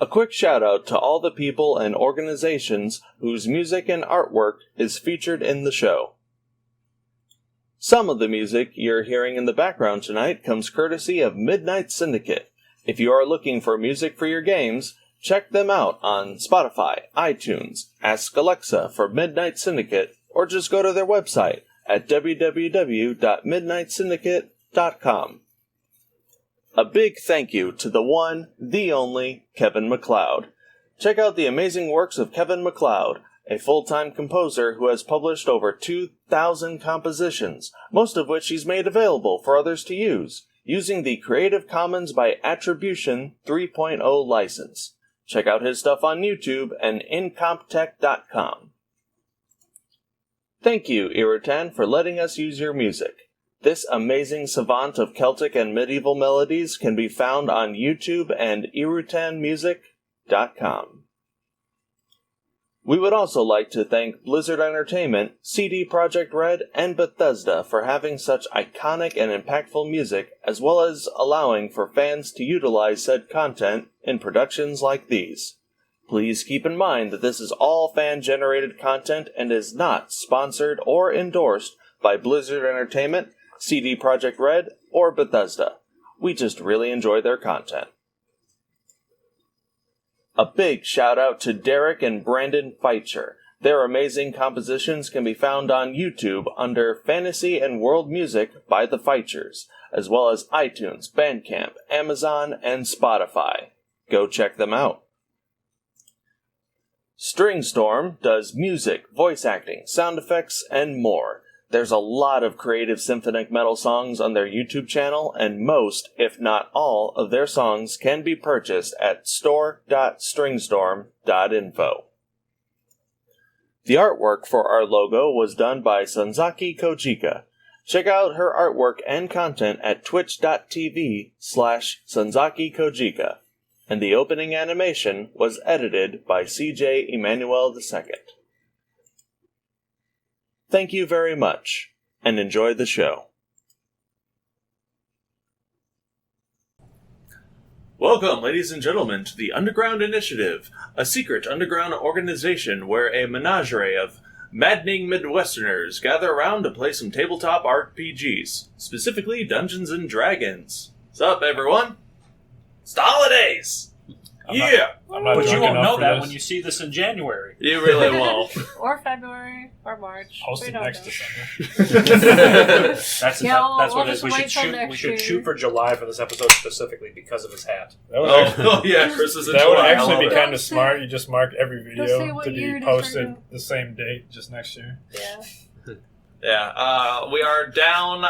A quick shout out to all the people and organizations whose music and artwork is featured in the show. Some of the music you're hearing in the background tonight comes courtesy of Midnight Syndicate. If you are looking for music for your games, check them out on Spotify, iTunes, ask Alexa for Midnight Syndicate, or just go to their website at www.midnightsyndicate.com. A big thank you to the one, the only, Kevin MacLeod. Check out the amazing works of Kevin MacLeod, a full-time composer who has published over 2,000 compositions, most of which he's made available for others to use, using the Creative Commons by Attribution 3.0 license. Check out his stuff on YouTube and incomptech.com. Thank you, Irritan, for letting us use your music. This amazing savant of Celtic and medieval melodies can be found on YouTube and irritanmusic.com. We would also like to thank Blizzard Entertainment, CD Projekt Red, and Bethesda for having such iconic and impactful music, as well as allowing for fans to utilize said content in productions like these. Please keep in mind that this is all fan-generated content and is not sponsored or endorsed by Blizzard Entertainment, CD Projekt Red, or Bethesda. We just really enjoy their content. A big shout out to Derek and Brandon Feitcher. Their amazing compositions can be found on YouTube under Fantasy and World Music by the Feitchers, as well as iTunes, Bandcamp, Amazon, and Spotify. Go check them out. Stringstorm does music, voice acting, sound effects, and more. There's a lot of creative symphonic metal songs on their YouTube channel, and most, if not all, of their songs can be purchased at store.stringstorm.info. The artwork for our logo was done by Sanzaki Kojika. Check out her artwork and content at twitch.tv/Sanzaki Kojika. And the opening animation was edited by CJ Emmanuel II. Thank you very much, and enjoy the show. Welcome, ladies and gentlemen, to the Underground Initiative, a secret underground organization where a menagerie of maddening Midwesterners gather around to play some tabletop RPGs, specifically Dungeons and Dragons. What's up, everyone? It's the holidays! But you won't know that when you see this in January. You really won't. Or February, or March. Post it next December. That's what it is. We should shoot for July for this episode specifically because of his hat. Yeah, Chris is in That July. would actually be kind of smart. You just mark every video to be posted the same date just next year. Yeah. Yeah, we are down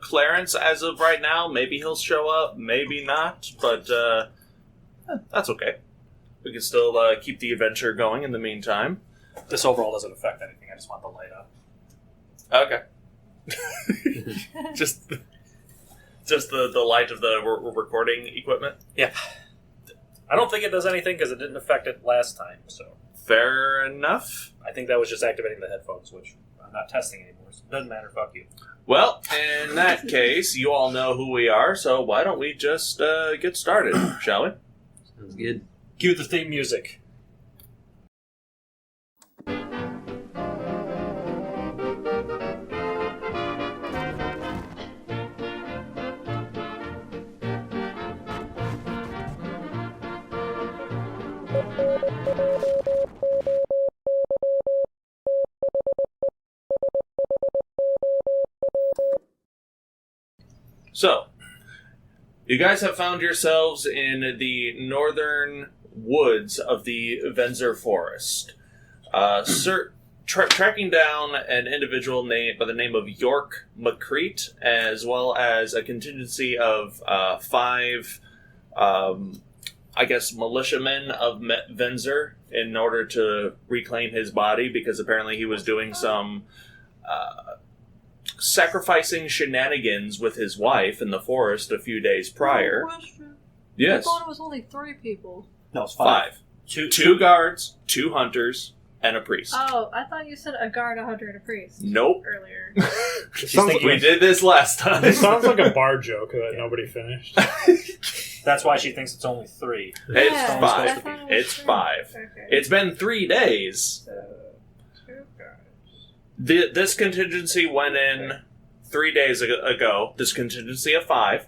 Clarence as of right now. Maybe he'll show up, maybe not, but that's okay. We can still keep the adventure going in the meantime. This overall doesn't affect anything. I just want the light up. Okay. just the light of the recording equipment? Yeah. I don't think it does anything because it didn't affect it last time, so. Fair enough. I think that was just activating the headphones, which I'm not testing anymore, so it doesn't matter, fuck you. Well, in that case, you all know who we are, so why don't we just get started, shall we? Sounds good. Cue the theme music. So, you guys have found yourselves in the northern woods of the Venzer Forest. Tracking down an individual by the name of York McCreet, as well as a contingency of 5, militiamen of Venzer in order to reclaim his body, because apparently he was doing some sacrificing shenanigans with his wife in the forest a few days prior. Yes. I thought it was only 3 people. No, it's 5. 2 guards, 2 hunters, and a priest. Oh, I thought you said a guard, a hunter, and a priest. Nope. Earlier. We did this last time. It sounds like a bar joke that nobody finished. That's why she thinks it's only 3. It's Yeah, 5. I thought It's it was 5. Okay. It's been 3 days. This contingency went in 3 days ago. This contingency of 5.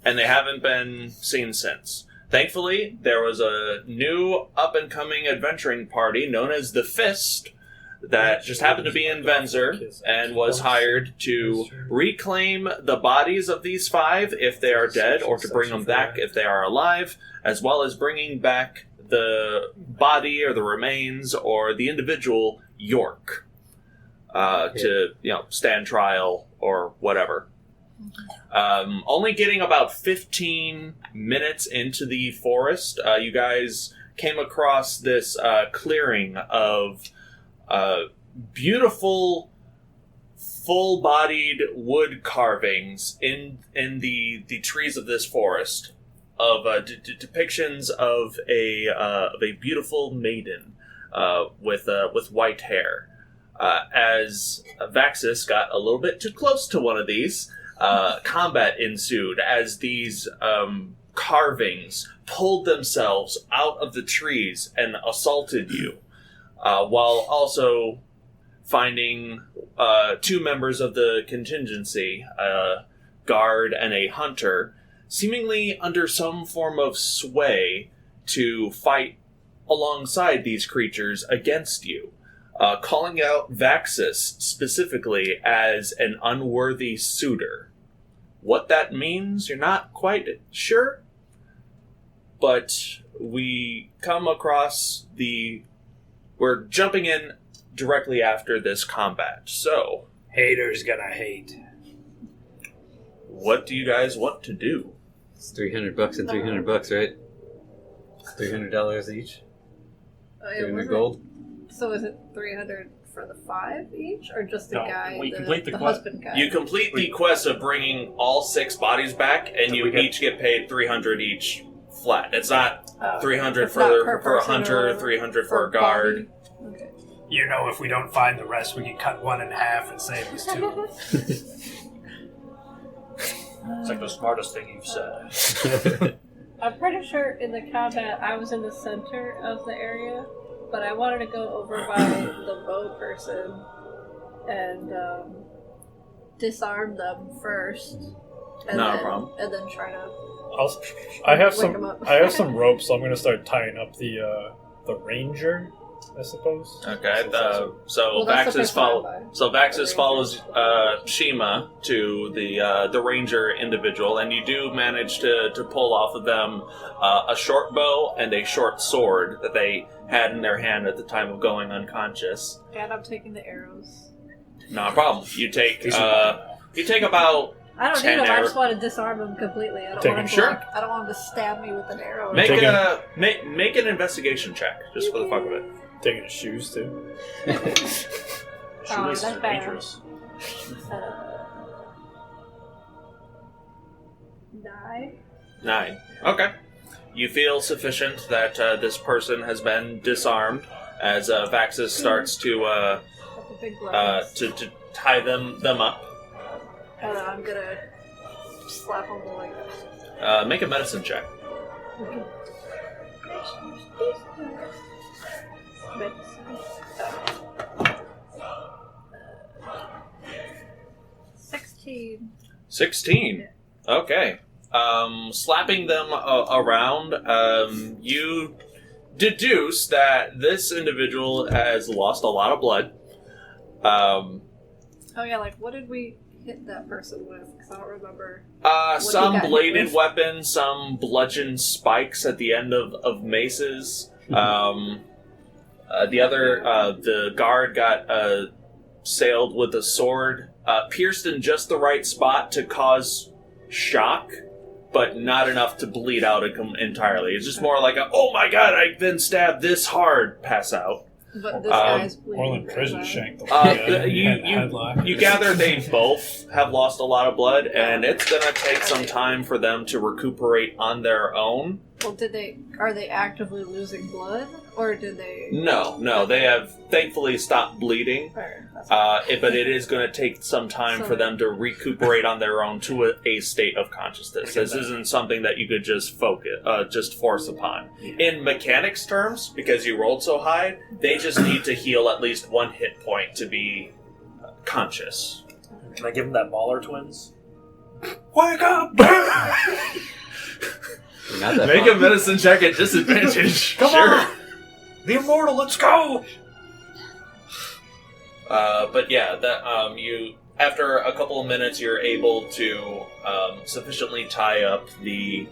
And they haven't been seen since. Thankfully, there was a new up-and-coming adventuring party known as the Fist that just happened to be in Venzer and was hired to reclaim the bodies of these 5 if they are dead, or to bring them back if they are alive, as well as bringing back the body or the remains or the individual York to stand trial or whatever. Only getting about 15 minutes into the forest, you guys came across this clearing of beautiful, full-bodied wood carvings in the trees of this forest of depictions of a beautiful maiden with white hair. As Vaxxus got a little bit too close to one of these, combat ensued as these carvings pulled themselves out of the trees and assaulted you, while also finding 2 members of the contingency, a guard and a hunter, seemingly under some form of sway to fight alongside these creatures against you, calling out Vaxxus specifically as an unworthy suitor. What that means, you're not quite sure, but we come across we're jumping in directly after this combat. So, Haters gonna hate. what do you guys want to do? It's $300 and $300, right? $300 each. 300 gold. So is it 300 for the 5 each, or just the guy? We complete the quest. husband guy. You complete the quest of bringing all 6 bodies back, and you each get paid 300 each flat. It's not 300 it's not per for a person hunter, or 300 for a guard. body? Okay. If we don't find the rest, we can cut 1 in half and save us 2. It's like the smartest thing you've said. I'm pretty sure in the combat I was in the center of the area, but I wanted to go over by the bow person and disarm them first. And Not a then, problem. And then try to I have wake 'em up. I have some rope, so I'm going to start tying up the ranger, I suppose. Okay, Well, so that's the Vaxxus first one Vaxxus follows Shiima to the ranger individual, and you do manage to pull off of them a short bow and a short sword that they had in their hand at the time of going unconscious. And I'm taking the arrows. Not a problem. You take about I don't 10 need them. I arrows. just want to disarm them completely. I don't Taking- want them Sure. I don't want them to stab me with an arrow. make Taking- make an investigation check just for the fuck of it. Taking his shoes, too. Shoelaces that's are bad. dangerous. 9. 9. Okay. You feel sufficient that this person has been disarmed as Vaxxus starts to That's a big glass. to tie them up. And then I'm gonna slap them like this. Make a medicine check. Medicine. 16. 16. Okay. Slapping them around, you deduce that this individual has lost a lot of blood. Oh yeah, like what did we hit that person with? Because I don't remember. Some he got hit bladed with. weapons, some bludgeon spikes at the end of maces. The guard got sailed with a sword, pierced in just the right spot to cause shock, but not enough to bleed out entirely. It's just more like a, oh my god, I've been stabbed this hard, pass out. But this guy's bleeding. Orlin really prison bad. shanked the headlock. You gather they both have lost a lot of blood, and it's going to take some time for them to recuperate on their own Well, are they actively losing blood, or did they? No, they have thankfully stopped bleeding. But it is going to take some time for them to recuperate on their own to a state of consciousness. This isn't something that you could just force upon. In mechanics terms, because you rolled so high, they just need to heal at least one hit point to be conscious. Can I give them that Mauler twins? Wake up! Make a medicine check at disadvantage. Come on! The immortal, let's go! But yeah, that you after a couple of minutes, you're able to sufficiently tie up the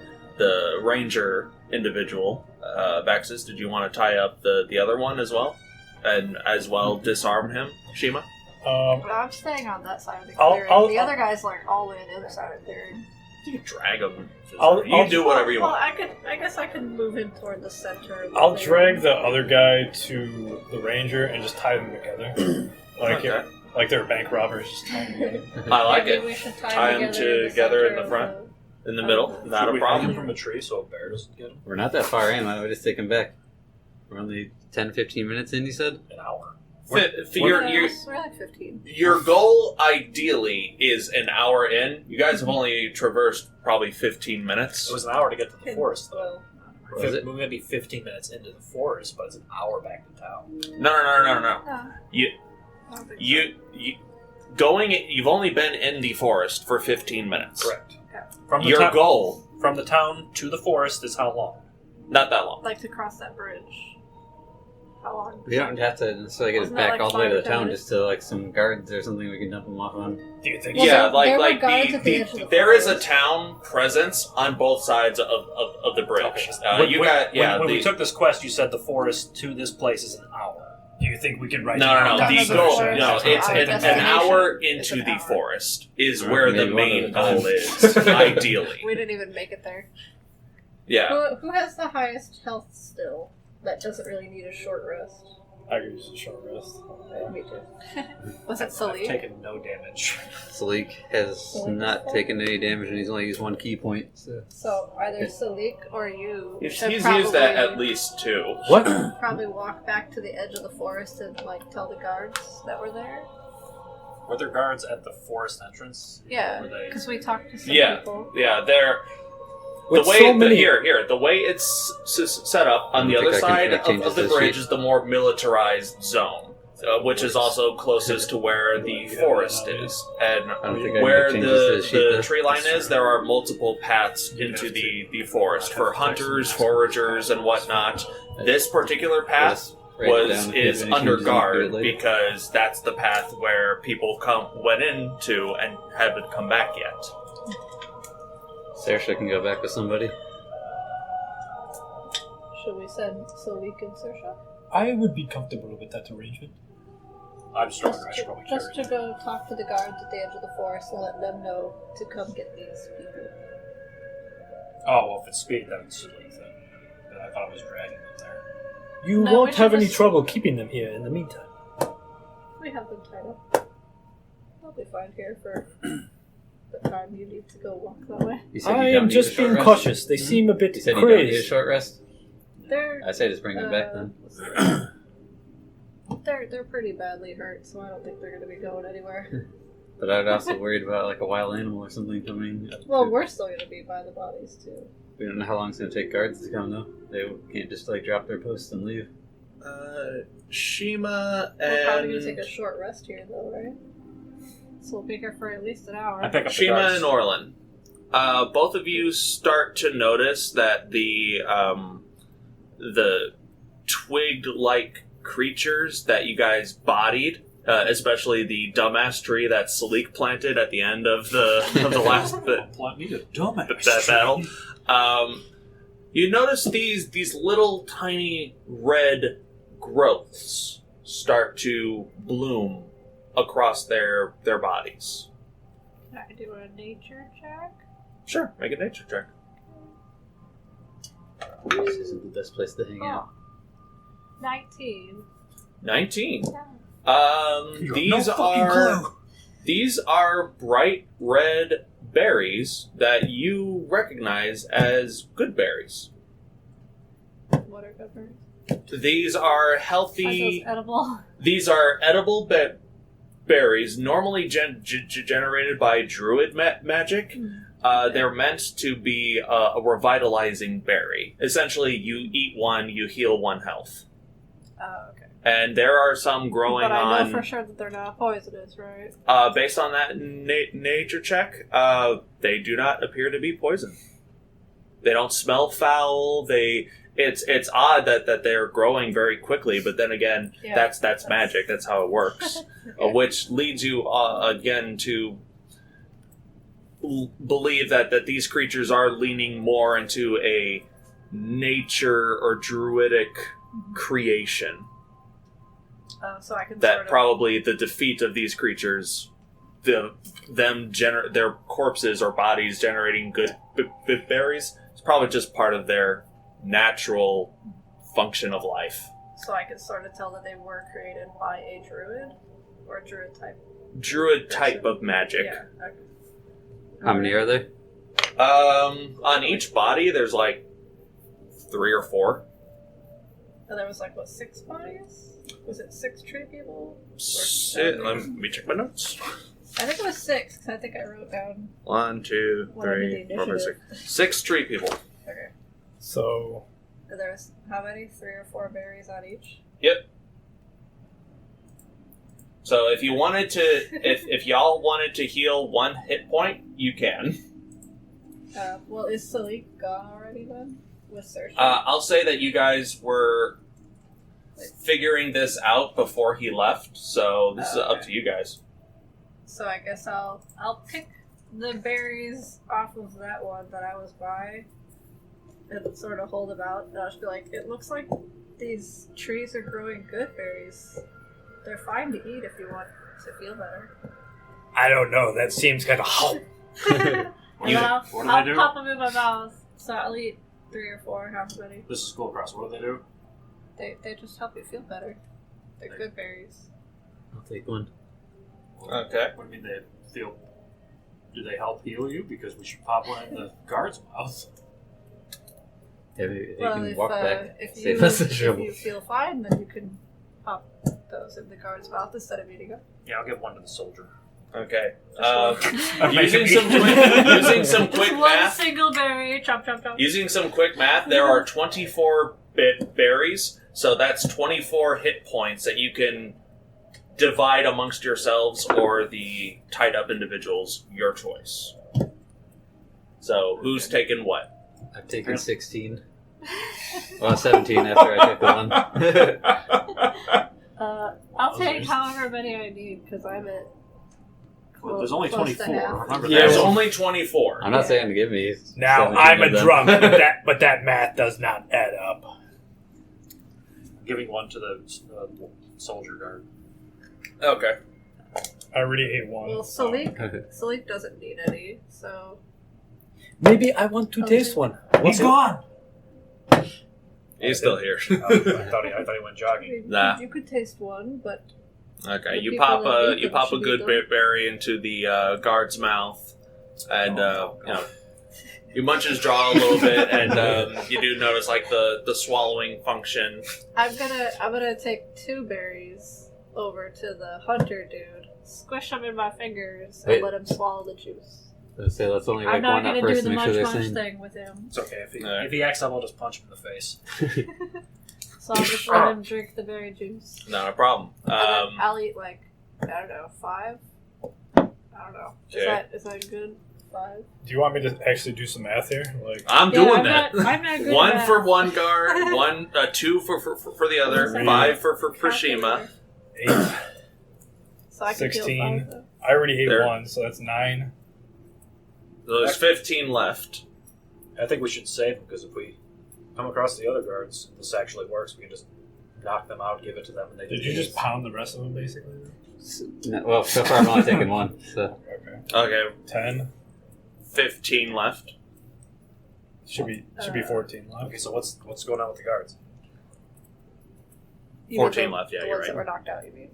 ranger individual. Vaxxus, did you want to tie up the other one as well, and as well disarm him, Shiima? I'm staying on that side of the clearing. The other guy's like all the way on the other side of the clearing. You can drag him. I'll do whatever you want. I guess I can move him toward the center. Of the I'll drag the other guy to the ranger and just tie them together. Like they're bank robbers, just tie them together. I like Maybe it. we should Tie them together in the front, in the middle. Not a problem. From a tree so a bear doesn't get him. We're not that far in. Why would I just take him back? We're only 10, 15 minutes in, you said? An hour. We're like 15. Your goal, ideally, is an hour in. You guys have only traversed probably 15 minutes. It was an hour to get to the forest, though. Was it? We're going to be 15 minutes into the forest, but it's an hour back to town. No. You've only been in the forest for 15 minutes. Correct. Okay. Your goal from the town to the forest is how long? Not that long. Like to cross that bridge. How long? We don't have to necessarily get us back all the way to the town, just to like some guards or something we can dump them off on. Do you think? There is a town presence on both sides of the bridge. Okay. When we took this quest, you said the forest to this place is an hour. Do you think we can write? No. It's an hour into the forest is where the main goal is. Ideally, we didn't even make it there. Yeah. Who has the highest health still? That doesn't really need a short rest. I could use a short rest. Yeah, me too. Was it Salic? I've taken no damage. Salic has not taken any damage, and he's only used one key point. So either Salic or you. He's used that at least 2. What? Probably walk back to the edge of the forest and tell the guards that were there. Were there guards at the forest entrance? Yeah, because we talked to some people. Yeah, they're. The way it's set up on the other side of the bridge is the more militarized zone, which is also closest to where the forest is. And where the tree line is, there are multiple paths into the forest for hunters, foragers, and whatnot. This particular path is under guard because that's the path where people went into and haven't come back yet. Saoirse can go back with somebody. Should we send Salic and Saoirse? I would be comfortable with that arrangement. I'm stronger. I should probably carry Just to go talk to the guards at the edge of the forest and let them know to come get these people. Oh, well, if it's speed, then it's Salic then. But I thought I was dragging them there. You won't have any trouble keeping them here in the meantime. We have them tied up. They'll be fine here for the time you need to go walk that way. I am just being cautious. They seem a bit you said crazy. You don't need a short rest? I say just bring them back then. They're pretty badly hurt, so I don't think they're going to be going anywhere. But I'd also worried about like a wild animal or something coming. Well, we're still going to be by the bodies too. We don't know how long it's going to take guards to come though. They can't just like drop their posts and leave. Shiima and... We're probably going to take a short rest here though, right? So we'll be here for at least an hour. I pick up Shiima and Orlin. Both of you start to notice that the twig-like creatures that you guys bodied, especially the dumbass tree that Salic planted at the end of the last that battle. You notice these little tiny red growths start to bloom across their bodies. Can I do a nature check? Sure, make a nature check. This isn't the best place to hang out. 19. 19. Yeah. These are bright red berries that you recognize as good berries. what are good berries? These are Are healthy. those edible? These are edible berries, normally generated by druid magic. They're meant to be a revitalizing berry. Essentially, you eat one, you heal 1 health. Oh, okay. And there are some growing on... But I know for sure that they're not poisonous, right? Based on that nature check, they do not appear to be poison. They don't smell foul. It's odd that they're growing very quickly, but then again, that's magic. That's how it works. Okay. Which leads you again to believe that these creatures are leaning more into a nature or druidic creation. So I can that probably the defeat of these creatures, their corpses or bodies generating good berries, is probably just part of their natural function of life. So I can sort of tell that they were created by a druid or a druid type. Druid type of magic. Yeah. Okay. How many are there? On each body, there's like 3 or 4. And there was 6 bodies? Was it 6 tree people? Let me check my notes. I think it was 6, because I think I wrote down 1, 2, 3, 4, 5, 6. 6 tree people. Okay. So... There's how many? 3 or 4 berries on each? Yep. So if you wanted to, if y'all wanted to heal 1 hit point, you can. Well, is Salic gone already then? With search? I'll say that you guys were figuring this out before he left, so this is up to you guys. So I guess I'll pick the berries off of that one that I was by and sort of hold them out, and I'll just be like, it looks like these trees are growing good berries. They're fine to eat if you want to feel better. I don't know, that seems kind of I'll pop them in my mouth, so I'll eat 3 or 4, however many. This is Kulkras. What do they do? They just help you feel better. They're good berries. I'll take one. Okay. What do you mean they feel... Do they help heal you? Because we should pop one in the guard's mouth. Yeah, maybe they can walk back. If Save us the if trouble. you feel fine, then you can pop those in the guard's mouth instead of eating them. Yeah, I'll give one to the soldier. Okay. Using using some quick Just math. one single berry. Chop, chop, chop. Using some quick math, there are 24 berries, so that's 24 hit points that you can divide amongst yourselves or the tied up individuals, your choice. So, who's taking what? I've taken 16. Well, 17 after I took one. I'll take however many I need because I'm at. Well, there's only close to 24. half. Remember that. There's only 24. I'm not saying to give me. Now 17 I'm a of them. drunk, but that math does not add up. Giving one to the soldier guard. Okay. I already ate one. Well, Salic doesn't need any, so. Maybe I want to taste one. He's gone. He's still here. I thought he went jogging. Nah. You could taste one, but. Okay, The you people pop that a eat you them pop a should good eat them. berry into the guard's mouth, and you munch his jaw a little bit, and you do notice like the swallowing function. I'm gonna take 2 berries over to the hunter dude, squish them in my fingers, Wait. and let him swallow the juice. Let's say let's only I'm like not one up gonna do first the to make sure munch they're munch sane. thing with him, It's okay. If Alright. he acts up, I'll just punch him in the face. so I'll just let him drink the berry juice. Not a problem. And then I'll eat I don't know, 5. I don't know. Okay. Is that good? 5. Do you want me to actually do some math here? I'm doing I'm that. not good 1 at for math. one guard, 2 for the other, 5 for Shiima. 8, So I can 16. Kill 5, though. I already ate There. 1, so that's 9. There's 15 left. I think we should save him because if we come across the other guards, this actually works. We can just knock them out, give it to them, and they. Did you just pound the rest of them, basically? No, well, so far I've only taken one. So Okay. Okay, 10. 15 left. Should be 14 left. Okay, so what's going on with the guards? You mean 14 the- left, yeah, the you're ones right. that were knocked out, you mean?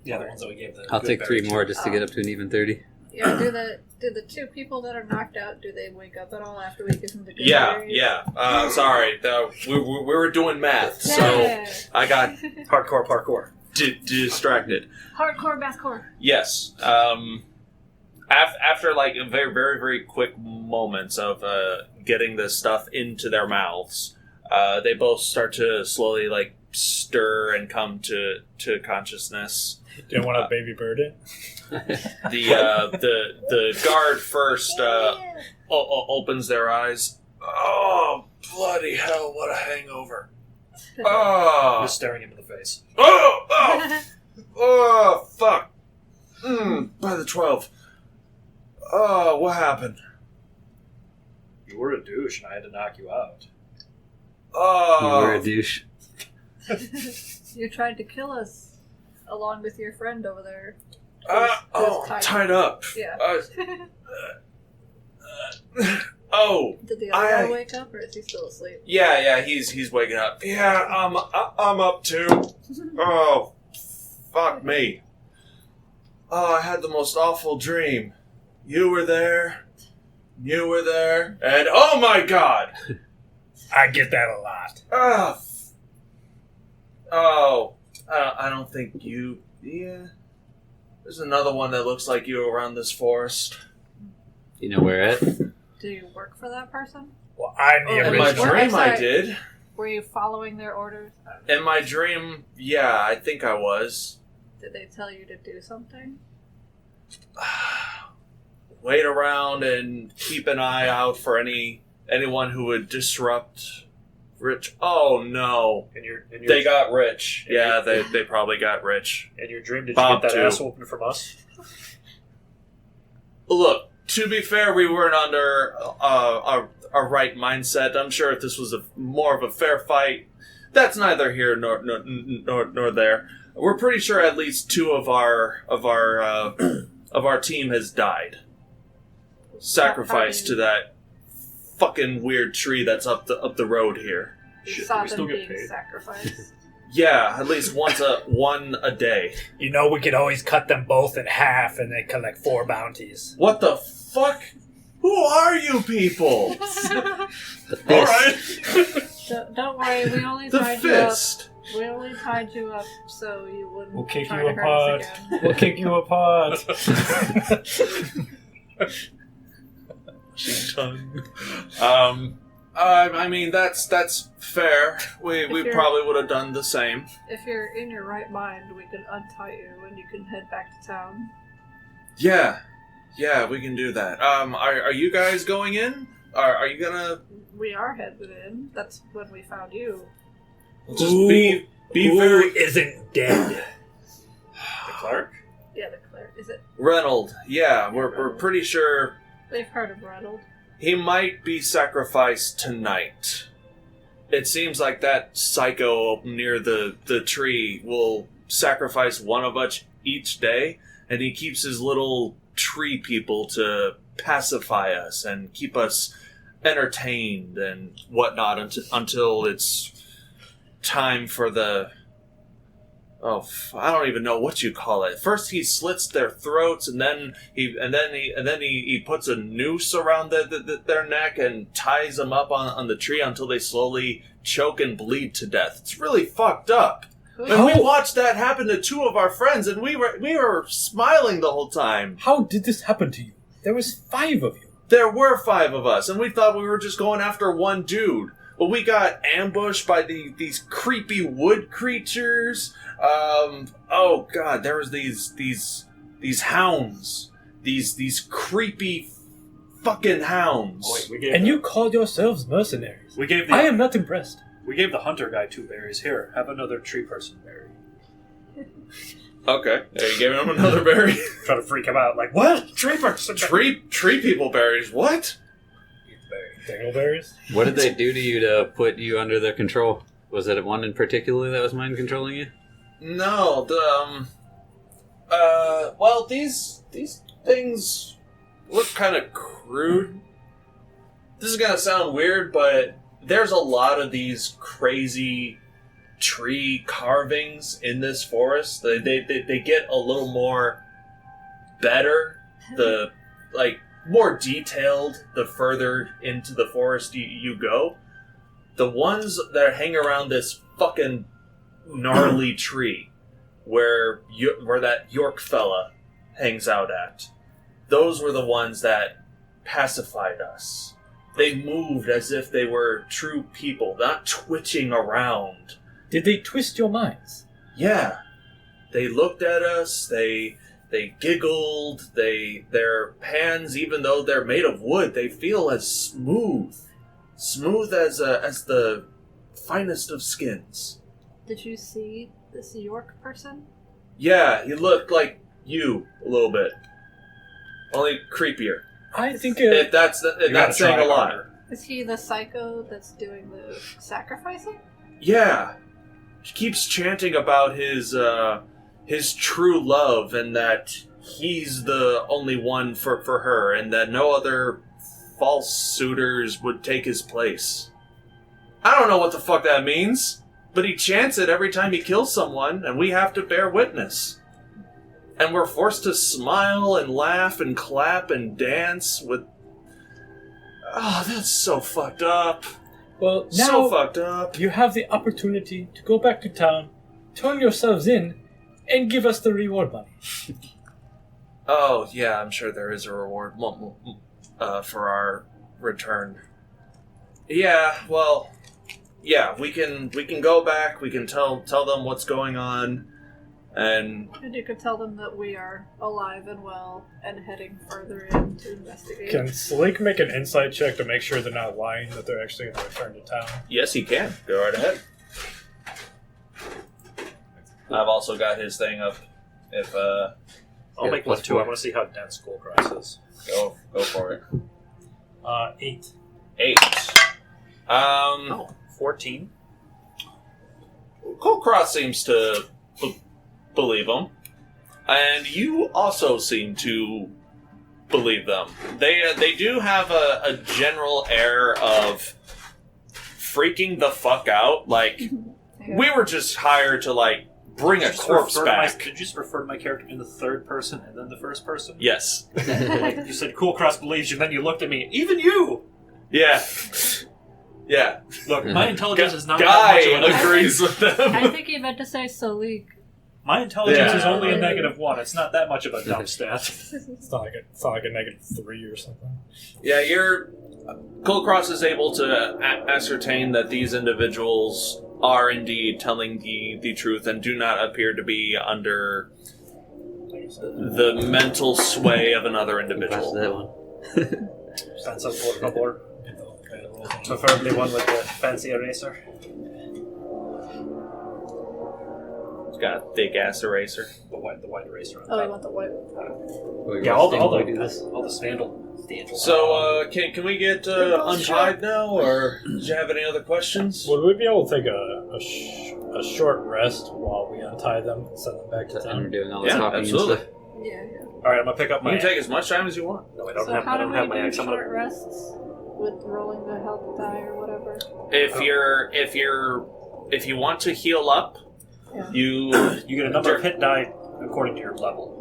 Yeah, the ones that we gave the. I'll good take 3 berries more to. just to get up to an even 30. Yeah, do the two people that are knocked out, do they wake up at all after we give them the good berries? Yeah. Sorry, we were doing math, so I got hardcore parkour. Distracted. Hardcore, mathcore. Yes. After like very, very, very quick moments of getting this stuff into their mouths, they both start to slowly like stir and come to consciousness. Do you want to baby bird it? The guard first opens their eyes. Oh, bloody hell! What a hangover! Oh, just staring him in the face. Oh, fuck! By the 12. Oh, what happened? You were a douche, and I had to knock you out. Oh, you were a douche. You tried to kill us, along with your friend over there. Tied up. Yeah. Did the other guy wake up, or is he still asleep? Yeah, he's waking up. Yeah, I'm up too. Oh, fuck me. Oh, I had the most awful dream. You were there, and oh my god! I get that a lot. I don't think you... Yeah. There's another one that looks like you around this forest. You know where at? Do you work for that person? Well, I'm the In my dream, I did. Were you following their orders? In my dream, yeah, I think I was. Did they tell you to do something? Wait around and keep an eye out for anyone who would disrupt rich. Oh no! They got rich. Yeah, they probably got rich. In your dream, did Bob you get that too. ass open from us? Look, to be fair, we weren't under a right mindset. I'm sure if this was more of a fair fight, that's neither here nor there. We're pretty sure at least two of our team has died, sacrificed to that fucking weird tree that's up the road here. You saw them being sacrificed. Yeah, at least one a day. You know, we could always cut them both in half and they collect 4 bounties. What the fuck? Who are you people? All right. Don't worry, we only tied you up. We only tied you up so you wouldn't. We'll kick try you to hurt us apart. again. We'll kick you apart. I mean that's fair. We probably would have done the same. If you're in your right mind, we can untie you and you can head back to town. Yeah, we can do that. Are you guys going in? Are you gonna? We are headed in. That's when we found you. Just be very. Isn't dead. The clerk? Yeah, the clerk. Is it? Reynold. Yeah, we're pretty sure. They've heard of Reynold. He might be sacrificed tonight. It seems like that psycho near the tree will sacrifice one of us each day, and he keeps his little tree people to pacify us and keep us entertained and whatnot until it's time for the... I don't even know what you call it. First he slits their throats, and then he puts a noose around their neck and ties them up on the tree until they slowly choke and bleed to death. It's really fucked up. And we watched that happen to 2 of our friends, and we were smiling the whole time. How did this happen to you? There was 5 of you. There were 5 of us, and we thought we were just going after one dude. But we got ambushed by these creepy wood creatures. Oh god, there was these hounds. These creepy fucking hounds. Oh, wait, And you called yourselves mercenaries. I am not impressed. We gave the hunter guy 2 berries. Here, have another tree person berry. Okay, there you gave him another berry. Try to freak him out, like, what? Tree person Tree people berries, what? Dingleberries? What did they do to you to put you under their control? Was it one in particular that was mind controlling you? No, well, these things look kind of crude. This is gonna sound weird, but there's a lot of these crazy tree carvings in this forest. They get a little more better the more detailed the further into the forest you go. The ones that hang around this fucking gnarly tree where that York fella hangs out at, those were the ones that pacified us. They moved as if they were true people, not twitching around. Did they twist your minds? Yeah. They looked at us, they giggled, their hands, even though they're made of wood, they feel as smooth as the finest of skins. Did you see this York person? Yeah, he looked like you a little bit, only creepier. I think If that's saying a lot. Is he the psycho that's doing the sacrificing? Yeah, he keeps chanting about his true love and that he's the only one for her and that no other false suitors would take his place. I don't know what the fuck that means, but he chants it every time he kills someone and we have to bear witness. And we're forced to smile and laugh and clap and dance with... Oh, that's so fucked up. Well, now so fucked up. You have the opportunity to go back to town, turn yourselves in, and give us the reward money. Oh, yeah, I'm sure there is a reward for our return. Yeah, well, yeah, we can go back, we can tell them what's going on, and you could tell them that we are alive and well and heading further in to investigate. Can Salic make an insight check to make sure they're not lying, that they're actually going to return to town? yes, he can. Go right ahead. I've also got his thing up. If I'll make one too. I want to see how dense Kulkras is. go for it. 8. 8. 14. Kulkras seems to believe them, and you also seem to believe them. They do have a general air of freaking the fuck out. Like we were just hired to bring a corpse back. Did you just refer to my character in the third person and then the first person? Yes. You said Kulkras believes you, then you looked at me. Even you! Yeah. Yeah. Look, my intelligence is not Guy that much of a... agrees with them. I think he meant to say Salic. My intelligence is only a Yeah. -1. It's not that much of a dumb stat. It's not like a -3 or something. Yeah, Kulkras is able to ascertain that these individuals are indeed telling the truth and do not appear to be under the mental sway of another individual. That's that one. Sounds so color. Preferably one with the fancy eraser. It's got a thick ass eraser. The white eraser on Oh, you top. want the white? Yeah, all do this. the Vandal. So, can we get untied now, or did you have any other questions? Would we be able to take a short rest while we untie them and send them back to And we're town? doing all this Yeah, talking absolutely. and stuff. Yeah. Alright, I'm gonna pick up You my... can take as much time as you want. No, I So don't how have do my we do axe. I'm short gonna... rests with rolling the health die or whatever? If you want to heal up, Yeah. You get a number of hit die according to your level.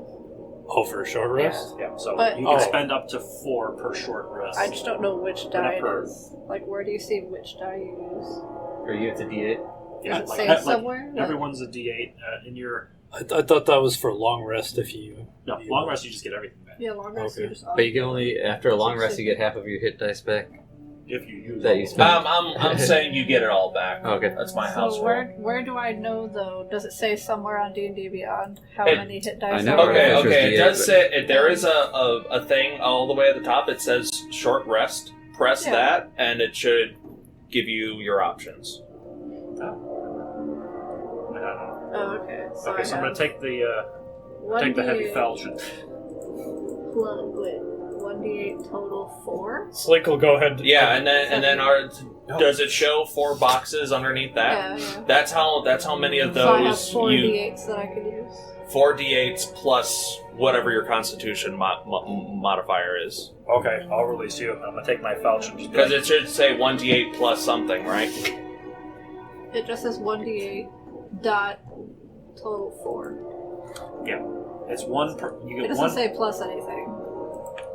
Oh, for a short rest? Yeah, so But- you can spend up to 4 per short rest. I just don't know which die it Whatever. is. Like, where do you see which die you use? Or you have to D8. Yeah, Does it say somewhere? everyone's a D8 in your... I thought that was for long rest if you... No, long rest you just get everything back. Yeah, long rest. Okay. You just But you can only, after a long rest, you get half of your hit dice back. If you use That you all of spend. I'm saying you get it all back. Okay. That's my house So rule. where do I know though? Does it say somewhere on D&D Beyond how It- many hit dice? I know. there are? Okay, Artificer's okay. It D8, does but- say there is a thing all the way at the top. It says short rest. Press Yeah. that, and it should give you your options. Oh, okay. So Okay, so I'm going to take the heavy falchion. Plug with 1d8 total 4. Slick will go ahead. Yeah, and then does it show 4 boxes underneath that? Yeah. That's how many of So I have those 4 you d8s that I could use. 4 d8s plus whatever your Constitution modifier is. Okay, I'll release you. I'm going to take my falchion. Because it should say 1d8 plus something, right? It just says 1d8 dot total 4. Yeah. It's one per... You It get doesn't one... say plus anything.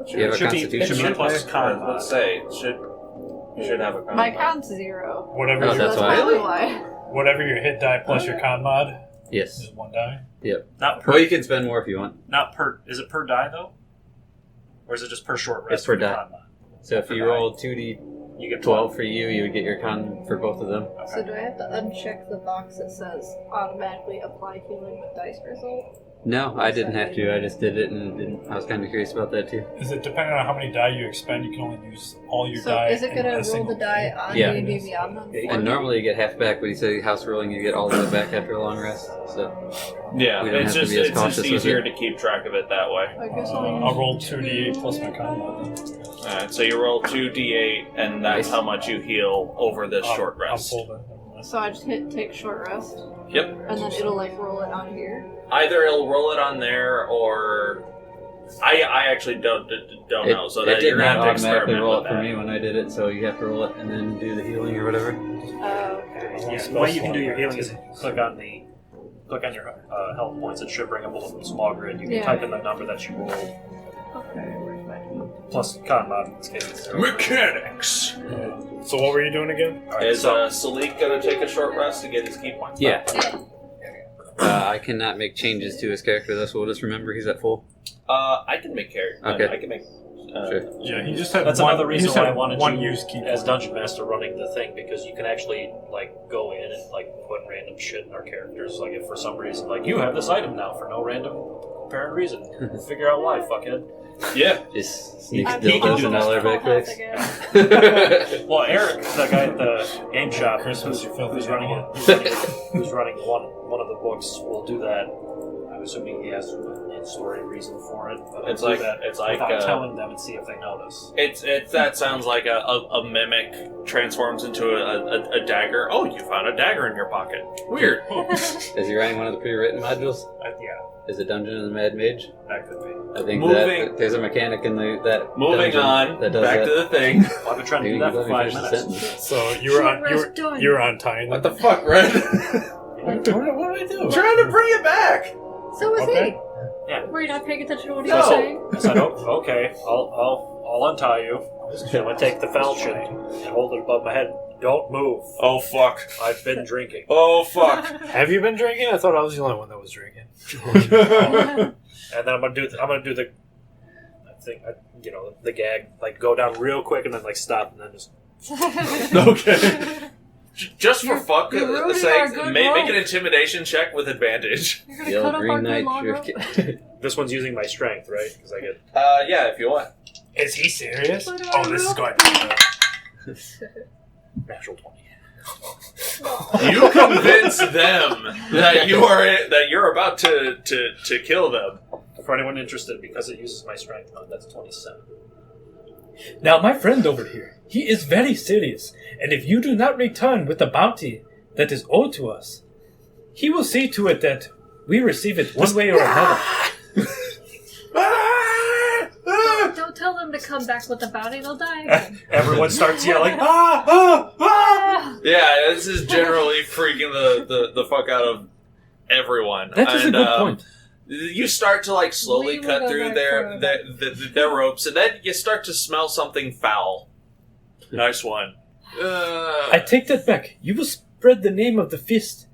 You have a constitution. It should be plus con mod. Let's say you should have a con. My mod. con's 0. Whatever. Oh, your, that's probably why. why. whatever your hit die plus your con mod Yes. is 1 die. Yep. Not per. Well, you can spend more if you want. Not per. Is it per die though, or is it just per short rest? It's per for the die. con mod? So if Per you die. roll 2d12 You get 12. for you would get your con for both of them. So do I have to uncheck the box that says automatically apply healing with dice result? No, I didn't have to. I just did it, and it didn't. I was kind of curious about that too. Is it depending on how many die you expend? You can only use all your So die. is it in gonna a roll single the die game. on Yeah. D&D Beyond them? And normally you get half back, but you say house rolling, you get all of it back after a long rest. So Yeah, We don't it's have to just be as it's cautious just with easier it. to keep track of it that way. I guess I'll roll 2d8 plus my con mod then. Alright, so you roll 2d8, and that's Nice. how much you heal over this short rest. I'll pull that. So I just hit take short rest, Yep. and then it'll like roll it on here. Either it'll roll it on there, or I actually don't know. So it that did you're gonna not have to automatically experiment roll with it for that. me when I did it, so you have to roll it and then do the healing or whatever. Okay. Yeah, the way you can do your healing is click on your health points. It should bring up a little small grid. You can Yeah. type in the number that you roll Okay, where's my key? plus con mod in this case. It's 0. Mechanics. So what were you doing again? All right, Is so Salic gonna take a short rest to get his key points? Yeah. back? I cannot make changes to his character, though, so we'll just remember he's at full. I can make character. Okay. I can make. Sure. Yeah, he just had that's one, another he reason just why I had wanted one you use key as point. Dungeon Master running the thing, because you can actually like go in and like put random shit in our characters. Like if for some reason like you have this item now for no random apparent reason, figure out why, fuckhead. Yeah. Just sneaks I'm dildos also in all our full backpacks. health again. Well, Eric, the guy at the game shop, Christmas, you filthy who's running animal. who's running one of the books, will do that. I'm assuming he has a story reason for it. But It's he'll do like- that it's like, without telling them and see if they notice. It's that sounds like a mimic transforms into a dagger. Oh, you found a dagger in your pocket. Weird. Is he running one of the pre-written modules? Yeah, Is it Dungeon of the Mad Mage? that could be. I think Moving- that there's a mechanic in that Moving dungeon on. that does Back that. to the thing. Well, I've been trying to Maybe do you that can for let me 5 finish the minutes. sentence. So you were Short rest done. you were untying What them. the fuck, Red? What did I do? Trying to bring it back. So was Okay. Yeah. he. Were you not paying attention to what he No. was saying? I said, oh, okay, I'll untie you. I'm gonna take the falchion and hold it above my head. Don't move. Oh fuck. I've been drinking. Oh fuck. Have you been drinking? I thought I was the only one that was drinking. And then I'm gonna do the thing, the gag, like go down real quick and then like stop and then just. Okay. Just for You're- fuck you're ruining sake, our good make rope. an intimidation check with advantage. You're gonna Yellow cut up our Green good Knight. long rope? This one's using my strength, right? Because I get. Yeah, if you want. Is he serious? What Oh, are this is you going. Natural 20. You convince them that you're about to kill them. For anyone interested, because it uses my strength, that's 27. Now, my friend over here, he is very serious, and if you do not return with the bounty that is owed to us, he will see to it that we receive it one way or another. Don't tell them to come back with the bounty, they'll die again. Everyone starts yelling, Yeah, this is generally freaking the fuck out of everyone. That is a good point. You start to like slowly We will cut go through back their ropes, and then you start to smell something foul. Nice one. I take that back. You will spread the name of the feast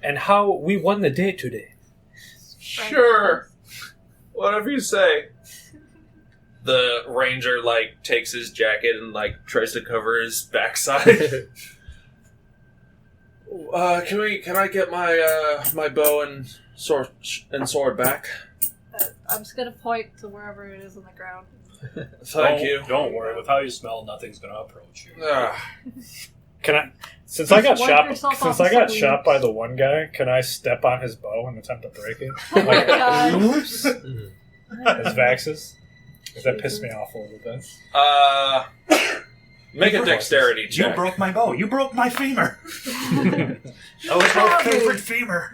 and how we won the day today. Sure. Whatever you say. The ranger like takes his jacket and like tries to cover his backside. Can I get my my bow and sword back? I'm just gonna point to wherever it is on the ground. Thank you. Don't worry, with how you smell, nothing's gonna approach you. Can I? Since I got Wipe shot, yourself since off I got the shot by the one guy, can I step on his bow and attempt to break it? Oh my god. Oops. As Vaxxus? Because that pissed me off a little bit. Make a dexterity You check. broke my bow. You broke my femur. That was my favorite femur.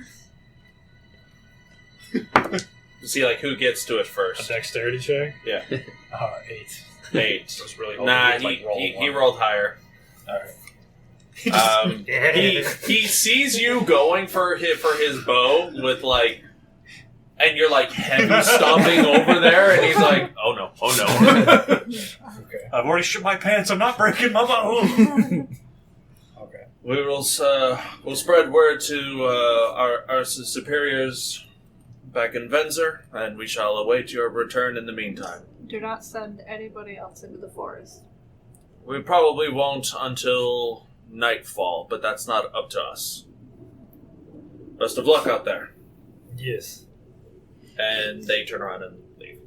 See like who gets to it A first. dexterity check? Yeah. 8. 8. Was really Nah, hoping you'd, like, he roll a one. rolled higher. Alright. He sees you going for his bow with like, and you're like heavy stomping over there, and he's like, oh no. Oh no. Okay. I've already shit my pants. I'm not breaking my bone. Okay. We will we'll spread word to our superiors back in Venzer, and we shall await your return in the meantime. Do not send anybody else into the forest. We probably won't until nightfall, but that's not up to us. Best of luck out there. Yes. And they turn around and leave.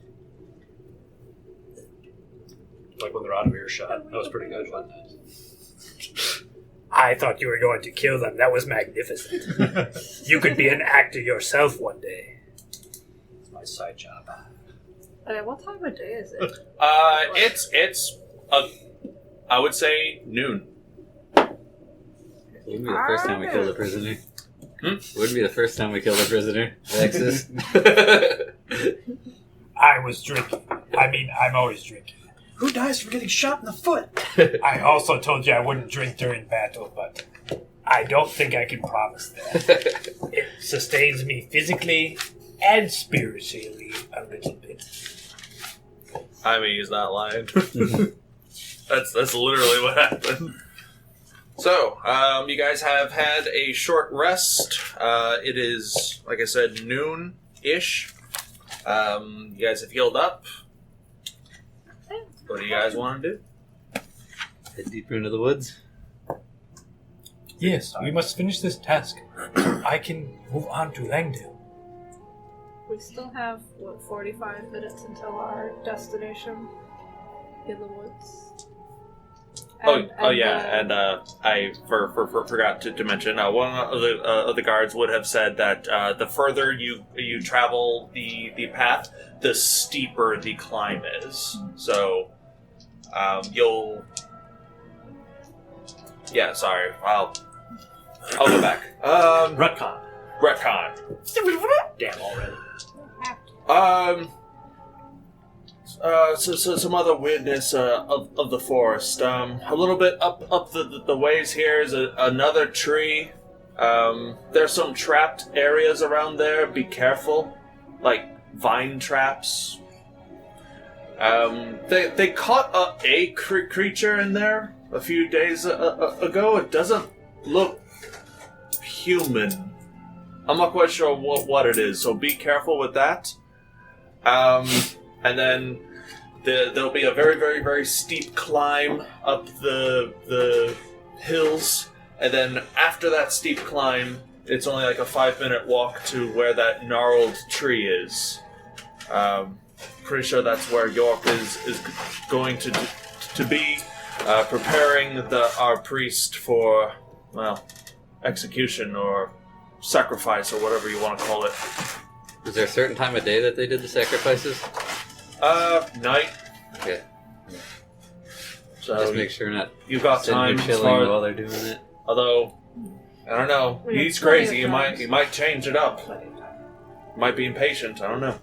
Like when they're out of earshot. That was pretty good, wasn't it? I thought you were going to kill them. That was magnificent. You could be an actor yourself one day. It's my side job. What time of day is it? It's I would say noon. Wouldn't be the first time we killed a prisoner. Wouldn't be the first time we killed a prisoner. Vaxxus. I was drinking. I mean, I'm always drinking. Who dies from getting shot in the foot? I also told you I wouldn't drink during battle, but I don't think I can promise that. It sustains me physically and spiritually a little bit. I mean, he's not lying. That's literally what happened. So, you guys have had a short rest. It is, like I said, noon-ish. You guys have healed up. What do you guys want to do? Head deeper into the woods. Yes, we must finish this task. I can move on to Langdale. We still have, 45 minutes until our destination in the woods. I forgot to mention, one of the guards would have said that the further you travel the path, the steeper the climb is. So, you'll... Yeah, sorry, I'll go back. Retcon. Damn, already. So some other weirdness of the forest. A little bit up the ways here is another tree. There's some trapped areas around there. Be careful, like vine traps. They caught a creature in there a few days ago. It doesn't look human. I'm not quite sure what it is, so be careful with that. And then there'll be a very, very, very steep climb up the hills. And then after that steep climb, it's only like a 5-minute walk to where that gnarled tree is. Pretty sure that's where York is going to be, preparing our priest for, well, execution or sacrifice or whatever you want to call it. Was there a certain time of day that they did the sacrifices? Night. Okay. So Just make sure not you got time sitting here as chilling far- while they're doing it. Although, I don't know. We have He's plenty crazy. of He time. might change it up. Might be impatient. I don't know.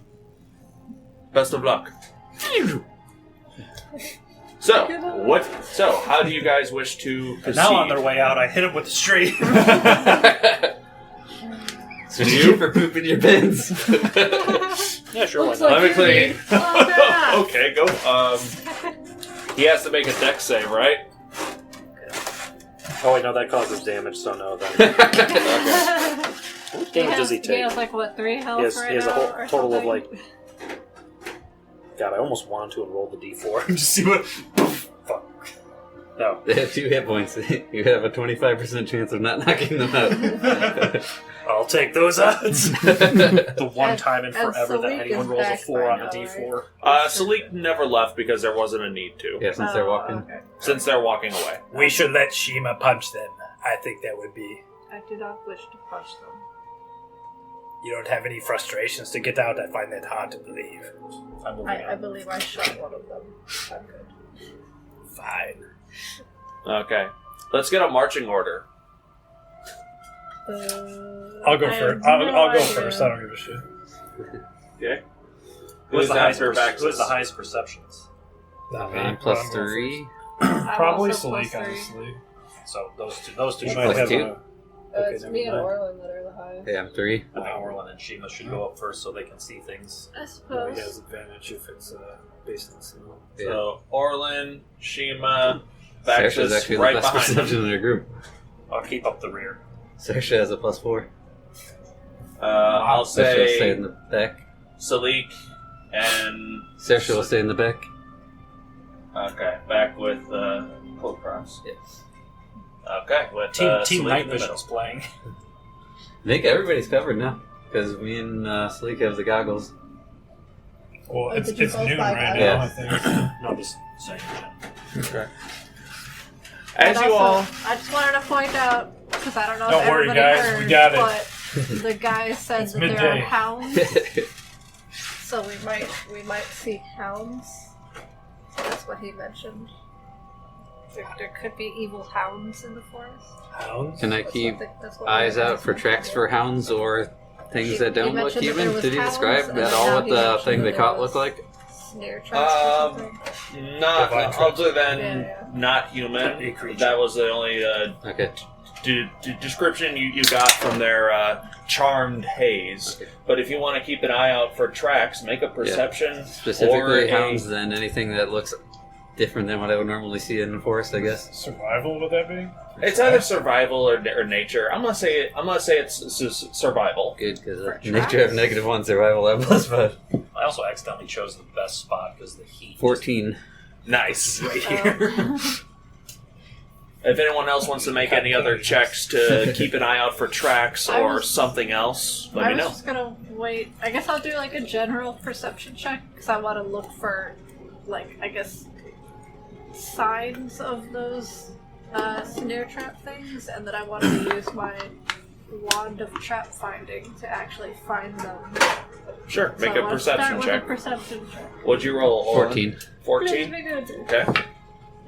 Best of luck. So how do you guys wish to proceed? Now on their way out, I hit him with the street. So you for pooping your bins. Yeah, sure. Looks Why not? Let me clean. Oh, Okay, go. He has to make a dex save, right? Oh wait, no, that causes damage, so no. Then. Okay. What damage does he He take? has like, 3 health He has right a now? whole or total of something? like. God, I almost wanted to enroll the D4 and just see what. Fuck. No. They have 2 hit points. You have a 25% chance of not knocking them out. I'll take those odds. The one And- time in and forever that Salic anyone is rolls a back 4 by on a now, D4. Salic never left because there wasn't a need to. Yeah, since they're walking. Okay. Since they're walking away. We should let Shiima punch them. I think that would be... I do not wish to punch them. You don't have any frustrations to get out? I find that hard to believe. I'm moving I on. believe I shot one of them. I'm good. Fine. Okay. Let's get a marching order. I'll go I have first. no I'll go idea. first. I don't give a shit. Okay. Who has the highest after Who has the Vaxxus? highest perceptions? Not Mine me. plus Well, I'm going 3. I'm Probably also Salic, +3. honestly. So those two You should might Plus have 2? a... It's never me and mind. Orlin that are the highest. Yeah, I'm 3. I think Orlin and Shiima should go up first so they can see things. I He suppose. has advantage if it's based on snow. So Orlin, Shiima, Saoirse's Vaxxus actually right the best behind perception them. in their group. I'll keep up the rear. Saoirse has a +4. I'll Saoirse will stay say in the back. Salic and Saoirse will stay in the back. okay, back with Kulkras. Yes. Okay, with Team Salic Night in the Vision's middle. playing. I think everybody's covered now. Because me and Salic have the goggles. Well, Oh, it's did you it's both noon buy right that? now, I think. No, just saying that. Okay. As And you also, all, I just wanted to point out, because I don't know Don't if worry, everybody guys, heard, we got it. but the guy said It's that there are midday. hounds, so we might see hounds. That's what he mentioned. There could be evil hounds in the forest. Hounds? Can I That's keep what that's what eyes one of out us for mentioned. tracks for hounds or things He- that he don't look mentioned that there human? was Did he hounds, describe and at then all now what he the mentioned thing they that caught there looked was like? Snare traps or something. not Divine traps. other than Yeah. not A human. creature. That was the only Okay. description you got from their charmed haze. Okay. But if you want to keep an eye out for tracks, make a perception. Specifically or hounds, then anything that looks different than what I would normally see in the forest, I guess. Survival, would that be? It's either survival or nature. I'm gonna say it's survival. Good, because For nature have tracks? -1, survival have +5. I also accidentally chose the best spot because the heat. 14. Nice. Right here. If anyone else wants to make any other checks to keep an eye out for tracks I or was- something else, let I me was know. just gonna wait. I guess I'll do like a general perception check because I want to look for, like, I guess, signs of those snare trap things, and then I want to use my wand of trap finding to actually find them. Sure, So make I a wanna perception start with check. a perception check. What'd you roll? Orlin? 14. 14? Pretty good. Okay.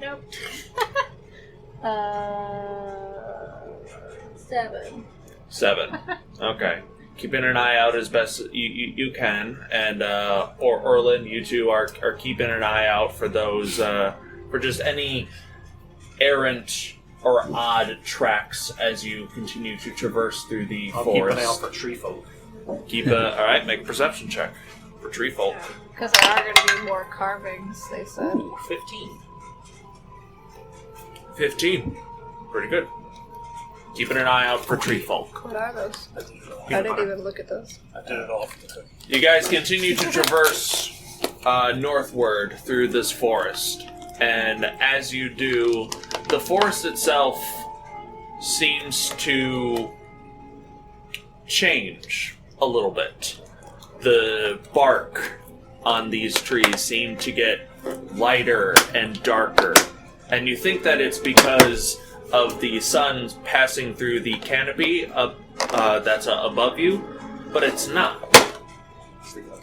Nope. 7. 7. Okay. Keeping an eye out as best you can, and Orlin, you two are keeping an eye out for those for just any errant or odd tracks as you continue to traverse through the I'll keep forest. an eye out for tree folk. All right. Make a perception check for tree folk. Because there are going to be more carvings, they said. Ooh, 15. 15. Pretty good. Keeping an eye out for tree folk. What are those? I didn't even look at those. I did it all. You guys continue to traverse northward through this forest, and as you do, the forest itself seems to change a little bit. The bark on these trees seem to get lighter and darker, and you think that it's because of the sun passing through the canopy that's above you, but it's not.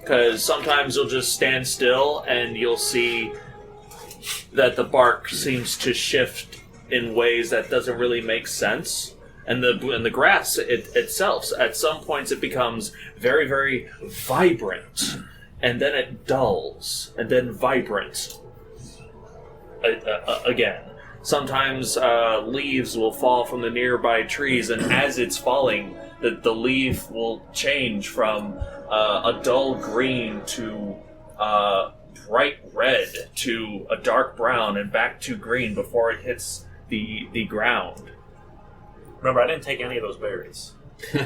Because sometimes you'll just stand still and you'll see that the bark seems to shift in ways that doesn't really make sense. And the grass itself, at some points it becomes very, very vibrant. And then it dulls. And then vibrant again. Sometimes leaves will fall from the nearby trees, and as it's falling, the leaf will change from a dull green to bright red to a dark brown and back to green before it hits the ground. Remember, I didn't take any of those berries. Oh,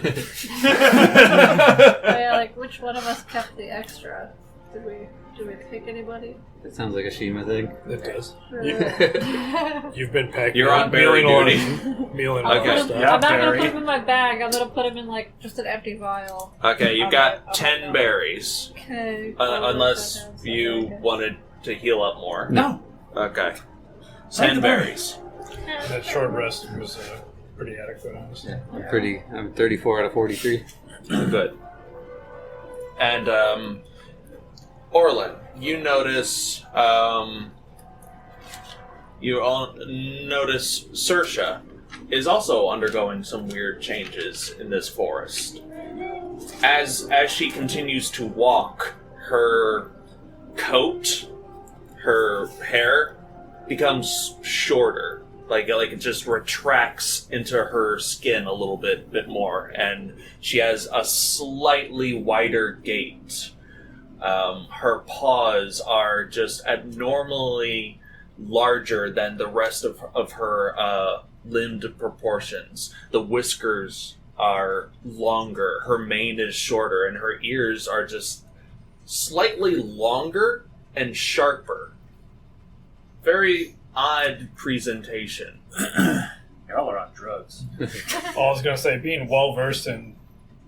yeah, like, which one of us kept the extra? Did we pick anybody? That sounds like a Shiima thing. It does. I'm You've been packing. You're on berry duty. Meal and Okay. stuff. Yeah. not going to Barry. put them in my bag. I'm going to put them in, like, just an empty vial. Okay, you've got 10 berries. Okay. Unless you wanted to heal up more. No. Okay. Save 10 the berries. That short rest was pretty adequate, honestly. I'm 34 out of 43. Good. And, Orlin, you notice, notice Saoirse is also undergoing some weird changes in this forest. As she continues to walk, her coat, her hair becomes shorter. Like it just retracts into her skin a little bit more, and she has a slightly wider gait. Her paws are just abnormally larger than the rest of her limbed proportions. The whiskers are longer, her mane is shorter, and her ears are just slightly longer and sharper. Very odd presentation. Y'all are on drugs. I was going to say, being well-versed in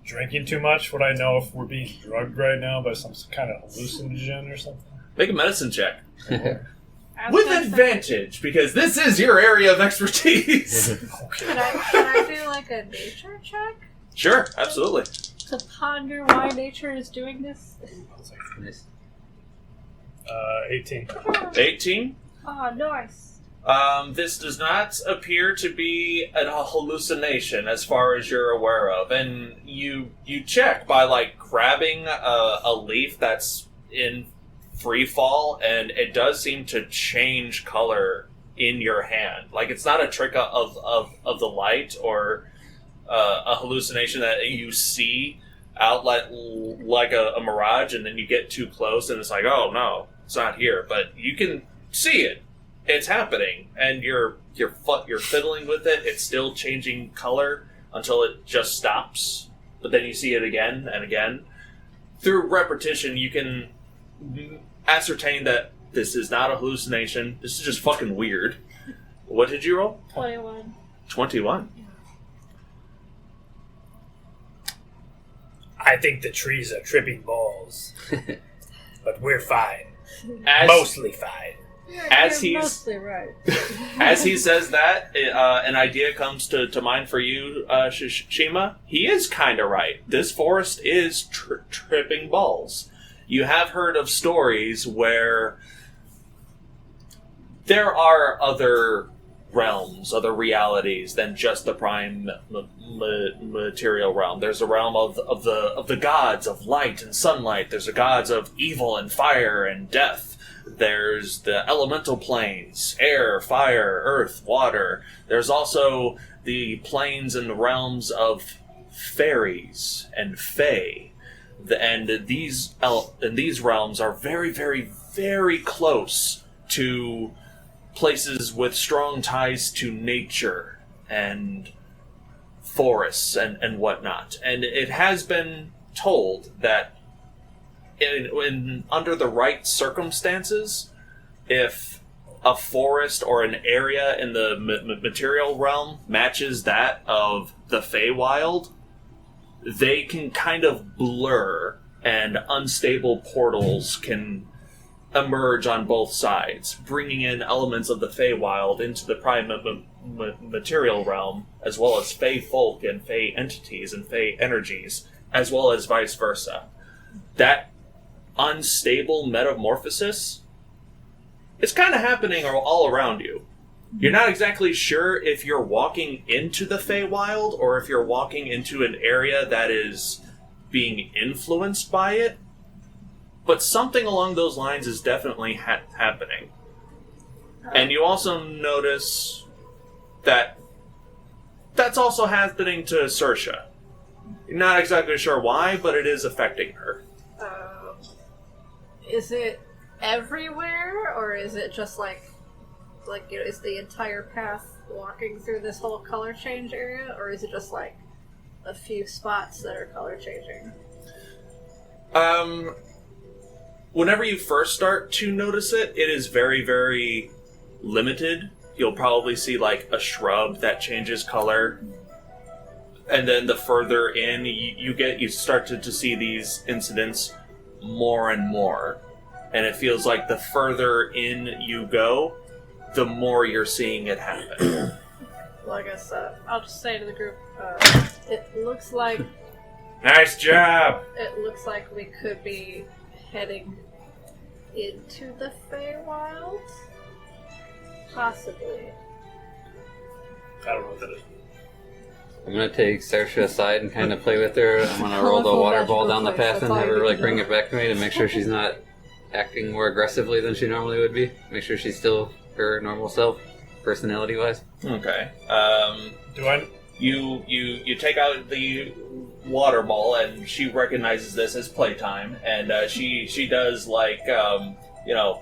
drinking too much, would I know if we're being drugged right now by some kind of hallucinogen or something? Make a medicine check. I was With gonna say, advantage, because this is your area of expertise. Can I do like a nature check Sure, absolutely. to ponder why nature is doing this? Nice. 18. 18. Oh, nice. This does not appear to be a hallucination as far as you're aware of. And you check by, like, grabbing a leaf that's in free fall, and it does seem to change color in your hand. Like, it's not a trick of the light or a hallucination that you see out like a mirage, and then you get too close and it's like, oh no, it's not here. But you can see it. It's happening, and you're fiddling with it. It's still changing color until it just stops, but then you see it again and again. Through repetition, you can ascertain that this is not a hallucination. This is just fucking weird. What did you roll? 21. 21. I think the trees are tripping balls. But we're fine. Mostly fine. As You're he's- mostly right. As he says that, an idea comes to mind for you, Shiima. He is kind of right. This forest is tripping balls. You have heard of stories where there are other realms, other realities than just the prime material realm. There's a realm of the gods of light and sunlight. There's the gods of evil and fire and death. There's the elemental planes, air, fire, earth, water. There's also the planes and the realms of fairies and fae. And these realms are very, very, very close to places with strong ties to nature and forests and whatnot. And it has been told that in under the right circumstances, if a forest or an area in the material realm matches that of the Feywild, they can kind of blur, and unstable portals can emerge on both sides, bringing in elements of the Feywild into the prime material realm, as well as Fey folk and Fey entities and Fey energies, as well as vice versa. That unstable metamorphosis is kind of happening all around you. You're not exactly sure if you're walking into the Feywild or if you're walking into an area that is being influenced by it, but something along those lines is definitely happening. And you also notice that that's also happening to Saoirse. You're not exactly sure why, but it is affecting her. Is it everywhere, or is it just like you know, is the entire path walking through this whole color change area, or is it just like a few spots that are color changing? Whenever you first start to notice it, it is very, very limited. You'll probably see like a shrub that changes color, and then the further in you start to see these incidents more and more, and it feels like the further in you go, the more you're seeing it happen. Well, I guess I'll just say to the group, it looks like Nice job! it looks like we could be heading into the Feywild, possibly. I don't know what that is. I'm gonna take Saoirse aside and kind of play with her. I'm gonna roll the water ball down the path and have her like bring it back to me to make sure she's not acting more aggressively than she normally would be. Make sure she's still her normal self, personality-wise. Okay. Do I? You take out the water ball, and she recognizes this as playtime, and she does like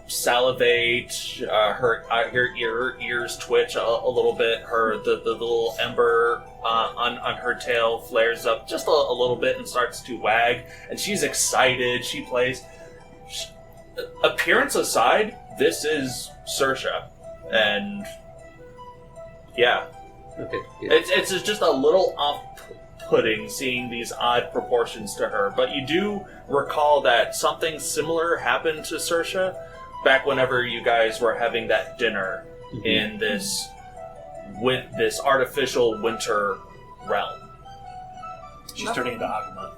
salivate. Her ears twitch a little bit. The little ember on her tail flares up just a little bit and starts to wag, and she's excited. She plays. Appearance aside, this is Saoirse, and yeah. Okay. Yeah. It's just a little off-putting seeing these odd proportions to her, but you do recall that something similar happened to Saoirse back whenever you guys were having that dinner in this artificial winter realm. She's turning into Agumon.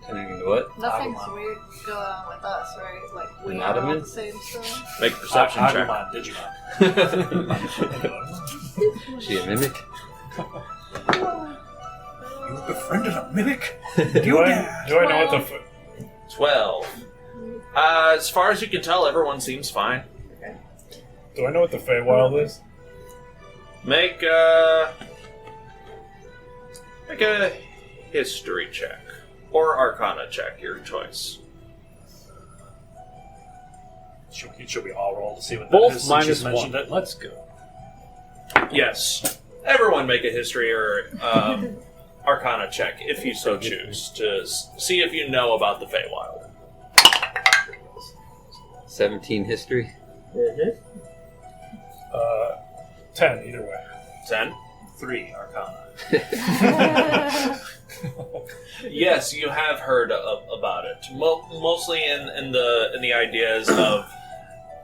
Turning into what? Nothing's Agumon. weird going on with us, right? Like, we An are all Ottoman? the same stuff. Make a perception check. Agumon, Digimon. She a mimic? You befriended a mimic? Do I know what the... 12. As far as you can tell, everyone seems fine. Do I know what the Feywild is? Make a history check. Or Arcana check, your choice. Should we all roll to see what Both that is? minus Since you mentioned one. it? Let's go. Yes. Everyone make a history or Arcana check, if you so choose, to see if you know about the Feywild. 17 history. 10, either way. 10? 3 Arcana. Yes, you have heard about it. Mostly in the ideas of,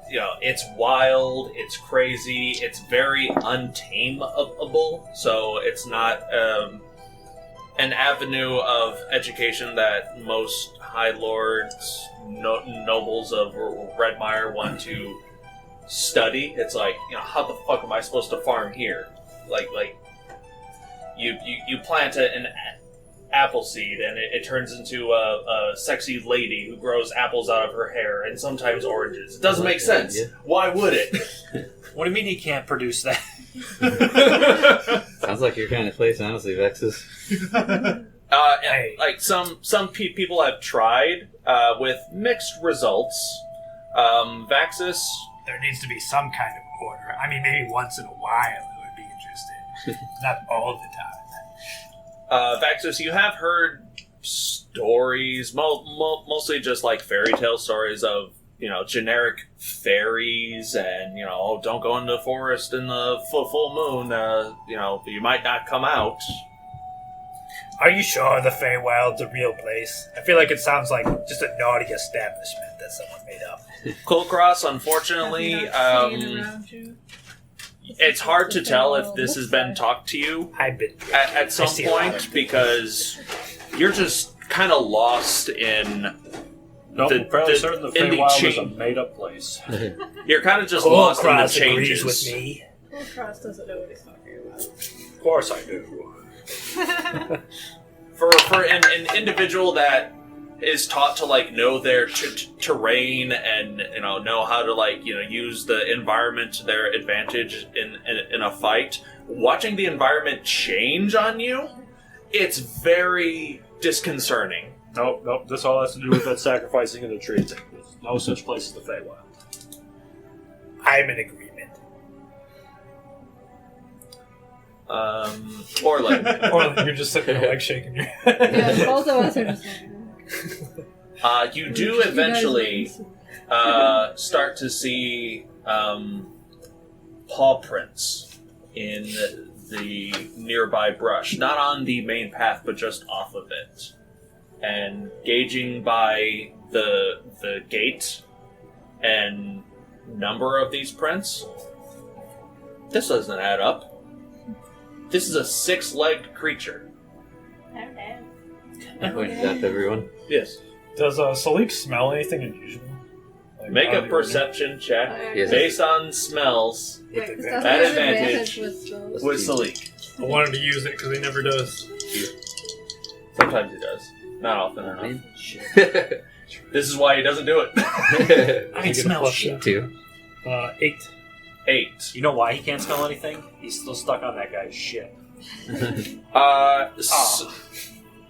it's wild, it's crazy, it's very untameable, so it's not an avenue of education that most High Lords, nobles of Redmire want to study. It's like, how the fuck am I supposed to farm here? Like you plant an apple seed and it turns into a sexy lady who grows apples out of her hair and sometimes oranges. It doesn't make sense. Why would it? What do you mean he can't produce that? Sounds like your kind of place, honestly, Vaxxus. Like some people have tried with mixed results. Vaxxus. There needs to be some kind of order. I mean, maybe once in a while it would be interesting. Not all the time. Vaxxus, you have heard stories, mostly just like fairy tale stories of, generic fairies and, don't go into the forest in the full moon, you might not come out. Are you sure the Feywild's a real place? I feel like it sounds like just a naughty establishment that someone made up. Kulkras, unfortunately, it's hard to tell if this has been talked to you I've been at some point because you're just kind of lost in. Nope, I'm fairly certain the in the Feywild is a chain. made-up place. You're kind of just lost in the Kulkras changes. agrees with me. Kulkras doesn't know what he's talking about. Of course I do. For an individual that is taught to know their terrain and know how to use the environment to their advantage in a fight, watching the environment change on you, it's very disconcerting. Nope. This all has to do with that sacrificing of the tree thing. There's no such place as the Feywild. I'm in agreement. Orlin. Or you're just sitting there like shaking your head. Yeah, both of us are just You do eventually start to see paw prints in the nearby brush. Not on the main path, but just off of it. And gauging by the gait and number of these prints, this doesn't add up. This is a 6-legged creature. I pointed that to everyone. Yes. Does Salic smell anything unusual? Make a perception check Yes. based on smells Yeah, 'cause At that's an advantage. with those. with Salic. I wanted to use it because he never does. Sometimes he does. Not often enough. Man. This is why he doesn't do it. I can smell shit. 2. 8. 8. You know why he can't smell anything? He's still stuck on that guy's shit.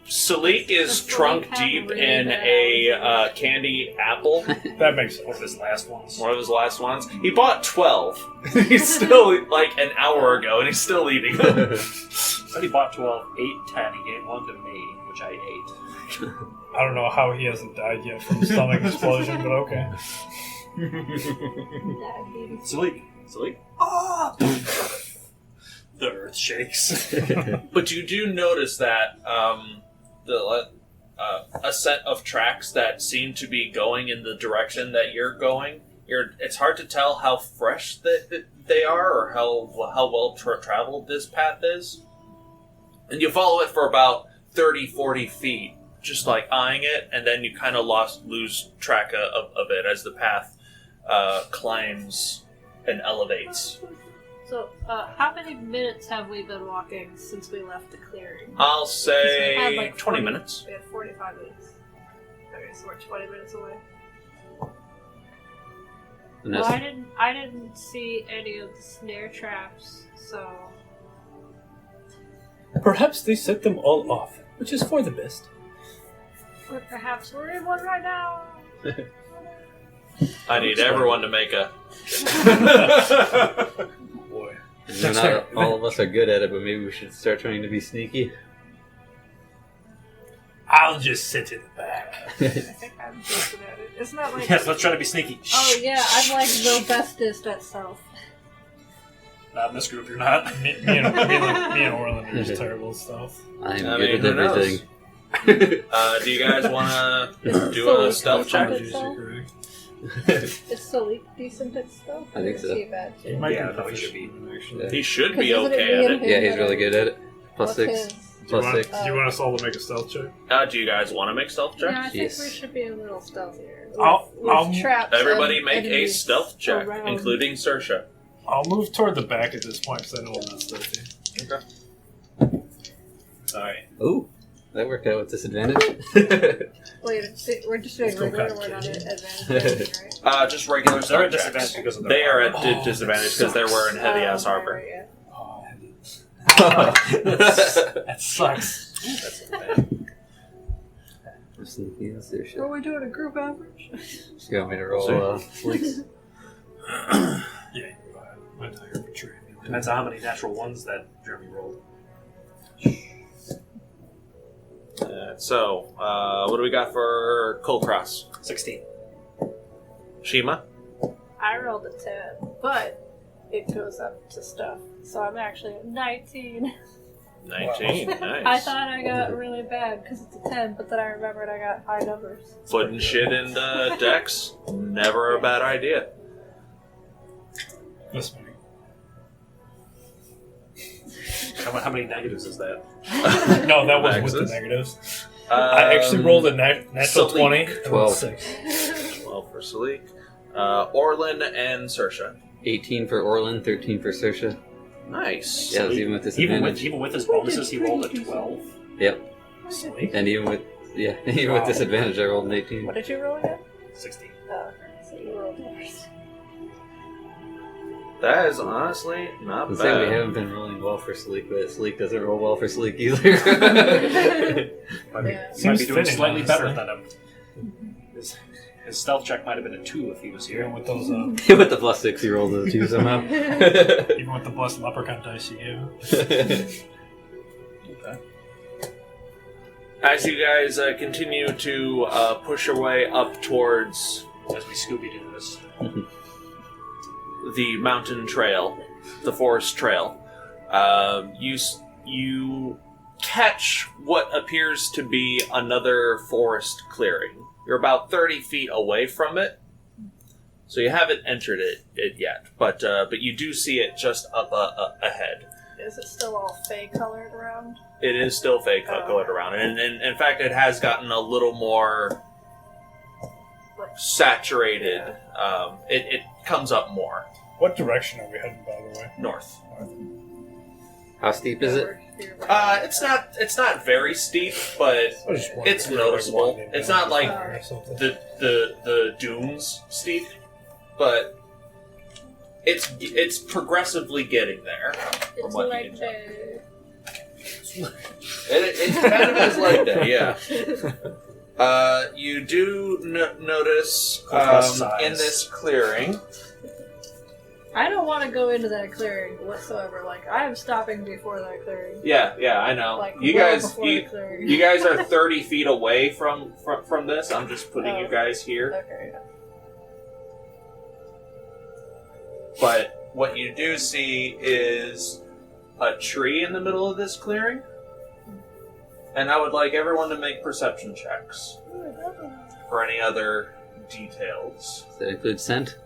Salic is Does trunk Salic have deep really in bad a candy apple. That makes One of his last ones. One of his last ones. He bought 12. He's still, like, an hour ago, and he's still eating them. Said he bought 12, ate 10, he gave one to me, which I ate. I don't know how he hasn't died yet from the stomach explosion, but okay. Salic. Ah! The earth shakes. But you do notice that a set of tracks that seem to be going in the direction that you're going. It's hard to tell how fresh they are or how well traveled this path is. And you follow it for about 30, 40 feet, just like eyeing it, and then you kind of lose track of it as the path climbs and elevates. So, how many minutes have we been walking since we left the clearing? I'll 'Cause we had, say like, 20 minutes. We had 45 minutes. Okay, so we're 20 minutes away. And Well, that's- I didn't see any of the snare traps, so Perhaps they set them all off, which is for the best. or perhaps we're in one right now. I need everyone to make a... Boy. Not all of us are good at it, but maybe we should start trying to be sneaky. I'll just sit in the back. I think I'm decent at it. It's not like. Yes, let's try to be sneaky. Oh yeah, I'm like the bestest at stealth. Not in this group, you're not. Me and Orlin are just terrible stuff. I'm I good mean, at who knows? everything. Do you guys want to do So a stealth check? it's Is Salic decent at stealth? I think Or is so. he bad He too? might Yeah, be no, he should proficient, be. actually. He should 'Cause be isn't it okay me at and it. Yeah, he's that really are- good at it. Plus What's 6. his? Do you, Plus want, 6. do you want us all to make a stealth check? Do you guys want to make stealth Yeah, I checks? think Yes. we should be a little stealthier. With, I'll- with I'll- traps Everybody and make a enemies stealth check, around. including Saoirse. I'll move toward the back at this point because I know I'm not stealthy. Alright. Ooh, that worked out with disadvantage. Wait, we're just doing Still regular. kinda We're not kidding. at advantage, right? Just regular They're at stealth disadvantage checks. because of their They are armor. at disadvantage because they're wearing heavy ass Oh, armor. right, yeah. Oh, That sucks. That's bad. I'm sneaky as their shit. Are we doing a group average? You want me to roll sleeks? yeah, you go ahead. My tiger betrayed me. Depends on how many natural ones that Jeremy rolled. So, what do we got for Kulkras? 16. Shima? I rolled a 10, but it goes up to stuff. So I'm actually at 19. 19. Nice. I thought I got really bad because it's a 10, but then I remembered I got high numbers. Putting shit in the decks, never a bad idea. This way. How many negatives is that? No, that was with the Vaxxus. negatives. I actually rolled a natural Salic. 20. and 12. 6. 12 for Salic. Orlin and Saoirse. 18 for Orlin, 13 for Saoirse. Nice. Yeah, it was even with disadvantage. Even with his bonuses, he rolled a 12. Yep. Salic? And even with even with disadvantage, I rolled an 18. What did you roll again? 16. Oh, so you rolled worse. That is honestly not Let's say we bad. haven't been rolling well for Salic, but Salic doesn't roll well for Salic either. Might be, Yeah. might Seems be doing fitting, slightly better honestly. than him. His stealth check might have been a 2 if he was Even here. with those, With the plus 6, he rolled a 2 somehow. even with the blessed leprechaun dice you gave. As you guys continue to push your way up towards As we Scooby-Doo this. the mountain trail, the forest trail, you catch what appears to be another forest clearing. You're about 30 feet away from it, so you haven't entered it yet, but you do see it just up ahead. Is it still all fey colored around? It is still fake colored around, and in fact, it has gotten a little more saturated. It comes up more What direction are we heading, by the way? north. How steep is it? It's not very steep, but I just wondered it's if we were, like, noticeable. winding It's down not like or something. the dunes steep, but it's progressively getting there. It's what you like can tell. the It kind of is like that, yeah. You do notice in this clearing. I don't want to go into that clearing whatsoever. Like, I am stopping before that clearing. Yeah, I know. Like, you well guys, before the clearing. you guys are 30 feet away from this. I'm just putting you guys here. Okay. But what you do see is a tree in the middle of this clearing. And I would like everyone to make perception checks for any other details. Does that include scent?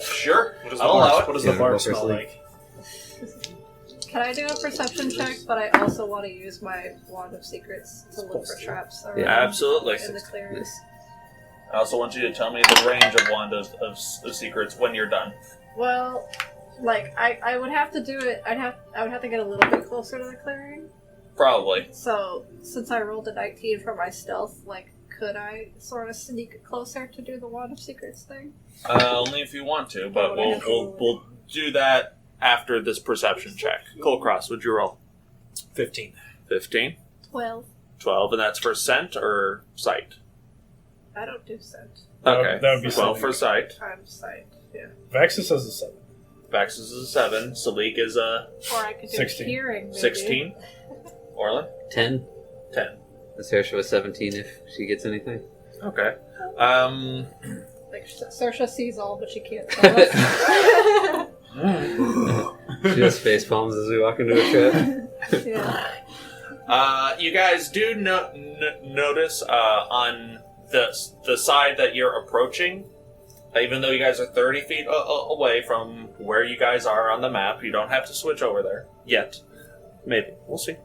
Sure. I'll allow it. What does the bar smell like? Can I do a perception check? But I also want to use my Wand of Secrets to look for traps around Absolutely. in the clearings. I also want you to tell me the range of Wand of Secrets when you're done. Well, like, I would have to do it. I would have to get a little bit closer to the clearing. Probably. So, since I rolled a 19 for my stealth, like, could I sort of sneak closer to do the Wand of Secrets thing? Only if you want to, but we'll do that after this perception check. Kulkras, would you roll? 15. 15? 12. 12, and that's for scent or sight? I don't do scent. Okay. That would be 12 for sight. I'm sight, yeah. Vaxxus has a 7. Vaxxus is a 7. Salic is a Or I could do 16. hearing, maybe. 16. Orlin? 10. 10. Saoirse was 17 if she gets anything. Okay. Like, Saoirse sees all, but she can't tell us. She does face palms as we walk into a trap. Yeah. You guys do notice on the side that you're approaching, even though you guys are 30 feet away from where you guys are on the map, you don't have to switch over there yet. Maybe. We'll see.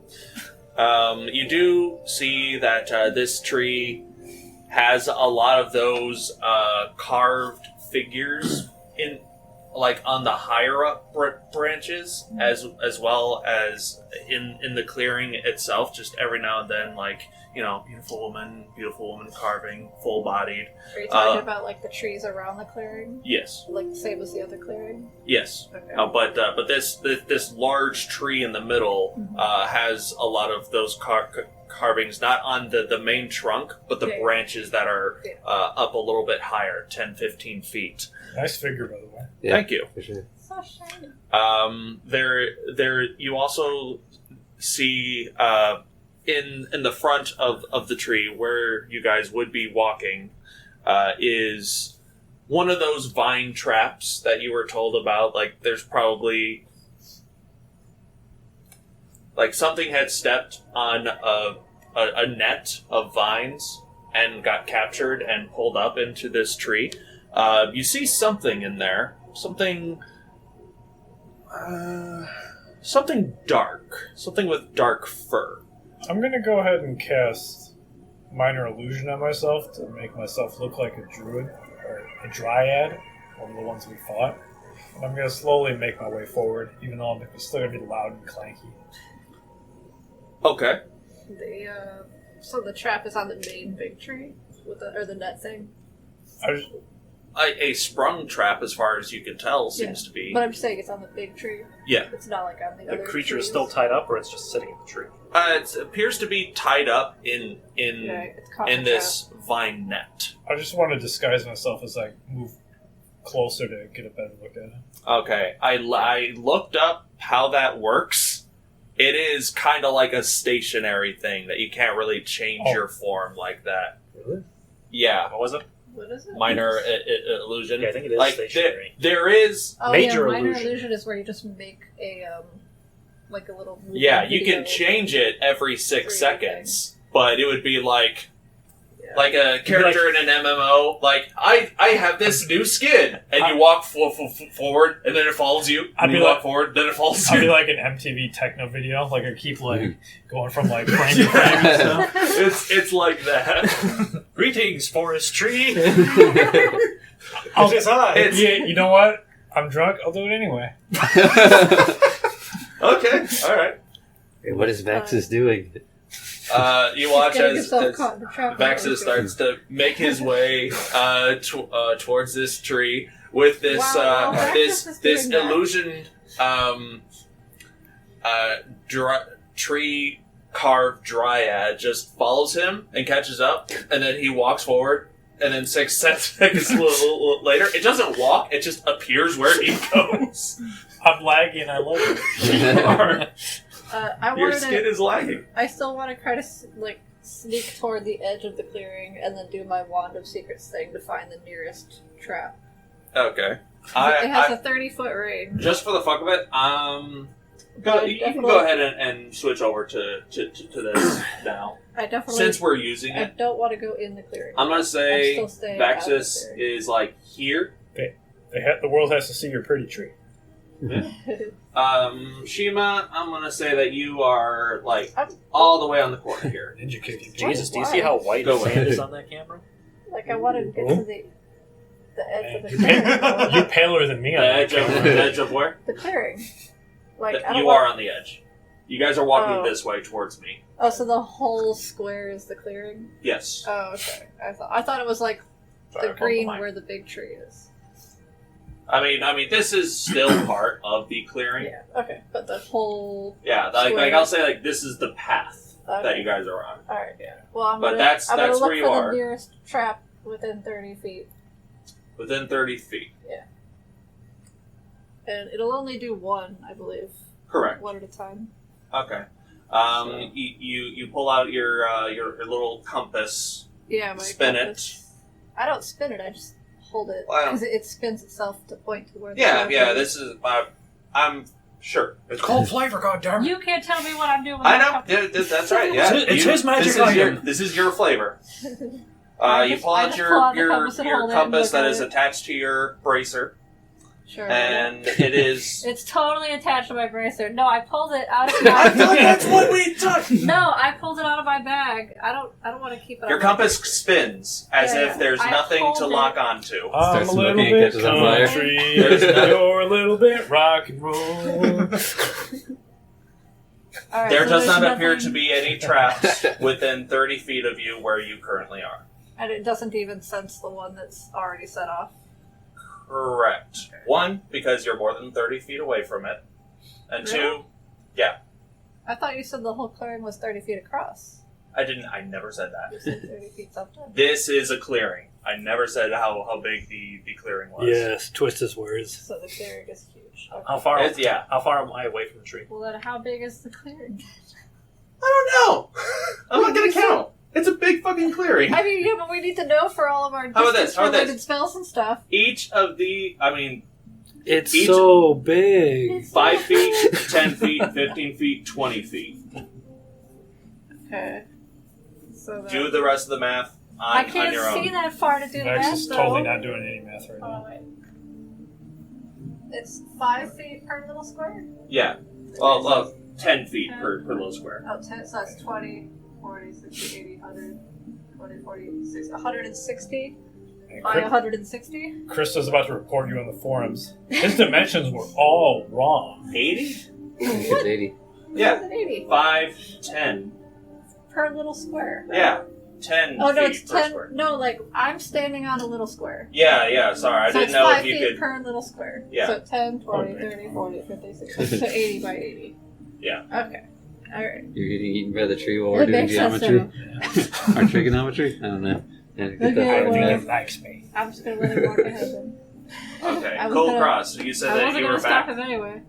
You do see that this tree has a lot of those carved figures in, like, on the higher up branches, as well as in the clearing itself. Just every now and then, like, you know, beautiful woman carving, full bodied. Are you talking about, like, the trees around the clearing? Yes. Like, the same as the other clearing? Yes. Okay. But this large tree in the middle has a lot of those carvings, not on the main trunk, but the branches that are up a little bit higher, 10, 15 feet. Nice figure, by the way. Yeah, Thank you. for sure. So shiny. There. You also see in the front of the tree where you guys would be walking is one of those vine traps that you were told about. Like, there's probably, like, something had stepped on a net of vines and got captured and pulled up into this tree. You see something in there. Something dark. Something with dark fur. I'm going to go ahead and cast Minor Illusion on myself to make myself look like a druid, or a dryad, one of the ones we fought. And I'm going to slowly make my way forward, even though I'm still going to be loud and clanky. Okay. So the trap is on the main big tree? Or the net thing? A sprung trap, as far as you can tell, seems to be. But I'm saying it's on the big tree. Yeah. It's not like on the other The creature trees. is still tied up, or it's just sitting in the tree? It appears to be tied up in it's caught in the this vine net. I just want to disguise myself as I move closer to get a better look at it. Okay, I looked up how that works. It is kind of like a stationary thing that you can't really change your form like that. Really? Yeah. What was it? What is it? Minor illusion. Yeah, I think it is like stationary. There is. Oh, Major minor illusion. illusion is where you just make a like a little movie Yeah, you video. can change it every 6 Free seconds, but it would be like Yeah. like a character in an MMO. Like, I have this new skin, and you walk forward, and then it follows you. I'd And be you walk like- forward, then it follows I'll be you. like an MTV techno video. Like, I keep, like, going from, like, frame to frame and stuff. It's like that. Greetings, forest tree! I'll- It is I. Yeah, you know what? I'm drunk. I'll do it anyway. Okay, all right. Hey, what is Vaxxus doing? You watch Getting as yourself caught in the trap. Vaxxus starts to make his way towards this tree with this Wow, Vaxxus is this doing that. illusion tree carved dryad just follows him and catches up, and then he walks forward, and then 6 seconds later, it doesn't walk, it just appears where he goes. I'm lagging, I love it. Your skin is lagging. I still want to try to sneak toward the edge of the clearing and then do my Wand of Secrets thing to find the nearest trap. Okay. It has a 30-foot range. Just for the fuck of it, you can go ahead and switch over to this now. I definitely. Since we're using I it, don't want to go in the clearing. I'm gonna say I'm still staying out of the Vaxxus clearing. is like here. The world has to see your pretty tree. Shiima, I'm gonna say that you are like all the way on the corner here. Ninja kicking. Jesus, do you see how white the sand is on that camera? Like, I wanted to get to the edge of the Man, clearing. you're paler than me The on that edge of, camera. the edge of where? The clearing. Like, I don't You want... are on the edge. You guys are walking Oh. this way towards me. Oh, so the whole square is the clearing? Yes. Oh, okay. I thought it was like Sorry, the green hold on. where the big tree is. I mean, this is still part of the clearing. Yeah, okay. But the whole... Yeah, like I'll say, like this is the path that you guys are on. Alright, yeah. Well, I'm But gonna, that's I'm gonna look where you for are. the nearest trap within 30 feet. Within 30 feet. And it'll only do one, I believe. Correct. One at a time. Okay. You pull out your little compass. Yeah, my Spin compass. I don't spin it, I just hold it. Well, Because it spins itself to point to where the Yeah, trap yeah. is. This is I'm sure. It's called flavor, goddammit. You can't tell me what I'm doing with I my know. compass. Yeah, that's right. Yeah, It's his magic item. This is your flavor. I You just- pull I out just pull out the your compass and hold it and compass look that at is it. attached to your bracer, Sure. and it is. It's totally attached to my bracer. No, I pulled it out of I my thought that's what we talked. No, I pulled it out of my bag. I don't want to keep it Your on my compass spins as Yeah, if there's I nothing hold to it. lock onto. I'm Starts a little smoking, bit catches on fire. country. There's no- You're a little bit rock and roll. Alright, There so does there's not appear nothing- to be any traps within 30 feet of you where you currently are. And it doesn't even sense the one that's already set off. Correct. One, because you're more than 30 feet away from it. And Really? two, I thought you said the whole clearing was 30 feet across. I never said You that. said 30 feet something. This is a clearing. I never said how big the clearing was. Yes, twist his words. So the clearing is huge. Okay. How far? Yeah. How far am I away from the tree? Well, then how big is the clearing? I don't know. I'm not going to count. It's a big fucking clearing. I mean, yeah, but we need to know for all of our How about this? How about distance-related this? spells and stuff. Each of the, It's Each- so big. 5 feet, 10 feet, 15 feet, 20 feet. Okay. So then... Do the rest of the math I on can't your see own. that far to do the Vax math, is though. totally not doing any math right Oh, now. wait. It's 5 feet per little square? Yeah. Well, 10 feet per little square. Oh, 10, so that's 20, 40, 60, 80, 100, 20, 40, 60, 160 And by 160? Christa's about to report you on the forums. His dimensions were all wrong. 80? I think it's 80. Yeah. 80 5, 10. per little square. Yeah. 10 Oh, no, feet it's per 10. square. No, like, I'm standing on a little square. Yeah, sorry. I So didn't it's know 5 if you feet could. per little square. Yeah. So 10, 20, Okay. 30, 40, 50, 60. So 80 by 80. Yeah. Okay. Alright. You're getting eaten by the tree while we're It doing makes sense geometry. Our trigonometry? I don't know. Yeah, get Okay, that far well- in there. likes me. I'm just gonna let him walk ahead then. Okay. I was Kulkras, you said I that wasn't you gonna were stop back. him anyway.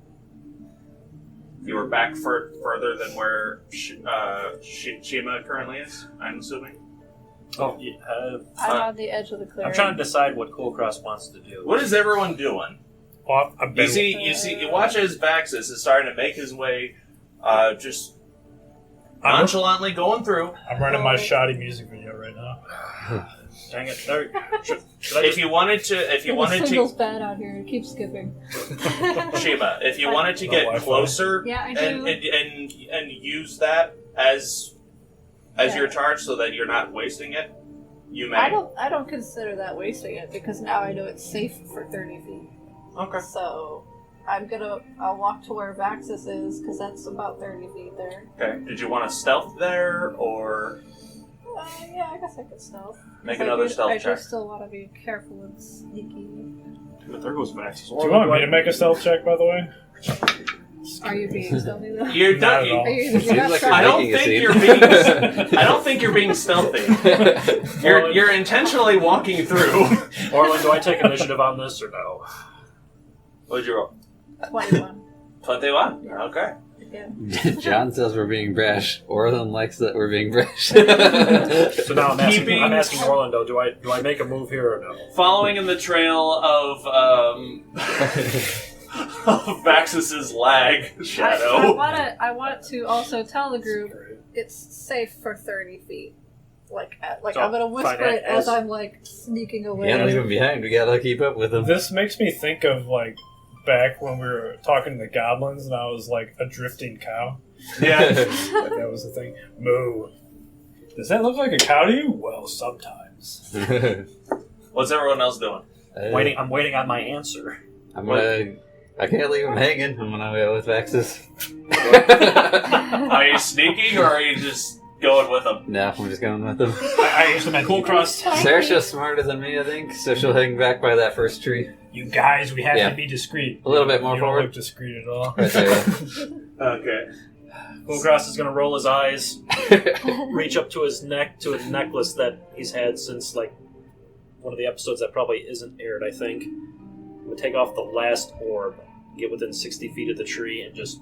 You were back further than where Shiima currently is, I'm assuming. Oh, yeah, I'm on the edge of the clearing. I'm trying to decide what Kulkras wants to do. What is everyone doing? Well, I've been, You watch as Vaxxus is starting to make his way, just I'm, nonchalantly going through. I'm running my shoddy music video right now. Dang it! Should I If just, you wanted to, The signal's bad out here. It keeps skipping. Shiima, if you wanted to No get Wi-Fi. closer Yeah, I and, do. and use that as Yeah. your charge, so that you're not wasting it, you may. I don't consider that wasting it because now I know it's safe for 30 feet. Okay. So I'll walk to where Vaxxus is because that's about 30 feet there. Okay. Did you want to stealth there or Yeah, I guess I could stealth. make 'Cause another stealth I check? do still want to be careful and sneaky. But there goes Vaxxus. Do you want me to make a stealth check, by the way? Are you being stealthy though? You're Not done. at all. Are you, you're Seems not like trying- I don't Making a think scene. you're being. I don't think you're being stealthy. You're intentionally walking through. Orlin, do I take initiative on this or no? What'd you roll? 21. 21. Okay. Again. John says we're being brash. Orlin likes that we're being brash. So now I'm asking, Keeping- I'm asking Orlin, though, do I make a move here or no? Following in the trail of Vaxxus's lag shadow. I want to also tell the group it's safe for 30 feet. So, I'm gonna whisper fine, it as I'm like sneaking away. Can't leave him behind. We gotta keep up with him. This makes me think of like back when we were talking to the goblins and I was like a drifting cow. Yeah. Like that was the thing. Moo. Does that look like a cow to you? Well, sometimes. What's everyone else doing? I'm waiting on my answer. I can't leave him hanging. I'm gonna go with Vaxxus. Are you sneaking or are you just going with them? No, I'm just going with him. I implement Kulkras. Saoirse's smarter than me, I think, so she'll hang back by that first tree. You guys, we have Yeah. to be discreet. A little bit more you don't forward. look discreet at all. Right there. Okay. Kulkras is going to roll his eyes, reach up to his neck, to a necklace that he's had since, like, one of the episodes that probably isn't aired, I think. He would take off the last orb, get within 60 feet of the tree, and just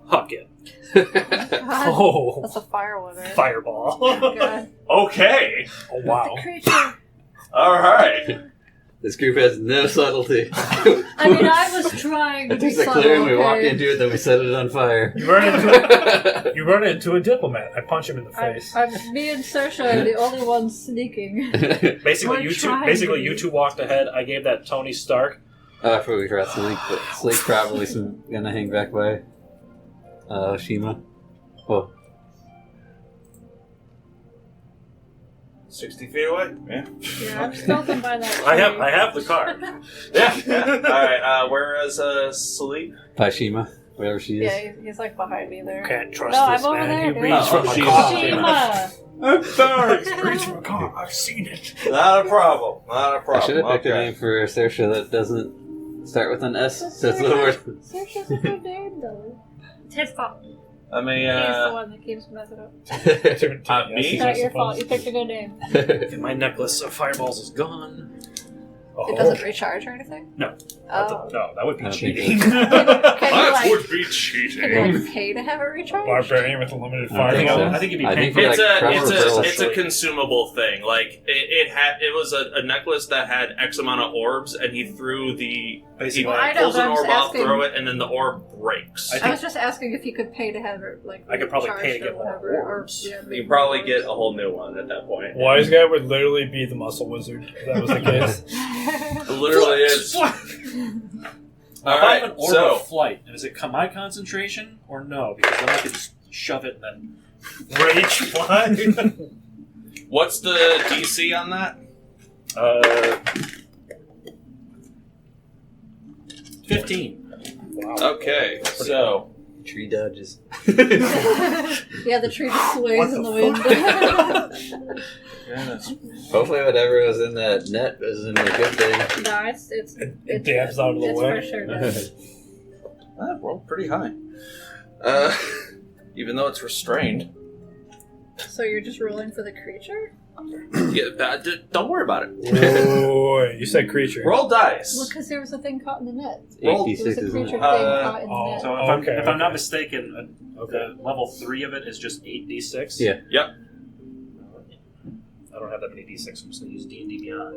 huck it. Oh, That's a fire one, right? Fireball. Oh, God. Okay. oh wow. The creature. All right. This group has no subtlety. I mean, I was trying to be There's a subtle, clearing, we walk okay? into it, then we set it on fire. You run into a diplomat. I punch him in the face. Me and Saoirse are the only ones sneaking. Basically, We're you two. trying Basically, to you be. two walked ahead. I gave that Tony Stark. I thought we forgot Salic, but Salic's probably gonna hang back by Shiima. Oh, 60 feet away? Yeah. Yeah, I'm stealthing by that tree. I have the card. Yeah. All right. Where is Salic? by Shiima, wherever she is. Yeah, he's like behind me there. Can't trust No, this I'm over man. there, He dude. reads from a she's- car. Shiima! I'm sorry. He reads from a car. I've seen it. Not a problem. Not a I problem. should have picked a Okay. name for Saoirse that doesn't start with an S. That's the word. Saoirse's a good name, though. It's his fault. I mean, He's the one that keeps messing up. me? It's not your fault. You picked a good name. And my necklace of fireballs is gone. It doesn't recharge or anything? No. Oh. No, that would be I don't cheating. Can you, That like, would be can cheating. you like pay to have it recharged? Barbarian with a limited I think fire. so. I think you'd be I paying think for for it. like proper It's a consumable thing. Like it was a necklace that had X amount of orbs, and he threw he Basically, Well, I know, pulls but an I'm orb just off, asking- throw it, and then the orb breaks. I I was just asking if you could pay to have it like I could probably pay to recharged get or more whatever, orbs. Or, yeah, You maybe can probably more get a whole new one at that point. Wise guy would literally be the muscle wizard if that was the case. It literally is. All If I have an right, orb so of flight, does it come my concentration or no? Because then I could just shove it and then rage fly. what's the DC on that? 15. Okay, so Tree dodges. Yeah, the tree just sways in the wind. Hopefully whatever was in that net was in a good thing. No, it's It dabs out of the it's way. for sure does. that rolled pretty high. Even though it's restrained. So you're just rolling for the creature? Yeah, don't worry about it. Oh, you said creature. Roll dice. Well, because there was a thing caught in the net. Roll- There was 86 a isn't creature it? thing caught in the net. So if I'm not mistaken, the level 3 of it is just 8d6. Yeah. Yep. I don't have that many d6. I'm just going to use D&D Beyond.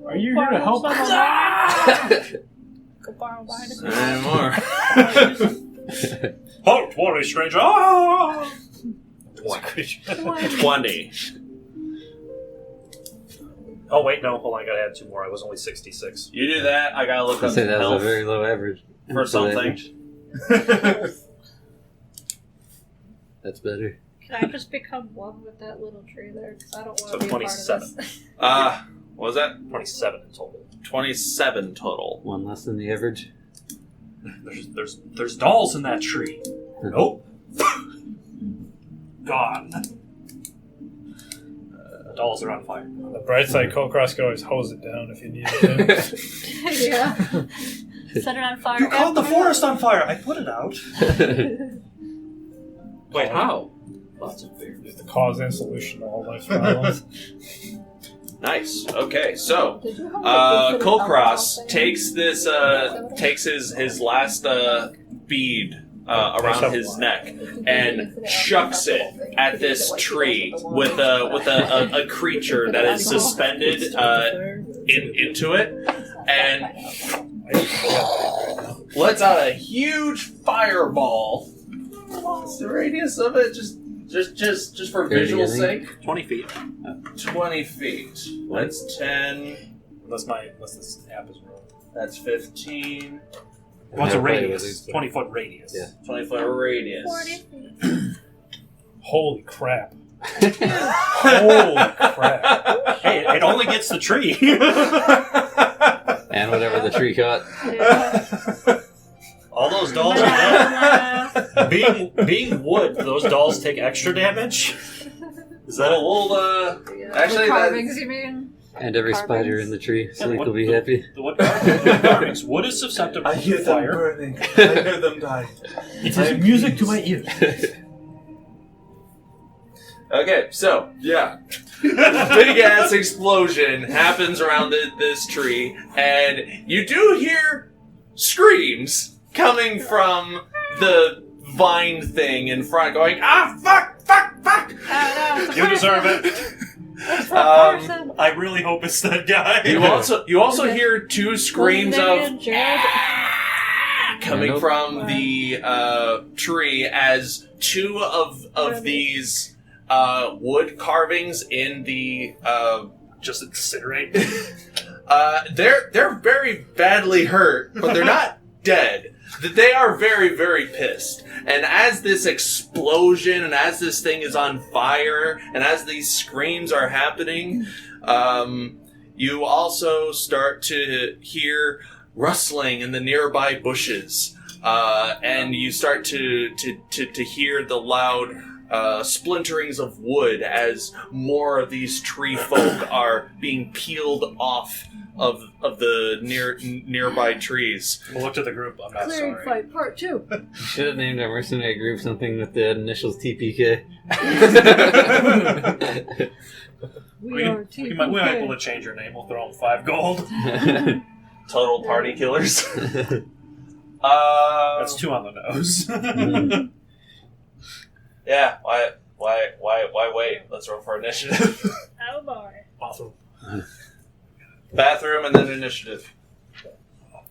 Are you here to help? Go borrow behind the And more. Halt, worry, stranger! Ah! 20. Oh, wait, no, hold on. I got to add 2 more. I was only 66. You do that, I gotta look I up say that was a health very low average. for something. That's better. Can I just become one with that little tree there? Because I don't want So to be a part 27. of this. What was that? 27 in total. 27 total. One less than the average. There's dolls in that tree. Nope. Gone. The dolls are on fire. On the bright side, Kulkras could always hose it down if you needed to. Yeah. Set it on fire. You caught the forest on fire. I put it out. Wait, how? Lots of beer. The cause and solution to all life's problems. Nice. Okay, so Did you have Kulkras takes this takes his last bead around his neck and chucks it at this tree with a creature that is suspended into it, and lets out a huge fireball. What's the radius of it? Just for visual sake. 20 feet. 20 feet. That's 10. Unless this app is wrong. That's 15. What's a Never played radius? with these. 20-foot radius. Yeah. 20-foot radius. 40 feet. Holy crap. Holy crap. Hey, it only gets the tree. And whatever the tree caught. Yeah. All those dolls are dead. Being wood, those dolls take extra damage. Is that Actually, the carvings, you mean? And every spider in the tree. Salic will be happy. The wood carvings. Wood is susceptible I hear to them fire. burning. I hear them dying. It is music to my ears. Okay, so, yeah. Big ass explosion happens around this tree, and you do hear screams coming from the vine thing in front, going, ah, fuck, fuck, fuck! Oh, no, it's a You deserve person. it. It's that person. I really hope it's that guy. You also hear two screams of Jared. coming from the tree as two of these wood carvings in the Just incinerate. they're very badly hurt, but they're not dead. They are very, very pissed. And as this explosion and as this thing is on fire and as these screams are happening, you also start to hear rustling in the nearby bushes. And you start to hear the loud splinterings of wood as more of these tree folk are being peeled off of the nearby trees. We'll look to the group. I'm not Clearing sorry. fight part 2. You should have named our mercenary group something with the initials TPK. We are We might be able TPK. to change your name. We'll throw them 5 gold. Total party killers. That's 2 on the nose. Yeah. Why wait? Let's roll for initiative. Oh boy. Awesome. Bathroom and then initiative.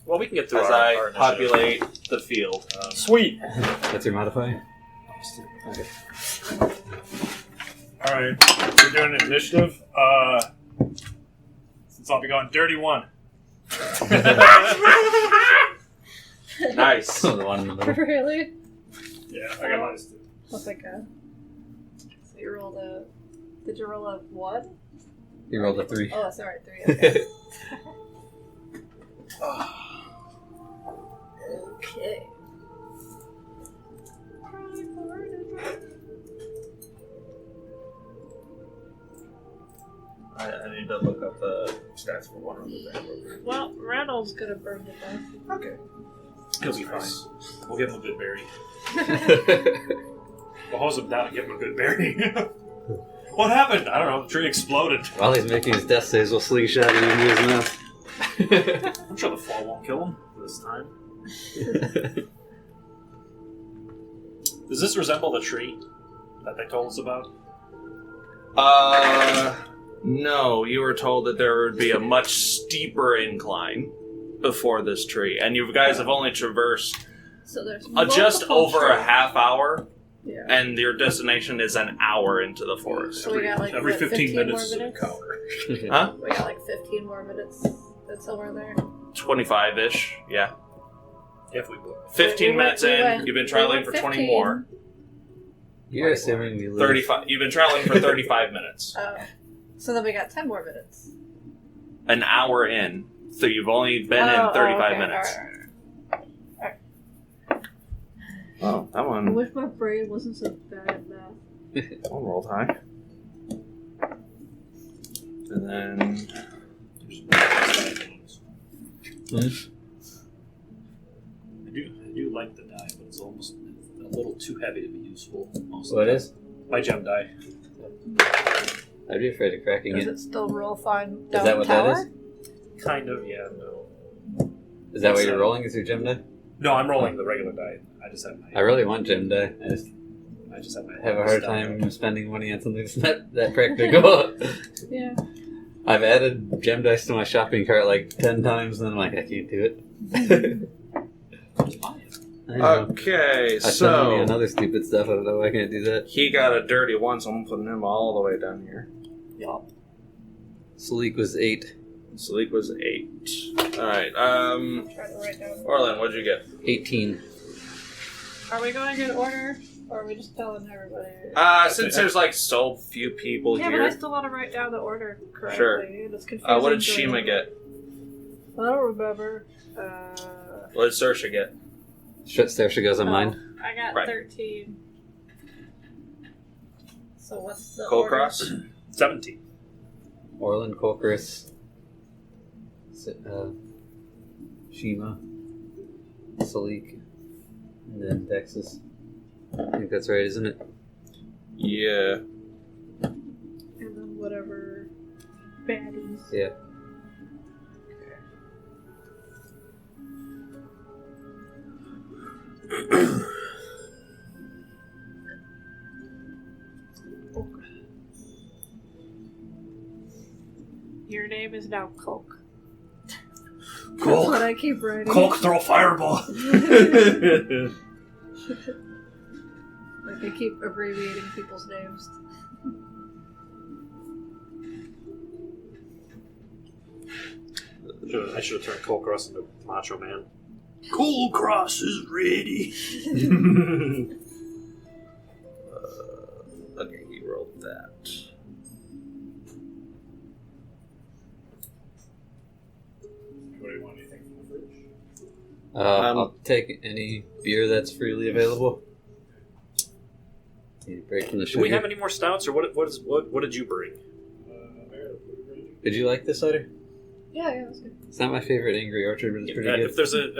Well, we can get through As our I initiative. populate the field. Sweet. That's your modifier? Okay. Alright, we're doing initiative. Since I'll be going dirty 1. Nice. The one in the middle. Really? Yeah, I got mine. Oh my god. So you rolled a... Did you roll a 1? You rolled a 3. Oh, sorry, 3. Okay. Okay. I need to look up the stats for one of the Well, Randall's gonna burn to death. Okay. He'll be fine. We'll give him a good berry. We'll hose him down and give him a good berry. What happened? I don't know. The tree exploded. While he's making his death saves, we'll slingshot it into his mouth. I'm sure the fall won't kill him this time. Does this resemble the tree that they told us about? No. You were told that there would be a much steeper incline before this tree, and you guys have only traversed So there's just multiple over a trees. half hour, Yeah. and your destination is an hour into the forest. So we got like Every what, 15 minutes more is an minutes? encounter. Huh? We got like 15 more minutes until we're there. 25-ish, yeah. If we would. 15 We minutes went- we in, went- you've been we traveling went for 20 15. more. You're assuming we live. 35. You've been traveling for 35 minutes. Oh. So then we got 10 more minutes. An hour in. So you've only been in 35 minutes. Alright. Oh, that I one wish my brain wasn't so bad at math. rolled high. And then... do like the die, but it's almost a little too heavy to be useful. Also. What is? My gem die. I'd be afraid of cracking Does it. it still roll fine Is down that the what tower? that is? Kind of, yeah, no. Is that what It's, you're rolling? Is your gem die? No, I'm rolling the regular die. I just have my. I really want gem die. I just have my. have a hard time spending money on something that's not that practical. Yeah. I've added gem dice to my shopping cart like 10 times, and then I'm like, I can't do it. I know. Okay, I spend money so on other stupid stuff. I don't know why I can't do that. he got a dirty one, so I'm putting him all the way down here. Yup. Salic was 8. Salic was 8. Alright, Try to write down. Orlin, what'd you get? 18. Are we going in order, or are we just telling everybody? Since there's like so few people Yeah, but I here. still want to write down the order correctly. Sure. It's confusing. What did to Shiima remember. get? I don't remember. What did Saoirse get? Saoirse goes on mine. I got Right. 13. So what's the order? Kulkras? 17. Orlin, Kulkras, Shiima, Salic, and then Vaxxus. I think that's right, isn't it? Yeah. And then whatever baddies. Yeah. Your name is now Kulk. That's Kulk. what I keep writing. Kulk, throw a fireball. Like I keep abbreviating people's names. I should have turned Kulkras into Macho Man. Kulkras is ready. Okay, he rolled that. Anybody want anything from the fridge? I'll take any beer that's freely available. Need a break from the Do sugar. we have any more stouts, or what did you bring? Did you like this cider? Yeah, that's good. It's not my favorite Angry Orchard, but it's pretty good. If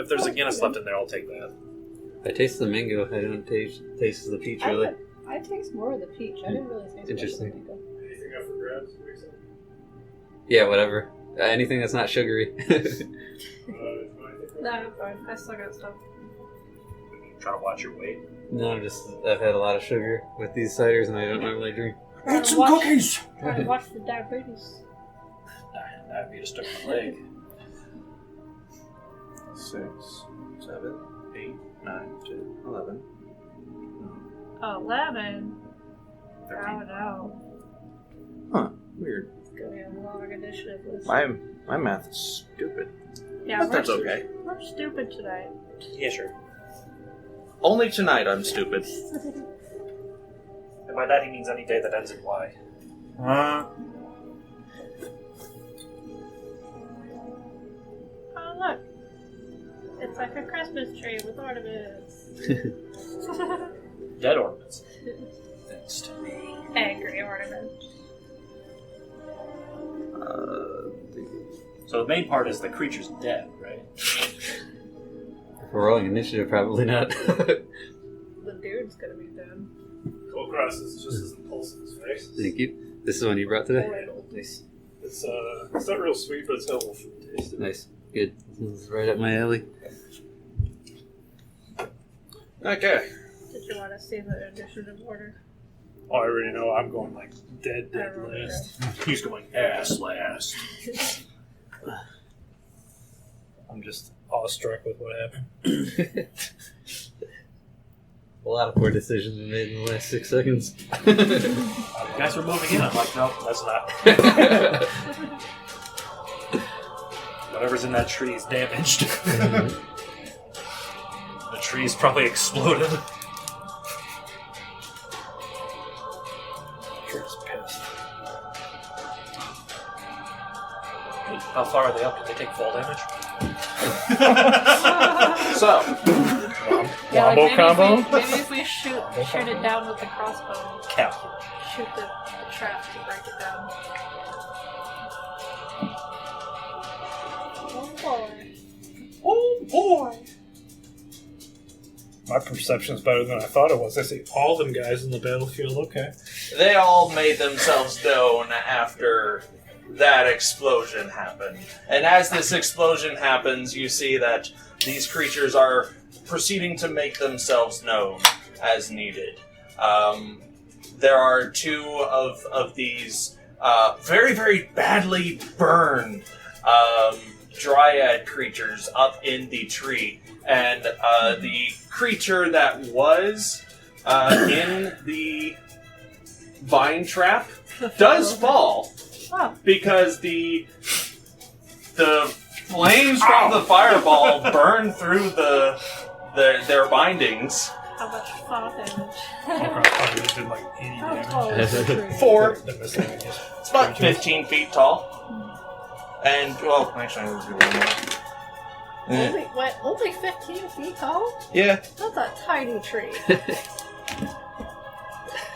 there's a Guinness left in there, I'll take that. I taste the mango. I don't taste the peach really. I taste more of the peach. I didn't really taste Interesting. much of the mango. Anything up for grabs? Yeah, whatever. Anything that's not sugary. Nah, I'm fine. I still got stuff. Try to watch your weight. No, I've had a lot of sugar with these ciders, and I don't normally drink. Eat some cookies! Try to watch the diabetes. Diabetes stuck in my leg. 6, 7, 8, 9, 10, 11. 11? 13. Oh no. Huh, weird. It's gonna be a long initiative list. My math is stupid. Yeah, But that's okay. We're stupid tonight. Yeah, sure. Only tonight I'm stupid. And by that he means any day that ends in Y. Oh look. It's like a Christmas tree with ornaments. Dead ornaments. Thanks to me. Angry ornaments. So the main part is the creature's dead, right? If we're rolling initiative, probably not. The dude's gonna be dead. Kulkras is just as impulsive as face. Thank you. This is one you brought today? It's not real sweet, but it's helpful for taste. Nice. Good. This is right up my alley. Okay. Did you want to see the initiative order? Oh, I already know. I'm going like dead I wrote it last. He's going ass last. I'm just awestruck with what happened. A lot of poor decisions were made in the last 6 seconds. You guys are moving in. I'm like, no, that's not. Whatever's in that tree is damaged. The tree's probably exploded. Trick's pissed. How far are they up? Did they take fall damage? So, Wombo combo? Maybe if we shoot it down with the crossbow. Calculate. Shoot the trap to break it down. Oh boy. Oh boy! My perception's better than I thought it was. I see all them guys in the battlefield. Okay. They all made themselves known after that explosion happened. And as this explosion happens, you see that these creatures are proceeding to make themselves known as needed. There are two of these very, very badly burned dryad creatures up in the tree. And the creature that was in the vine trap does fall because the flames from the fireball burn through their bindings. How much fall damage? Probably did like 80 How damage. tall is the tree? 4. The miscellaneous It's about creatures. 15 feet tall. And, well, actually, I'm going to do one more. Only 15 feet tall? Yeah. That's a tiny tree.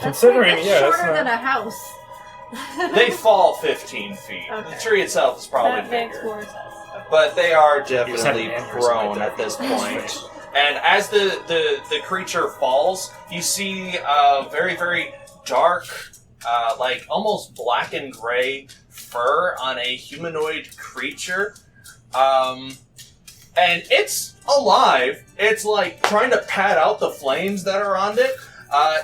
Considering, that's yeah, shorter that's than not... a house. They fall 15 feet. Okay. The tree itself is probably That makes bigger. more sense. Okay. But they are definitely You just have prone right at this point. And as the creature falls, you see very, very dark, like almost black and gray fur on a humanoid creature. And it's alive. It's like trying to pad out the flames that are on it.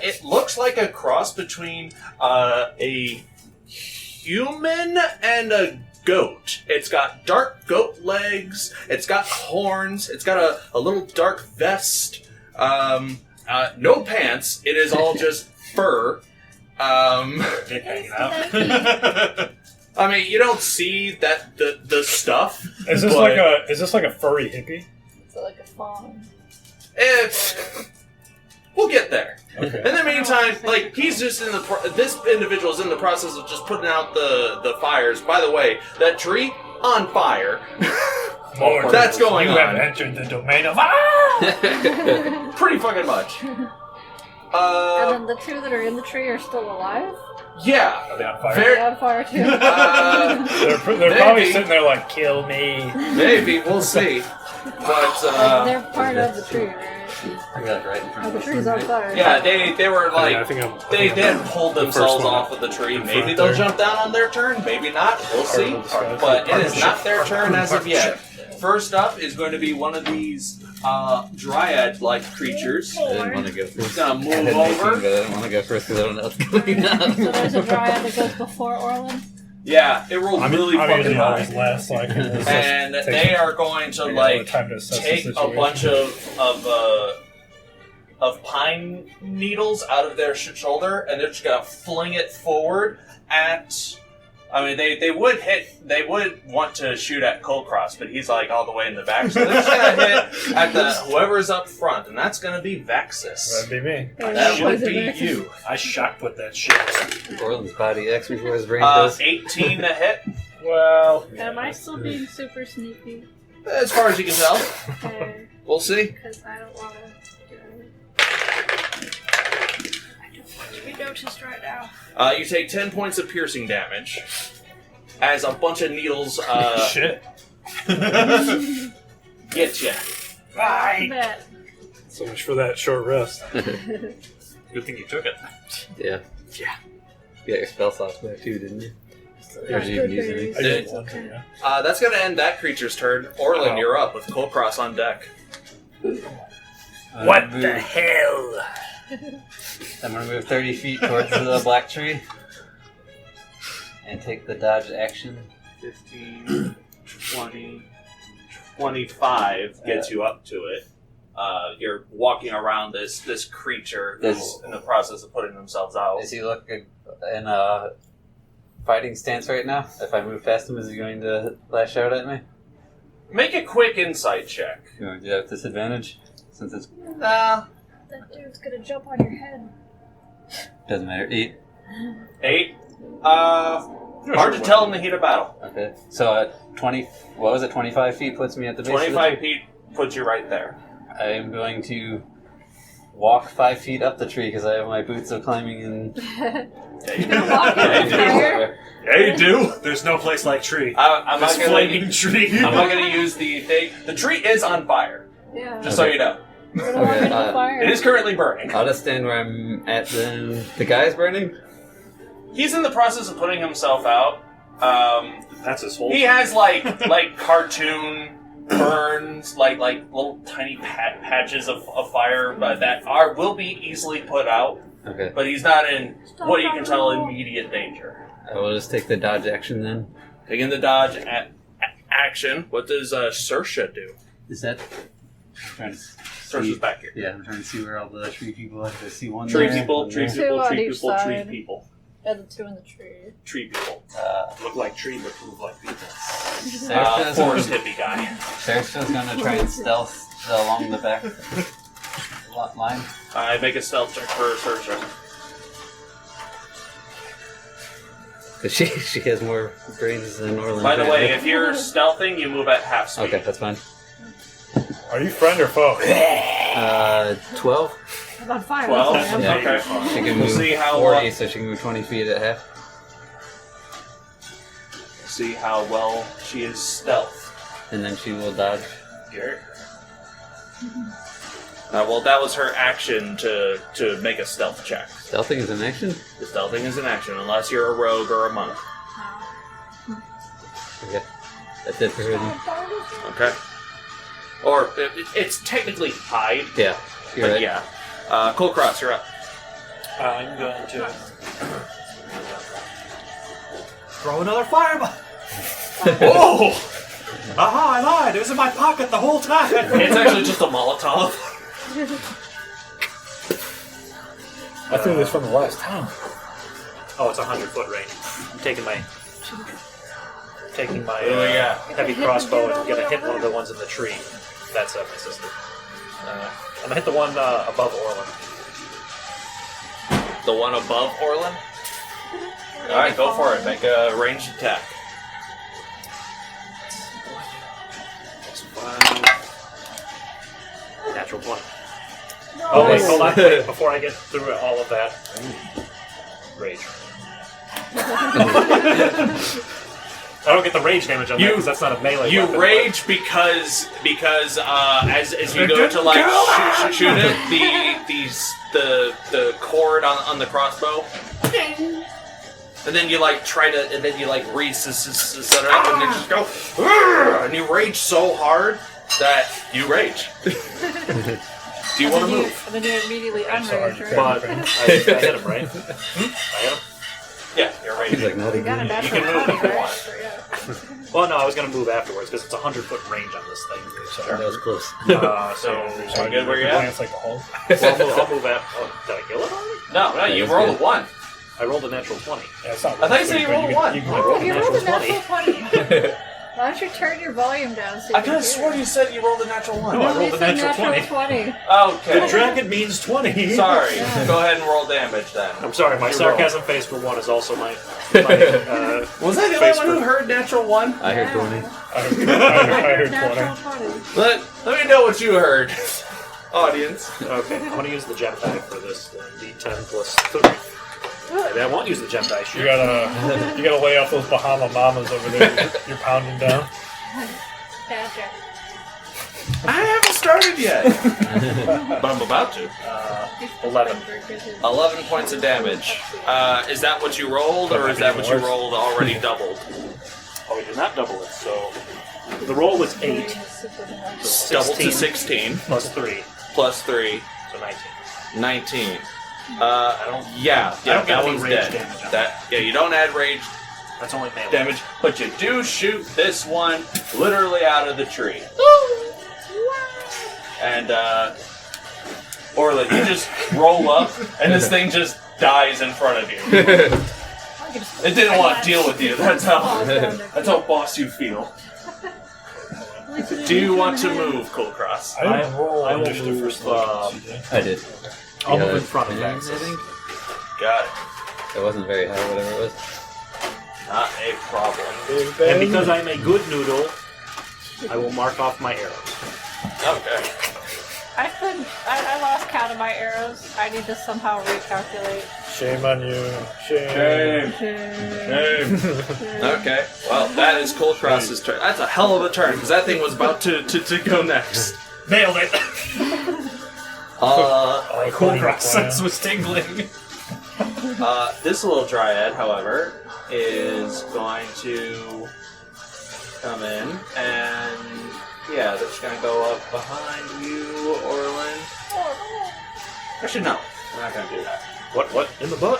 It looks like a cross between a human and a goat. It's got dark goat legs. It's got horns. It's got a little dark vest. No pants. It is all just fur. Dick hanging out. I mean, you don't see that the stuff. Is this but like a furry hippie? It's like a fawn. We'll get there. Okay. In the meantime, like, he's just in this individual is in the process of just putting out the fires. By the way, that tree on fire. Lord, That's going you on. have entered the domain of Pretty fucking much. And then the two that are in the tree are still alive? Yeah. Are they on fire? Very- They're on fire too. They're probably Maybe. sitting there like, kill me. Maybe, we'll see. But, they're part of the tree, right? I got it right in front Oh, of the us. tree's on fire. yeah, they were like, I think they had pulled themselves one off of the tree. in Maybe front they'll there. jump down on their turn, maybe not. We'll see. Partial But it is partnership. not their turn as of yet. First up is going to be one of these dryad-like creatures. I didn't want to go first. It's gonna move I had 18, over. but I didn't want to go first because I don't know what's going on. So there's a dryad that goes before Orlin? Yeah, it rolled really I'm fucking usually always high. last, so I can assess- And take they some- are going to I got like time to assess the take a situation. bunch of pine needles out of their shoulder, and they're just gonna fling it forward at. I mean, they would want to shoot at Kulkras, but he's like all the way in the back, so they're just gonna hit at the whoever's up front, and that's gonna be Vaxxus. That'd be me. That would be you. I shot put that shit. Orlin's body X before his brain does. 18 to hit, Well, Am I still being super sneaky? as far as you can tell. Okay, We'll see. because I don't want to do anything. I don't want to be noticed right now. You take 10 points of piercing damage as a bunch of needles shit. get you. Bet. So much for that short rest. Good thing you took it. Yeah. You got your spell slots back too, didn't you? Or That's did you good use for any? you. I did It's one, okay. yeah. That's going to end that creature's turn. Orlin, Oh. you're up with Kulkras on deck. What the hell? I'm gonna move 30 feet towards the black tree and take the dodge action. 15, 20, 25 gets you up to it. You're walking around this creature who's in the process of putting themselves out. Does he look in a fighting stance right now? If I move past him, is he going to lash out at me? Make a quick insight check. You want to do that with disadvantage? Since it's Nah. That dude's gonna jump on your head. doesn't matter. 8. 8. Hard to tell in the heat of battle. Okay. So 20. What was it? 25 feet puts me at the base. 25 feet puts you right there. I am going to walk 5 feet up the tree because I have my boots of climbing and. You're gonna walk in the fire? Yeah, you do. There's no place like tree. I'm This not gonna. flaming tree. I'm not gonna use the thing. The tree is on fire. Yeah. Just so you know. You don't want me to Okay, fire? It is currently burning. I'll just stand where I'm at then. The guy's burning? He's in the process of putting himself out. That's his whole. He has like cartoon burns, like little tiny patches of fire, but that will be easily put out. Okay. But he's not in what you can tell immediate danger. I will just take the dodge action then. Taking the dodge action. What does Saoirse do? Is that... Saoirse's back here. Yeah, I'm trying to see where all the tree people are. I see one Tree there, people, one tree there. people, Two on tree each people, tree side. people, Yeah, the two in the tree. tree people. Look like tree, but move like people. Forest hippie guy. Saoirse's gonna try and stealth along the back line. I make a stealth check for Saoirse. Because she has more brains than Orlin. By the way, if you're stealthing, you move at half speed. Okay, that's fine. Are you friend or foe? 12? I'm on fire. 12? That's why I'm Yeah. Okay. She can We'll move see how 40, so she can move 20 feet at half. see how well she is stealth. And then she will dodge. Garrett. Well, that was her action to make a stealth check. Stealthing is an action? The stealthing is an action, unless you're a rogue or a monk. Okay. That's it for her then. Okay. Or it's technically hide. Yeah. You're But right. yeah. Kulkras, you're up. I'm going to. Throw another fireball. Oh! Aha, I lied. It was in my pocket the whole time. It's actually just a Molotov. I threw this from the last time. Oh, it's 100-foot range. I'm taking my Yeah. heavy crossbow and gonna hit one of the ones in the tree. That's my sister. I'm gonna hit the one above Orlin. The one above Orlin? Alright, go for it. Make a ranged attack. Natural 20. Oh wait, hold on. Wait, before I get through all of that, rage. I don't get the rage damage on that because that's not a melee. You weapon, rage because as you go to like shoot it, the cord on the crossbow, and then you like try to, and then you like set it up, and you just go, "Arrgh!" and you rage so hard that you rage. Do you want to move? And then you immediately unrage, right? But I hit him, right? I hit him. Yeah, you're He's raging. like, not You got a again. natural can move 20, if you right? want. So, yeah. Well, no, I was gonna move afterwards because it's 100-foot range on this thing. That was close. So So good where you at? Glance like a hole. I'll move at. Oh, did I kill it already? No, you was rolled a good. 1. I rolled a natural 20. Yeah, it's not I thought you said you rolled a 1. I rolled a You rolled a natural natural 20. Why don't you turn your volume down so you I can could have hear sworn it? you said you rolled a natural 1. No, I No, rolled he a said natural 20. The Okay. dragon means 20. Sorry. Yeah. Go ahead and roll damage then. I'm sorry, my You sarcasm face for one is also my Was I the only face one who heard natural 1? I heard 20. I heard Natural 20. 20. Let me know what you heard, audience. Okay, I'm gonna use the gem die for this. D10 plus 3. Maybe I won't use the gem die. You Shoot. gotta lay off those Bahama mamas over there. You're pounding down. Gotcha. I haven't started yet, but I'm about to. 11. 11 points of damage. Is that what you rolled, or is that what you rolled already doubled? Oh, we did not double it. So the roll was 8 Doubled to 16 plus 3, plus 3, so 19. 19. I don't That get any one's rage dead. damage on You don't add rage That's only melee. damage, but you do shoot this one literally out of the tree. And Orlin, you just roll up, and this thing just dies in front of you. It didn't want to deal with you. That's how boss you feel. Do you want to move, Kulkras? I didn't roll I will initiative move, for slugging. I did. I'll You move got in front of 29, Vaxxus. I think. Got it. It wasn't very high, whatever it was. Not a problem. And because I'm a good noodle, I will mark off my arrows. Okay. I lost count of my arrows. I need to somehow recalculate. Shame on you. Shame. Okay. Well, that is Kulkras's turn. That's a hell of a turn, because that thing was about to go next. Nailed it! Kulkras sense was tingling. This little dryad, however, is going to come in and they're just going to go up behind you, Orlin. Actually, no, we're not going to do that. What? In the butt?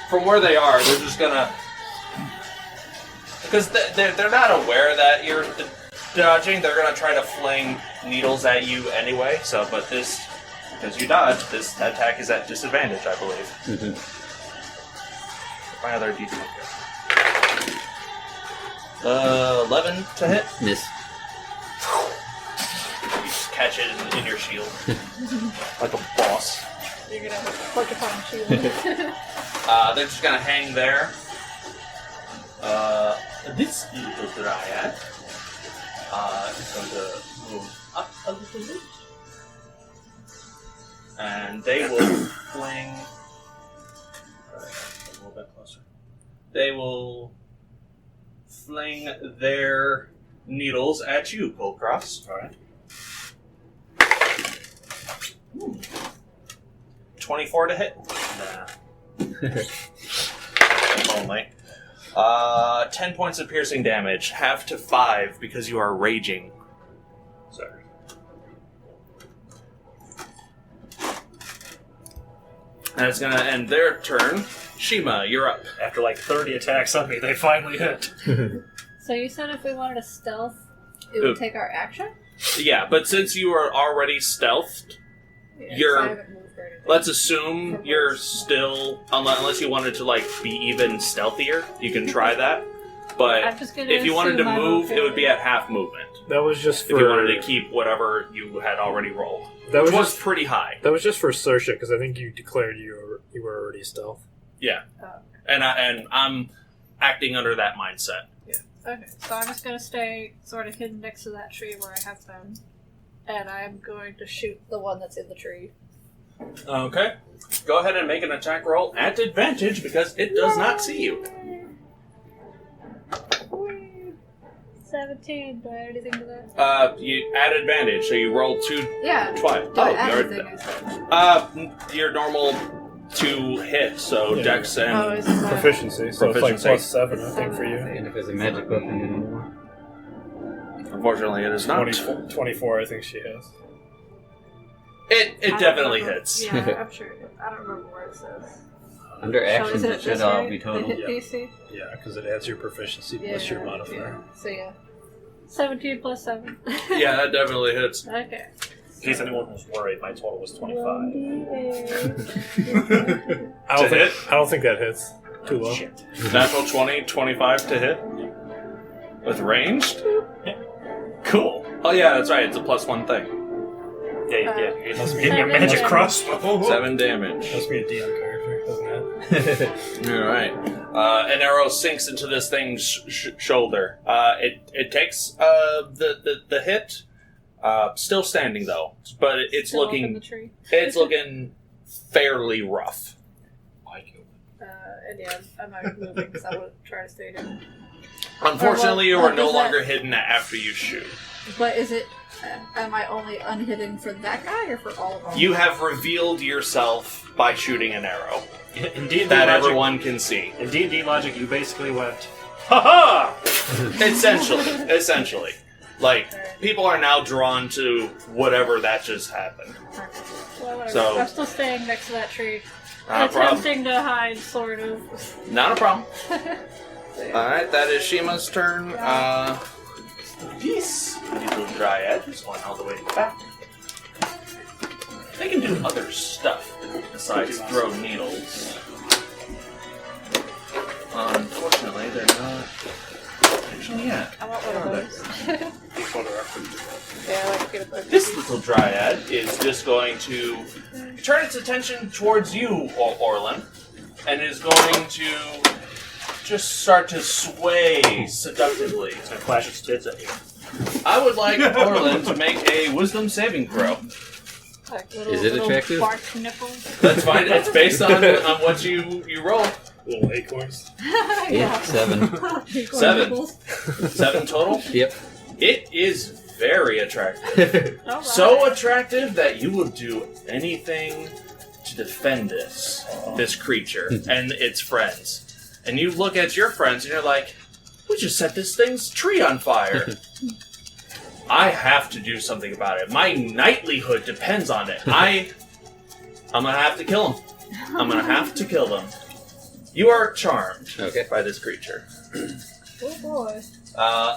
From where they are, they're just going to... Because they're not aware that you're dodging, they're going to try to fling needles at you anyway, but this... Because you dodged, this attack is at disadvantage, I believe. Mm-hmm. My other D20 here. 11 to hit. Miss. You just catch it in your shield. Like a boss. You're gonna flick upon shield. They're just gonna hang there. This little dryad is going to move up a little bit. And they will fling... a little bit closer. They will fling their needles at you, Kulkras. Alright. 24 to hit. Nah. Only. 10 points of piercing damage. Half to 5 because you are raging. Sorry. And it's going to end their turn. Shiima, you're up. After like 30 attacks on me, they finally hit. So you said if we wanted to stealth, it would take our action? Yeah, but since you are already stealthed, Yeah, You're- I haven't moved or anything. let's assume you're still... Unless you wanted to be even stealthier, you can try that. But I'm just gonna if you wanted to assume I'm move, okay it would be with at half movement. That was just for. If you wanted to keep whatever you had already rolled. That Which was was just. pretty high. That was just for Saoirse, because I think you declared you were already stealth. Yeah. Oh. And I'm acting under that mindset. Okay, so I'm just gonna stay sort of hidden next to that tree where I have been, and I'm going to shoot the one that's in the tree. Okay. Go ahead and make an attack roll at advantage because it does not see you. Whee! 17. Do I add anything to that? You add advantage, so you roll 2 Yeah. twice. Do I you add already- anything? I said. your normal 2 hit, so Yeah. Dex and... Oh, is it that? Proficiency, so Proficiency. it's like +7, I think, for you. And if it's a magic weapon, then Unfortunately, it is not. 24, I think she has. It I don't definitely remember. hits. Yeah, I'm sure it is. I don't remember where it says. under So actions is it it should this all way? be The total. hit Yeah. DC? Yeah, because it adds your proficiency plus your modifier. Yeah. So yeah. 17 plus 7. Yeah, that definitely hits. Okay. In case anyone was worried, my total was 25. 1d8. I don't think that hits. Too low. Shit. Natural 20, 25 to hit. With ranged? Cool. Oh yeah, that's right, it's a +1 thing. Yeah. You Must be- give me a magic Seven. crossbow. 7 damage. Must be a DM character, doesn't it? Alright. An arrow sinks into this thing's shoulder. It takes the hit. Still standing though, but it's Still up in the looking tree. it's looking fairly rough. And yeah, I'm not moving because I would try to stay down. Unfortunately, you Or are what no does that- longer hidden after you shoot. But is it? Am I only unhidden for that guy or for all of them? You have revealed yourself by shooting an arrow In D&D that logic, everyone can see. in D&D logic, you basically went, ha Essentially. Like, people are now drawn to whatever that just happened. Okay. Well, whatever. So- I'm still staying next to that tree. Not a problem. Attempting to hide, sort of. Not a problem. Alright, that is Shima's turn. These little dryads just went all the way back. They can do other stuff besides throw needles. Unfortunately, they're not. Actually, yeah. I want one of those. Yeah, I like to get a book. This little dryad is just going to turn its attention towards you, Orlin, and is going to just start to sway seductively. It's gonna flash its tits at you. I would like Orlin to make a wisdom saving throw. Like little, Is it little attractive? bark nipples. That's fine. It's based on what you roll. Little acorns. Yeah. 7. Acorn 7. nipples. 7 total. Yep. It is very attractive. Alright. So attractive that you will do anything to defend this creature and its friends. And you look at your friends and you're like, we just set this thing's tree on fire. I have to do something about it. My knightlyhood depends on it. I'm gonna have to kill him. I'm gonna have to kill them. You are charmed by this creature. Oh boy.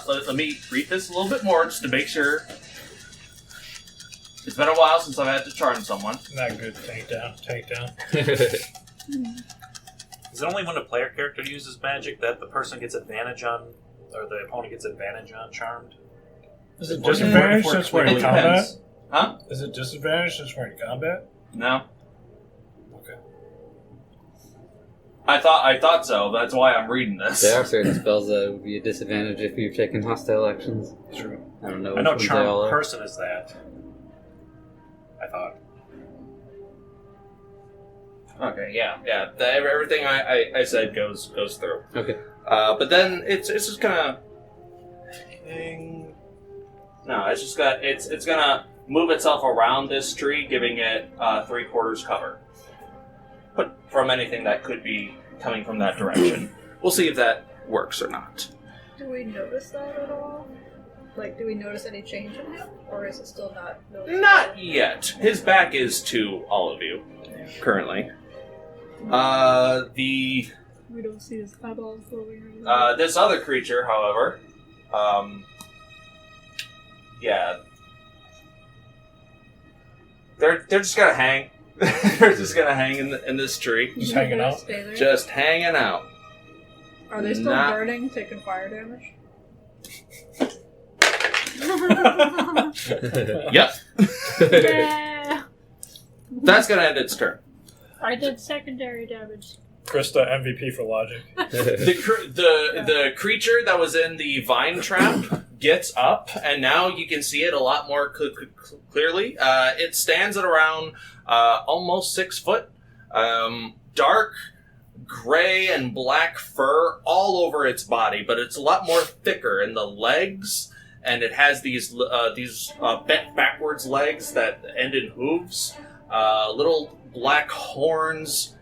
Let me read this a little bit more just to make sure. It's been a while since I've had to charm someone. Not good. Tank down. Is it only when a player character uses magic that the person gets advantage on, or the opponent gets advantage on charmed? Is it disadvantage since we're in combat? Depends. Huh? Is it disadvantage since we're in combat? No. Okay. I thought so. That's why I'm reading this. There are certain spells that would be a disadvantage if you've taken hostile actions. True. I don't know. I know which ones they all charmed are. person is that. I thought. Okay, yeah. Everything I said goes through. Okay. But then it's just gonna. No, it's gonna move itself around this tree, giving it 3/4 cover. But from anything that could be coming from that direction, we'll see if that works or not. Do we notice that at all? Like, do we notice any change in him? Or is it still not noticeable? Not yet. His back is to all of you currently. We don't see his eyeballs glowing. This other creature, however, yeah, they're just gonna hang. They're just gonna hang in this tree, Just hanging out. Stay there? just hanging out. Are they still not- burning, taking fire damage? Yep, Yeah. that's gonna end its turn. I did secondary damage. Christa MVP for logic. The creature that was in the vine trap gets up, and now you can see it a lot more clearly. It stands at around almost 6 foot. Dark gray and black fur all over its body, but it's a lot more thicker in the legs, and it has these bent backwards legs that end in hooves. Little black horns,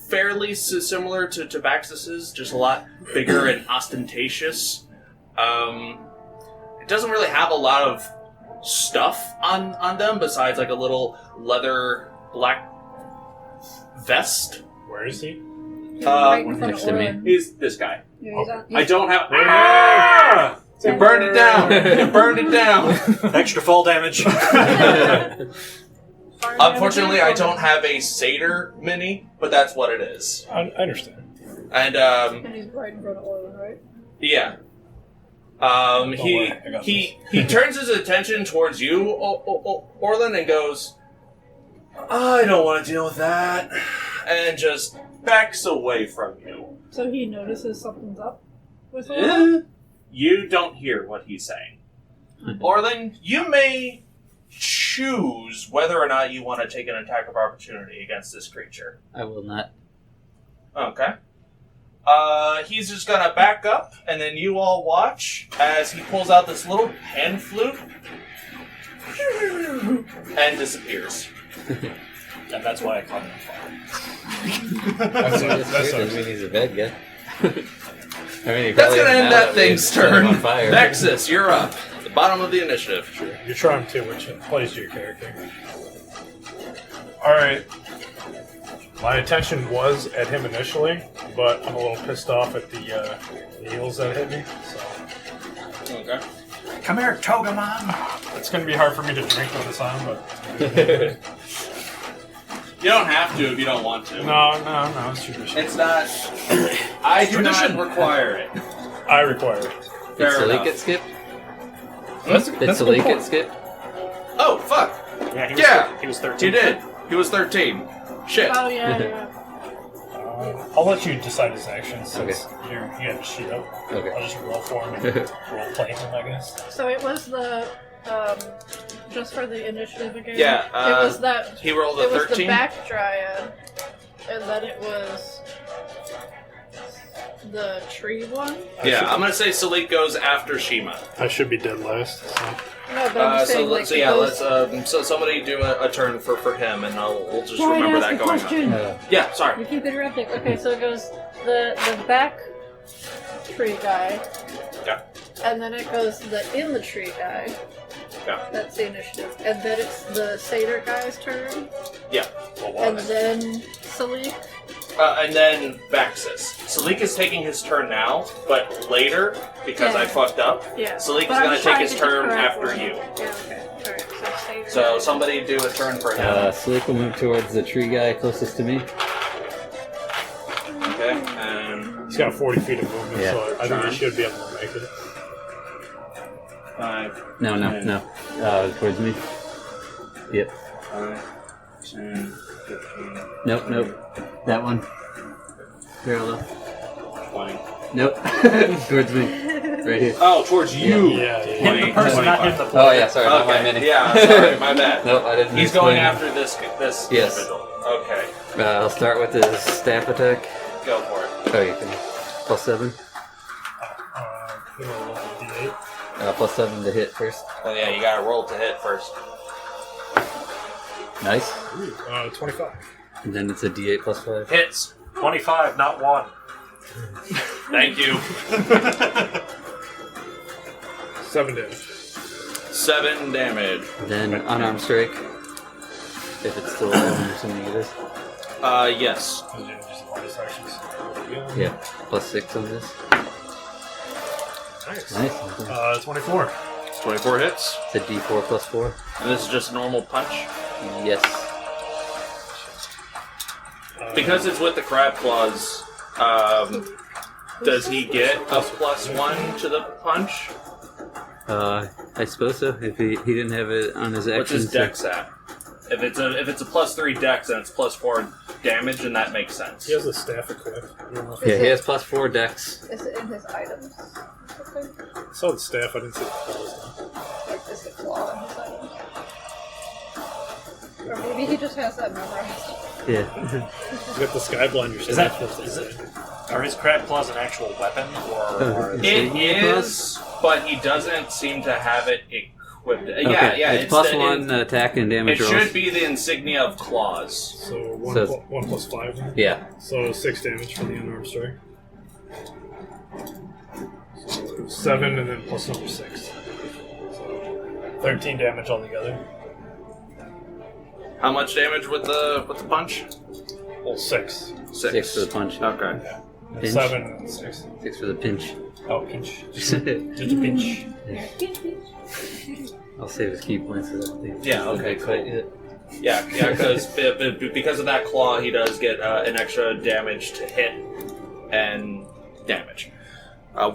fairly similar to Vaxxus's, just a lot bigger and ostentatious. It doesn't really have a lot of stuff on them besides like a little leather black vest. Where is he? Right in front next of to me. Orlin. He's this guy. Yeah, he's on- I don't have. Ah! It burned it down. It burned it down. Extra fall damage. Fire Unfortunately, I damage. don't have a satyr mini, but that's what it is. I understand. And And he's right in front of Orlin, right? yeah. worry, I got He turns his attention towards you, Orlin, and goes, I don't want to deal with that, and just backs away from you. So he notices something's up with Orlin? You don't hear what he's saying. Orlin, you may choose whether or not you want to take an attack of opportunity against this creature. I will not. Okay. He's just gonna back up, and then you all watch as he pulls out this little pan flute and disappears. And that's why I caught him on fire. That's Doesn't mean he's a bad guy. I mean, he That's probably gonna isn't end now that we thing's set him turn. on fire. Vaxxus, you're up. The bottom of the initiative. You're charmed too, which plays to your character. Alright. My attention was at him initially, but I'm a little pissed off at the needles that hit me, so Okay. Come here, Togemon. it's going to be hard for me to drink with this on, but... You don't have to if you don't want to. No, it's tradition. It's not. I do Tradition. not require it. I require it. Did Fair Salic enough. get skipped? That's Did Salic get skipped? Oh, fuck. Yeah, he was 13. He did. He was 13. Shit. Oh, yeah. I'll let you decide his actions since you got to sheet up. Okay. I'll just roll for him and role play him, I guess. So it was the, just for the initiative again? Yeah, it was that, He rolled a it was 13. the back dryad, and then it was the tree one? Yeah, I'm gonna say Salic goes after Shiima. I should be dead last. So. No, but I'm just saying, let's so somebody do a turn for him, and we'll just remember that going on. Yeah, sorry. You keep interrupting. Okay, so it goes the back tree guy. Yeah. And then it goes the in the tree guy. Yeah. That's the initiative. And then it's the satyr guy's turn. Yeah. And then Salic. And then Vaxxus. Salic is taking his turn now, but later, because I fucked up, Salic is going to take his turn after you. Yeah, okay. Alright, so somebody do a turn for him. Salic will move towards the tree guy closest to me. Okay, and... He's got 40 feet of movement, Yeah. so I think he should be able to make it. 5. No. Towards me. Yep. 5, 10, 15. Nope. That one. Parallel. 20. Nope. Towards me. Right here. Oh, towards you. Yeah. Hit the person, not hit the Oh player. yeah, sorry, not my Okay, mini. yeah, sorry, my bad. Nope, I didn't. He's explain. going after this Yes. individual. Okay, I'll start with his staff attack. go for it. Oh, you can. +7. D8. +7 to hit first. Well, yeah, you gotta roll to hit first. Nice. 25. And then it's a D8 +5. Hits. 25, not 1. Thank you. 7 damage. 7 damage. Then unarmed strike. If it's still alive, I'm assuming it is. Yes. And then just bonus actions. Yeah. +6 on this. Nice. Nice. 24. 24 hits. It's a D4 +4. And this is just a normal punch. Yes. Because it's with the crab claws, does he get a +1 to the punch? I suppose so. If he didn't have it on his action. What's his dex at? If it's a +3 dex and it's +4 damage, then that makes sense. He has a staff equipped. I don't know if Yeah, he has +4 dex. Is it in his items? Okay. I saw the staff. I didn't see the claws. Like, is the claw in his items? Or maybe he just has that memorized. Yeah. You got the Skyblinder Is staff. Are his crab claws an actual weapon, or It is, but he doesn't seem to have it equipped. Okay. Yeah, It's +1 attack and It damage rolls. should be the insignia of claws. So 1 So- plus 5. Then? Yeah. So 6 damage for the unarmed strike. So 7 and then plus number 6. So 13 damage altogether. How much damage with the punch? Well, 6. 6 for the punch. Okay. Yeah. Pinch. 7 and 6. 6 for the pinch. Oh, pinch. Just a pinch. I'll save his key points for that thing. Yeah, okay, Quite cool. yet. Yeah, because of that claw, he does get an extra damage to hit and damage.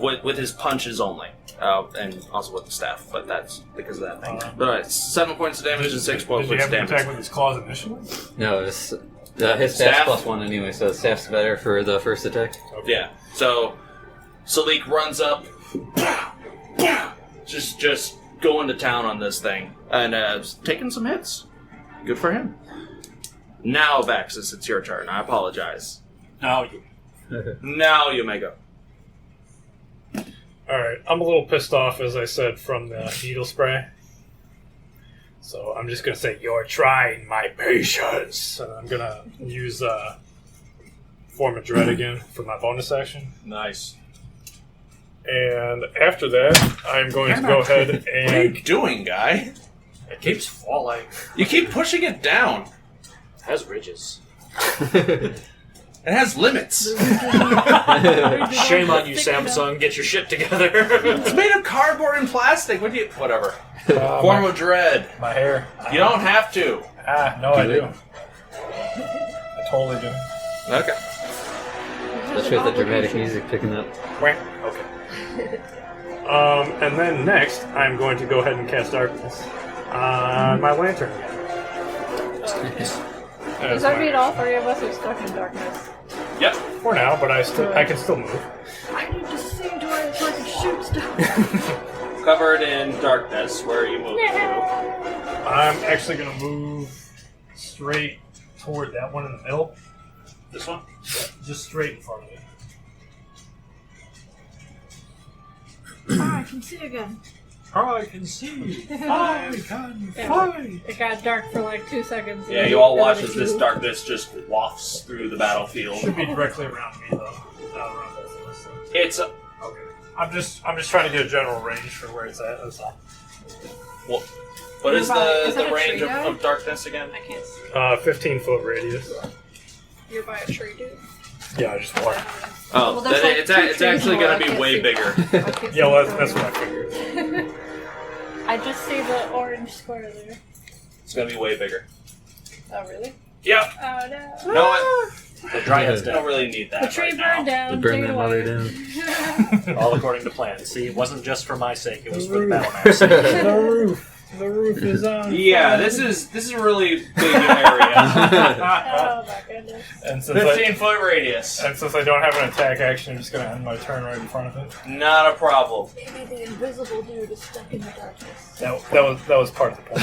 With his punches only. And also with the staff, but that's because of that thing. But 7 points of damage and 6 points Did he of have an attack damage. with his claws initially? No, it's, his Staff? staff's +1 anyway, so the staff's better for the first attack. Okay. Yeah. So Salic runs up, just going to town on this thing, and taking some hits. Good for him. Now, Vaxxus, it's your turn. I apologize. no? You Now you may go. Alright, I'm a little pissed off, as I said, from the needle spray. So I'm just going to say, you're trying my patience. And I'm going to use Form of Dread again for my bonus action. Nice. And after that, I'm going to go ahead What are you and... doing, guy? It keeps falling. You keep pushing it down. It has ridges. It has limits. Shame on you, Samsung. Get your shit together. It's made of cardboard and plastic. What do you... Whatever. Form of Dread. My hair. You don't have to. No, I Do do. it. I totally do. Okay. Especially with the dramatic music picking up. Okay. And then next, I'm going to go ahead and cast Darkness on my lantern again. Does that mean all three of us are stuck in darkness? Yep. For now, but I can still move. I need to see so I can shoot stuff. Covered in darkness. Where are you moving to? I'm actually going to move straight toward that one in the middle. This one? Yeah, just straight in front of me. I can see again. I can see. I can fly. It got dark for like 2 seconds. Yeah, you all watch as this darkness just wafts through the battlefield. Should be directly around me though. Not around both of us. It's Okay. I'm just trying to get a general range for where it's at. That's all. well, what is Is that the a range tree guy? of darkness again? I can't see. 15-foot radius. You're by a tree, dude. Yeah, I just want. Oh, Well, that's like it's 2 trees actually more. going I to be can't way see. bigger. I can't see Yeah, well, the that's what I corner. figured. I just see the orange square there. It's going to be way bigger. Oh, really? Yep. Oh, no. No, The Dryad's I dead. don't really need that. The tree right now. burned down. Burn Take it that mother away. down. All according to plan. See, it wasn't just for my sake, it was for the battle map's sake. The roof is on. Yeah, this is a really big area. Oh, my goodness. And since 15-foot radius. I don't have an attack action, I'm just gonna end my turn right in front of it. Not a problem. Maybe the invisible dude is stuck in the darkness. That was part of the point.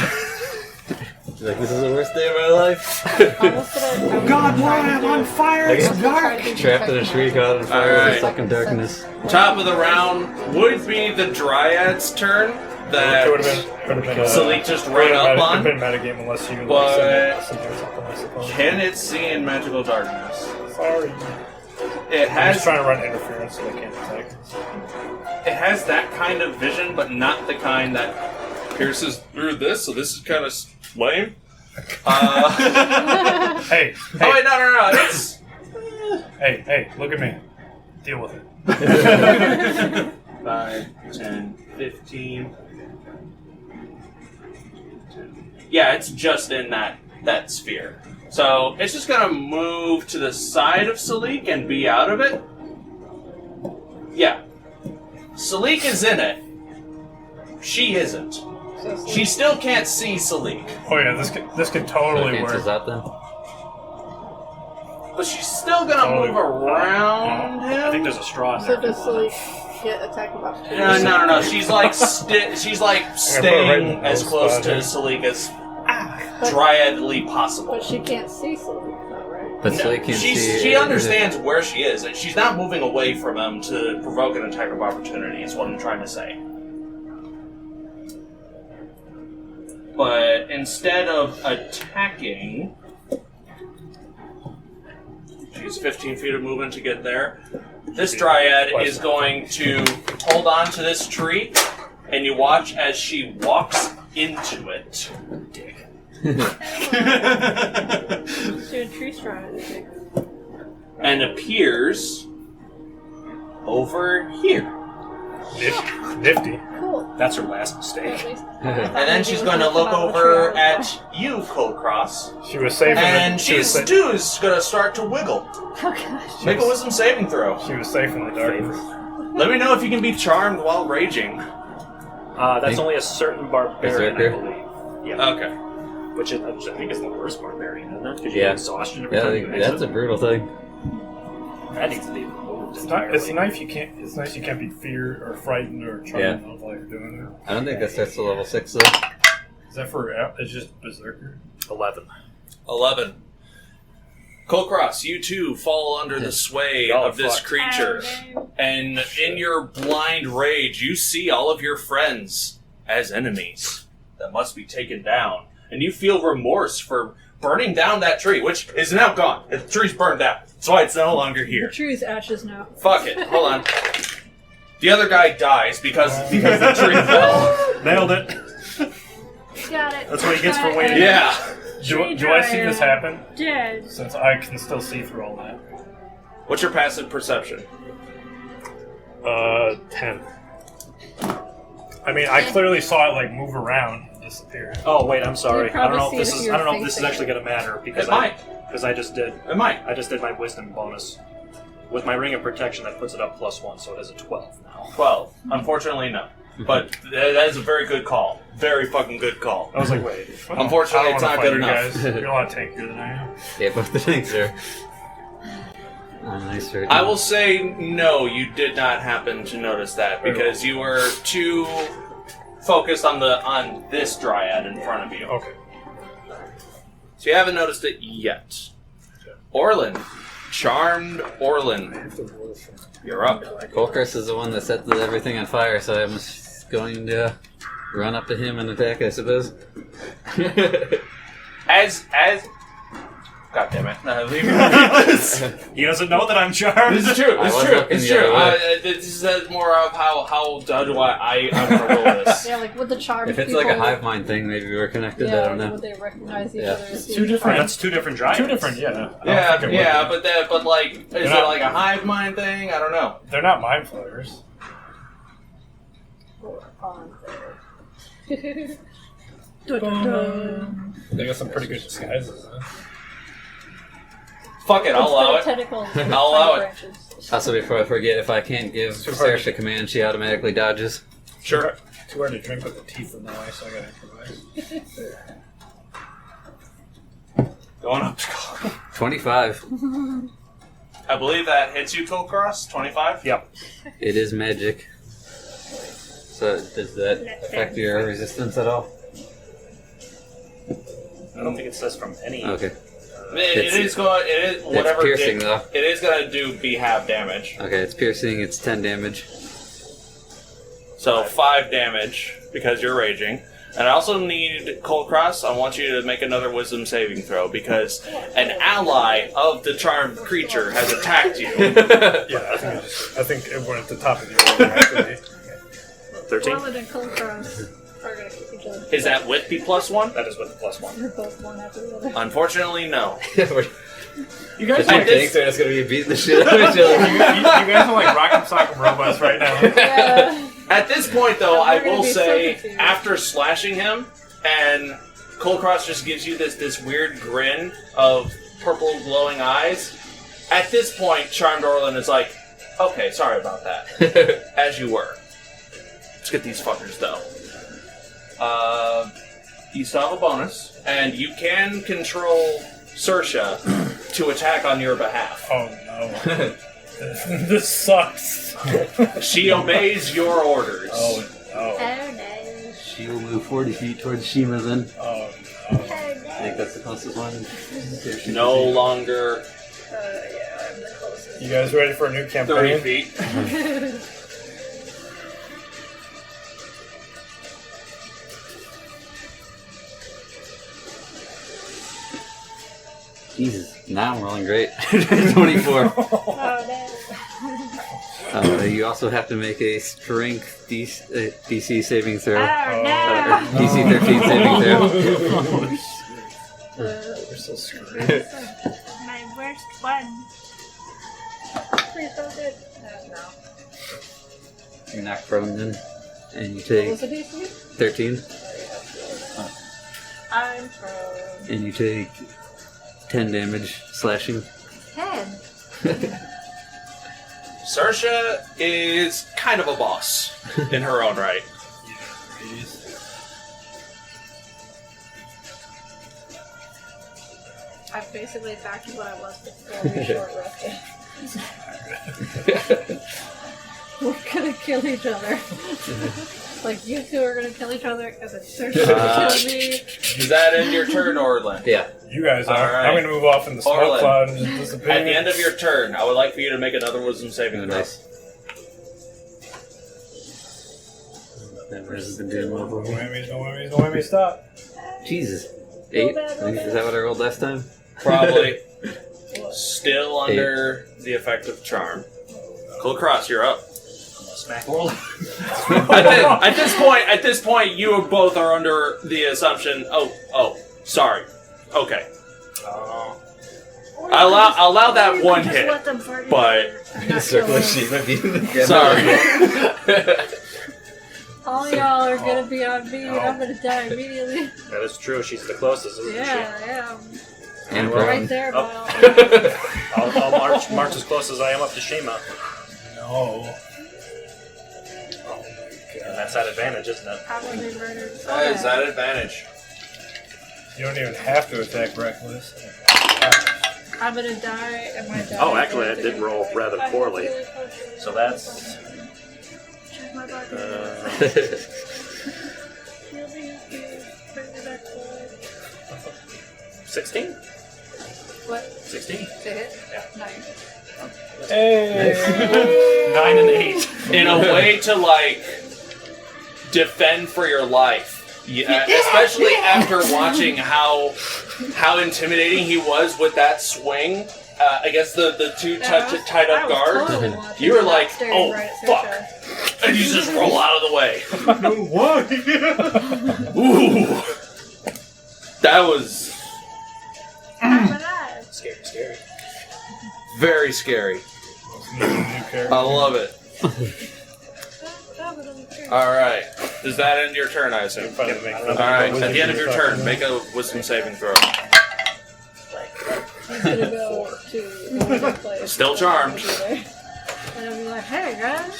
She's like, this is the worst day of my life. Almost did I God, why I'm on fire? It's dark. Trapped in a tree, caught in fire, Alright. stuck in darkness. Top of the round would be the Dryad's turn. It That would have been Salic just ran up It on. would have been metagame unless you But- send it or something, I suppose. Can it see in magical darkness? Sorry. It I'm has just trying to run interference so they can't attack. it has that kind of vision, but not the kind that pierces through this. So this is kind of lame. Hey, Oh wait, no! It's hey, look at me. Deal with it. 5, 10, 15. Yeah, it's just in that sphere. So it's just gonna move to the side of Salic and be out of it. Yeah. Salic is in it. She isn't. She still can't see Salic. Oh yeah, this could totally Cancels work. out then. But she's still gonna move around I think him. there's a straw in So there. does Salic get attack of opportunity? No. She's like she's like right in staying the as nose close spot to here. Salic as dryadly possible. But she can't see Salic, though, right? But No, so you can see. she understands where she is, and she's not moving away from him to provoke an attack of opportunity, is what I'm trying to say. But instead of attacking, she's 15 feet of movement to get there. This dryad is going to hold on to this tree, and you watch as she walks into it. Let's do a tree straw, I think. And appears over here. Nifty. Cool. That's her last At mistake. least. And then she's going to look over at you, Kulkras, She was saving and the, she was she's going to start to wiggle. Oh gosh. Make a wisdom saving throw. She was safe in the darkness. Let me know if you can be charmed while raging. That's only a certain barbarian, I Berserker? believe. Yeah. Okay. Which I think is the worst barbarian, isn't it? Because you Yeah. get exhaustion every Yeah, time you that's a exit. brutal thing. That needs to be removed It's entirely. nice you can't. It's nice you can't be feared or frightened or charmed while you're doing it. I don't think that starts to level 6 though. Is that for? It's just berserker. 11. 11. Kulkras, you too fall under the sway Oh, of this fuck. creature. And in your blind rage, you see all of your friends as enemies that must be taken down. And you feel remorse for burning down that tree, which is now gone. The tree's burned out. That's why it's no longer The here. tree's ashes now. Fuck it. Hold on. The other guy dies because the tree fell. Nailed it. Got it. That's what he gets for waiting. Yeah. Do I see this happen? Dead. Since I can still see through all that. What's your passive perception? 10. I mean, I clearly saw it like move around and disappear. Oh wait, I'm sorry. You I don't know probably if this see it is. if I don't know you're if this is facing actually going to matter because It might. I just did. It might. I just did my wisdom bonus with my ring of protection. That puts it up +1, so it is a 12 now. 12. Unfortunately, no. But that is a very good call. Very fucking good call. I was like, wait. Unfortunately, it's not good enough. Guys. You're a lot tankier than I am. Yeah, both the things are. Nice. I will say no, you did not happen to notice that because you were too focused on this dryad in front of you. Okay. So you haven't noticed it yet. Orlin. Charmed Orlin. You're up. Kulkras is the one that set everything on fire, so I'm going to run up to him and attack, I suppose. As God damn it! Leave me. He doesn't know that I'm charmed. This is true. I It's was true. looking It's the true. other way. This is more of how do I'm gonna roll this. Yeah, like with the charm. If it's like a hive mind thing, maybe we're connected. I don't know. Would they recognize each Yeah. other as Two different. being- That's two different dryads. Two different, yeah. I don't Yeah, think it would yeah, be. but like, is it not- like a hive mind thing? I don't know. They're not mind flayers. on there. Dun-dun-dun. They got some pretty good disguises, huh? Fuck it, I'll allow it. Tentacles. I'll allow it. Branches. Also, before I forget, if I can't give Too hard. Saoirse command, she automatically dodges. Sure. Too hard to drink with the teeth in the way, so I gotta improvise. Going up. 25. I believe that hits you, Kulkras. 25. Yep. It is magic. So, does that affect your resistance at all? I don't think it says from any. Okay. It is going. It is whatever. piercing, though. It is going to be half damage. Okay, it's piercing, it's 10 damage. So 5 damage because you're raging. And I also need Kulkras. I want you to make another Wisdom saving throw because an ally of the charmed creature has attacked you. Yeah, I think it went at the top of the order, actually. 13. Orlin and Kulkras are gonna kick each other. Is that with the +1? That is with the +1. They're both one after the other. Unfortunately, no. You guys I I are think they're just gonna be beating the shit out of each you other. guys are like rock'em sock'em robots right now. Yeah. At this point, though, I They're gonna will be say, so confused. after slashing him, and Kulkras just gives you this weird grin of purple glowing eyes. At this point, Charmed Orlin is like, okay, sorry about that. As you were. Let's get these fuckers, though. You still have a bonus, and you can control Saoirse to attack on your behalf. Oh no. This sucks. She obeys your orders. Oh no. Oh no. She will move 40 feet towards Shiima then. Oh no. I think that's the closest one. No longer Yeah, I'm the closest. You guys ready for a new 30 campaign? feet. Jesus, now I'm rolling great. 24. Oh no. You also have to make a strength DC saving throw. Oh no. DC 13 saving throw. We're so screwed. My worst one. Please don't do it. No. You're not prone then. And you What take was the DC? 13. I'm prone. And you take 10 damage slashing. 10. Saoirse is kind of a boss in her own right. I'm basically back to what I was before we short rested. We're gonna kill each other. Like, you two are gonna kill each other, and then Saoirse gonna kill me. Does that end your turn, Orlin? Yeah. You guys are. All right. I'm gonna move off in the smoke Orlin. cloud and just disappear. At the end of your turn, I would like for you to make another Wisdom saving Oh, throw. nice. Never has been doing well for No me. whammies, no whammies, no whammies, stop. Jesus. 8? Is that what I rolled last time? Probably. Still under the effect of charm. Kulkras, you're up. Smack Orlin. At this point, you both are under the assumption. Oh, sorry. Okay, I'll allow that one Just hit, let them party but together. I'm not Circle of killing them. Shiima beating the sorry. All y'all are gonna be on me, and I'm gonna die immediately. That is true. She's the closest, isn't Yeah, I am. And Right prone. there, Oh. Miles. she? I'll march as close as I am up to Shiima. No. And that's at advantage, isn't it? I'm gonna be murdered. Is that advantage? You don't even have to attack reckless. I'm gonna die, and my die. Oh, actually, I did roll rather poorly. So that's... Check my body. Heal me, bring me back forward. 16? What? 16. To hit? Yeah. 9. Hey! 9 and 8. In a way to defend for your life. Yeah, especially after watching how intimidating he was with that swing against the two tied up guards. You were like, oh, fuck. And you just roll out of the way. What? Ooh. That was Scary. very scary. I love it. Alright. Does that end your turn, I assume? Alright, at the end of your turn, make a wisdom saving throw. He's gonna go to the place. Still charmed. And I'll be like, hey guys,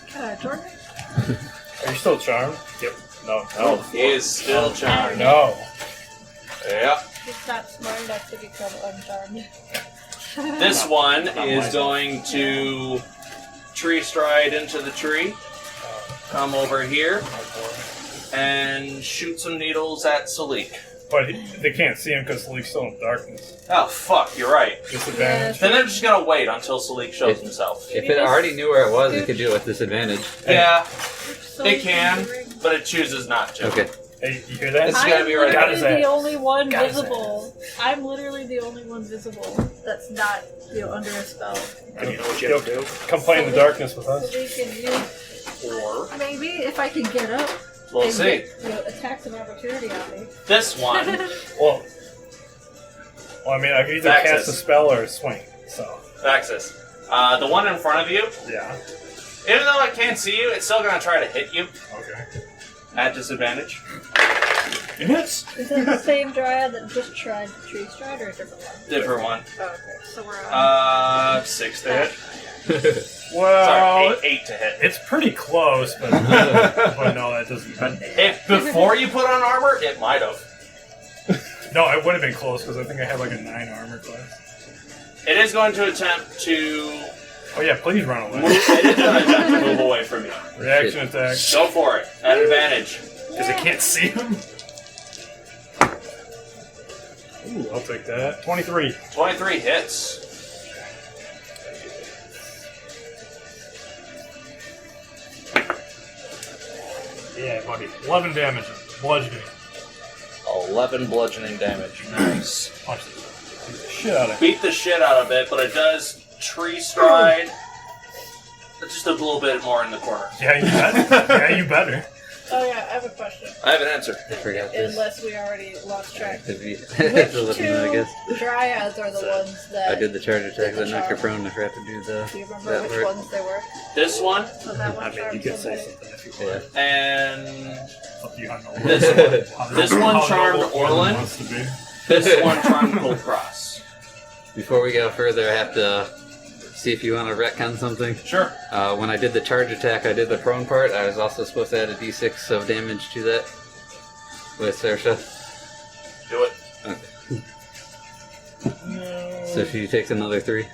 can I join you? Are you still charmed? Yep. No. He is still charmed. No. Yep. He's not smart enough to become uncharmed. This one is going to tree stride into the tree, come over here, and shoot some needles at Salic. But they can't see him because Salik's still in darkness. Oh, fuck, you're right. Disadvantage. Then they're just gonna wait until Salic shows himself. If it already knew where it was, it could do it with disadvantage. Yeah, it can, but it chooses not to. Okay. Hey, you hear that? It's gonna be right I'm at his literally the ass. only one Got his visible. I'm literally the only one visible that's not, under a spell. And you know what you have to do? Come play in the darkness with So us. we can use, Or, maybe if I can get up we'll and see. get, attacks of opportunity on me. This one, Well, I mean, I could either Vaxxus. cast a spell or a swing. So, Vaxxus. The one in front of you, yeah. even though it can't see you, it's still gonna try to hit you Okay. at disadvantage. It hits. Is that the same dryad that just tried tree stride or a different one? Different one. Oh, okay. So we're on. 6 to hit. Well, Sorry, 8 to hit. it's pretty close, but, but no, that doesn't matter. If before you put on armor, it might have. No, it would have been close because I think I had like a 9 armor class. It is going to attempt to Oh yeah, please run away. move. It is going to attempt to move away from you. Reaction attack. Go for it at advantage. Because I can't see him. Ooh, I'll take that. 23. 23 hits. Yeah, buddy. 11 damage. Bludgeoning. 11 bludgeoning damage. Nice. Punch the shit out of it. Beat the shit out of it, but it does tree stride. Just a little bit more in the corner. Yeah, you better. Yeah, you better. Oh yeah, I have a question. I have an answer. I forgot this. Unless we already lost track. Could be. Which I guess. two dryads are the ones that... I did the charge attack did the that knocked her charm. prone. I forgot to do the. Do you remember that which part. ones they were? This one So that one I mean, you could say something if you want. Yeah. and Up to you, I know. this one. This one How charmed noble Orlin. wants to be. This one charmed Kulkras. Before we go further, I have to see if you want to retcon something. Sure. When I did the charge attack, I did the prone part. I was also supposed to add a d6 of damage to that with Saoirse. Do it. So she takes another 3.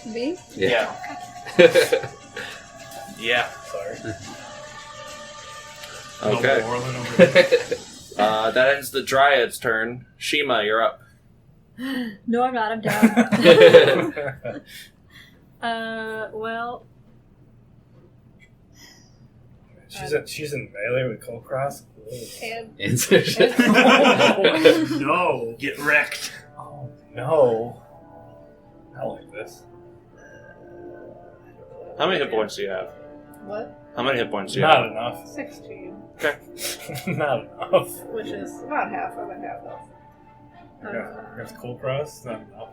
Me? Yeah. Yeah. Sorry. Okay. Noble Orlin over there. That ends the Dryad's turn. Shiima, you're up. No, I'm not. I'm down. Well... She's in melee with Kulkras. And... And Saoirse. Oh, no. Get wrecked. Oh, no. I like this. How many hit points do you have? What? How many hit points do you Not have? enough. 16. Okay. Not enough. Which is about half. I'm at half health. Against Kulkras? Not enough.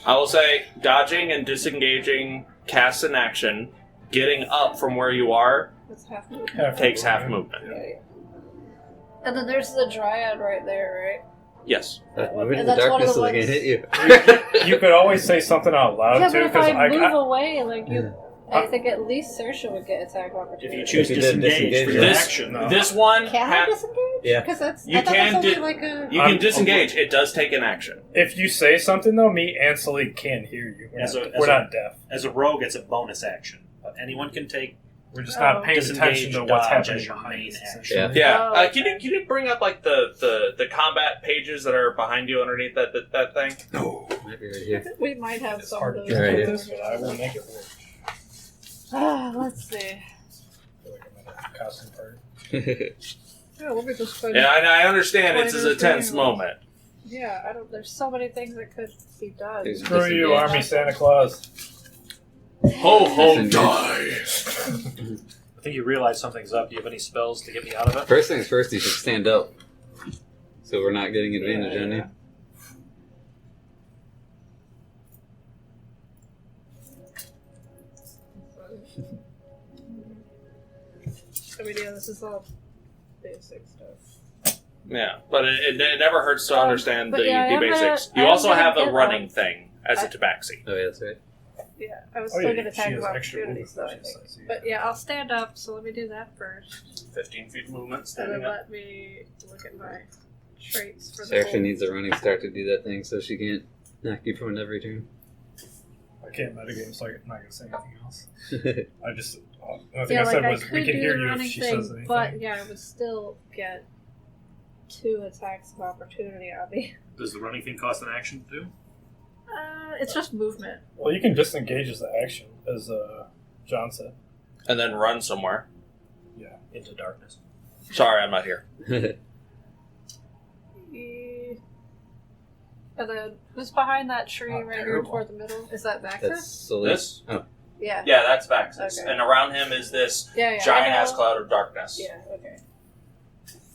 I will say dodging and disengaging casts an action. Getting up from where you are That's half movement. takes half movement. Yeah. And then there's the dryad right there, Yes. Move into And that's one of darkness the so they can ones- hit you. You could always say something out right? loud Yeah, too, but if because I move away, like you, I think at least Saoirse would get attack If opportunity. you choose If you did disengage for your This action, no. this one Can I disengage? Yeah. Because that's You I thought can that's only di- like a. you can disengage. It does take an action. if you say something though, me and Salic can hear you. We're, As not, a- we're as a- not deaf. as a rogue, it's a bonus action. But anyone can take We're just not paying disengage, attention to what's dodge happening as your behind main us, action. essentially. Yeah. Oh, Can you bring up like the combat pages that are behind you underneath that thing? Might be right here. We might have It's some hard of to those. Right. put this, but I will make it work. Let's see. costume party. Yeah, let me just find. Yeah, I understand it's Pointers a tense for you. moment. Yeah, I don't. There's so many things that could be done. There's- Screw you, Army Santa Claus. Ho ho Disengage. die! I think you realize something's up. Do you have any spells to get me out of it? First things first, you should stand up. So we're not getting advantage on you. I mean, yeah, this is all basic stuff. Yeah, but it never hurts to understand but the, yeah, I the am basics. gonna- You I am also gonna have a get running on- thing as a tabaxi. Oh, yeah, that's right. Yeah, I was Oh, still yeah, going to she attack has of extra opportunities, though, I movement, think. I see. But yeah, I'll stand up, so let me do that first. 15 feet movement, And standing then up. let me look at my traits for the Sarah whole- needs a running start to do that thing, so she can't knock you prone every turn. I can't metagame, so I'm not going to say anything else. I just... the only thing Yeah, I like said I was, could we can do hear the you if running she thing, says anything. but yeah, I would still get 2 attacks of opportunity on me. Does the running thing cost an action to do? It's just movement. Well, you can disengage as the action, as John said. And then run somewhere. Yeah. Into darkness. Sorry, I'm not here. And then who's behind that tree Oh, right here terrible. toward the middle? Is that That's Vaxxus? solely. This? Oh, Yeah. Yeah, that's Vaxxus. Okay. And around him is this Yeah, I giant ass know. cloud of darkness. Yeah, okay.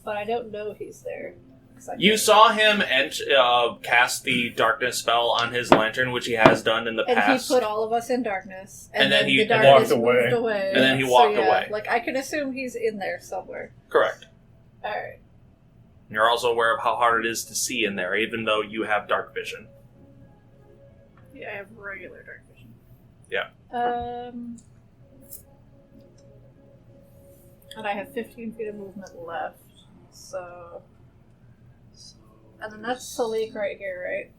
But I don't know he's there. 'cause I You can't- saw him cast the darkness spell on his lantern, which he has done in the And past. he put all of us in darkness. And then he the walked darkness away. moved away. And then he walked so, yeah, away. Like, I can assume he's in there somewhere. Correct. Alright. You're also aware of how hard it is to see in there, even though you have dark vision. Yeah, I have regular dark vision. Yeah. And I have 15 feet of movement left. So. And then that's Salic right here, right?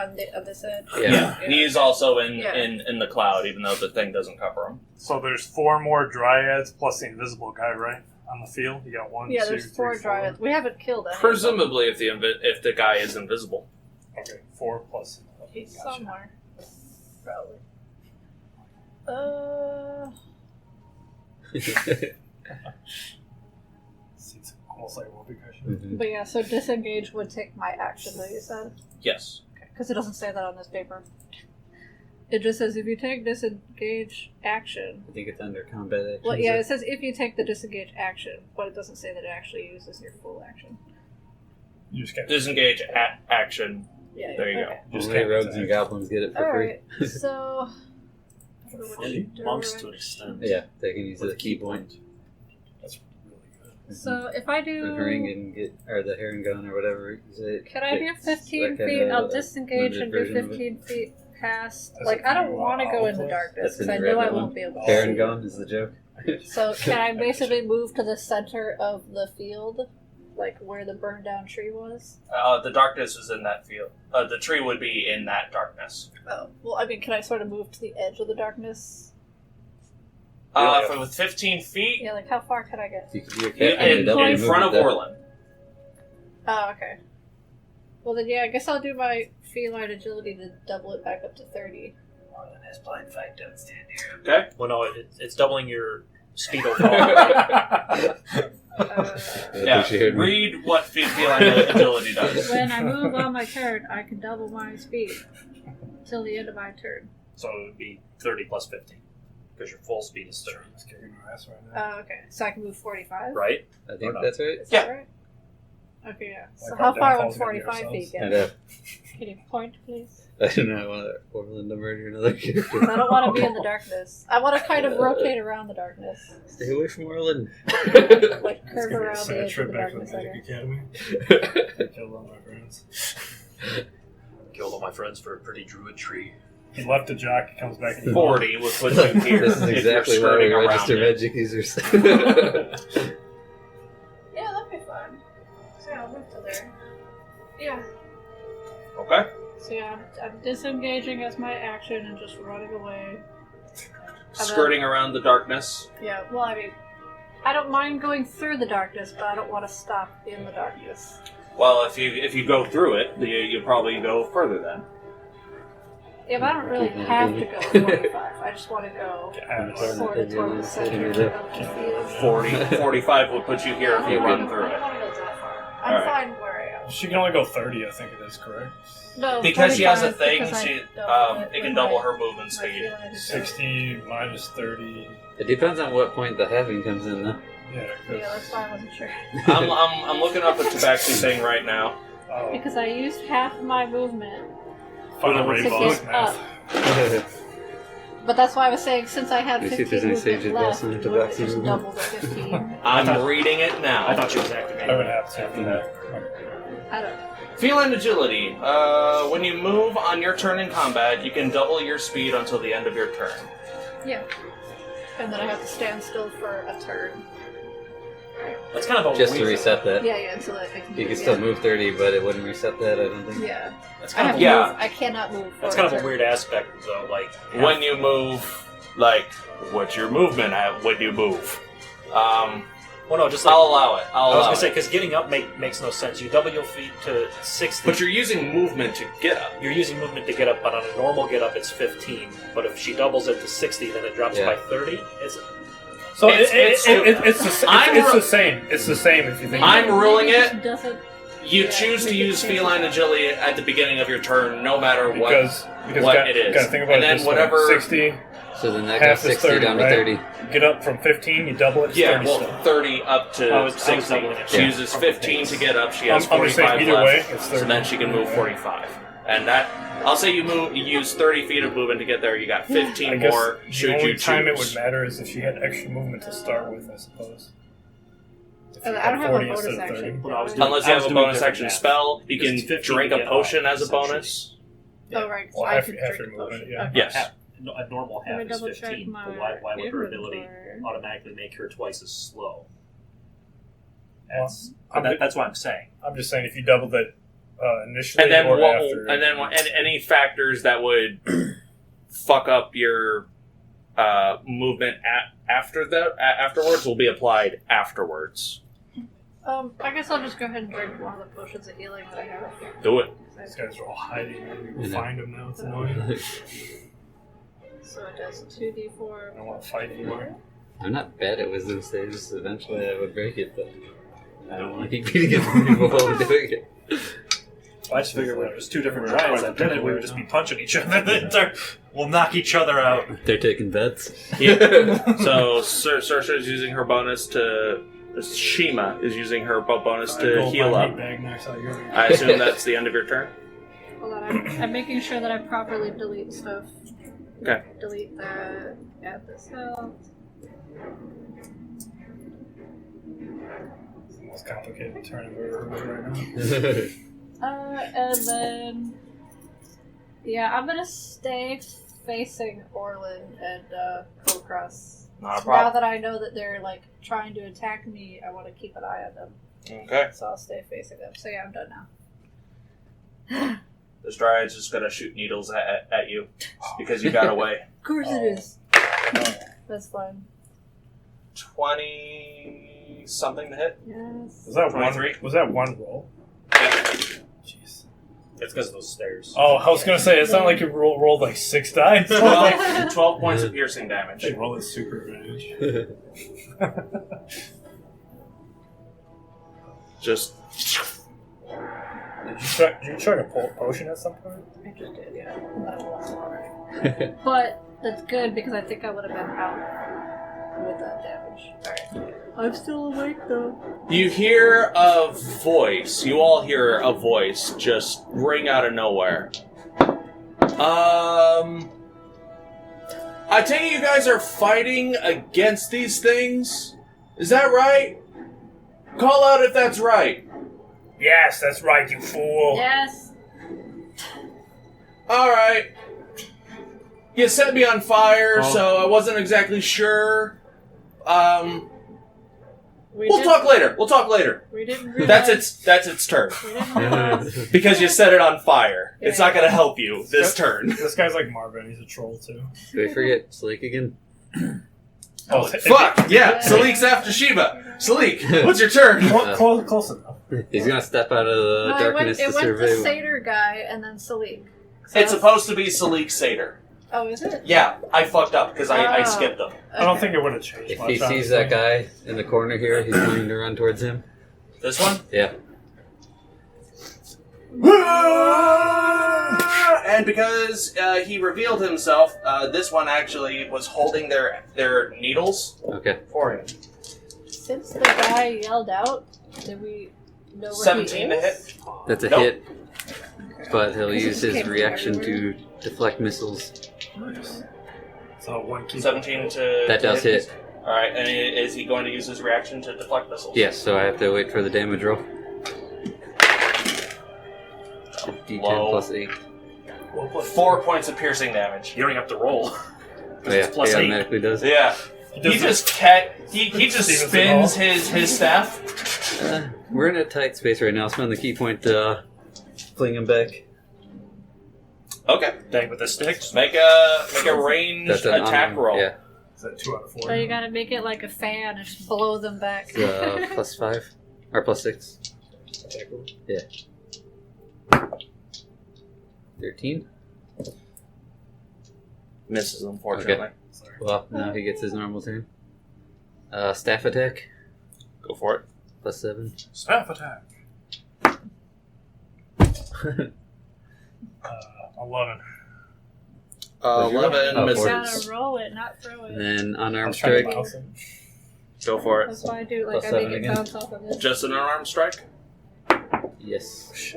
On this edge. Yeah. He's also in, Yeah. in the cloud, even though the thing doesn't cover him. So there's 4 more dryads plus the invisible guy, right? On the field? You got 1, Yeah, 2, there's 3, 4 dryads. We haven't killed any. Presumably, if the guy is invisible. Okay, 4 plus. He's Gotcha. somewhere. Probably. It's almost like a whoopee cushion. Mhm. But yeah, so disengage would take my action, though, you said? Yes. Because it doesn't say that on this paper. It just says if you take disengage action. I think it's under combat actions. Well, yeah, it says if you take the disengage action, but it doesn't say that it actually uses your full action. You just can't. Disengage action. Yeah, There you okay. Just Only can't rogues attack. and goblins get it for free. Alright, so. I don't know what you do, Monks right? to an extent. Yeah, they can use the key point. That's really good. So if I do. The herring and get, or the herring gun or whatever you say. Can I do 15 that feet? kinda I'll disengage and do limited version of it. 15 feet past. That's Like, a I don't few, want to go in the outlets. darkness That's in because I the know I red won't one. be able to Herring see. gun is the joke. So can I basically move to the center of the field? Like where the burned down tree was? The darkness is in that field. The tree would be in that darkness. Oh, well, I mean, can I sort of move to the edge of the darkness? With 15 feet, Yeah, like how far can I get? You could do a cat in, in front of Orlin. Oh, okay. Well, then, yeah, I guess I'll do my feline agility to double it back up to 30. Orlin has blind fight, don't stand here. Okay. Well, no, it's doubling your speed overall. Yeah. Read what feline agility does. When I move on my turn, I can double my speed till the end of my turn. So it would be 30 plus 50. Because your full speed is 30. It's kicking my ass right now. Oh, okay. So I can move 45? Right? I think Or that's right. Is Yeah. that right? Okay, yeah. So Like how our far would downfall's gonna be 45 feet I get? know. Can you point, please? I do not want Orlin to murder another character. I don't want to be in the darkness. I want to kind of rotate around the darkness. Stay away from Orlin. Like It's curve gonna be a around the sad edge of trip the back to the darkness, I Magic guess. Academy. I killed all my friends. Killed all my friends for a pretty druid tree. He left a jock, he comes back and 40 would put you here. This is if exactly you're why we skirting around register it. magic users. Yeah, that'd be fun. So yeah, I'll move to there. Yeah. Okay. So yeah, I'm disengaging as my action and just running away. Skirting around the darkness. Yeah, well, I mean, I don't mind going through the darkness, but I don't want to stop in the darkness. Well, if you go through it, you'll probably go further then. Yeah, but I don't really have to go 45. I just want to go sort of toward the center of the field. 45 would put you here if you run through I don't it. want to go that far. I'm Alright. fine where I am. She can only go 30, I think it is, correct? No, Because she has a 45 thing, because I she doubled it can with double my- her movement my speed. feeling is 60 minus 30. It depends on what point the halving comes in, though. Yeah, Yeah, that's why I wasn't sure. I'm looking up a Tabaxi thing right now. Oh, Because I used half my movement, final To rate get boss up. math. but that's why I was saying since I had Let me see if 15 there's any movement sage left, advice on it Tabaxi just movement. doubled at 15. I'm reading it now. I thought she was I activated. would have to after that. I don't know. Feline agility. When you move on your turn in combat, you can double your speed until the end of your turn. Yeah. And then I have to stand still for a turn. That's kind of a Just to weird- reset that. Yeah, until I can You can still move 30, but it wouldn't reset that, I don't think. Yeah. That's I kind have of to a, Yeah. move. I cannot move for That's kind of a turn. weird aspect, though. Like When you move, like, what's your movement at when you move? well, no, just like I'll allow it. I was gonna say because getting up makes no sense. You double your feet to 60. But you're using movement to get up. You're using movement to get up, but on a normal get up, it's 15. But if she doubles it to 60, then it drops Yeah. by 30. It's So It's the same. It's the same if you think. I'm ruling Maybe it. just doesn't. You Yeah, choose to make it use change feline it. agility at the beginning of your turn, no matter what. because what got, it is. Gotta think about And it then this whatever- way. 60, So then that half goes is 60 30, down to right? 30. Get up from 15, you double it, it's Yeah, 30 well, still. 30 up to I was 60. doubling it. She Yeah. uses 15 to get up. She has I'm just saying 45 either way, left. it's So 30. then she can move 45. And that, I'll say you use 30 feet of movement to get there. You got 15 I guess more the should only you time it choose. would matter is if she had extra movement to start with, I suppose. If you I had don't have a 40 bonus instead of action. 30. Well, I was doing- Unless you I was have a doing bonus different action math. spell, you Because can it's 15 drink to a get potion up, as a essentially. bonus. Oh right, so Well, I half- could half drink your a movement, potion. yeah. Okay. Yes. A normal Let me half is double check 15. my But why would her ability inventory. automatically make her twice as slow? Well, That's what I'm saying. I'm just saying if you doubled it initially And then or what? after. And then any factors that would fuck up your movement afterwards will be applied afterwards. I guess I'll just go ahead and drink one of the potions of healing that I have. Do it. These guys are all hiding. We Yeah. find them now. It's annoying. So it does 2d4. I don't want to fight anymore. I'm not bad at wisdom saves. Eventually I would break it, but I don't want to keep beating it people while doing it. I just figured when there's two different dryads that did it, we would just be punching each other. We'll knock each other out. They're taking bets. Yeah. So Saoirse is using her bonus to. Shiima is using her bonus to heal up. I assume that's the end of your turn. Hold on, I'm making sure that I properly delete stuff. Okay. Delete that. Add this health. It's the most complicated turn I've ever heard right now. And then. Yeah, I'm gonna stay facing Orlin and Kulkras. Not a Now problem. that I know that they're like trying to attack me, I want to keep an eye on them. Okay. So I'll stay facing them. So yeah, I'm done now. This dryad's just gonna shoot needles at you because you got away. Of course it is. That's fine. 20 something to hit. Yes. Was that 23? one? Was that one roll? Yeah. Jeez. It's because of those stairs. Oh, I was gonna say it's not like you rolled like 6 dice. 12 points of piercing damage. They roll a super advantage. Just Did you try to pull a potion at some point? I just did, yeah. But that's good because I think I would have been out with that damage. Alright. I'm still awake though. you hear a voice. You all hear a voice just ring out of nowhere. I take it you guys are fighting against these things? Is that right? Call out if that's right. Yes, that's right, you fool. Yes. Alright. You set me on fire, so I wasn't exactly sure. We'll talk later. We didn't realize. That's its turn. We didn't realize. Because you set it on fire. It's not gonna help you this turn. This guy's like Marvin, he's a troll too. Did we forget Salic again? Oh, Fuck! Yeah, Salik's after Shiva. Salik, what's your turn? Close enough. He's gonna step out of the No, darkness it to went survey. the satyr guy and then Salic. It's supposed to be Salic Seder. Oh, is it? Yeah, I fucked up because I Oh. skipped them. I don't think it would have changed If much. he sees honestly. that guy in the corner here, he's going to run towards him. This one? Yeah. And because he revealed himself, this one actually was holding their needles Okay. for him. Since the guy yelled out, did we know where 17 he to is? hit. That's a Nope. hit. But he'll This use just his came from reaction everywhere. to deflect missiles. Nice. So one key. 17 to That to does hit. Alright, and is he going to use his reaction to deflect missiles? Yes, so I have to wait for the damage roll. D10 Low. plus 8. 4 points of piercing damage. You don't even have to roll. Oh yeah, plus he 8. automatically does. Yeah. He just spins his staff. We're in a tight space right now. Spend the key point to fling him back. Okay. Bang with the stick. Make a ranged That's an attack unarmed- roll. Yeah, Is that 2 out of 4? So you gotta make it like a fan and just blow them back. it's plus 5 or plus 6. Yeah. 13. Misses, unfortunately. Well, now he gets his normal turn. Staff attack Go for it. plus 7. Staff attack. 11. 11 Oh, misses. You gotta roll it, not throw And it. then I unarmed was trying to strike. mouse it. Go for it. That's why I do, like, Plus I make 7 it again. bounce off of this. Just an unarmed strike? Yes.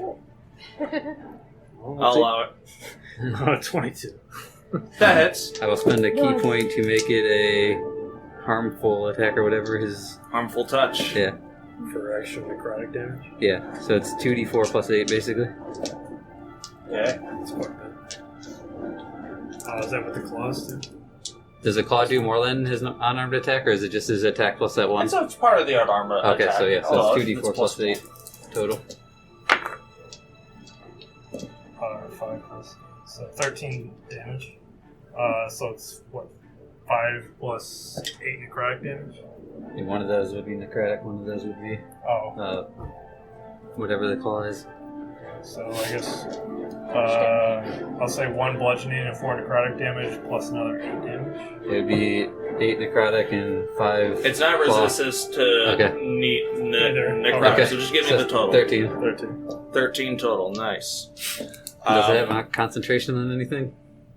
I'll allow it. 22. That hits. I will spend a key point to make it a harmful attack or whatever his. Harmful touch. Yeah. For extra necrotic damage. Yeah. So it's 2d4 plus 8 basically. Okay. That's quite a bit. Is that with the claws too? Does a claw do more than his unarmed attack, or is it just his attack plus that one? And so it's part of the unarmed Okay, attack. so yeah, so Oh, it's 2d4 plus one. 8 total. 5 plus. So 13 damage. So it's what? 5 plus 8 necrotic damage? And one of those would be necrotic, one of those would be Oh. whatever the claw is. So I guess I'll say 1 bludgeoning and 4 necrotic damage plus another 8 damage. It would be 8 necrotic and 5. It's not claw. resistance to Okay. necrotic, Okay. so just give me So the total. 13. 13 total, nice. Does it have a concentration on anything?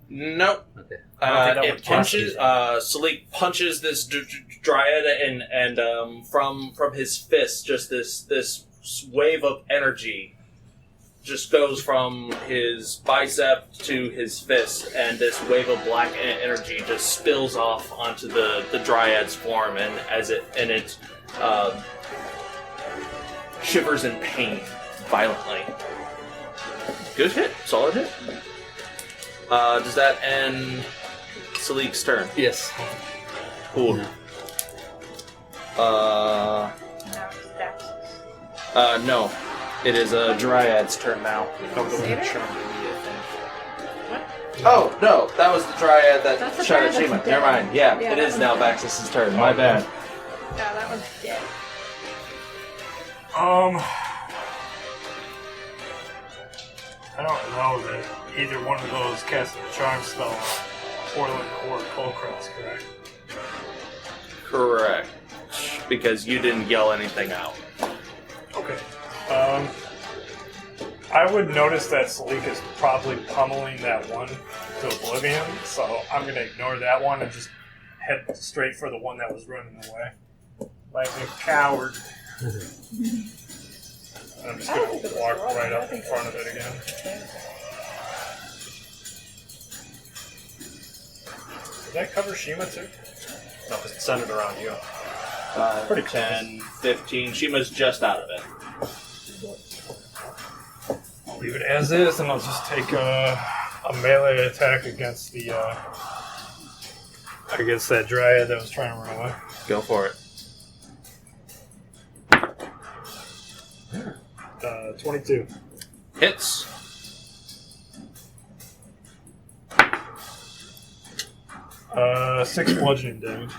Nope. Okay. I don't think that It would punches. cast Salic punches this dryad, and from his fist, just this wave of energy just goes from his bicep to his fist, and this wave of black energy just spills off onto the dryad's form, and it shivers in pain violently. Good hit, solid hit. Does that end Salik's turn? Yes. Cool. No. Now it's Vaxxus. No. It is a Dryad's turn now. Seder? Oh, no, that was the Dryad that That's the shot at Dryad Shiima. that's Never dead. mind. Yeah, Yeah, it that is one's now dead. Vaxxus' turn. My bad. Yeah, that one's dead. I don't know that either one of those casted a charm spell on Orlin or Kulkras, correct? Correct. Because you didn't yell anything out. Okay. I would notice that Salic is probably pummeling that one to oblivion, so I'm going to ignore that one and just head straight for the one that was running away. Like a coward. I'm just going to walk right up in front of it again. Did that cover Shiima too? No, because it's centered around you. Pretty 10, 15. Shima's just out of it. I'll leave it as is, and I'll just take a melee attack against the against that dryad that was trying to run away. Go for it. 22. Hits. Uh, 6 bludgeoning damage.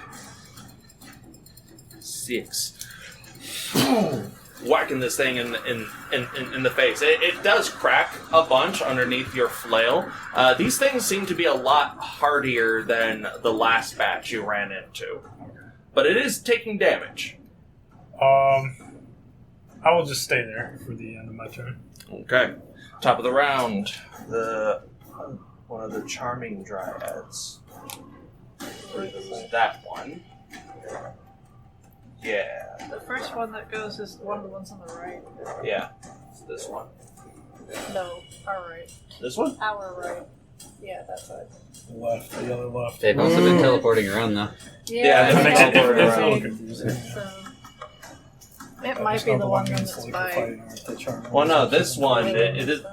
6. whacking this thing in the face. It does crack a bunch underneath your flail. These things seem to be a lot hardier than the last batch you ran into. But it is taking damage. I will just stay there for the end of my turn. Okay. Top of the round. One of the charming dryads. That one. Yeah. The first one that goes is one of the ones on the right. Yeah. It's this one. No, our right. This one? Our right. Yeah, that side. The other left. They've also been teleporting around though. Yeah, That makes it Teleport it's a around. little confusing. So, it might be the one that's by. Well, no, this one, it is.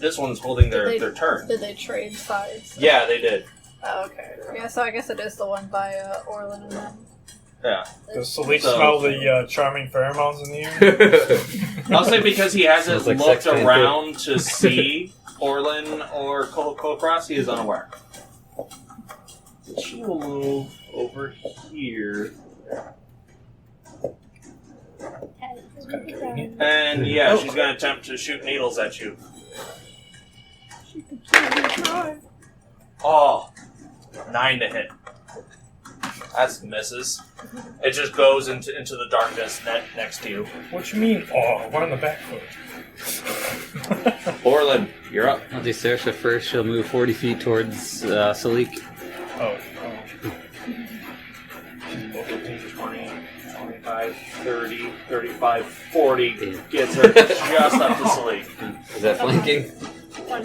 This one's holding their turn. Did they trade sides? Yeah, they did. Oh, okay. Yeah, so I guess it is the one by Orlin and them. Yeah. Does Salic So- smell the charming pheromones in the air? I'll say because he hasn't Smells like looked sex, man. around to see Orlin or Kulkras, he is unaware. She will move over here. And yeah, she's going to attempt to shoot needles at you. Oh, 9 to hit. That's misses. It just goes into the darkness next to you. What you mean? Oh, one on the back foot. Orlin, you're up. I'll do Saoirse first. She'll move 40 feet towards Salic. Oh. 20, 25, 30, 35, 40 gets her just up to Salic. Is that flanking?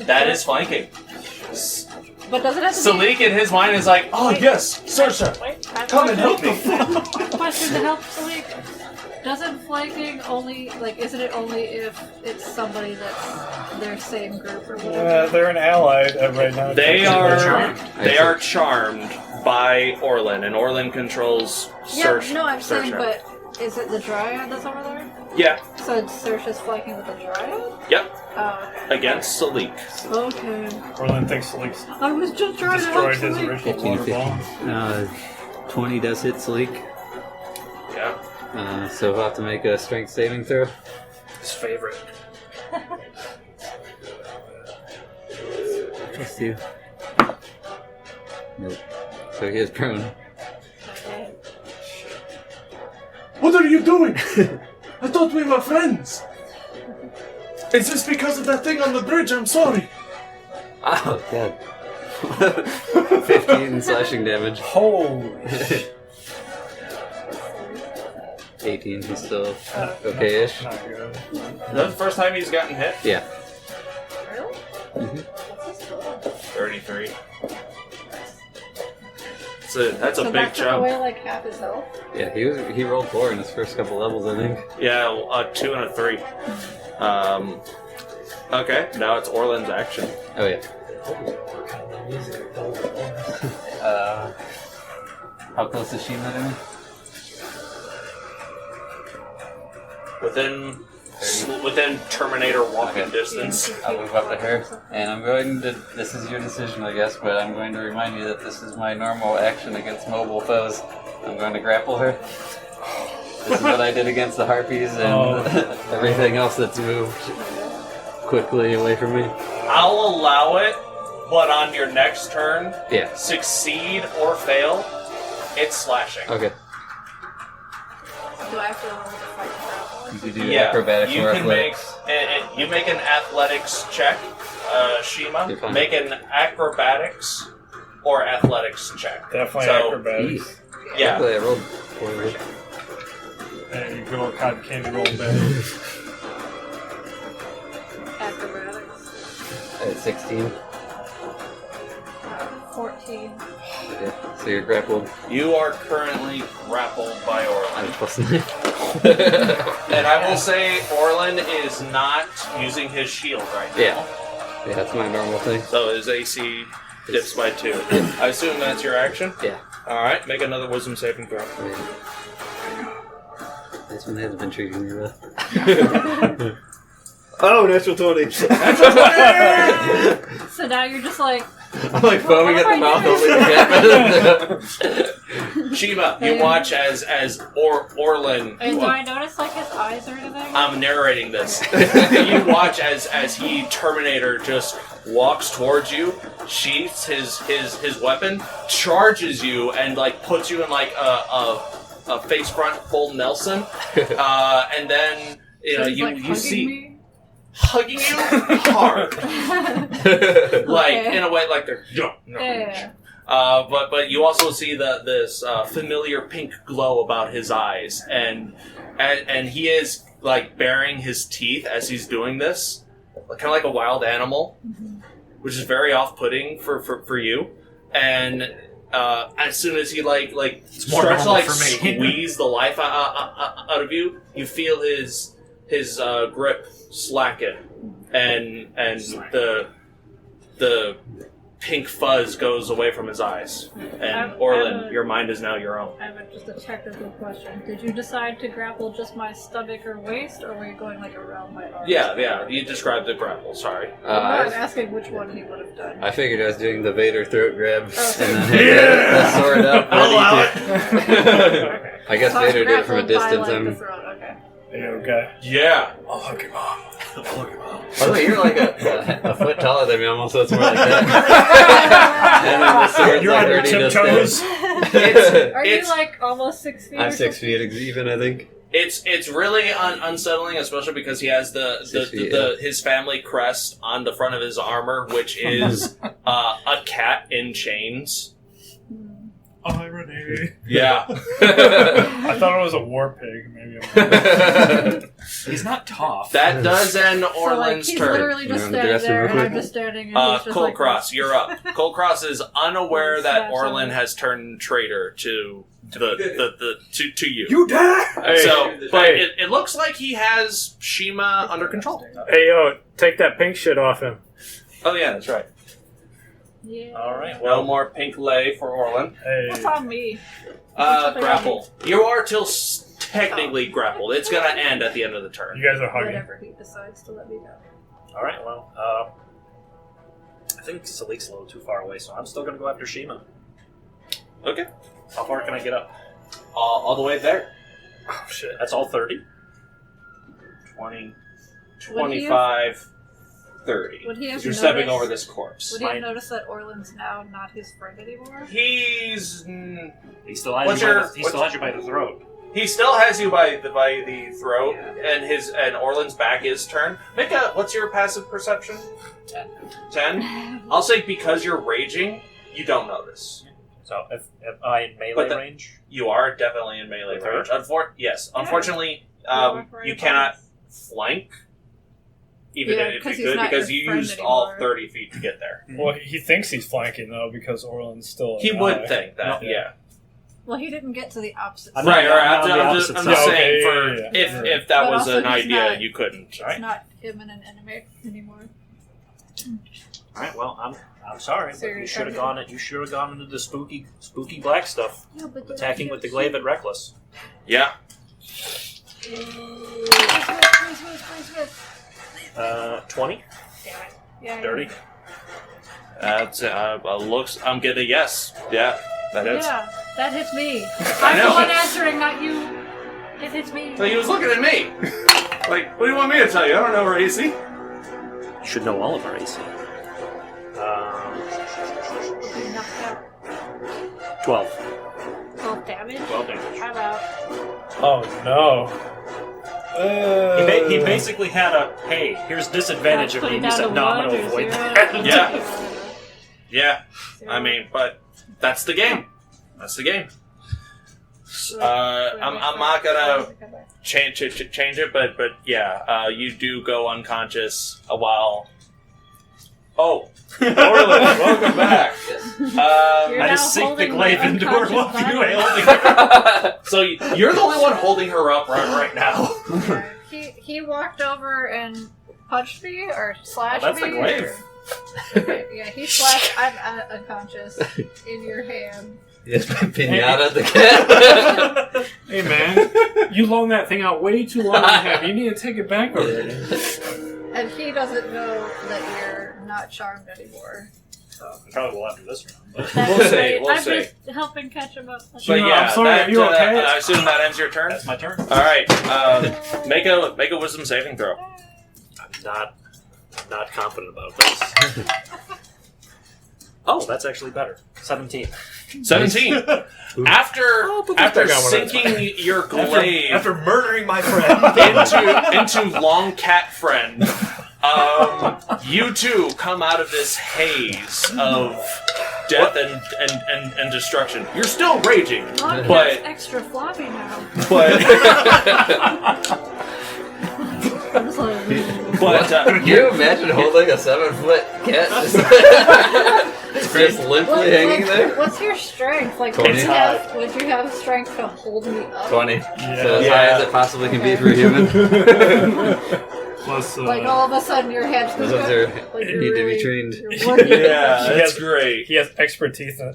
That is flanking. But does it have to be... Salic in his mind is like, oh yes, Saoirse, Wait, come and help me. Question to help Salic. Doesn't flanking only, isn't it only if it's somebody that's their same group or whatever? They're an ally right now. They They're are charmed by Orlin, and Orlin controls Saoirse. Yeah, no, I'm saying, Saoirse. but is it the Dryad that's over there? Yeah, So Saoirse's flanking with the Dryad? yep, Oh, okay. against Salic. Okay. Orlin thinks Salic's I was just trying to help destroyed his Salic. original 15 water to ball. 15. 20 does hit Salic. Yeah. So we'll have to make a strength saving throw. His favorite. Let's do. Nope. So he is prone. What are you doing? I thought we were friends. Is this because of that thing on the bridge? I'm sorry. Oh, God. 15 slashing damage. Holy shit. 18, he's still okay-ish. Not good. Is that the first time he's gotten hit? Yeah. Really? 33. That's a So big that took jump. away like half his health? Yeah, he rolled 4 in his first couple levels, I think. Yeah, a 2 and a 3. Okay, now it's Orlin's action. Oh, yeah. How close is Shiima to me? Within Terminator walking distance. I'll move up to her, and I'm going to. This is your decision, I guess, but I'm going to remind you that this is my normal action against mobile foes. I'm going to grapple her. This is what I did against the harpies and everything else that's moved quickly away from me. I'll allow it, but on your next turn, Yeah. succeed or fail, it's slashing. Okay. Do I have to roll to fight the You can do acrobatics you or can make athletics. you make an athletics check, You're Shiima. fine. Make an acrobatics or athletics check. Definitely So, acrobatics. Yeah. Luckily I rolled poorly. There you go, cotton candy roll back. acrobatics? I had 16. 14. Okay. So you're grappled. You are currently grappled by I'm Orlin. plus 9. And I will say Orlin is not using his shield right now. Yeah. Yeah, that's my normal thing. So his AC dips by 2. I assume that's your action? Yeah. Alright, make another wisdom saving throw. This one has been treating me well. Oh, natural 20. So now you're just like, I'm like foaming at the mouth, holding the Shiima, you watch as Orlin. And do I notice like his eyes or anything? I'm narrating this. You watch as he Terminator just walks towards you, sheaths his weapon, charges you, and like puts you in like a face front full Nelson, and then So he's, you like, hugging see me? hugging you hard, like Okay. in a way like they're Yeah. but you also see this familiar pink glow about his eyes, and he is like baring his teeth as he's doing this, kind of like a wild animal, which is very off-putting for you. And as soon as he like more starts to normal like for me. squeeze the life out of you, you feel his grip slacken, and the pink fuzz goes away from his eyes. And Orlin, your mind is now your own. I have just a technical question. Did you decide to grapple just my stomach or waist, or were you going like around my arms? Yeah, you described the grapple, sorry. I'm asking which one he would have done. I figured I was doing the Vader throat grab and Okay. then had the sword up. I'll ready to- I guess So I was Vader did it from a grappled by, distance. like, the I'm. throat, okay. Hey, okay. Yeah. I'll hug him up. I'll hug him up. By the way, you're like a foot taller than me almost, so it's more like that. And then the sword's You're like on your ready to tiptoes. stab. Are you It's- like almost 6 feet? I'm or 6 something? feet even, I think. It's really unsettling, especially because he has his family crest on the front of his armor, which is a cat in chains. Irony. Yeah. I thought it was a war pig. Maybe. He's not tough. That does end So like Orlin's he's turn. literally just You wanna standing dress him there, real and I'm quick? just standing, and he's just like Kulkras, you're up. Kulkras is unaware that Smash Orlin him. has turned traitor to to you. You dare! So, but hey. it looks like he has Shiima under control. Hey, yo, take that pink shit off him. Oh yeah, that's right. Yeah. All right. No more pink lay for Orlin. What's Hey. on me? Grapple. You are technically grappled. It's gonna end at the end of the turn. You guys are hugging. Whatever he decides to let me go. All right. Well, I think Salic's a little too far away, so I'm still going to go after Shiima. Okay. How far can I get up? All the way there. Oh shit! That's all 30. 20, Would he 25, 30. Would he have You're stepping noticed- over this corpse. Would he have noticed that Orlin's now not his friend anymore? He's He still has What's you. your- He still has you by the throat. he still has you by the throat, and Orlin's back is turned. What's your passive perception? 10. 10. I'll say because you're raging, you don't notice. So if I in melee But range, You are definitely in melee With her? range. Yes. Unfortunately, Walk right you above cannot us. flank, even Yeah, if 'cause you he's could, not because your you friend used all anymore. 30 feet to get there. Well, he thinks he's flanking though because Orlin's still. an He would ally. think that, No. yeah. Well, he didn't get to the opposite I'm side. Right, not- right. I'm on the I'm opposite just side. saying Yeah, for okay, yeah, yeah. if that But was also an he's idea, not- you couldn't. It's not him and an enemy anymore. all right. Well, I'm sorry, So but you're you should have trying gone. You should have gone into the spooky black stuff, Yeah, but attacking with the glaive at reckless. Yeah. 20, Yeah, 30. That's looks. I'm getting a yes. Yeah, that is. Yeah, that hits me. I I'm know. the one answering, not you. It hits me. So he was looking at me. Like, what do you want me to tell you? I don't know her AC. You should know all of our AC. Okay, knocked out. 12. 12 damage? 12 damage. I'm out. Oh no. He basically had a, hey, here's disadvantage of Put me. it He down said, to no, I'm 1 going to or avoid 0. that. Yeah. Yeah. Zero. I mean, but that's the game. That's the game. I'm not gonna change it, but yeah, you do go unconscious a while. Oh, Orlin, welcome back. You're I now just sink the holding glaive my into her unconscious while you body. holding her. So you're the only one holding her up right now. Yeah. He walked over and punched me or slashed That's me. the glaive. Okay, yeah, he slashed. I'm unconscious in your hand. Yes, my pinata the cat. Hey, man. You loaned that thing out way too long to him. You need to take it back already. And he doesn't know that you're not charmed anymore. Probably will after this round. But. We'll see. We'll I'm see. just helping catch him up. But Shiima, yeah, I'm sorry, that, are you okay? I assume that ends your turn. That's my turn. All right. Make a wisdom saving throw. I'm not confident about this. Oh, that's actually better. 17. 17. After back on one sinking your glaive After murdering my friend. into Long Cat Friend, you two come out of this haze of death and destruction. You're still raging, Long but Cat's extra floppy now. but I'm just like, but Can you imagine holding a 7-foot cat just limply hanging there? What's your strength? Like, 20. would you have strength to hold me up? 20. Yeah. So as high as it possibly can be for a human. Plus, Like all of a sudden your head's Those just ones are, like need to be trained. You're working. yeah, He that's has- great. he has expertise in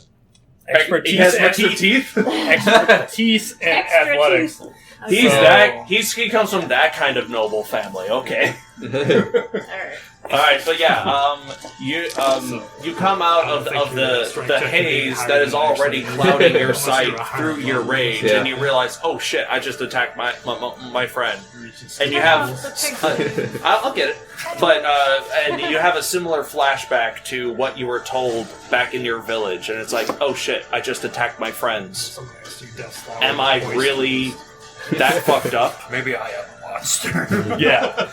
He has extra teeth. expertise in Extra athletics. teeth. He's Okay. he comes from that kind of noble family. Okay. Alright. All right, but yeah, you come out of the haze that is already clouding your sight through your rage, Yeah. and you realize, oh shit, I just attacked my friend, and you have I'll get it, but and you have a similar flashback to what you were told back in your village, and it's like, oh shit, I just attacked my friends. Am I really that fucked up? Maybe I am a monster. Yeah.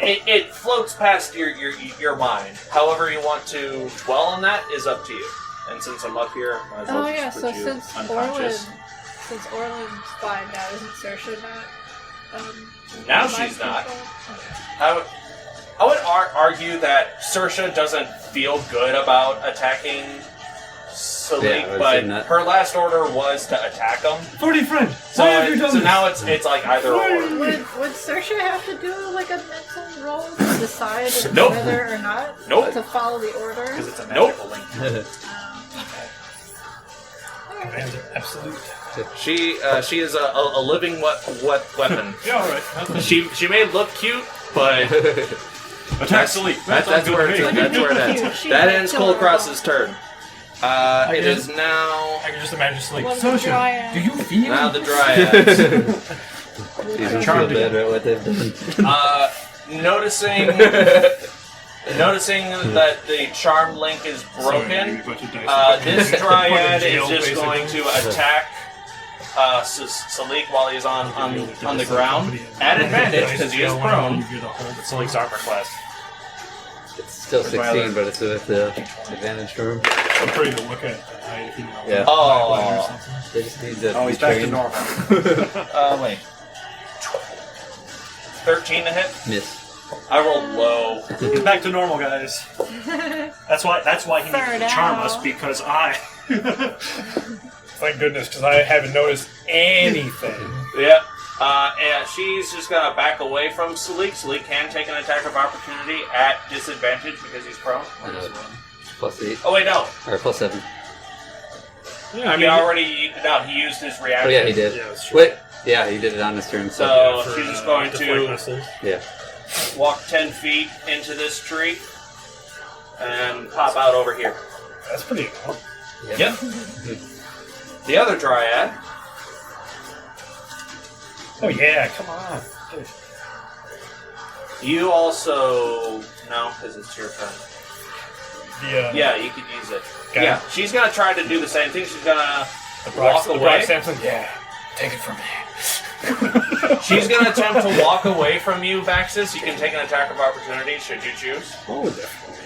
It floats past your mind. However you want to dwell on that is up to you. And since I'm up here, might as well Oh yeah, just so put you since unconscious. Orlin's fine now, isn't Saoirse not? Now mind she's not. control? I would argue that Saoirse doesn't feel good about attacking Salic, Yeah, I would but say not. her last order was to attack him. Forty friend. So, Why have you done so this? now it's like either or. Would Saoirse have to do like a mental roll to decide Nope. whether or not Nope. to follow the order? Because it's a Nope. magical link. Commands are absolute. She is a living weapon. Yeah, all right. She may look cute, but Attack Salic. that's where it ends. She's That like ends killer Kulkras's turn. It is now I can just imagine just like, What is the Social. dryad? Do you feel? now the Dryads. These ones feel bad about what they've done. Noticing that the charm link is broken, this Dryad is just going to attack Salic while he's on the ground at advantage because he is prone. It's Salic's armor class. It's still 16, but it's with the advantage for him. I'm pretty to look at tonight if you know. Yeah. Oh, They just need to Oh, be he's back to trained. normal. wait. 13 to hit. Miss. I rolled low. He's back to normal, guys. That's why he needs For to charm now. us, because I... Thank goodness, because I haven't noticed anything. Yeah. And she's just gonna back away from Salic. Salic can take an attack of opportunity at disadvantage because he's prone. +8. Oh wait, no. Or +7. Yeah, He used his reaction. Oh yeah, he did. Yeah, that's true. Wait. Yeah, he did it on his turn. So she's just going Deflect to missiles. yeah. walk 10 feet into this tree and pop out over here. that's pretty cool. Yep. The other Dryad. Oh yeah, come on. Dude. You also no, because it's your turn. Yeah, you could use it. Got Yeah, it. she's gonna try to do the same thing. She's gonna The Brock, walk the away. Brock Sampson, yeah. Take it from me. She's gonna attempt to walk away from you, Vaxxus. You can take an attack of opportunity should you choose. Oh, definitely.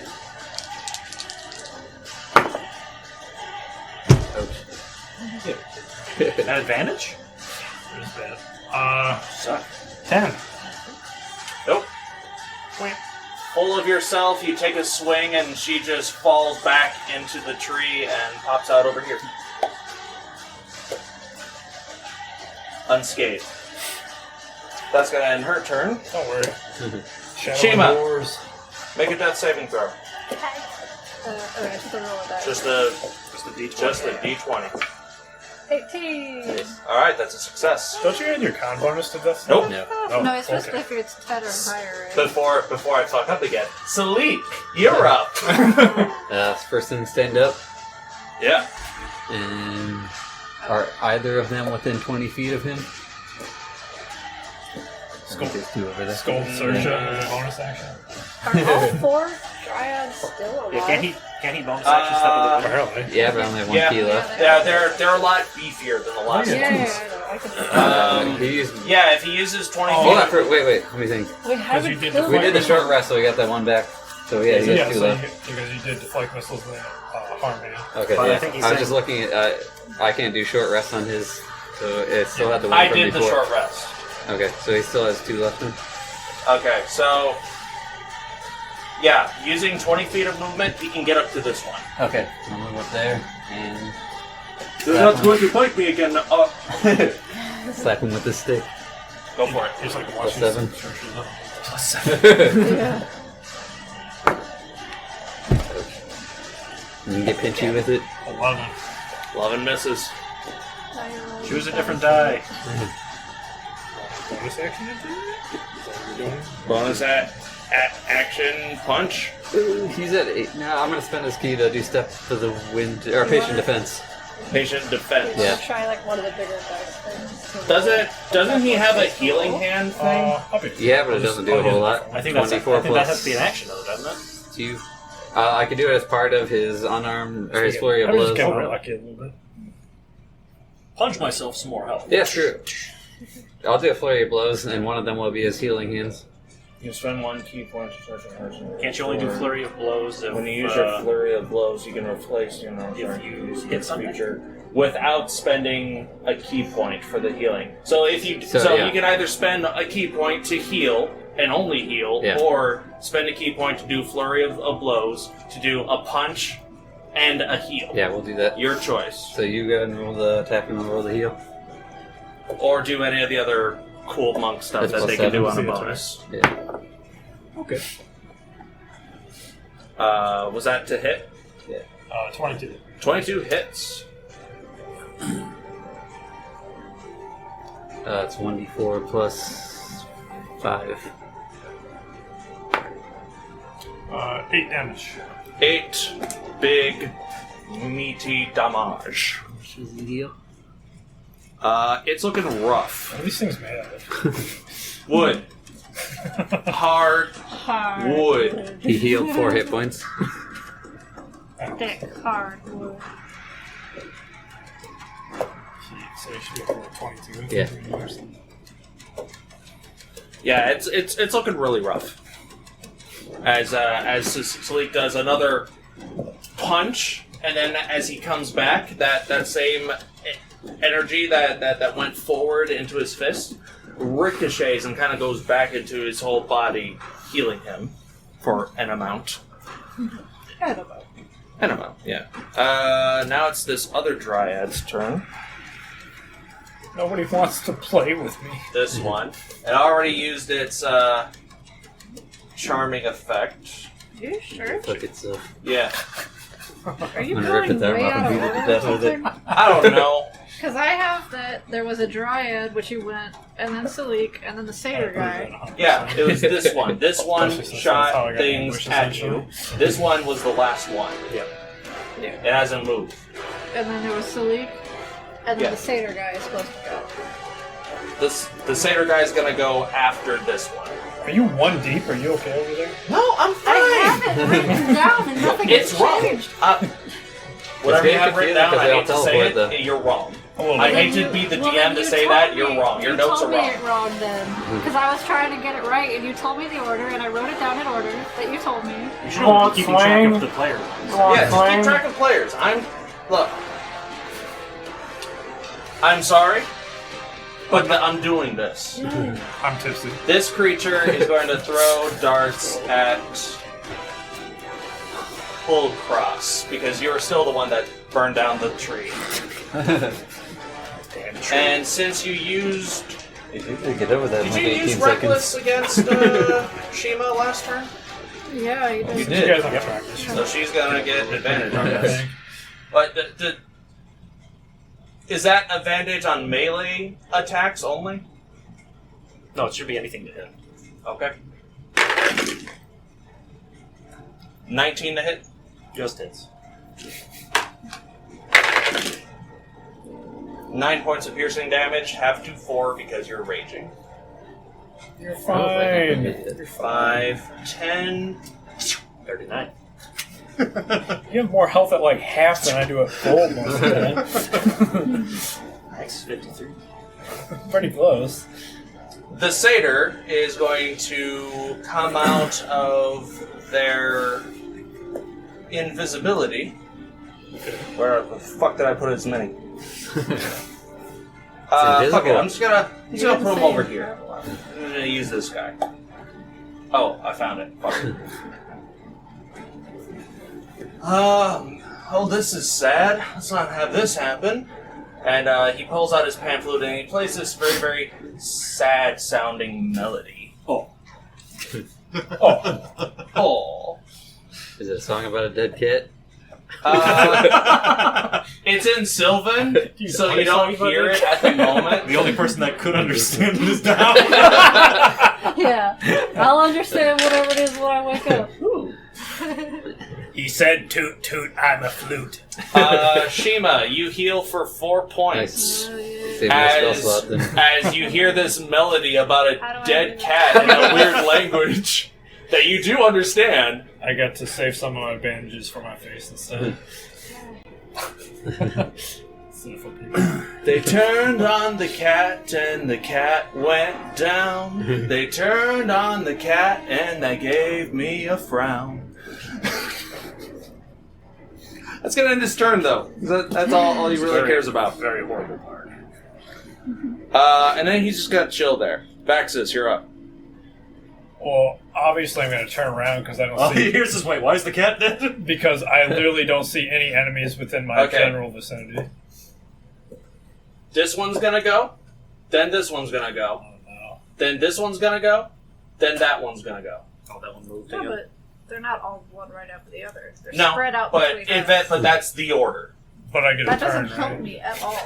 At advantage? There's that. Suck. 10. Nope. Full of yourself, you take a swing, and she just falls back into the tree and pops out over here. Unscathed. That's gonna end her turn. Don't worry. Shadow Shiima. and Wars. Make a death saving throw. Okay, just a roll of that. Just the Just the D20. just the D20. 18. Alright, that's a success. Don't you add your con bonus to this? Nope. No. Oh, No, it's supposed to okay. be if it's 10 or higher, right? Before I fuck up again. Salic, you're up. First thing, stand up. Yeah. And are either of them within 20 feet of him? Scold, There's two over there. Scold Sersha as a bonus action. Are all 4 dryads still alive? Yeah, can't he bonus action step a little bit? Apparently. Yeah, but I only have one Yeah. key left. Yeah, they're a lot beefier than the last Yeah, one. I know. I can He used... Yeah, if he uses 20 Hold feet. on, wait, let me think. We haven't you did killed We did the him. short rest, so we got that one back. So yeah, he has two so left. because you did deflect missiles and harm me. Okay, But I yeah. think he's I was saying- just looking at... I can't do short rest on his, so it still had the one I from did the before. short rest. Okay, so he still has 2 left then? Okay, so. Yeah, using 20 feet of movement, he can get up to this one. Okay, I'll move up there and You're not going to bite me again. slap him with the stick. Go for it. He's like Plus watching 7. Yeah. You can get pinchy with it. 11. 11 misses. Choose a different die. Bonus action into it? Is that what you're doing? Bonus action punch. Ooh, he's at 8. Now I'm gonna spend his key to do step to the wind or patient defense. Patient defense. Yeah. Try like one of the bigger dice things. Doesn't he have a healing hand thing? I'll be Yeah, but it doesn't do a whole lot. I think that 24 has to be an action, though, doesn't it? 2. I could do it as part of his unarmed or his flurry of I'm just blows. getting lucky a little bit. Punch myself some more health. Yeah, true. I'll do a flurry of blows, and one of them will be his healing hands. You spend 1 key point to touch a person. Can't you only do flurry of blows if When you use your flurry of blows, you can replace your if you hit something? creature without spending a key point for the healing. So if you Yeah. you can either spend a key point to heal and only heal, Yeah. or spend a key point to do flurry of blows to do a punch and a heal. Yeah, we'll do that. Your choice. So you go and roll the attack and I'll roll the heal. Or do any of the other cool monk stuff That's that plus they can do 7. on a bonus. Yeah. Okay. Was that to hit? 22. 22 hits. It's 1d4 plus 5. 8 damage. 8 big, meaty damage. Is the heal? It's looking rough. What are these things made out of? Wood. Hard wood. He healed 4 hit points. Thick, hard wood. So you should be able to roll 22. Yeah. Yeah, it's looking really rough. As Salic does another punch, and then as he comes back, that same energy that went forward into his fist ricochets and kind of goes back into his whole body, healing him for an amount. An amount, yeah. Now it's this other dryad's turn. Nobody wants to play with me. This one. It already used its charming effect. You sure? Look, it's Yeah. Are you I'm gonna rip going it there, way I'm out not of gonna beat it to order or death with it. something? I don't know. Because I have that there was a dryad, which you went, and then Salic, and then the satyr guy. Yeah, it was this one. This one That's how I shot got things English, at you. This one was the last one. Yep. It hasn't moved. And then there was Salic, and then Yeah. the satyr guy is supposed to go. The satyr guy's gonna go after this one. Are you 1 deep? Are you okay over there? No, I'm I have it written down, and nothing It's has wrong. changed. Whatever you getting have written confusing down, because I they all hate to say teleport it, you're wrong. A little I bit. hate to be the Well, GM then to you say told that, me- you're wrong. Your notes are You told wrong. me it wrong then. Because I was trying to get it right, and you told me the order, and I wrote it down in order that you told me. You should only be keeping track of the player. Yeah, just keep track of players. Look. I'm sorry, but I'm doing this. I'm tipsy. This creature is going to throw darts at Kulkras, because you're still the one that burned down the tree. Damn tree. And since you used... You could get over that in Did like you 18 use Reckless seconds. against Shiima last turn? Yeah, you did. You You did. guys aren't practice. So she's going to get advantage on this. Okay. But Is that advantage on melee attacks only? No, it should be anything to hit. Okay. 19 to hit. Just hits. 9 points of piercing damage, half to 4 because you're raging. You're fine. You're 5, 10, 39. You have more health at like half than I do at full most of the time. Nice. 53. Pretty close. The satyr is going to come out of their invisibility. Where the fuck did I put his mini? Fuck it, I'm just gonna put him over here. I'm gonna use this guy. Oh, I found it. Fuck it. Oh, this is sad. Let's not have this happen. And he pulls out his pan flute and he plays this very, very sad-sounding melody. Oh. Oh. Is it a song about a dead cat? It's in Sylvan, so you don't hear it at the moment. The only person that could understand it is now. Yeah, I'll understand whatever it is when I wake up. He said, toot toot, I'm a flute. Shiima, you heal for 4 points. Nice. Save my spell slot then. As you hear this melody about a dead cat in a weird language that you do understand. I got to save some of my bandages for my face instead. They turned on the cat and the cat went down. They turned on the cat and they gave me a frown. That's gonna end his turn though. That's all he really cares about. Very horrible part. And then he's just gonna chill there. Vaxxus, you're up. Well, obviously I'm going to turn around because I don't see... Here's his wait, why is the cat dead? Because I literally don't see any enemies within my general vicinity. This one's gonna go. Then this one's gonna go. Oh, no. Then this one's gonna go. Then that one's gonna go. Oh, that one moved Yeah, again. but they're not all one right after the other. They're No, spread out but between us. but that's the order. But I get That a turn, doesn't help right? me at all.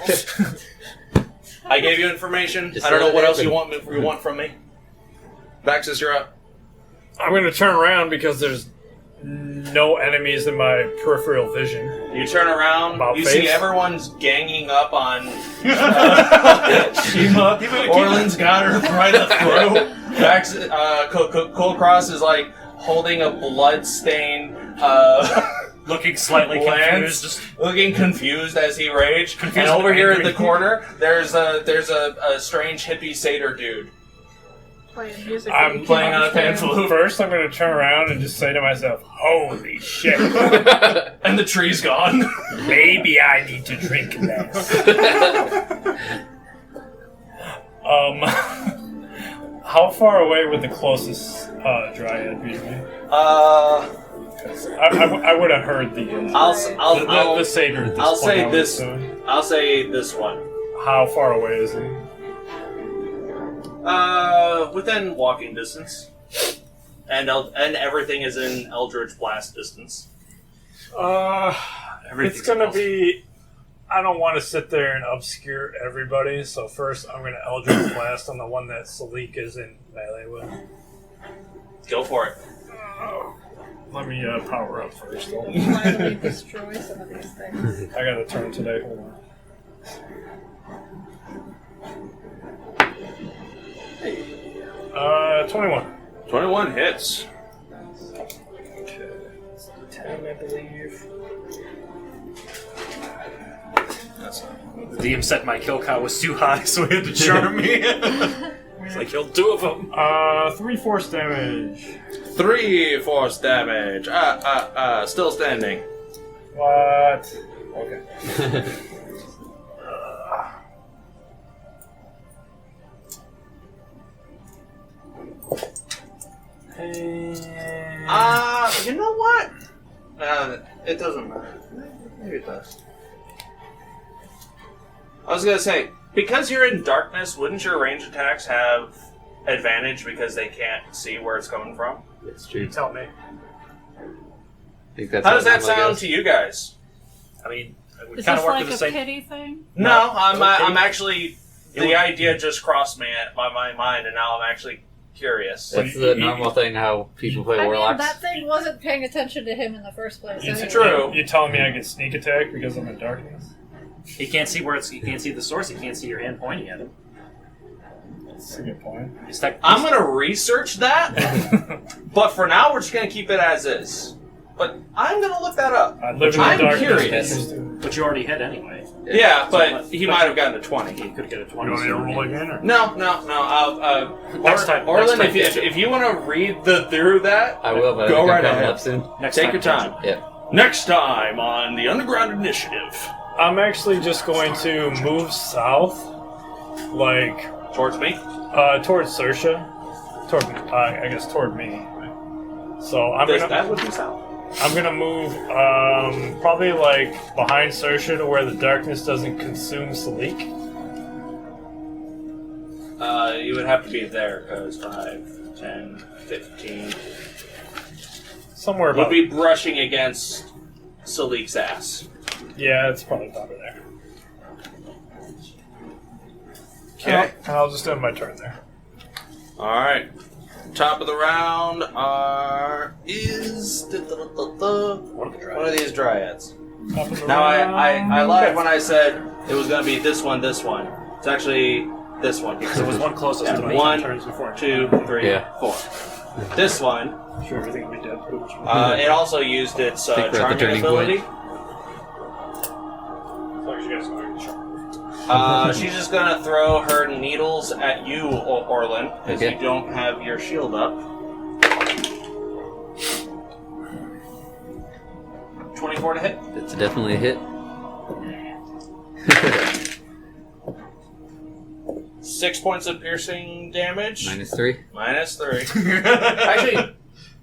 I gave you information. Just I don't know let it what else happen. you want from me. Vaxxus, you're up. I'm going to turn around because there's no enemies in my peripheral vision. You turn around. About you face? see everyone's ganging up on Shiima. Orlin's got her by the throat. Kulkras is like holding a blood-stained Looking slightly Lance, confused. Just looking confused as he raged. Confused And over and here in angry. the corner, there's a strange hippie satyr dude. Playing music. I'm that you playing can't on a pan understand. flute. First, I'm going to turn around and just say to myself, holy shit, And the tree's gone. maybe I need to drink less. How far away would the closest dryad be to me? I would have heard the I'll satyr at this I'll point, say I would this. assume. I'll say this one. How far away is he? Within walking distance, and everything is in Eldritch Blast distance. It's gonna be. I don't want to sit there and obscure everybody, so first I'm gonna Eldritch Blast on the one that Salic is in melee with. Go for it. Let me power up first. Hold on. Finally destroy some of these things. I got a turn today. Hold on. 21. 21 hits. Okay. 10, I believe. the DM set my kill count was too high, so he had to charm me. It's like, killed 2 of them. 3 force damage. 3 force damage. Still standing. What? Okay. You know what? It doesn't matter. Maybe it does. I was gonna say, because you're in darkness, wouldn't your range attacks have advantage because they can't see where it's coming from? It's true. You tell me. I think that's How does what that Emma sound goes. to you guys? I mean, We Is kind this of work like with a the same. pity thing? No, Okay. I'm actually. The idea just crossed my mind, and now I'm actually curious. That's the normal thing how people play I mean, warlocks. that thing wasn't paying attention to him in the first place. You, anyway. True. You telling me I get sneak attack because I'm in darkness? He can't see where it's. He can't see the source. He can't see your hand pointing at him. That's a good point. I'm gonna research that, but for now we're just gonna keep it as is. But I'm gonna look that up. I live in the I'm darkness. curious. But you already hit anyway. Yeah, but he might have gotten a 20. He could get a 20. You want me to roll again? Or? No. Next time. Orlin, next time. if you want to read through that, I will, but go I think right I'm coming ahead. up soon. Next Take time, your time. Yeah. Next time on the Underground Initiative. I'm actually just going to move south, like Towards me? towards Sersha, I guess toward me. So That would be south. I'm gonna move probably like behind Sersha to where the darkness doesn't consume Salic. You would have to be there, because 5, 10, 15... Somewhere would about. be brushing against Salik's ass. Yeah, it's probably about there. Okay. And I'll just end my turn there. Alright. Top of the round is one of these dryads. Top of the Now round. I lied when I said it was going to be this one. It's actually this one. So it was one closest Yeah, to me. 1, Turns before. 2, 3, Yeah. 4. This one, Sure, everything will be dead. it also used its think we're at the charming turning ability. point. As long as you guys are sure. She's just going to throw her needles at you, Orlin, because Okay. you don't have your shield up. 24 to hit. It's definitely a hit. 6 points of piercing damage. -3. -3. Actually,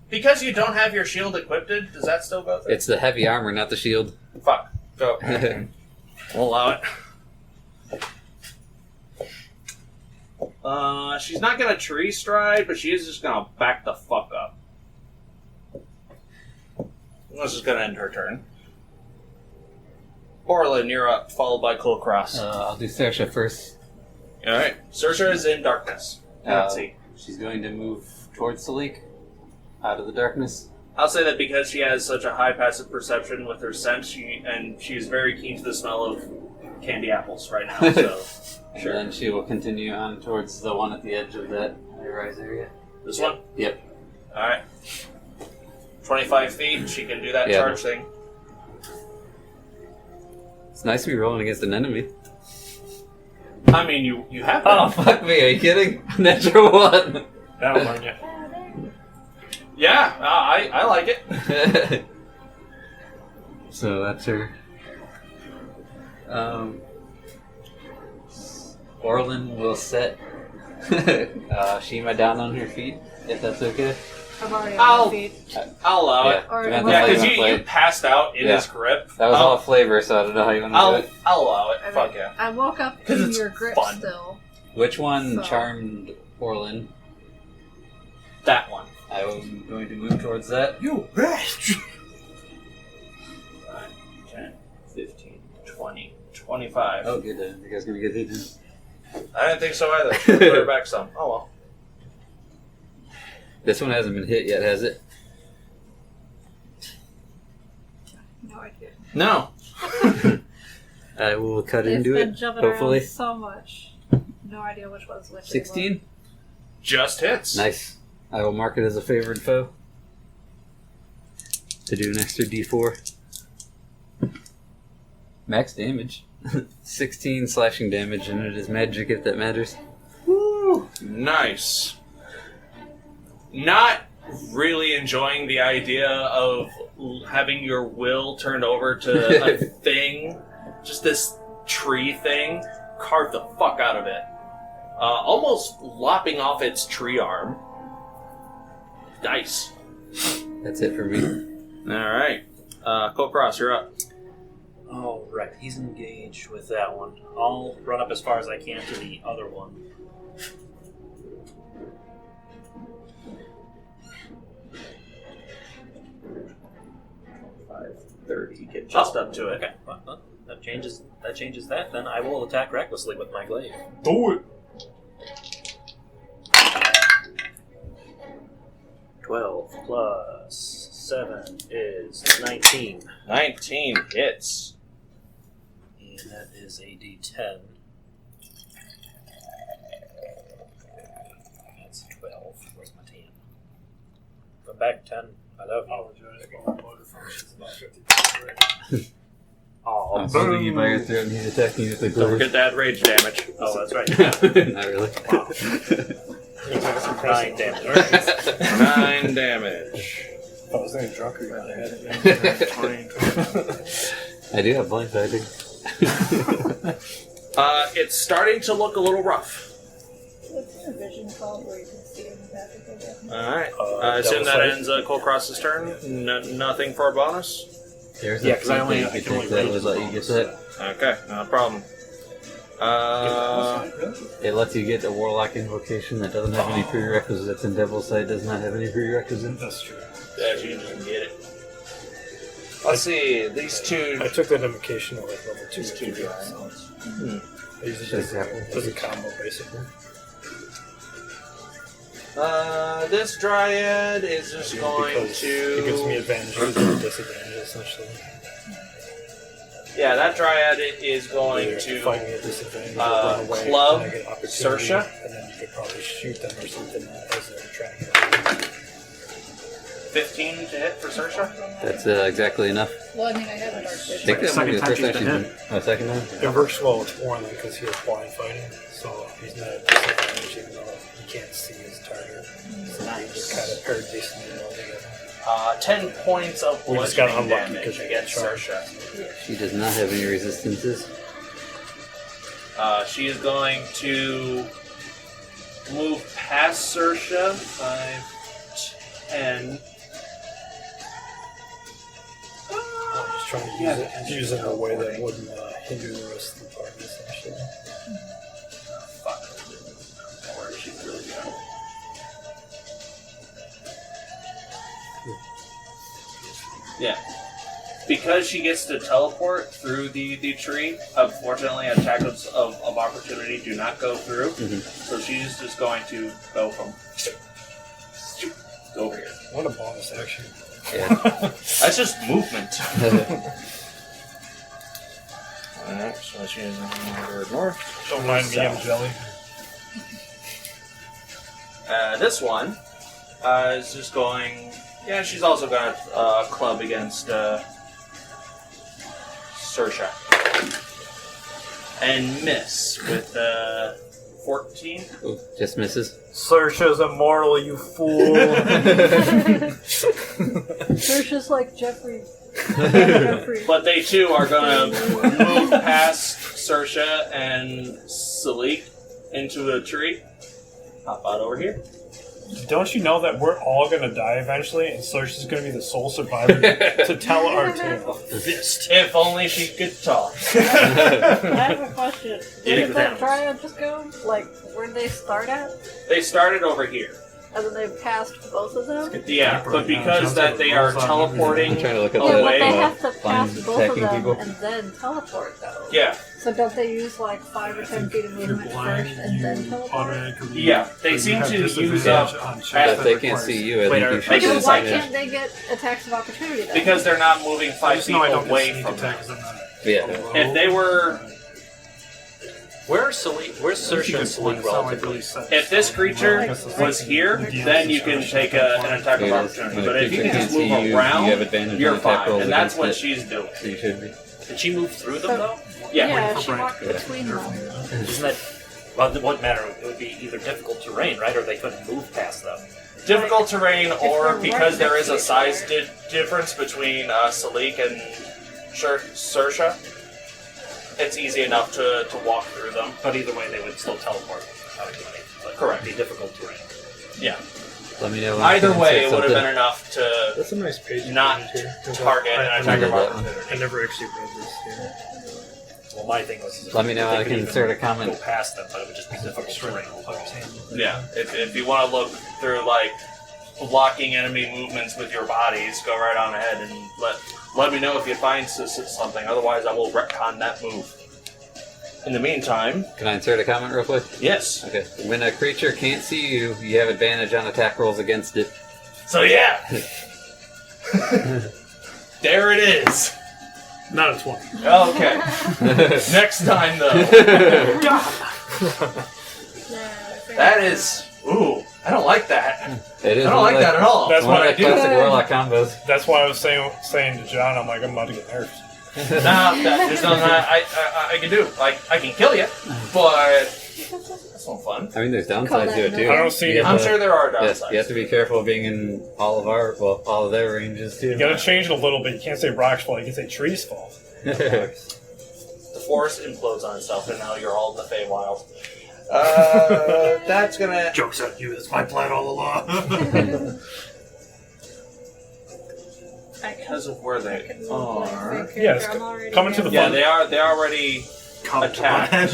because you don't have your shield equipped, does that still go through? It's the heavy armor, not the shield. Fuck. Go. We'll allow it. She's not gonna tree stride, but she is just gonna back the fuck up. This is gonna end her turn. Orlin, you're up, followed by Kulkras. I'll do Saoirse first. Alright. Saoirse is in darkness. Let's see. She's going to move towards Salic, out of the darkness. I'll say that because she has such a high passive perception with her scent, she is very keen to the smell of candy apples right now, so... And then she will continue on towards the one at the edge of that high-rise area. This one? Yep. Alright. 25 feet, she can do that Yeah. charge thing. It's nice to be rolling against an enemy. I mean, you have Oh, that. fuck me, are you kidding? Natural 1! That'll learn you. Yeah, I like it. So that's her. Orlin will set Shiima down on her feet, if that's okay. I'm already I'll- on my feet. I'll allow it. Or depends was on Yeah, how it- because wanna play you it. passed out in Yeah. his grip. That was all flavor, so I don't know how you want to do it. I'll allow it. I mean, Fuck yeah. I woke up 'Cause in it's your grip fun. still. Which one So- charmed Orlin? That one. I'm going to move towards that. You bitch! 10, 15, 20, 25. Oh, good. You guys gonna get hit? I didn't think so either. Put her back some. Oh well. This one hasn't been hit yet, has it? No idea. No. I will cut They've into been it, jumping hopefully. around so much. No idea which one's which. 16? Just hits. Nice. I will mark it as a favored foe. To do an extra d4. Max damage. 16 slashing damage, and it is magic if that matters. Woo. Nice. Not really enjoying the idea of having your will turned over to a thing, just this tree thing, carve the fuck out of it. Almost lopping off its tree arm. Nice. That's it for me. Alright. Kulkras, you're up. Oh, right. He's engaged with that one. I'll run up as far as I can to the other one. Get just up to it. Okay. Well, that that changes that. Then I will attack recklessly with my glaive. Do it. 12 plus 7 is 19. 19 hits. And that is a D10. That's 12. Where's my 10? Come back 10. I love you. Oh, I'm holding you by your throat and he's attacking you with the Don't glaive. forget that rage damage. Oh, that's right. Not really. Wow. 9 damage. 9 damage. If I was any drunker, you might have had it. I do have blindsiding. It's starting to look a little rough. What's your vision called where you can see in the back of Alright. I assume that ends Kulkras's turn. Nothing for a bonus? There's Yeah, 'cause I can only that read would his let you get that. Okay, no problem. It lets you get a Warlock invocation that doesn't have any prerequisites, and Devil's Sight does not have any prerequisites. That's true. Yeah, you can just get it. Let's see, these two... I took that invocation at like level 2. These two guys. I use it as a combo, basically. This Dryad is just going Because to... it gives me advantages and disadvantages, essentially. Yeah, that Dryad is going If you to... find me at disadvantage, run away, club and I get an opportunity, Saoirse. and then you could probably shoot them or something as they're trying to get 15 to hit for Saoirse? That's exactly enough. Well, I mean, I have a dark vision. Take that might be the Second first time she's action. been Oh, second time? It works well with Orlin because he has blind fighting, so he's not at disadvantage even though he can't see his target. So he just kind of paired decently well together. 10 points of We just got bludgeoning unlucky damage because you against got charged. Saoirse. She does not have any resistances. She is going to move past Saoirse. 5, 10. I'm just trying to use it in a way that wouldn't hinder the rest of the party, essentially. Where is she really going? Yeah. Because she gets to teleport through the tree, unfortunately attacks of opportunity do not go through. Mhm. So she's just going to go from over here. What a bonus action. Yeah. That's just movement. Alright, so she is over north. Don't mind me, I'm jelly. This one is just going... Yeah, she's also going to club against Saoirse. And miss with 14. Ooh, just misses. Saoirse's immortal, you fool! Saoirse's like Jeffrey. But they too are going to move past Saoirse and Salic into a tree. Hop out over here. Don't you know that we're all gonna die eventually, and Saoirse's gonna be the sole survivor to tell our tale? If only she could talk. I have a question. Where with did that animals. Dryad just go? Like, where did they start at? They started over here. And then they passed both of them? Yeah, but because that they are teleporting I'm trying to look at Yeah, but away. they have to Find pass both of attacking them people. and then teleport, though. Yeah, So don't they use like 5 or 10 feet of movement first and then teleport? yeah. They seem to use up But if they can't see you, I Wait, think are- you should They can So have why decide can't they get attacks of opportunity then? because they're not moving 5 Just feet know I don't away get sneak from them. attacks. I'm not. Yeah. If they were, Where's Saoirse and Salic relatively? if this creature was here, then you can take an attack of opportunity. But if you can just move you have around, advantage you're on attack fine, rolls and that's against what it. she's doing. So you should be. Did she move through them though? Yeah. she walked between them. Isn't that? Well, it wouldn't matter. It would be either difficult terrain, right, or they couldn't move past them. Difficult terrain, or they're because right there is a next to size each difference between Salic and Saoirse, it's easy enough to walk through them. But either way, they would still teleport. But Correct. It'd be difficult terrain. Yeah. Let me know. when I Either can way, say it would have something. been enough to That's a nice page. not target an attack of I opportunity. I never actually read this here. Well, my thing was. Let me know. they I could can even insert a comment. Go past them, but it would just be difficult terrain. Yeah, if you want to look through like blocking enemy movements with your bodies, go right on ahead and let me know if you find something. Otherwise, I will retcon that move. In the meantime... Can I insert a comment real quick? Yes. Okay. When a creature can't see you, you have advantage on attack rolls against it. So yeah! There it is! Not a 20. Okay. Next time, though. That is... Ooh, I don't like that. It is I don't like that at all. That's One what of I the do. classic Warlock combos. That's why I was saying to John, I'm like, I'm about to get nerfed. Nah, there's nothing I can do. Like, I can kill you, but that's no fun. I mean, there's Call downsides that to it too. no. I don't see You it. have I'm to- sure there are Yes, downsides. you have to be careful being in all of their ranges too. You gotta change it a little bit. You can't say rocks fall, you can say trees fall. The forest implodes on itself, and now you're all in the Feywild. That's gonna... Joke's on you. That's my plan all along. Because of where they are... Yes, come into the Yeah, fun. they already attacked.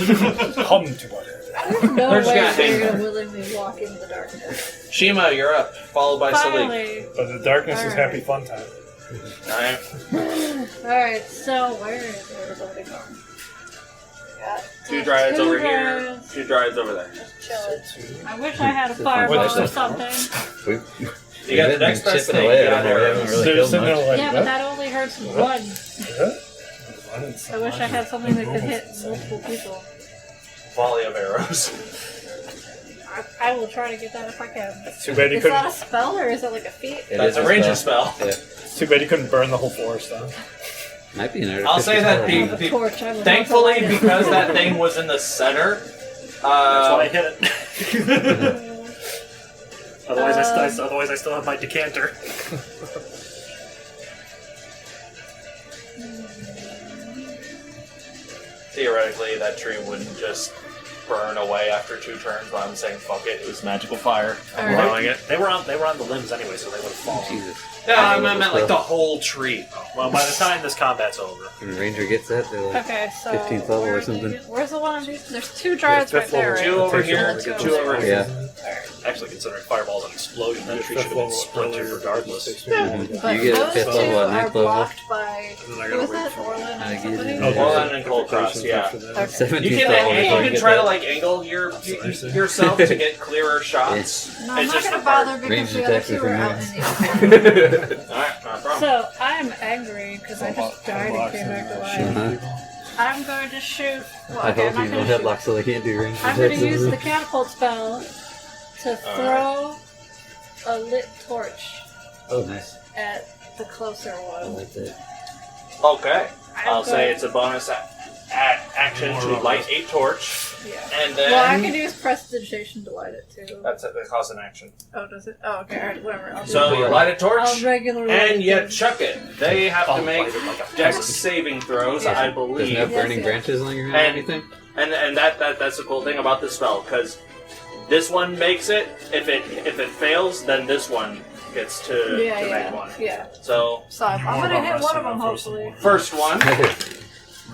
Come to what? There's no They're just way gonna hang they're there. gonna willingly walk into the darkness. Shiima, you're up, followed by Salic. Finally. But the darkness is Alright. happy fun time. Alright. Alright, so where is everybody going? Got Two dryads over here, dryads. two dryads over there. Just chilling. I wish I had a fireball or something. You got the next best chipping thing. away You got on it. We haven't arrows. really They're killed sitting there much. like, Yeah, but that only hurts one. I wish I had something that could hit multiple people. Volley of arrows. I will try to get that if I can. Too bad you Is that couldn't. a spell or is it like a feat? It That's is a ranger spell. Yeah. Too bad you couldn't burn the whole forest down. Might be an artificer. I'll say that I have a torch. I would thankfully, also light it. because that thing was in the center, That's why I hit it. Otherwise, I still have my decanter. theoretically that tree wouldn't just burn away after 2 turns, but I'm saying fuck it, it was magical fire. I'm Alright. allowing it. They were on the limbs anyway, so they would have fallen. Jesus. Yeah, I meant like the whole tree. Well, by the time this combat's over, When a ranger gets that, they're like, Okay, so 15th level where or are they something. again? Where's the one of these? There's 2 dryads right there, right? 2 over Takes a here, while to get 2 over here. yeah. actually considering fireball's an explosion, that tree should have been splintered regardless. But You get those 5th 2 level at are 9th level. blocked by... And then I Who gotta was wait that? for Orlin I or get somebody? it. Oh, Orlin and Kulkras, yeah. 17th You level can, before you you can get try to that. like angle yourself to get clearer shots. No, I'm It's not just gonna the part- bother because Range the other attack 2 is are out removed. in the open. Alright, not a problem. So, I'm angry because I just died and came back to life. Uh-huh. I'm going to shoot... Well, I okay, hope I'm you not don't going to headlock so they can't do range I'm going attacks. to use the catapult spell to throw a lit torch Oh, nice. at the closer I one. like that. Okay. I'll I'm say going- it's a bonus action to light a torch, Yeah. and then... Well, I can use prestidigitation to light it too. That costs an action. Oh, does it? Oh, okay. Alright, whatever. I'll do So it. you light a I'll torch, regularly and you light it. chuck it. They have to make light it like a dex peasant. saving throws, Yeah. I Doesn't believe. have burning Yes, branches on your hand or And- anything? And that's the cool thing about this spell, because this one makes it. If it fails, then this one gets to make one. Yeah. So So I'm gonna hit one of them, hopefully. first one.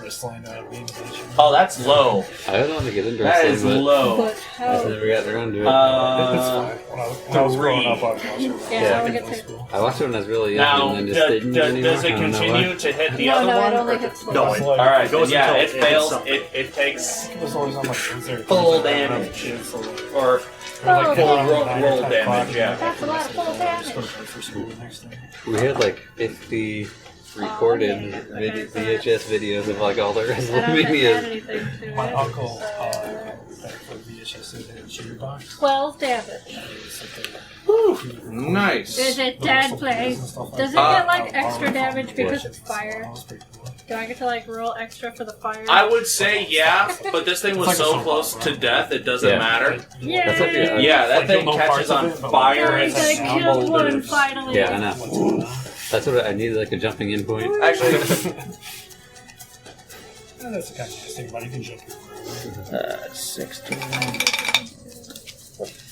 Wrestling means Oh, that's low. I don't want to get into That wrestling, is but low. But I just how? never got around to it. When I was growing up, I was watching it. Yeah, Yeah. I get to. I watched it when I was really young Now, and then just didn't anymore. does it I don't know continue why. to hit the No, other no, one? it only or- hits the No, one. it- All right, It goes then, yeah, until it it hits fails. something. It takes It was always on my Wednesday. full damage, or Oh, full okay. roll damage. Yeah. That's a lot of full damage. For school the next day. We had like 50 recorded okay, so VHS videos of like all the I don't wrestling have to add media. anything to My it. uncle, So, back for VHS in the cheater box. 12 damage. Nice. Is it dead play? Does it get like extra damage because it's fire? Do I get to like roll extra for the fire? I would say yeah, but this thing was It's like a so soap close opera. to death, it doesn't Yeah. matter. That's what Yay! Yeah, that Like, thing you'll know catches parts of on it, but fire Jeremy's and gonna kill one smolders. finally. Yeah, I know. That's what I needed, like a jumping in point. Actually, That's the kind of nice thing about it. You can jump through. 16.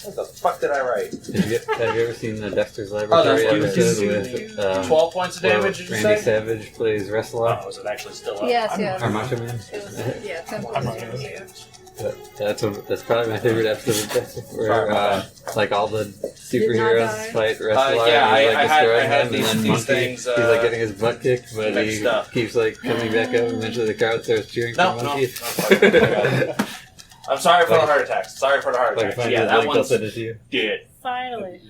What the fuck did I write? Have you ever seen the Dexter's Laboratory that's episode cute. with 12 points of where damage, did you Randy say? Savage plays wrestler? Oh, is it actually still up? Yes, yes. Or Macho Man? It was, yeah, 10 points of damage. That's probably my favorite episode. Where like all the superheroes fight wrestlers. I had him, these and then Monkey, things. he's like getting his butt kicked, but he keeps like coming back up. Eventually, the crowd starts cheering for Monkey. I'm sorry for the heart attacks. Yeah, that one's good. Finally.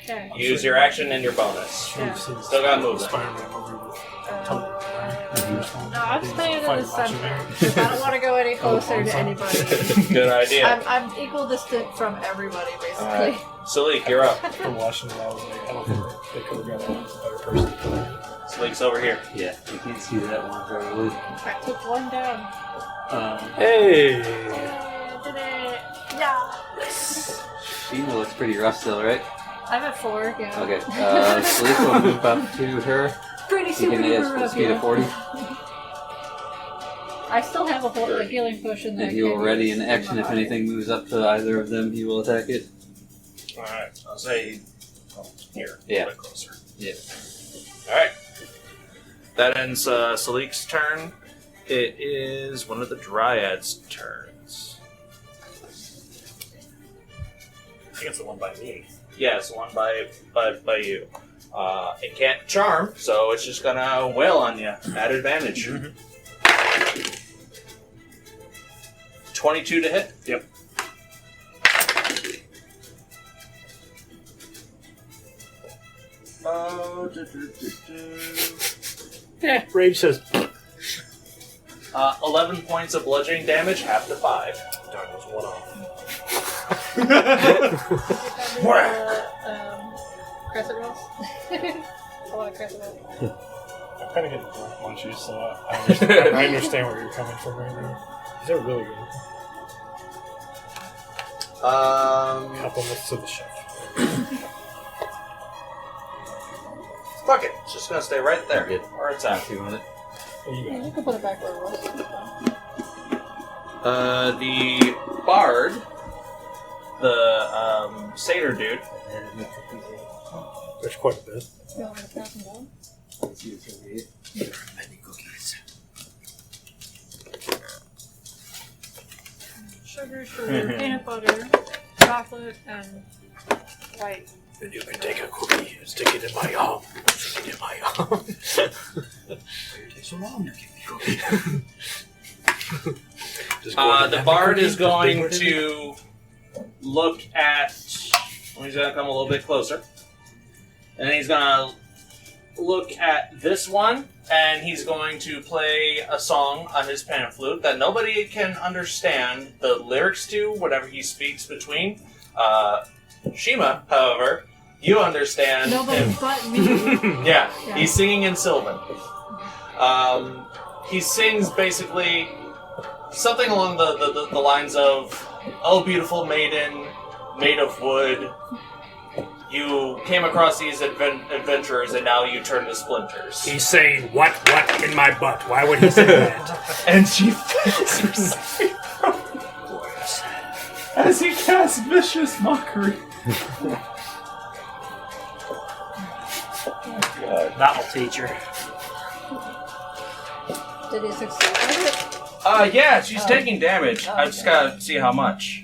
Okay. Use your action and your bonus. Yeah. Still got movement. No, I'm staying in the center. 'Cause I don't want to go any closer to anybody. Good idea. I'm equal distant from everybody, basically. Alright. Salic, you're up. After watching it, I was like, I don't think they could have got a better person. Salic's over here. Yeah, you can't see that one probably. I took one down. Hey! I did it! Yeah! Shiima looks pretty rough still, right? I'm at 4, yeah. Okay, Salic will move up to her. Pretty You super can duper add rough, speed of 40. I still have a healing potion that And he will ready in action if anything moves up to either of them, he will attack it. Alright, I'll say here. Yeah. A bit closer. Yeah. Alright. That ends Salik's turn. It is one of the Dryads' turns. I think it's the one by me. Yeah, it's the one by you. It can't charm, so it's just gonna wail on you at advantage. 22 to hit. Yep. Yeah, Rage says. 11 points of bludgeoning damage, half to 5. Darn, it was one off. Crescent rolls? I want a crescent roll. I'm kind of getting drunk munchies, so I understand where you're coming from right now. These are really good. Compliments to the chef. Fuck it. It's just gonna stay right there. Where it's at. You want it? What you Yeah, got? you can put it back where it was. The bard, the satyr dude. There's quite a bit. You want me to pass them down? Many cookies. Sugar, peanut butter, chocolate, and white. And you can take a cookie and stick it in my arm. Stick it in my arm. Why you take so long to give me cookie? The bard is going to look at. Well, he's going to come a little bit closer. And he's going to look at this one, and he's going to play a song on his pan flute that nobody can understand the lyrics to, whatever he speaks between. Shiima, however, you understand Nobody him. but me. Yeah, Yeah. he's singing in Sylvan. He sings basically something along the lines of, "Oh, beautiful maiden, made of wood, you came across these adventurers and now you turn to splinters." He's saying, what in my butt? Why would he say that? And she fails her saving throw as he casts vicious mockery. That'll teach her. Did he succeed with it? Yeah, she's taking damage. I just gotta see how much.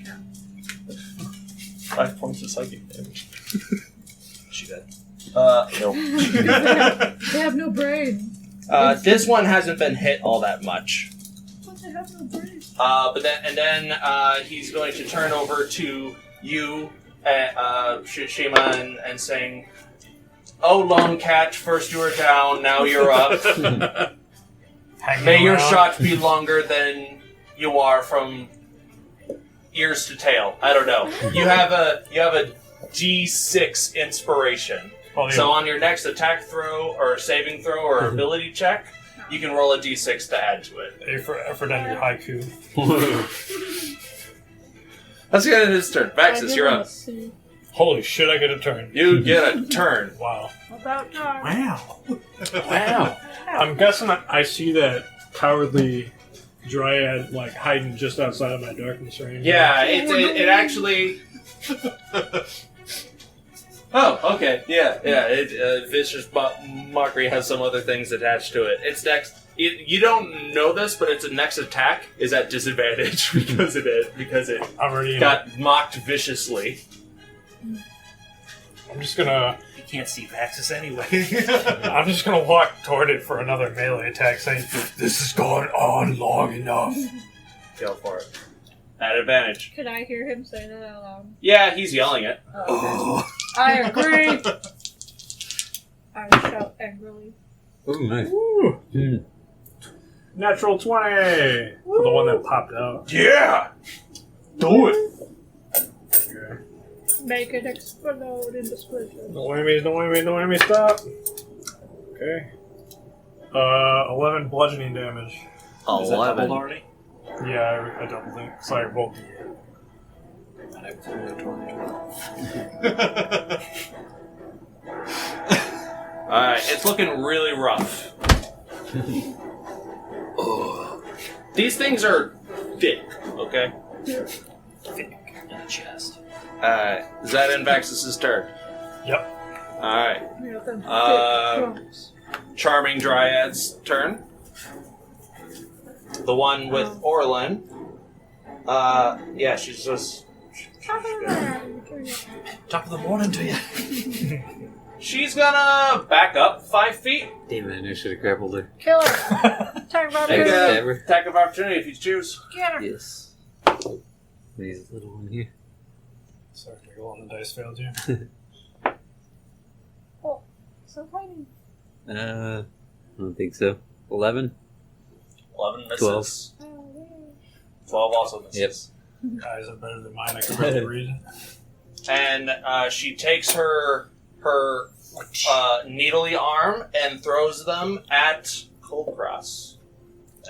5 points of psychic damage. She did. No. They have no brain. This one hasn't been hit all that much. But they have no brain. But then he's going to turn over to you, Shiima, and sing, "Oh, long catch, first you were down, now you're up. May your shot be longer than you are from ears to tail." I don't know. You have a D6 inspiration. Oh, yeah. So on your next attack throw or saving throw or ability check, you can roll a D6 to add to it. Effort on your haiku. Let's get into his turn. Vaxxus, you're up. Holy shit, I get a turn. You get a turn. Wow. About time. Wow. Wow. I'm guessing I see that cowardly dryad like hiding just outside of my darkness range. Yeah, it actually. Oh, okay. Yeah. Vicious mockery has some other things attached to it. Its dex You don't know this, but its next attack is at disadvantage because it Already got mocked viciously. I'm just gonna You can't see Vaxxus anyway. I'm just gonna walk toward it for another melee attack, saying, "This has gone on long enough." Go for it. At advantage. Can I hear him say that out loud? Yeah, he's yelling it. I agree! I shout angrily. Ooh, nice. Woo! Mm. Natural 20 for the one that popped out. Yeah! Do it! Okay. Make it explode into splinters. No enemies, stop. Okay. 11 bludgeoning damage. Is that doubled 11. already? Yeah, I doubled it. Sorry, rolled Alright, it's looking really rough. These things are thick, okay? Thick in the chest. Is that in Vaxxus' turn? Yep. Alright. You know, them thick trunks. Charming Dryad's turn. The one with Orlin. Yeah, she's just... Top of the morning to you. She's gonna back up 5 feet. Damn it, I should have grappled her. Kill her! Attack Take Barbarian! Stab a her. attack of opportunity if you choose. Get her! Yes. These little one here. Sorry, Gagool, on the dice failed you. Oh, so tiny. I don't think so. 11? 11 misses. 12. Oh, yay. 12 also misses. Eyes are better than mine, I can barely read. And she takes her needly arm and throws them at Kulkras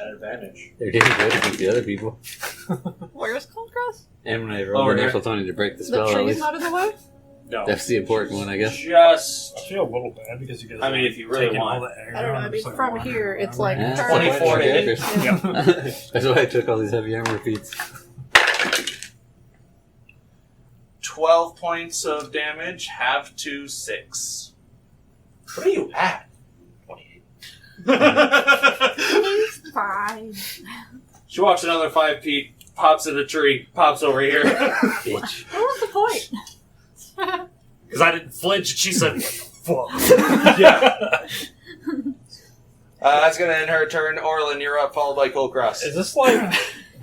at advantage. They're getting good against the other people. Where's Kulkras? And when I rolled Over an there. natural 20 to break the The spell, at tree's least. not in the way? No. That's the important one, I guess. Just I feel a little bad because you guys I mean, if you really taking want. all the aggro I don't know, I and mean, just, like, from walking here, it's around. like... Yeah, 24 to hit. That's why I took all these heavy armor feats. 12 points of damage, half to 6. What are you at? 28. He's fine. She walks another 5 feet, pops in a tree, pops over here. Bitch. What was the point? Because I didn't flinch, and she said, what the fuck? Yeah. That's gonna end her turn. Orlin, you're up, followed by Kulkras. Is this like...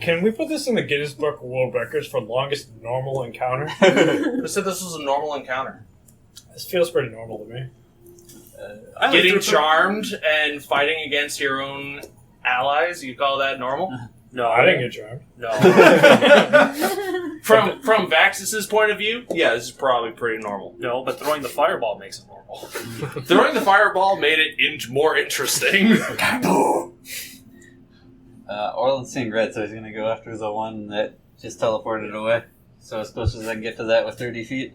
Can we put this in the Guinness Book of World Records for longest normal encounter? Who said this was a normal encounter? This feels pretty normal to me. I Getting lived through- charmed and fighting against your own allies, you call that normal? No, I didn't get charmed. No. From Vaxxus' point of view, yeah, this is probably pretty normal. No, but throwing the fireball makes it normal. Throwing the fireball made it more interesting. Orlin's seeing red, so he's going to go after the one that just teleported away. So as close as I can get to that with 30 feet.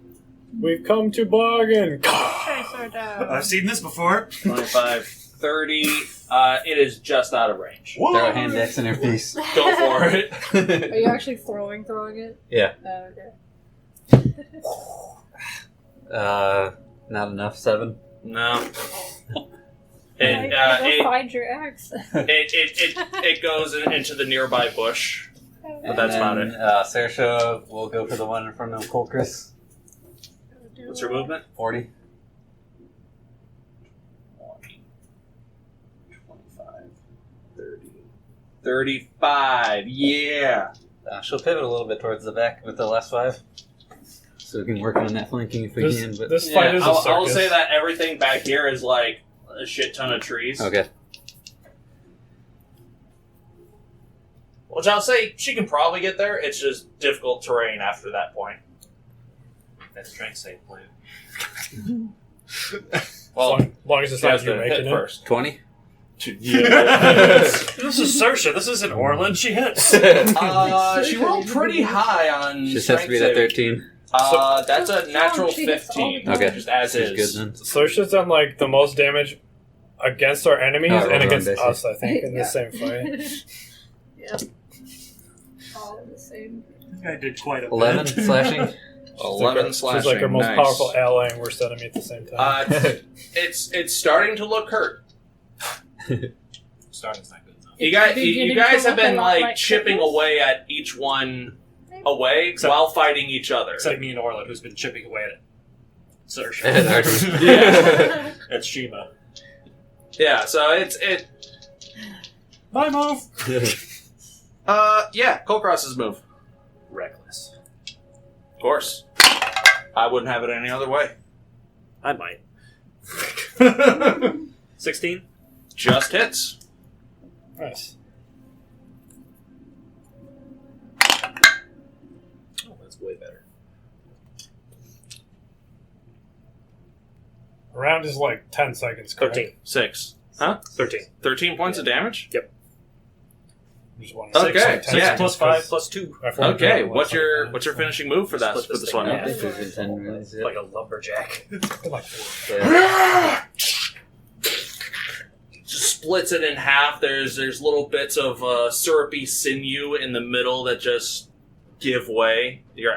We've come to bargain! Chase her down. I've seen this before. 25, 30. It is just out of range. Throw a hand axe in her face. Go for it. Are you actually throwing it? Yeah. Okay. Not enough. 7. No. Go It find your axe. it goes into the nearby bush. But that's about it. Saoirse will go for the one in front of Kulkras. What's your movement? 40. 20, 25, 30, 35. Yeah. She'll pivot a little bit towards the back with the last 5. So we can work on that flanking if we can. But This fight Yeah, is a I'll circus. say that everything back here is like a shit ton of trees. okay. Which I'll say she can probably get there. It's just difficult terrain after that point. That's strength save plan. Well, as long as it's she not has you to hit making it. first. 20. This is Saoirse. This isn't Orlin. She hits. She rolled pretty high on Just has to be that strength 13. That's a natural She hits all the 15. time. Okay. Just as She's is. good then. Saoirse's done like the most damage against our enemies Oh, and against Ron, us, I think, in Yeah. the same fight. Yep. All in the same. This guy did quite a bit. 11 slashing. 11 slashing. She's like our most nice. powerful ally and worst enemy at the same time. It's starting to look hurt. Starting starting's not good enough. You guys, It's you beginning guys to have look a been lot like like chipping Christmas. away at each one away while fighting each other. Except me and Orlin, who's been chipping away at it. Search. And Archie. Yeah. That's Shiima. Yeah, so it. My move. Yeah, Kulkras's move. Reckless. Of course. I wouldn't have it any other way. I might. 16? Just hits. Nice. Oh, that's way better. A round is like 10 seconds, correct? 13. 6. Huh? 13. 13 points of damage? Yep. Just one Okay, like 10 so yeah. 6 plus 5 plus 2. Okay, what's your finishing move for that? Split For this this thing one? in half. This is in 10 minutes. Like a lumberjack. Just splits it in half. There's little bits of syrupy sinew in the middle that just give way. Your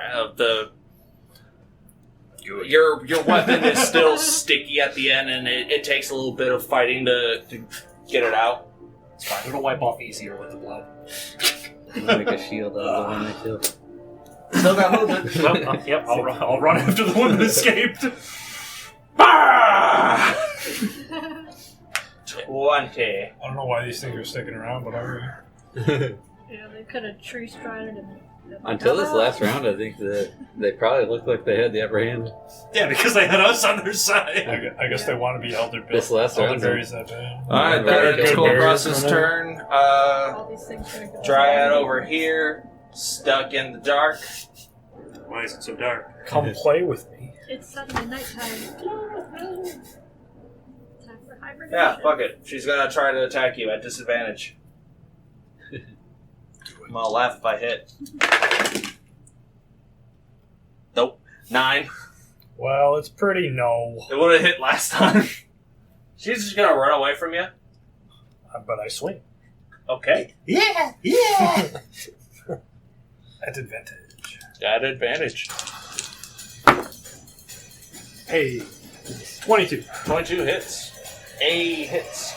weapon is still sticky at the end, and it takes a little bit of fighting to get it out. It's fine. It'll wipe off easier with the blood. Make a shield out of the one they killed. Still got movement. Well, yep, I'll run after the one that escaped. 20. I don't know why these things are sticking around, but alright. Yeah, they could have tree strided and... Until this last round, I think that they probably looked like they had the upper hand. Yeah, because they had us on their side. I guess they want to be elder This last round, berries that bad. Alright, Very that's good Kulkras's turn. All these things are gonna go Dryad over here, stuck in the dark. Why is it so dark? Come play with me. It's suddenly nighttime. Time for hibernation. Yeah, fuck it. She's gonna try to attack you at disadvantage. I'm gonna laugh if I hit. Nope. 9. Well, it's pretty no. It would have hit last time. She's just gonna run away from you? But I swing. Okay. Yeah. At advantage. At advantage. Hey. 22. 22 hits. A hits.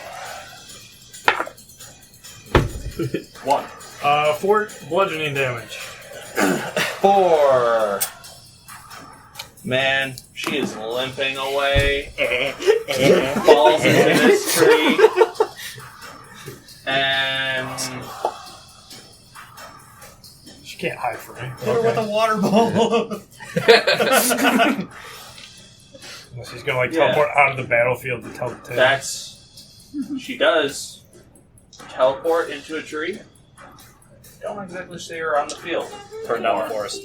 1. 4 bludgeoning damage. 4. Man, she is limping away. Falls into this tree. And She can't hide from me. Hit her with a water ball. She's gonna teleport out of the battlefield to tell the tale. that's... She does teleport into a tree. Don't exactly see her on the field. Turn down the forest.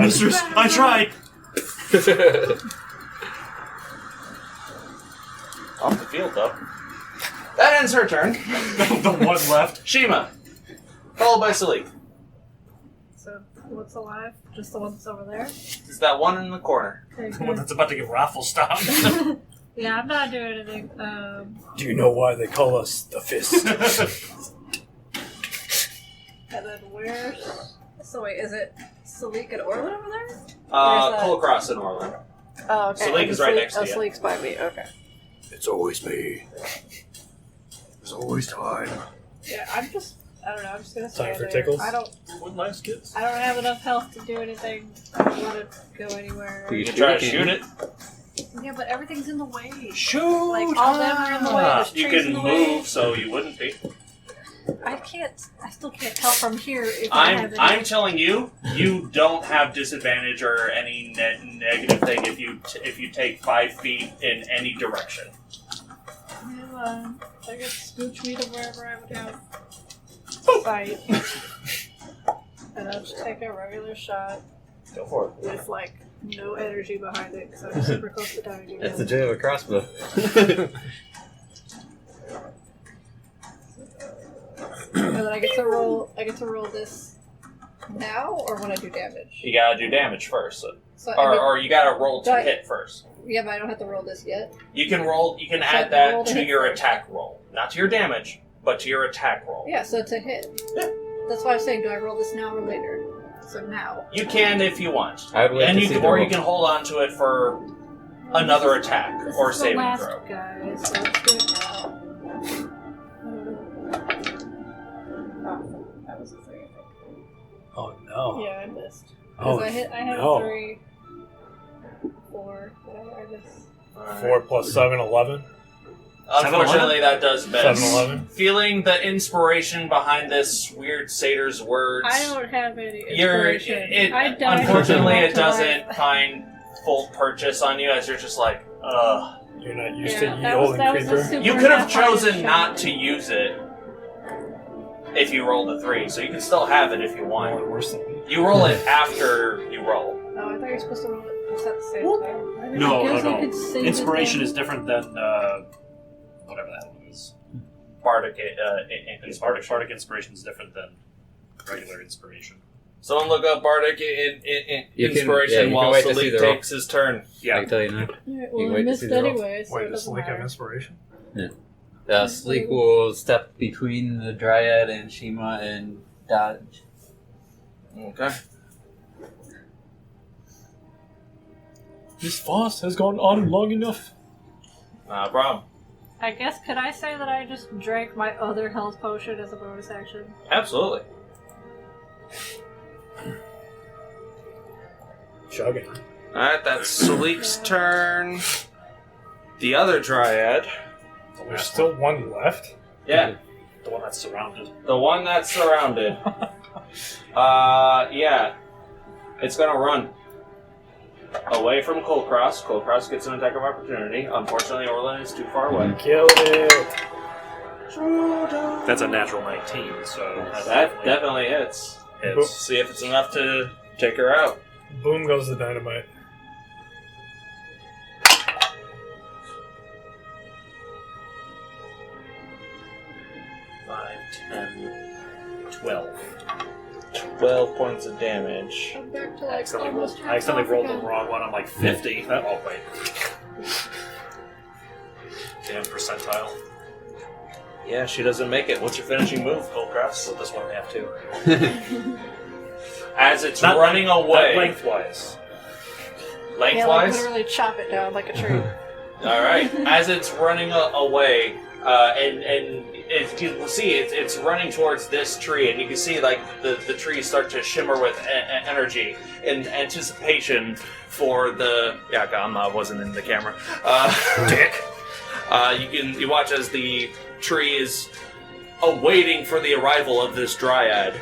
Mistress, I tried. Off the field, though. That ends her turn. The one left. Shiima. Followed by Salic. So, what's alive? Just the one that's over there? Is that one in the corner? Okay, The one good. that's about to get raffle stopped. Yeah, I'm not doing anything. Do you know why they call us the Fist? And then where's... So wait, is it Salic and Orlin over there? that? Kulkras and Orlin. Oh, okay. Salic is right next to you. Salic's by me, okay. It's always me. There's always time. Yeah, I'm just... I don't know, I'm just gonna Time stand for there. tickles? I don't have enough health to do anything. I don't want to go anywhere. You can try to shoot it. Yeah, but everything's in the way. Shoot! Like, all them are in the way. There's You trees can in the way. move, so you wouldn't be. I still can't tell from here if I have any... I'm telling you, you don't have disadvantage or any negative thing if you take 5 feet in any direction. I guess scooch me to wherever I would have sight. And I'll just take a regular shot Go for it. with, no energy behind it because I'm super close to dying again. That's the joy of a crossbow. And then I get to roll this now or when I do damage? You gotta do damage first, So, or you gotta roll to do I- hit first. yeah, but I don't have to roll this yet. You can roll. You can So add roll that to to hit your first. attack roll, not to your damage, but to your attack roll. Yeah, so to hit. Yeah. That's why I was saying, do I roll this now or later? So now. You can if you want, I would wait and to you see can, the or roll. you can hold on to it for another attack This or is the saving last throw. guy, so let's do it now. was a 3, I think. Oh no. Yeah, I missed. Oh, I had no. 3, 4, whatever, I missed. 4 plus 7, 11. Unfortunately, that does miss. 7-11. Feeling the inspiration behind this weird satyr's words. I don't have any inspiration. I died unfortunately, from it doesn't life. find full purchase on you as you're just like, ugh. You're not used Yeah, to ye that was olden a creeper. super You could have half-hearted chosen shot. not to use it if you rolled a 3, so you can still have it if you want. Only worse than me. You roll it after you roll. Oh, I thought you were supposed to roll it at the same time. I mean, No, I guess I no, could no. sing Inspiration it is different than whatever that one is. Bardic Bardic inspiration is different than regular inspiration. Someone look up Bardic You can- inspiration yeah, you can while wait to see Salic the roll. takes his turn. I Yeah. can tell you now. Alright, You well, wait I to missed see the roll. anyway, so it Wait, does doesn't Link have matter. inspiration? Sleek will step between the Dryad and Shiima and dodge. Okay. This fast has gone on long enough. Not a problem. I guess, could I say that I just drank my other health potion as a bonus action? Absolutely. Chugging. Alright, that's Salik's turn. The other Dryad. There's still one left? Yeah, The one that's surrounded. the one that's surrounded. Yeah. It's gonna run away from Kulkras. Kulkras gets an attack of opportunity. Unfortunately, Orlin is too far away. Killed it! That's a natural 19, so That definitely hits. hits. See if it's enough to take her out. Boom goes the dynamite. Five, 10, 12. 12 points of damage. I'm back to I like accidentally almost rolled, I accidentally half rolled the again. wrong one. I'm like 50. Oh, wait. Damn percentile. Yeah, she doesn't make it. What's your finishing move, Kulkras? So this one I have to. As it's Not running Not away. lengthwise. Yeah, like Lengthwise? literally chop it down like a tree. Alright. As it's running away, and you can see it's running towards this tree, and you can see like the trees start to shimmer with energy in anticipation for the. Yeah, I wasn't in the camera. Dick! You watch as the tree is awaiting for the arrival of this Dryad,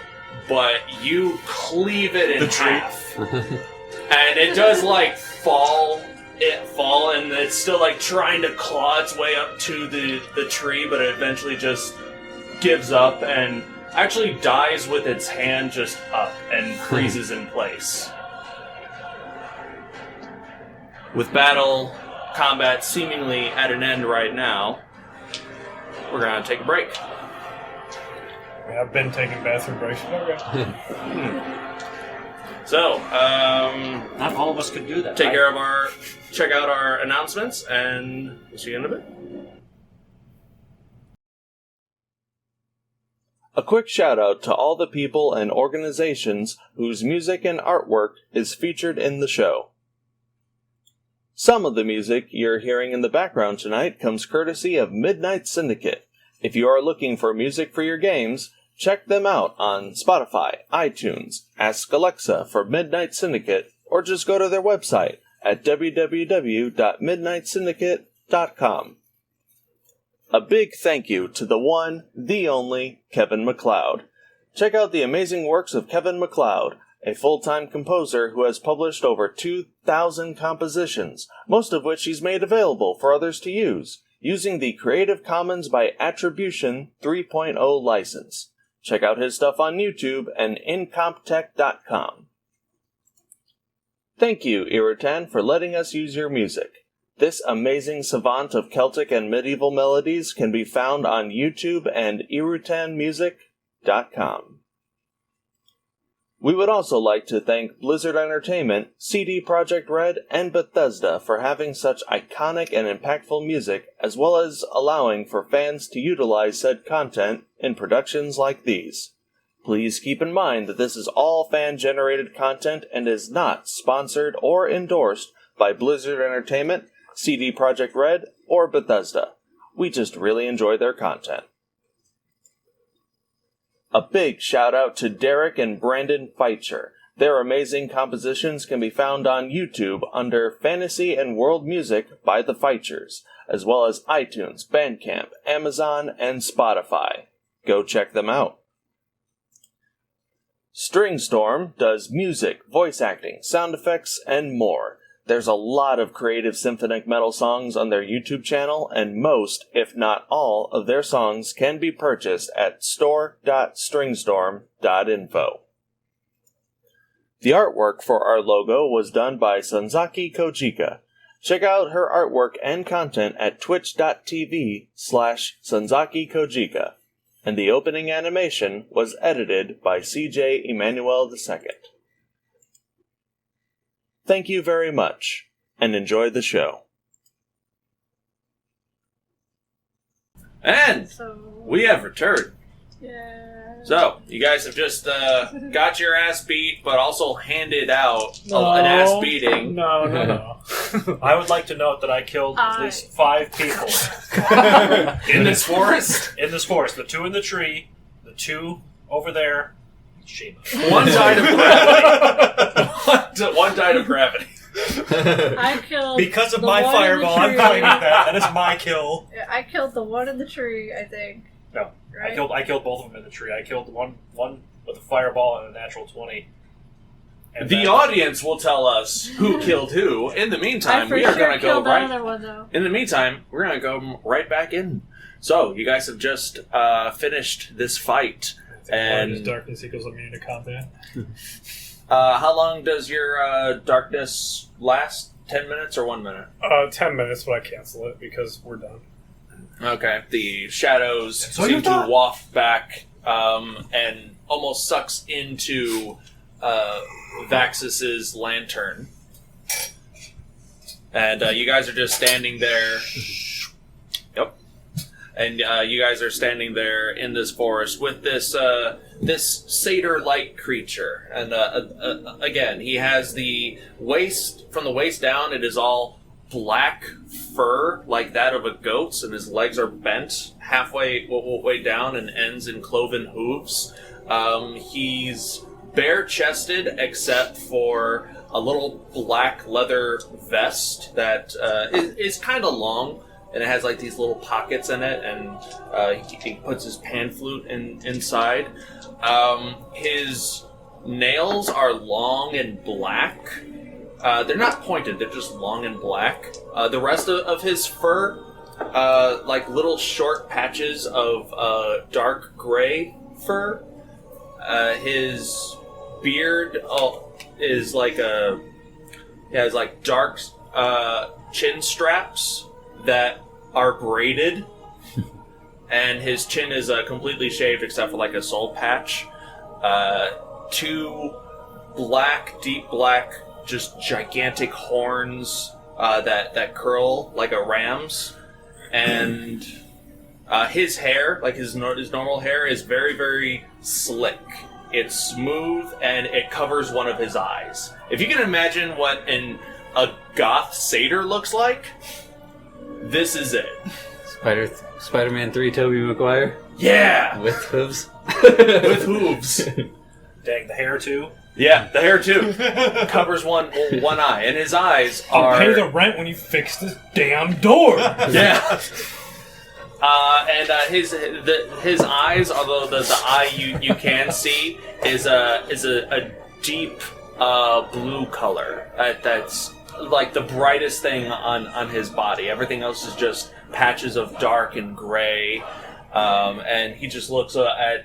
but you cleave it in The tree. half, and it does like fall, and it's still like trying to claw its way up to the tree, but it eventually just gives up and actually dies with its hand just up and freezes in place. With combat seemingly at an end right now, we're gonna take a break. I mean, I've been taking bathroom breaks. Okay. So, Not all of us could do that. check out our announcements, and we'll see you in a bit. A quick shout out to all the people and organizations whose music and artwork is featured in the show. Some of the music you're hearing in the background tonight comes courtesy of Midnight Syndicate. If you are looking for music for your games, check them out on Spotify, iTunes, ask Alexa for Midnight Syndicate, or just go to their website at www.midnightsyndicate.com. A big thank you to the one, the only, Kevin MacLeod. Check out the amazing works of Kevin MacLeod, a full-time composer who has published over 2,000 compositions, most of which he's made available for others to use, using the Creative Commons by Attribution 3.0 license. Check out his stuff on YouTube and incomptech.com. Thank you, Irritan, for letting us use your music. This amazing savant of Celtic and medieval melodies can be found on YouTube and irritanmusic.com. We would also like to thank Blizzard Entertainment, CD Projekt Red, and Bethesda for having such iconic and impactful music, as well as allowing for fans to utilize said content in productions like these. Please keep in mind that this is all fan-generated content and is not sponsored or endorsed by Blizzard Entertainment, CD Projekt Red, or Bethesda. We just really enjoy their content. A big shout out to Derek and Brandon Feitcher. Their amazing compositions can be found on YouTube under Fantasy and World Music by the Feitchers, as well as iTunes, Bandcamp, Amazon, and Spotify. Go check them out. Stringstorm does music, voice acting, sound effects, and more. There's a lot of creative symphonic metal songs on their YouTube channel, and most, if not all, of their songs can be purchased at store.stringstorm.info. The artwork for our logo was done by Sanzaki Kojika. Check out her artwork and content at twitch.tv/Sanzaki Kojika. And the opening animation was edited by CJ Emmanuel II. Thank you very much, and enjoy the show. And So, we have returned. yeah. So, you guys have just got your ass beat, but also handed out an ass beating. No. I would like to note that I killed at least 5 people In this forest? in this forest. The 2 in the tree, the 2 over there. Shiima. One died of gravity. One died of gravity. I killed Because of the my one in the fireball, I'm tree. claiming that. That is my kill. I killed the one in the tree, I think. No, Right? I killed both of them in the tree. I killed one with a fireball and a natural 20. And The then- audience will tell us who killed who. In the I meantime, for we are sure going to go killed right. the other one, though. In the meantime, we're going to go right back in. So, you guys have just finished this fight. And And darkness equals immune to combat. how long does your darkness last? 10 minutes or 1 minute? 10 minutes, but I cancel it because we're done. Okay. The shadows So seem you to thought- waft back and almost sucks into Vaxxus's lantern. And you guys are just standing there. Yep. And you guys are standing there in this forest with this this satyr-like creature. And again, he has the waist, from the waist down, it is all black fur like that of a goat's, and his legs are bent halfway way down and ends in cloven hooves. He's bare-chested except for a little black leather vest that is kind of long, and it has like these little pockets in it, and he puts his pan flute inside. His nails are long and black. They're not pointed, they're just long and black. The rest of his fur, like little short patches of dark gray fur. His beard is like he has like dark chin straps that are braided, and his chin is completely shaved except for like a soul patch. 2 black, deep black, just gigantic horns that curl like a ram's, and his hair, like his normal hair, is very, very slick. It's smooth and it covers one of his eyes. If you can imagine what a goth satyr looks like, this is it. Spider-Man 3 Tobey Maguire Yeah, with hooves. with hooves. Dang, the hair too. Yeah, the hair too covers one eye, and his eyes are. I'll pay the rent when you fix this damn door. Yeah. And his eyes, although the eye you can see is a deep blue color. That's like the brightest thing on his body. Everything else is just patches of dark and gray. And he just looks at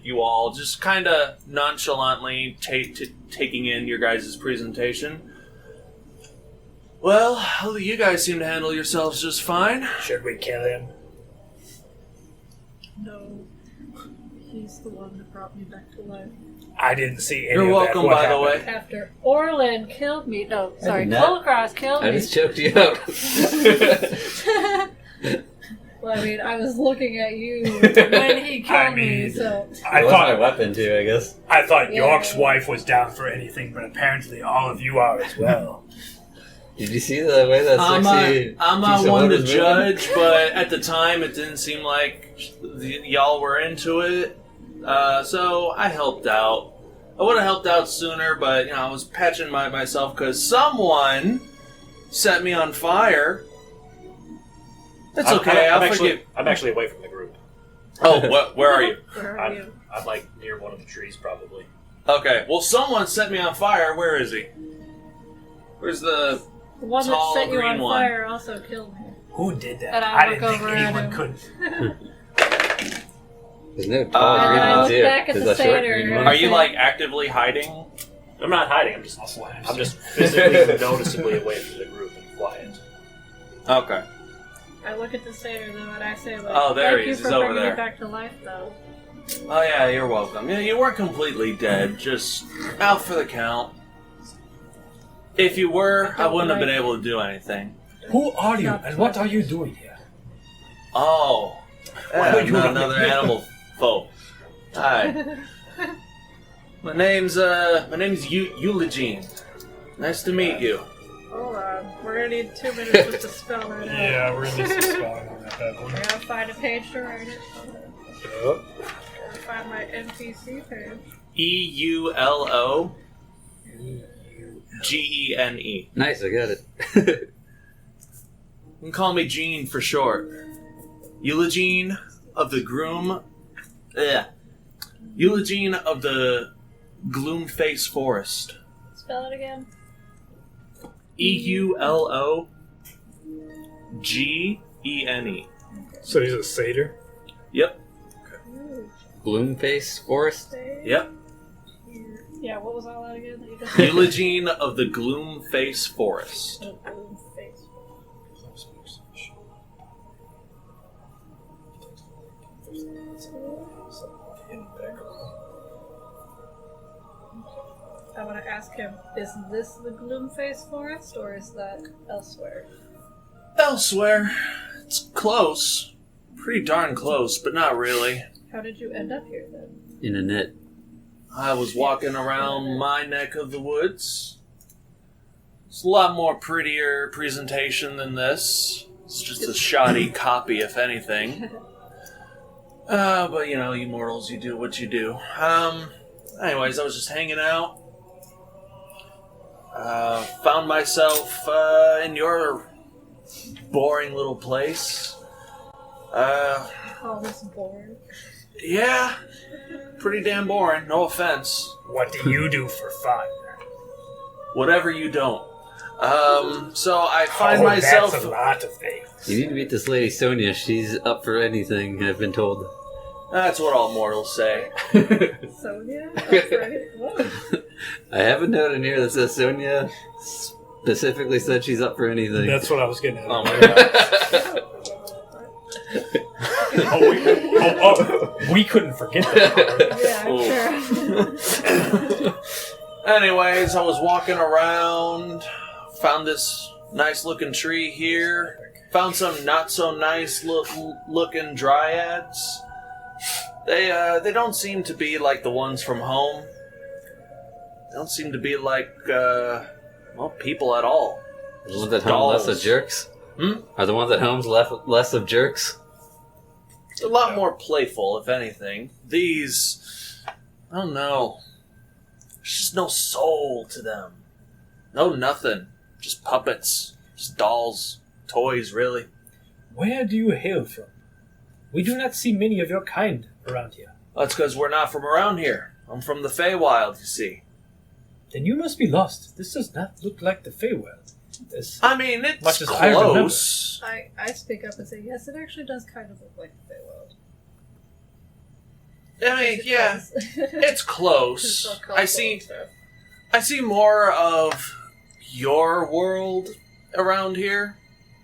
you all, just kind of nonchalantly taking in your guys' presentation. Well, you guys seem to handle yourselves just fine. Should we kill him? No. He's the one that brought me back to life. I didn't see any You're of welcome, that. What by the happened? way. After Orlin killed me. No, sorry. not. Kulkras killed I me. just choked you out. Well, I mean, I was looking at you when he killed me, so... I It was my thought weapon too, I guess. Yeah. York's wife was down for anything, but apparently all of you are as well. Did you see the way that sexy? I'm piece not of one wood to was moving? judge, but at the time it didn't seem like y'all were into it. So I helped out. I would have helped out sooner, but I was patching myself because someone set me on fire. That's okay. I'll forgive. I'm actually away from the group. Oh, where are you? Where are you? I'm like near one of the trees, probably. Okay. Well, someone set me on fire. Where is he? Where's the The one that tall set you green on one? fire also killed me. Who did that? And I didn't look think over at anyone him. could. There's no tall And green I ones look here. back at There's the a short satyr. green one. Are you like actively hiding? I'm not hiding. I'm just Also, I'm just physically noticeably away from the group and quiet. Okay. I look at the satyr though, and I say, like, Oh, there thank he you is. for He's over bringing there. me back to life, though. Oh yeah, you're welcome. Yeah, you weren't completely dead. Just out for the count. If you were, I wouldn't have been able to do anything. Who are you, and what are you doing here? Oh, Why yeah, don't you not look another at me? animal folk. Hi. My name's Eugene. Nice to meet you. Hold on. We're gonna need 2 minutes just to spell that out. Yeah, we're gonna need some spelling on that bad I boy. gotta find a page to write it. Yup. Gotta find my NPC page. EULOGENE. Nice, I got it. You can call me Gene for short. Eugene of the Eugene of the Gloomface Forest. Spell it again. EULOGENE. So he's a satyr? Yep. Ooh, Gloomface Forest? stay Yep. here. Yeah, what was all that again? That you just Eugene of the Gloomface Forest. Oh, blue face. I want to ask him, is this the Gloomface Forest, or is that elsewhere? Elsewhere. It's close. Pretty darn close, but not really. How did you end up here, then? In a net. I was walking around my neck of the woods. It's a lot more prettier presentation than this. It's just a shoddy copy, if anything. But you mortals, you do what you do. Anyways, I was just hanging out. Found myself in your boring little place. Call this boring. Yeah, pretty damn boring, no offense. What do you do for fun? Whatever you don't. So I find Oh, myself... that's a lot of things. You need to meet this lady Sonia. She's up for anything, I've been told. That's what all mortals say. Sonia? That's right. What? I have a note in here that says Sonia specifically said she's up for anything. That's what I was getting at. Oh my god. We couldn't forget that. Yeah, I'm sure. Anyways, I was walking around, found this nice looking tree here, found some not so nice looking dryads. They don't seem to be like the ones from home. They don't seem to be like people at all. Are the ones at home less of Dolls. jerks? Hmm? Are the ones at home less of jerks? A lot more playful, if anything. These, I don't know. There's just no soul to them. No nothing. Just puppets. Just dolls. Toys, really. Where do you hail from? We do not see many of your kind around here. That's because we're not from around here. I'm from the Feywild, you see. Then you must be lost. This does not look like the Feywild. This... I mean, it's Much as I remember. close. I speak up and say, yes, it actually does kind of look like the Feywild. I mean, yeah, it's close. It's so I see more of your world around here.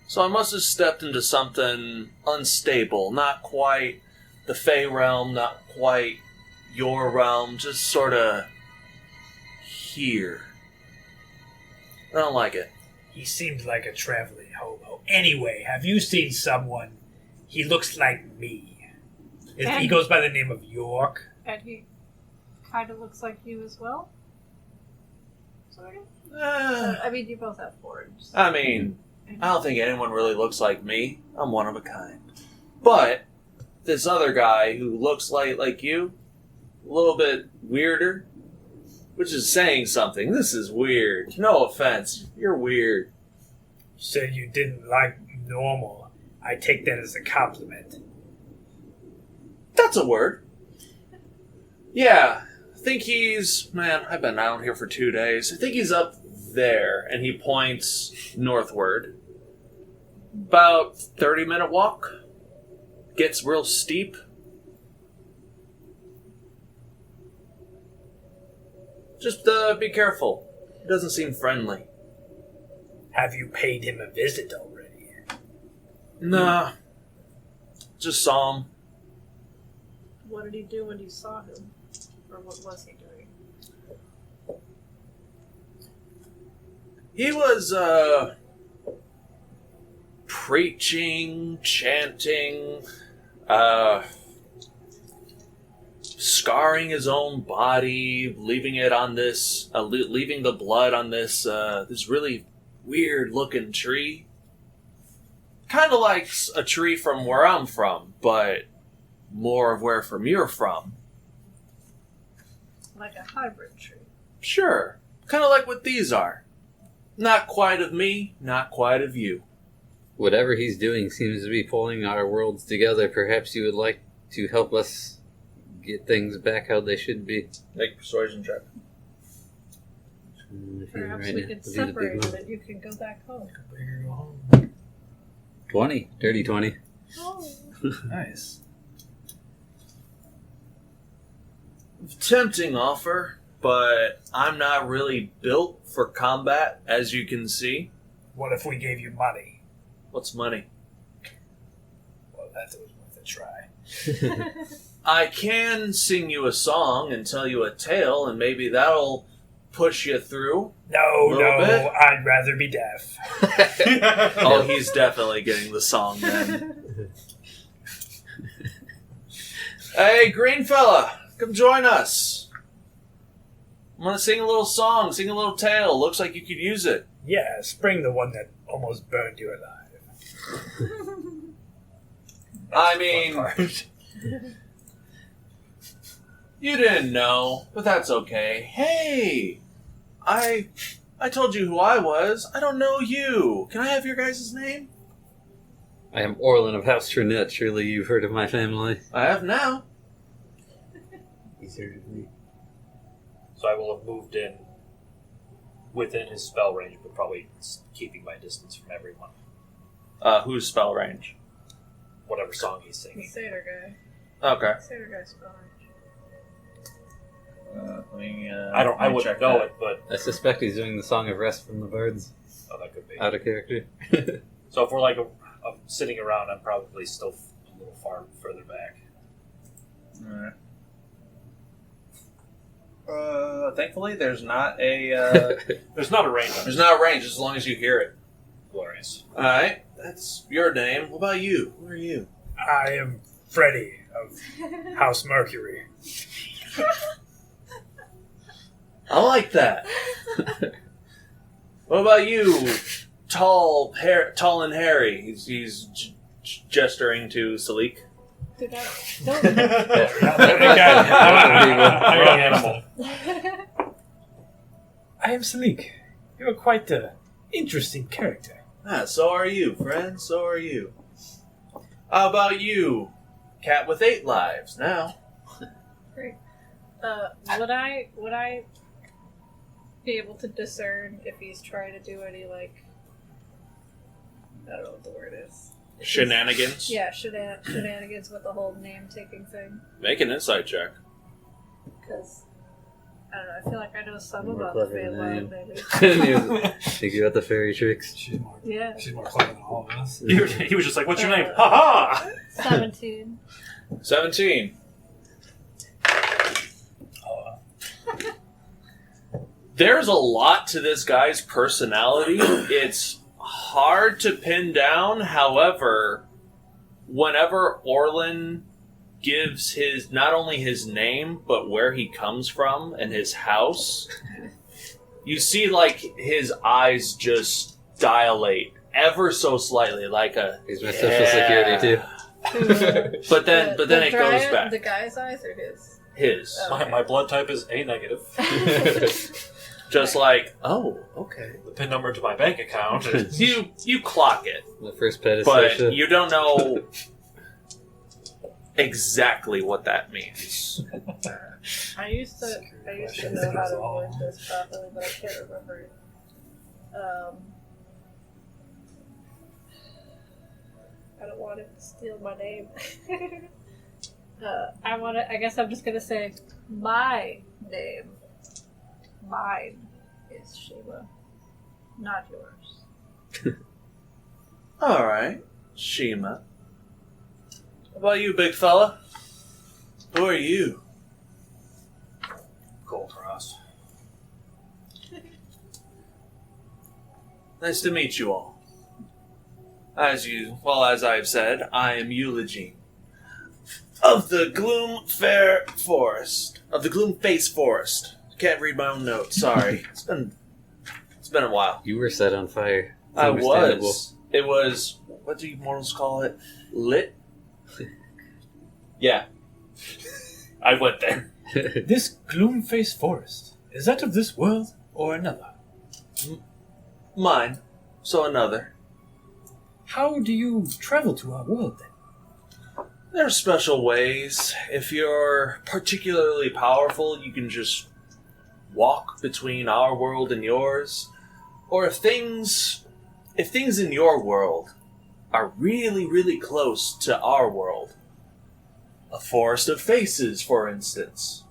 So I must have stepped into something unstable. Not quite the Fey realm, not quite your realm, just sort of here. I don't like it. He seems like a traveling hobo. Anyway, have you seen someone? He looks like me. He goes by the name of York. And he kind of looks like you as well? Sort of? I mean, you both have horns. I mean, I don't think anyone really looks like me. I'm one of a kind. But this other guy who looks like you, a little bit weirder, which is saying something. This is weird. No offense. You're weird. You said you didn't like normal. I take that as a compliment. That's a word. Yeah, I think he's... Man, I've been out here for 2 days. I think he's up there, and he points northward. About 30-minute walk. Gets real steep. Just be careful. He doesn't seem friendly. Have you paid him a visit already? Nah. Just saw him. What did he do when you saw him? Or what was he doing? He was, preaching, chanting, scarring his own body, leaving it on this, leaving the blood on this, this really weird-looking tree. Kind of like a tree from where I'm from, but more of where from you're from. Like a hybrid tree. Sure. Kind of like what these are. Not quite of me, not quite of you. Whatever he's doing seems to be pulling our worlds together. Perhaps you would like to help us get things back how they should be. Make a persuasion check. Perhaps we could separate it and you can go back home. 20. Dirty 20. Oh. Nice. Tempting offer, but I'm not really built for combat, as you can see. What if we gave you money? What's money? Well, that was worth a try. I can sing you a song and tell you a tale, and maybe that'll push you through. No, bit. I'd rather be deaf. Oh, he's definitely getting the song then. Hey, green fella, come join us. I'm gonna sing a little song, sing a little tale. Looks like you could use it. Yeah, spring the one that almost burned you alive. I mean, you didn't know, but that's okay. Hey, I told you who I was. I don't know you. Can I have your guys' name? I am Orlin of House Trinette. Surely you've heard of my family. I have now. He's heard of me. So I will have moved in within his spell range, but probably keeping my distance from everyone. Whose spell range? Whatever song he's The singing. satyr guy. Okay. Satyr guy's spell range. I wouldn't know it, but I suspect he's doing the Song of Rest from the Birds. oh, that could be. Out of character. So if we're like sitting around, I'm probably still a little far further back. Alright. Thankfully, there's not a There's not a range on there's it. not a range as long as you hear it. Glorious. All right, that's your name. What about you? Who are you? I am Freddy of House Mercury. I like that. What about you? Tall and hairy. He's gesturing to Salic. Dude, don't. Wrong animal. I am Salic. You are quite an interesting character. Ah, so are you, friend. So are you. How about you? Cat with 8 lives now. Great. Would I be able to discern if he's trying to do any, like, I don't know what the word is. Shenanigans? Yeah, shenanigans with the whole name-taking thing. Make an insight check. Because, I don't know, I feel like I know some More about the clever than I Feywild, am. maybe. Think about the fairy tricks. She's more, Yeah. she's more clever than all of us. He was just like, "What's your name?" Ha ha! 17. 17. There's a lot to this guy's personality. It's hard to pin down. However, whenever Orlin gives his not only his name but where he comes from and his house, you see like his eyes just dilate ever so slightly, like a He's my social security too. But then it goes back. The guy's eyes or his? his. My blood type is A negative. Just like, oh, okay. The PIN number to my bank account is... You clock it, The first pet is but Sasha. you don't know exactly what that means. I used to know how to word this properly, but I can't remember it. I don't want it to steal my name. I guess I'm just gonna say my name. Mine is Shiima, not yours. All right, Shiima. How about you, big fella? Who are you? Kulkras. Nice to meet you all. As I've said, I am Eugene of the Gloom Fair Forest, of the Gloom Face Forest. Can't read my own notes. Sorry, it's been a while. You were set on fire. It's I understandable. was. It was. What do you mortals call it? Lit. Yeah, I went there. This Gloomface Forest, is that of this world or another? Mine. So another. How do you travel to our world then? There are special ways. If you're particularly powerful, you can just walk between our world and yours. Or if things in your world are really, really close to our world, a forest of faces, for instance,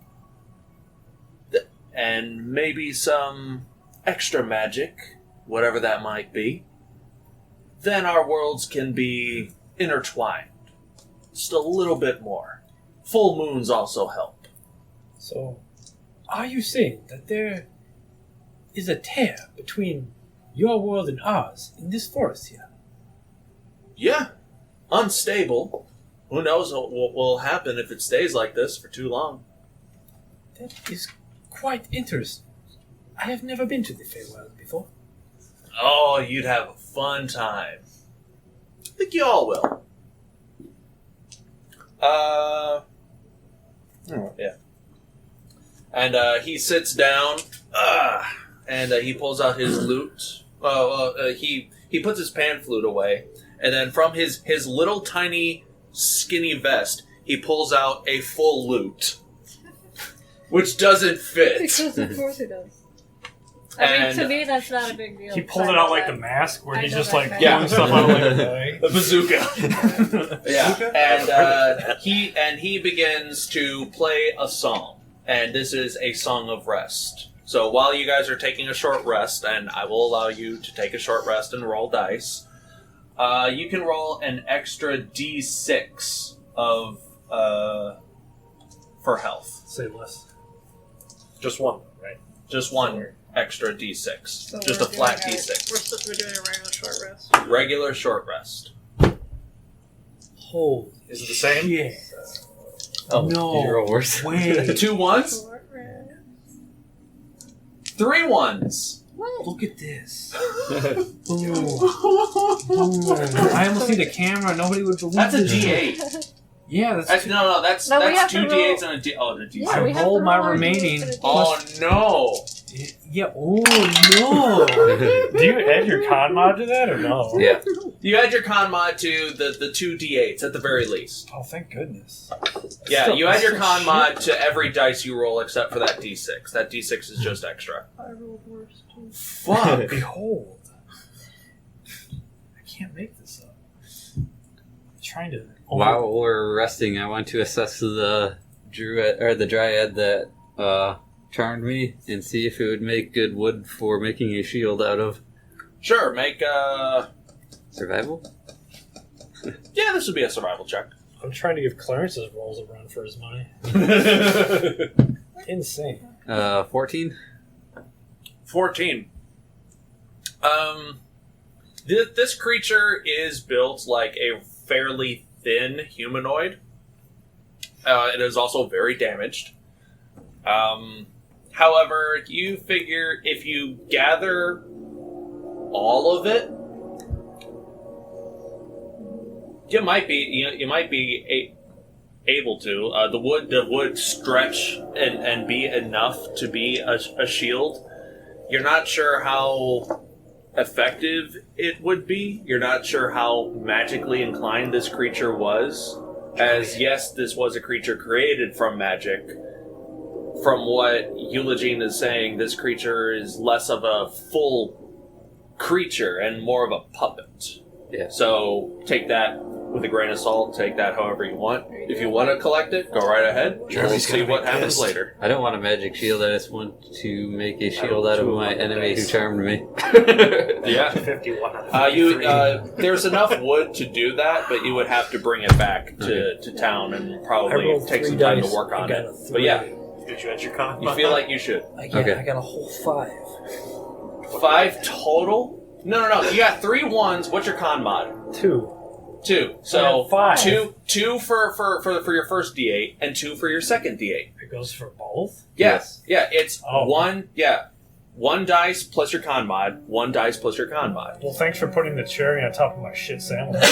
and maybe some extra magic, whatever that might be, then our worlds can be intertwined. Just a little bit more. Full moons also help. So, are you saying that there is a tear between your world and ours in this forest here? Yeah. Unstable. Who knows what will happen if it stays like this for too long. That is quite interesting. I have never been to the Feywild before. Oh, you'd have a fun time. I think you all will. Yeah. And he sits down, and he pulls out his lute. He puts his pan flute away, and then from his little tiny skinny vest, he pulls out a full lute, which doesn't fit. Because of course it does. I mean, to me, that's not a big deal. He pulled it out like the mask, where I he's know just that like kind Yeah. pulling stuff out like a A bazooka. Yeah, and he begins to play a song, and this is a song of rest. So while you guys are taking a short rest, and I will allow you to take a short rest and roll dice, you can roll an extra D6 of for health. Say less. Just one, right? Just one extra D6, So just we're a flat doing D6. We're doing a regular short rest. Regular short rest. Holy Is it the same? shit. Oh, No. you roll worse. Wait. 2 ones, Short rest. 3 ones. What? Look at this. Ooh. Ooh. I almost need a camera. Nobody would believe That's a this. D8. Yeah, that's No, that's No, we have two to D8s roll- and a D. Oh, the D6. Yeah, we I have rolled to my roll our remaining. D8 Oh no! Yeah. Oh no. Do you add your con mod to that or no? Yeah. You add your con mod to the 2 D8s at the very least. Oh, thank goodness. Yeah, Still- you add your still con shit. mod to every dice you roll except for that D6. That D6 is just extra. I rolled worse too. Fuck! Behold. I can't make this up. I'm trying to. While we're resting, I want to assess the druid or the dryad that charmed me and see if it would make good wood for making a shield out of. Sure, make Survival? yeah, this would be a survival check. I'm trying to give Clarence's rolls a run for his money. Insane. 14? 14. This creature is built like a fairly thin humanoid. It is also very damaged. However, you figure if you gather all of it, you might be able to. The wood stretch and be enough to be a shield. You're not sure how effective it would be. You're not sure how magically inclined this creature was. As yes, this was a creature created from magic. From what Eugene is saying, this creature is less of a full creature and more of a puppet. Yeah. So take that with a grain of salt. Take that however you want. If you want to collect it, go right ahead. We'll see what happens later. I don't want a magic shield. I just want to make a shield out of my enemy who charmed me. Yeah. 51 out of 53. There's enough wood to do that, but you would have to bring it back to town and I probably rolled take 3 some time dice. to work I on got it. a 3. But yeah, Did you enter your con? you feel like you should. Okay. I got a whole 5. 5 total? No. You got 3 ones. What's your con mod? 2. 2. So I have 5. two for your first D8 and 2 for your second D8. It goes for both? Yes. Yeah, it's Oh. 1. Yeah, 1 dice plus your con mod. 1 dice plus your con mod. Well, thanks for putting the cherry on top of my shit sandwich.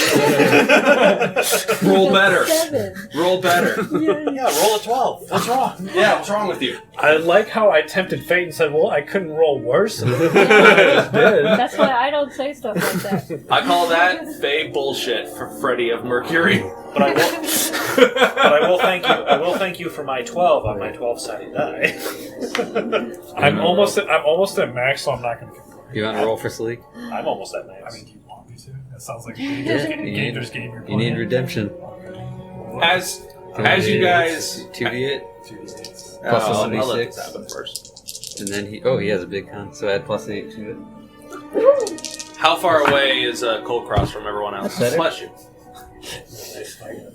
Roll better. 7. Roll better. Yeah, roll a 12. What's wrong? Yeah, what's wrong with you? I like how I tempted fate and said, well, I couldn't roll worse. And I just did. That's why I don't say stuff like that. I call that Faye bullshit for Freddie of Mercury. But I will thank you. I will thank you for my 12 on my 12-sided die. I'm almost at max, so I'm not going to complain. You want to roll for Salic? I'm almost at max. I mean, do you want me to? That sounds like a Gators game you're You need playing. redemption. As you guys... 2d8 Plus Plus I'll a let D6. this happen first. and then he has a big con, so add plus 8 to it. How far away is Kulkras from everyone else? That's better. Bless you.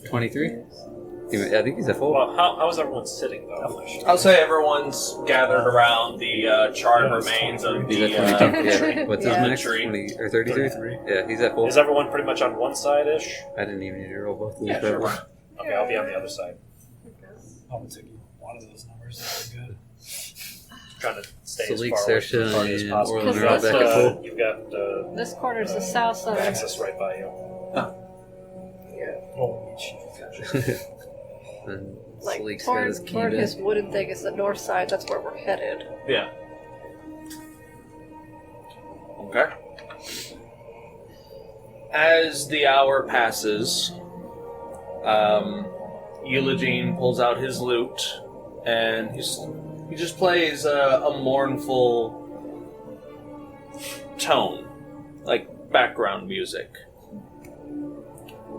23? I think he's at full. Well, how is everyone sitting though? I'll say everyone's gathered around the charred remains of He's the... at 22. Yeah. What's his Yeah. max? 20 or 33? 33. Yeah, he's at full. Is everyone pretty much on one side ish? I didn't even need to roll both of them. Yeah, for sure. everyone. Okay, I'll be on the other side. I'm going to take one of those numbers. That's good. Trying to stay Salic, as far away from the party as Saoirse, possible. and Orlin are all Because, back at full. you've got This corner's the south side. Vaxxus right by you. Oh, cheese. And Like, Salic's got his toward key his to. wooden thing is the north side. That's where we're headed. Yeah. Okay. As the hour passes, Eugene pulls out his lute, and he just plays a mournful tone, like background music.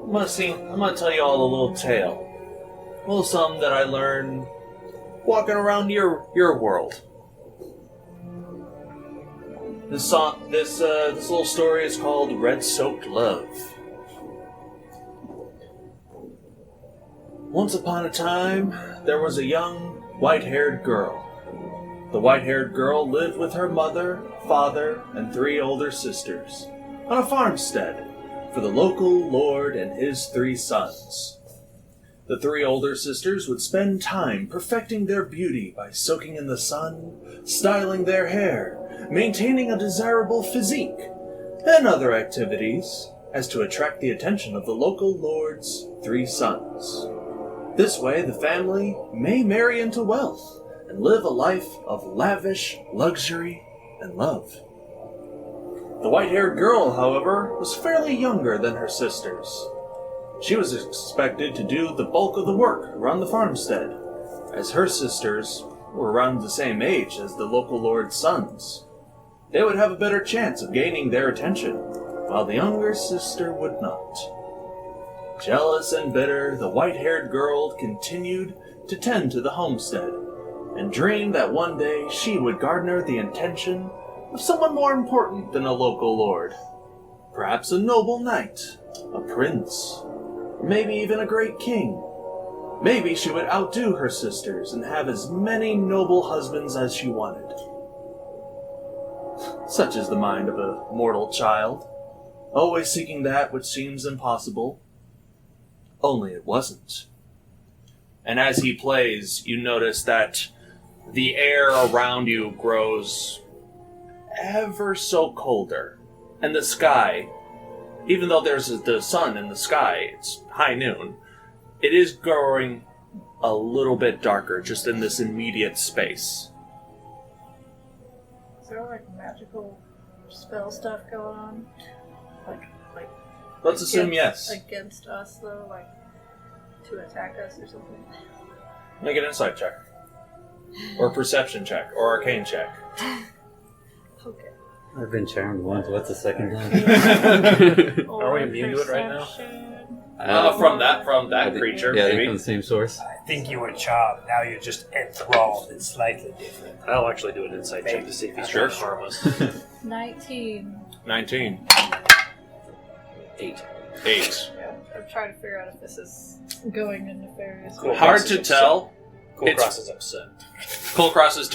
I'm gonna tell you all a little tale. A little something that I learned walking around your world. This little story is called Red Soaked Love. Once upon a time, there was a young, white-haired girl. The white-haired girl lived with her mother, father, and 3 older sisters on a farmstead for the local lord and his 3 sons. The 3 older sisters would spend time perfecting their beauty by soaking in the sun, styling their hair, maintaining a desirable physique, and other activities as to attract the attention of the local lord's 3 sons. This way, the family may marry into wealth and live a life of lavish luxury and love. The white-haired girl, however, was fairly younger than her sisters. She was expected to do the bulk of the work around the farmstead, as her sisters were around the same age as the local lord's sons. They would have a better chance of gaining their attention, while the younger sister would not. Jealous and bitter, the white-haired girl continued to tend to the homestead, and dreamed that one day she would garner the attention of someone more important than a local lord. Perhaps a noble knight, a prince, maybe even a great king. Maybe she would outdo her sisters and have as many noble husbands as she wanted. Such is the mind of a mortal child, always seeking that which seems impossible. Only it wasn't. And as he plays, you notice that the air around you grows ever so colder. And the sky, even though there's the sun in the sky, it's high noon, it is growing a little bit darker just in this immediate space. Is there like magical spell stuff going on? Like Let's assume yes. Against us though, like to attack us or something. Make an insight check. Or perception check. Or arcane check. Okay. I've been charmed once. What's the second time? Are we immune to it right now? From that creature, Yeah, I think maybe. from the same source. I think you were charmed. Now you're just enthralled. It's slightly different. I'll actually do an insight check to see if he's trying to harm us. 19. 19. 8. 8. I'm trying to figure out if this is going in nefarious. Cool. Hard to tell. Kulkras is upset. Kulkras is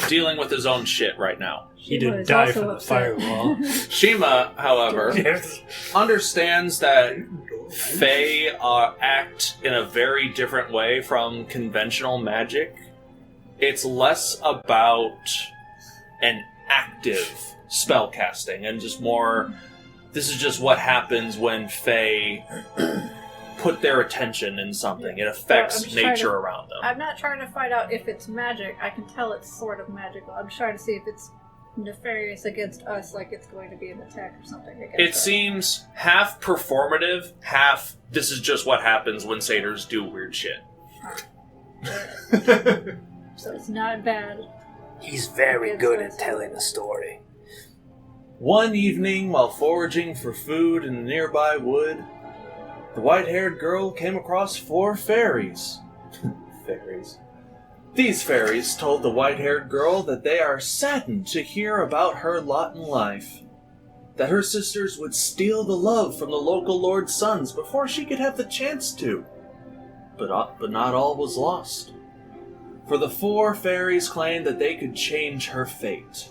dealing with his own shit right now. He Shiima didn't is die also from the upset. firewall. Shiima, however, Yes. understands that Fae act in a very different way from conventional magic. It's less about an active spellcasting and just more, this is just what happens when Fae put their attention in something. It affects I'm trying nature to- around them. I'm not trying to find out if it's magic. I can tell it's sort of magical. I'm just trying to see if it's nefarious against us, like it's going to be an attack or something against It us. seems half performative, half this is just what happens when satyrs do weird shit. So it's not bad. He's very Against good us. at telling a story. One evening, while foraging for food in the nearby wood, the white-haired girl came across 4 fairies. Fairies. These fairies told the white-haired girl that they are saddened to hear about her lot in life. That her sisters would steal the love from the local lord's sons before she could have the chance to. But not all was lost. For the 4 fairies claimed that they could change her fate.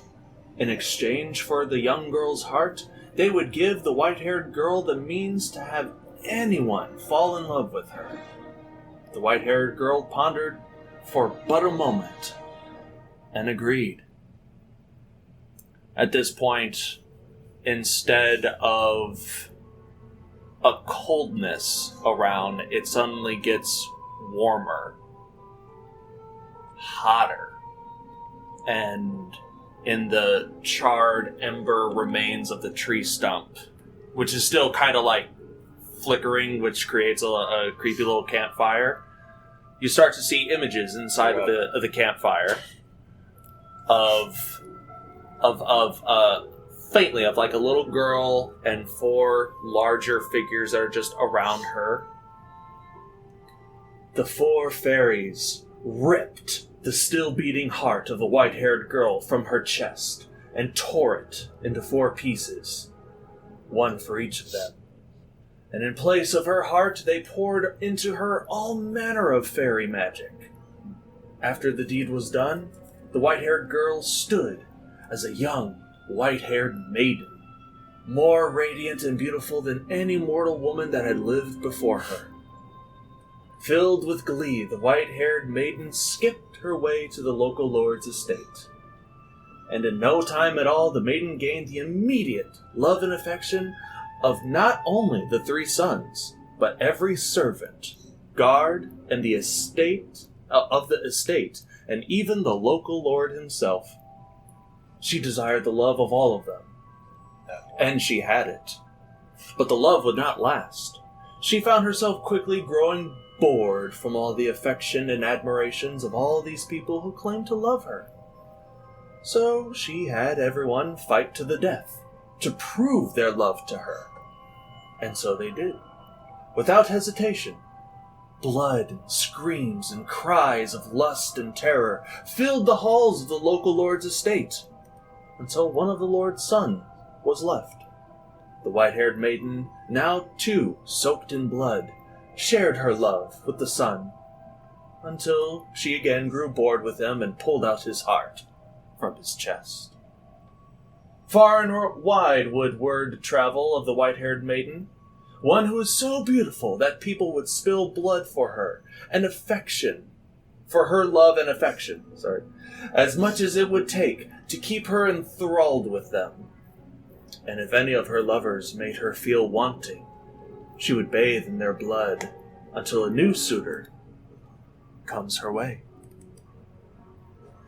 In exchange for the young girl's heart, they would give the white-haired girl the means to have anyone fall in love with her. The white-haired girl pondered for but a moment and agreed. At this point, instead of a coldness around, it suddenly gets warmer, hotter, and in the charred ember remains of the tree stump, which is still kind of like flickering, which creates a creepy little campfire. You start to see images inside of the campfire of faintly of like a little girl and 4 larger figures that are just around her. The 4 fairies ripped the still beating heart of the white-haired girl from her chest and tore it into 4 pieces, 1 for each of them. And in place of her heart, they poured into her all manner of fairy magic. After the deed was done, the white-haired girl stood as a young, white-haired maiden, more radiant and beautiful than any mortal woman that had lived before her. Filled with glee, the white-haired maiden skipped her way to the local lord's estate. And in no time at all, the maiden gained the immediate love and affection of not only the 3 sons, but every servant, guard, and the estate of the estate, and even the local lord himself. She desired the love of all of them, and she had it. But the love would not last. She found herself quickly growing bored from all the affection and admirations of all these people who claimed to love her. So she had everyone fight to the death to prove their love to her. And so they did, without hesitation. Blood, screams, and cries of lust and terror filled the halls of the local lord's estate, until one of the lord's sons was left. The white-haired maiden, now too soaked in blood, shared her love with the son, until she again grew bored with him and pulled out his heart from his chest. Far and wide would word travel of the white-haired maiden, one who is so beautiful that people would spill blood for her, and affection, for her love and affection, as much as it would take to keep her enthralled with them. And if any of her lovers made her feel wanting, she would bathe in their blood until a new suitor comes her way.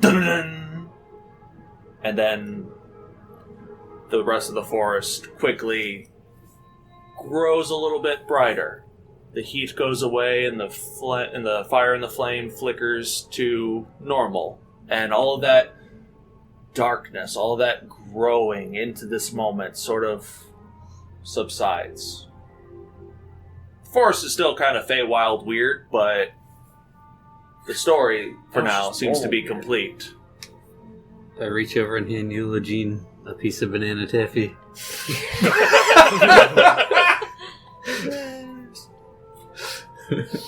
Dun-dun-dun! And then the rest of the forest quickly grows a little bit brighter. The heat goes away and the fire and the flame flickers to normal. And all of that darkness, all of that growing into this moment sort of subsides. The forest is still kind of Feywild weird, but the story, for now, seems to be complete. I reach over and hand you, Legine, a piece of banana taffy.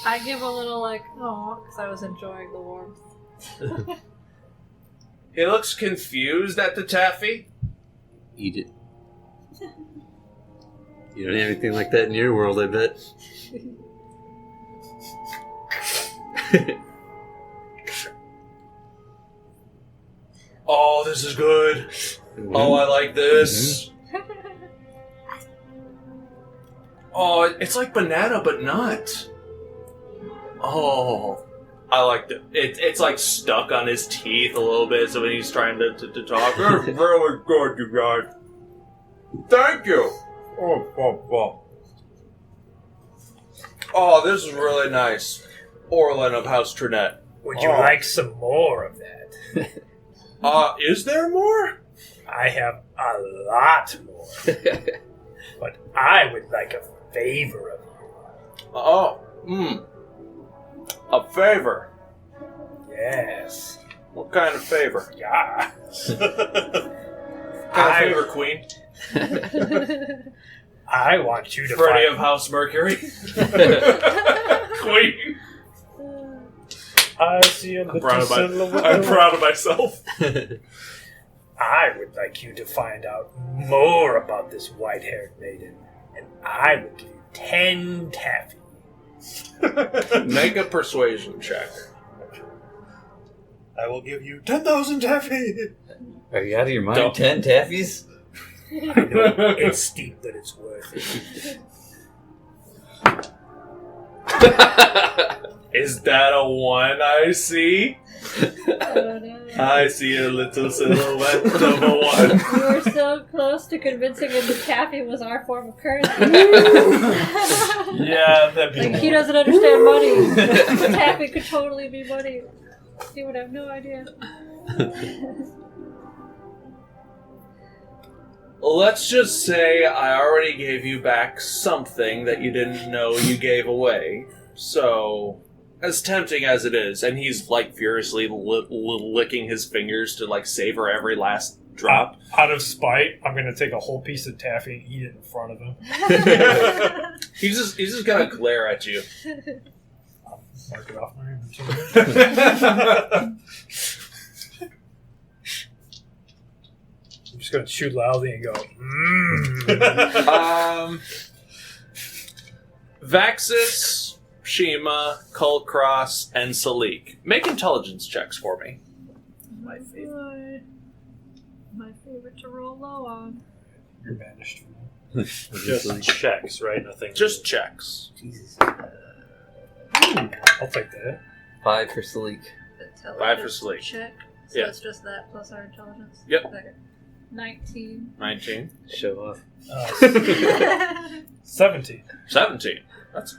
I give a little because I was enjoying the warmth. He looks confused at the taffy. Eat it. You don't have anything like that in your world, I bet. Oh, this is good. Mm-hmm. Oh, I like this. Oh, it's like banana, but not. Oh, I like it. It's like stuck on his teeth a little bit, so when he's trying to talk, it's really good, you guys. Thank you. Oh, this is really nice. Orlin of House Trinette. Would you like some more of that? Is there more? I have a lot more. But I would like a favor of you. A favor. Yes. What kind of favor? Yeah. Kind of favor, Queen? I want you to Freddie find... of House Mercury? Queen? I see a little silhouette. I'm proud of myself. I would like you to find out more about this white-haired maiden, and I would give you 10 taffy. Make a persuasion check. I will give you 10,000 taffy. Are you out of your mind? 10 taffies? I know it's steep, but it's worth it. Is that a 1 I see? I don't know. I see a little silhouette of a 1. We were so close to convincing him that taffy was our form of currency. Yeah, that'd be Like, he doesn't understand money. Taffy could totally be money. He would have no idea. Let's just say I already gave you back something that you didn't know you gave away. So, as tempting as it is, and he's like furiously licking his fingers to like savor every last drop. Out of spite, I'm going to take a whole piece of taffy and eat it in front of him. He's just gonna glare at you. I'll mark it off my inventory. I'm just going to chew loudly and go, Vaxxus, Shiima, Kulkras, and Salic. Make intelligence checks for me. My favorite. My favorite to roll low on. You're banished from Just checks, right? Nothing. Just checks. Jesus. I'll take that. 5 for Salic. 5 for Salic. Check. So Yeah. it's just that plus our intelligence? Yep. Okay. 19. 19. Show off. 17. 17. That's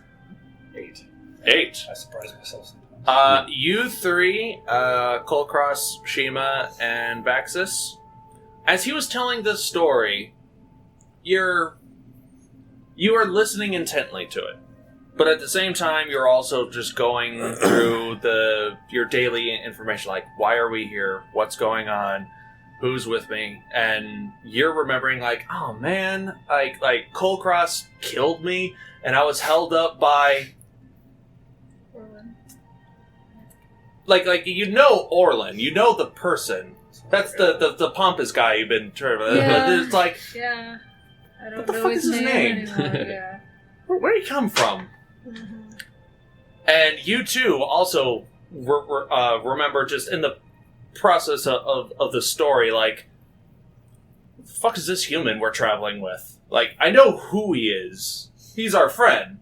8. 8. I surprise myself sometimes. You three, Kulkras, Shiima, and Vaxxus, as he was telling this story, you are listening intently to it. But at the same time, you're also just going through your daily information, like, why are we here? What's going on? Who's with me? And you're remembering, like, oh man, like Kulkras killed me, and I was held up by... Orlin. Like you know Orlin, you know the person. That's the pompous guy you've been trying to... Yeah. It's like... Yeah. I don't What the know fuck his is his name? anymore. Yeah. Where'd he come from? Mhm. And you too also remember just in the process of the story, like, what the fuck is this human we're traveling with? Like, I know who he is, He's our friend.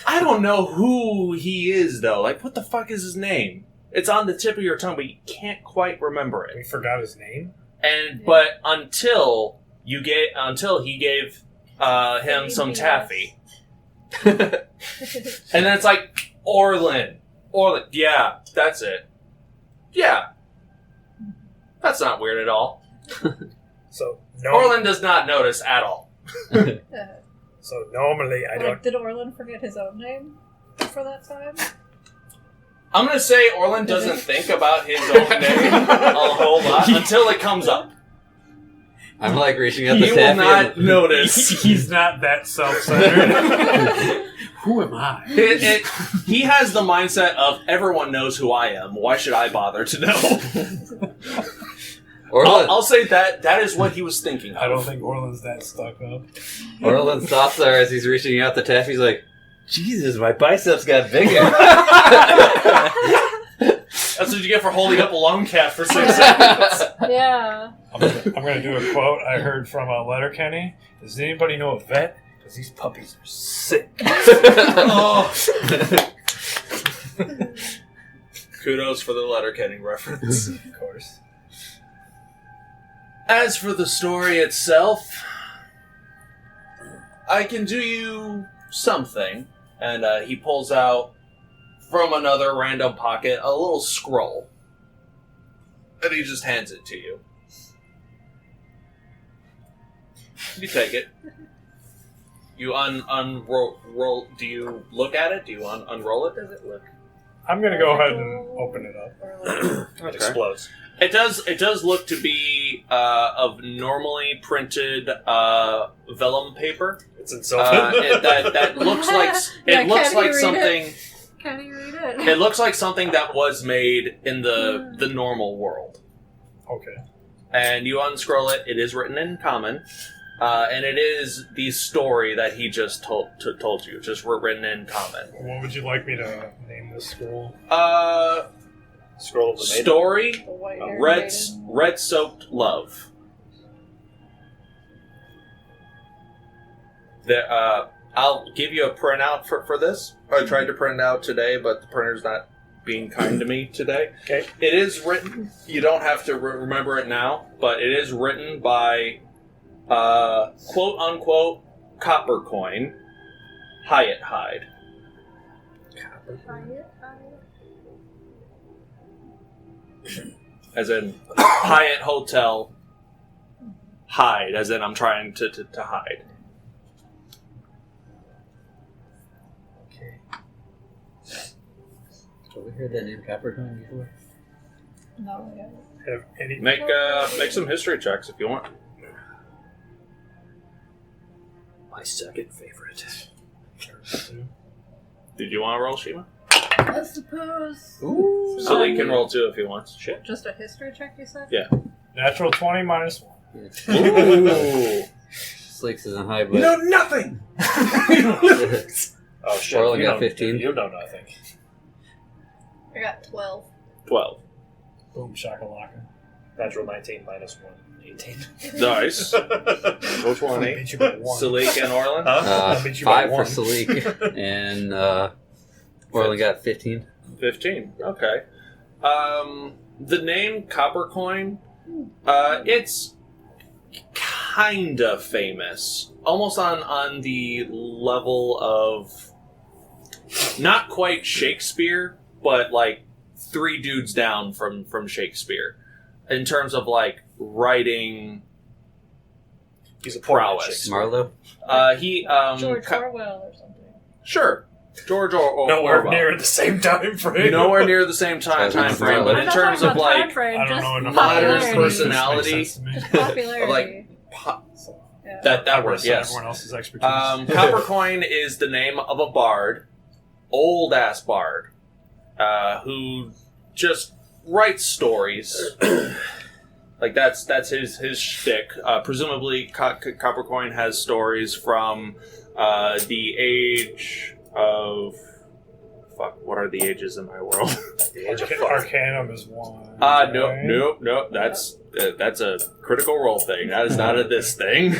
I don't know who he is, though. Like, what the fuck is his name? It's on the tip of your tongue, but you can't quite remember We it. forgot his name. But until he gave him some taffy, and then it's like Orlin. Yeah, that's it. Yeah, that's not weird at all. So no. Orlin does not notice at all. So normally I don't. Did Orlin forget his own name for that time? I'm gonna say Orlin doesn't think about his own name a whole lot until it comes up. I'm like reaching out the He will taffy. not notice. He's not that self-centered. Who am I? He has the mindset of everyone knows who I am. Why should I bother to know? Orlin, I'll say that is what he was thinking. I don't think Orlin's that stuck up. Orlin's thoughts are as he's reaching out the taffy, he's like, Jesus, my biceps got bigger. That's what you get for holding up a lung cap for 6 seconds. Yeah. I'm going to do a quote I heard from Letterkenny. Does anybody know a vet? Because these puppies are sick. Oh. Kudos for the Letterkenny reference. Of course. As for the story itself, I can do you something. And he pulls out from another random pocket a little scroll. And he just hands it to you. You take it. You unroll. Do you look at it? Do you unroll it? Does it look? I'm going to go ahead and open it up. Or like, It explodes. It does look to be of normally printed vellum paper. It's in cellophane. That looks like Yeah, it looks can like you read something. it? Can you read it? It looks like something that was made in the normal world. Okay. And you unscroll it. It is written in common, and it is the story that he just told you, just written in common. What would you like me to name this scroll? Scroll of the maiden. Story. The white-haired Red soaked love. I'll give you a printout for this. I tried to print it out today, but the printer's not being kind to me today. Okay. It is written. You don't have to remember it now, but it is written by quote unquote copper coin Hyatt Hyde. As in Hyatt Hotel Hyde, as in I'm trying to hide. Okay. Have we heard that name Capricorn before? No, yeah. Have any? Make some history checks if you want. My second favorite. Did you want to roll, Shiima? I suppose. Ooh. So they can roll too if he wants. Shit. Just a history check, you said? Yeah. Natural 20 minus 1. Ooh. Sleeks isn't high, but know nothing. Oh shit. Orlin You got know- 15. You know nothing. I got 12. 12. Boom, shakalaka. Natural 19 minus 1. 18. Nice. Which one? I beat you by 1. Salic and Orlin? Huh? I beat you by 5 for 1. Salic, and Orlin got 15. 15. Okay. The name Coppercoin, it's kinda famous. Almost on the level of not quite Shakespeare, but like 3 dudes down from Shakespeare. In terms of like writing He's a poor man, prowess. Shakespeare. Marlowe? George Orwell or something. Sure. George Nowhere Orwell. near the same time frame. Nowhere near the same time frame, but I'm in not terms talking of about time like frame, I don't just know enough modern popularity. personality. Makes sense to me. Just popularity. Like, Yeah. that word, yes. Everyone else's expertise. Coppercoin is the name of a bard, old ass bard, who just writes stories. Like that's his shtick. Presumably, Coppercoin has stories from the age of. Fuck, what are the ages in my world? The age of fuck. Arcanum is 1. No. That's a critical role thing. That is not a this thing.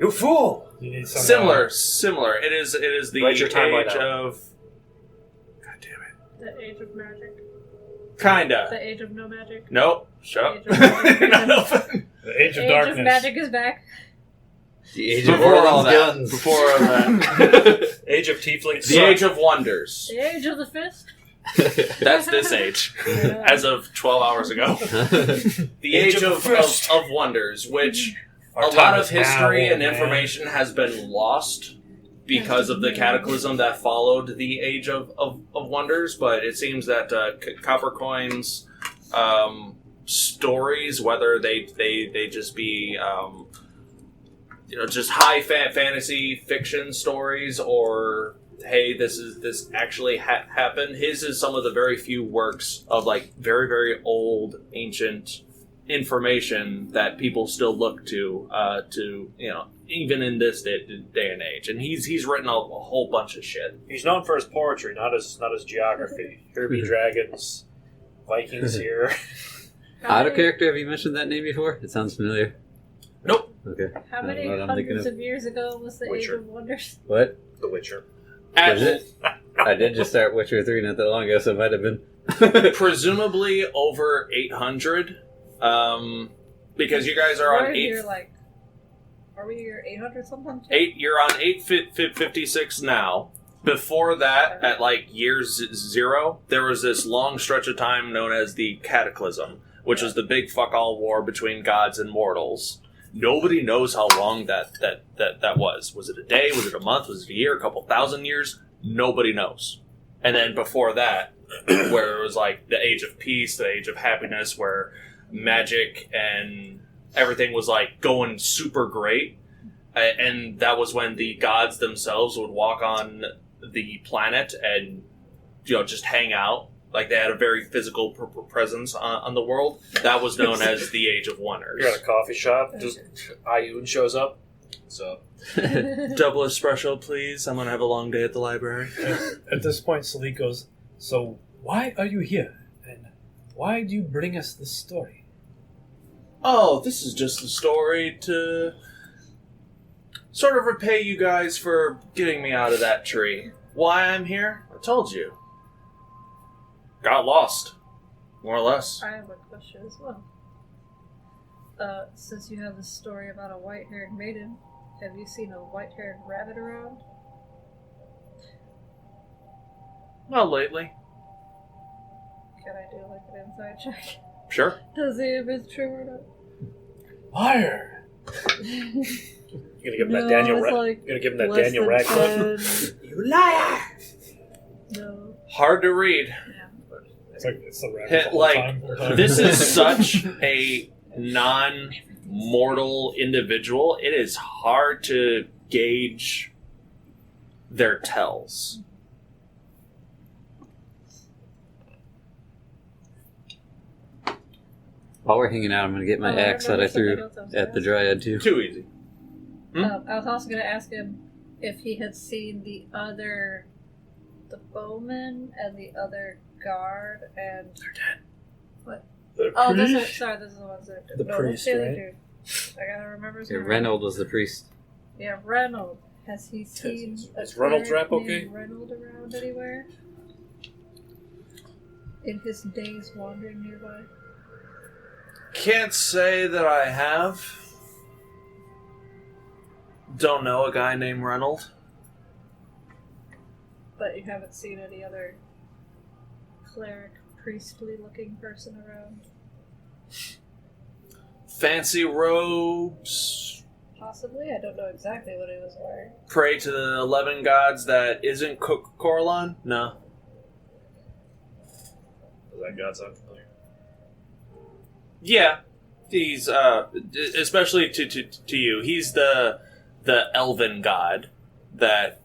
You fool! You need some Similar. It is the Write your timeline age out. of. God damn it. The age of magic. Kinda. The age of no magic. Nope. Shut up. Age of magic. Not open. The Age of Age Darkness. of magic is back. The age of Before all Orlin's that. guns. Before all that. Age of Tiefling. The Age of Wonders. The age of the fist. That's this age. Yeah. As of 12 hours ago. The Age of Wonders, which Our a time lot of is now, history and man. information has been lost because of the cataclysm that followed the Age of Wonders, but it seems that copper coins, stories, whether they just be just high fantasy fiction stories, or hey, this actually happened. His is some of the very few works of like very, very old ancient information that people still look to even in this day and age. And he's written a whole bunch of shit. He's known for his poetry, not his geography. Here be dragons, Vikings here. Out of character, have you mentioned that name before? It sounds familiar. Nope. Okay. How many What I'm thinking hundreds of. of years ago was the Witcher. Age of Wonders? What? The Witcher. Is it? I did just start Witcher 3 not that long ago, so it might have been. Presumably over 800, because you guys are on We're 8. here, like, are we here 800 something? You're on 856 now. Before that, at like year 0, there was this long stretch of time known as the Cataclysm, which was the big fuck all war between gods and mortals. Nobody knows how long that was. Was it a day? Was it a month? Was it a year? A couple thousand years? Nobody knows. And then before that, where it was like the Age of Peace, the Age of Happiness, where magic and everything was like going super great. And that was when the gods themselves would walk on the planet and just hang out. Like they had a very physical presence on the world. That was known as the Age of Wonders. You're at a coffee shop, just Ayun shows up. So Double espresso, please. I'm gonna have a long day at the library. At this point, Salic goes, "So why are you here? And why do you bring us this story?" Oh, this is just a story to sort of repay you guys for getting me out of that tree. Why I'm here? I told you. Got lost. More or less. I have a question as well. Since you have this story about a white-haired maiden, have you seen a white-haired rabbit around? Not lately. Can I do like an inside check? Sure. To see if it's true or not? Liar! you're gonna give him that No, Daniel. it's like You're gonna give him that less Daniel than Radcliffe. 10. You liar! No. Hard to read. It's the rabbit Hit, the whole like, time. This is such a non-mortal individual. It is hard to gauge their tells. While we're hanging out, I'm going to get my axe that I threw at the Dryad, too. Too easy. I was also going to ask him if he had seen the bowman and the other guard and... They're dead. What? The Oh, those are, priest? sorry, those are the ones that are dead. The no, priest, that's the other right? dude. I gotta remember his Yeah, name. Reynold was the priest. Yeah, Reynold. Has he seen is a Reynolds cleric rap okay? named Reynold around anywhere? In his days wandering nearby? Can't say that I have. Don't know a guy named Reynolds. But you haven't seen any other cleric, priestly looking person around? Fancy robes. Possibly, I don't know exactly what he was wearing. Pray to the 11 gods that isn't Corlon? No. Does that God sound familiar? Yeah. He's, especially to you, he's the elven god that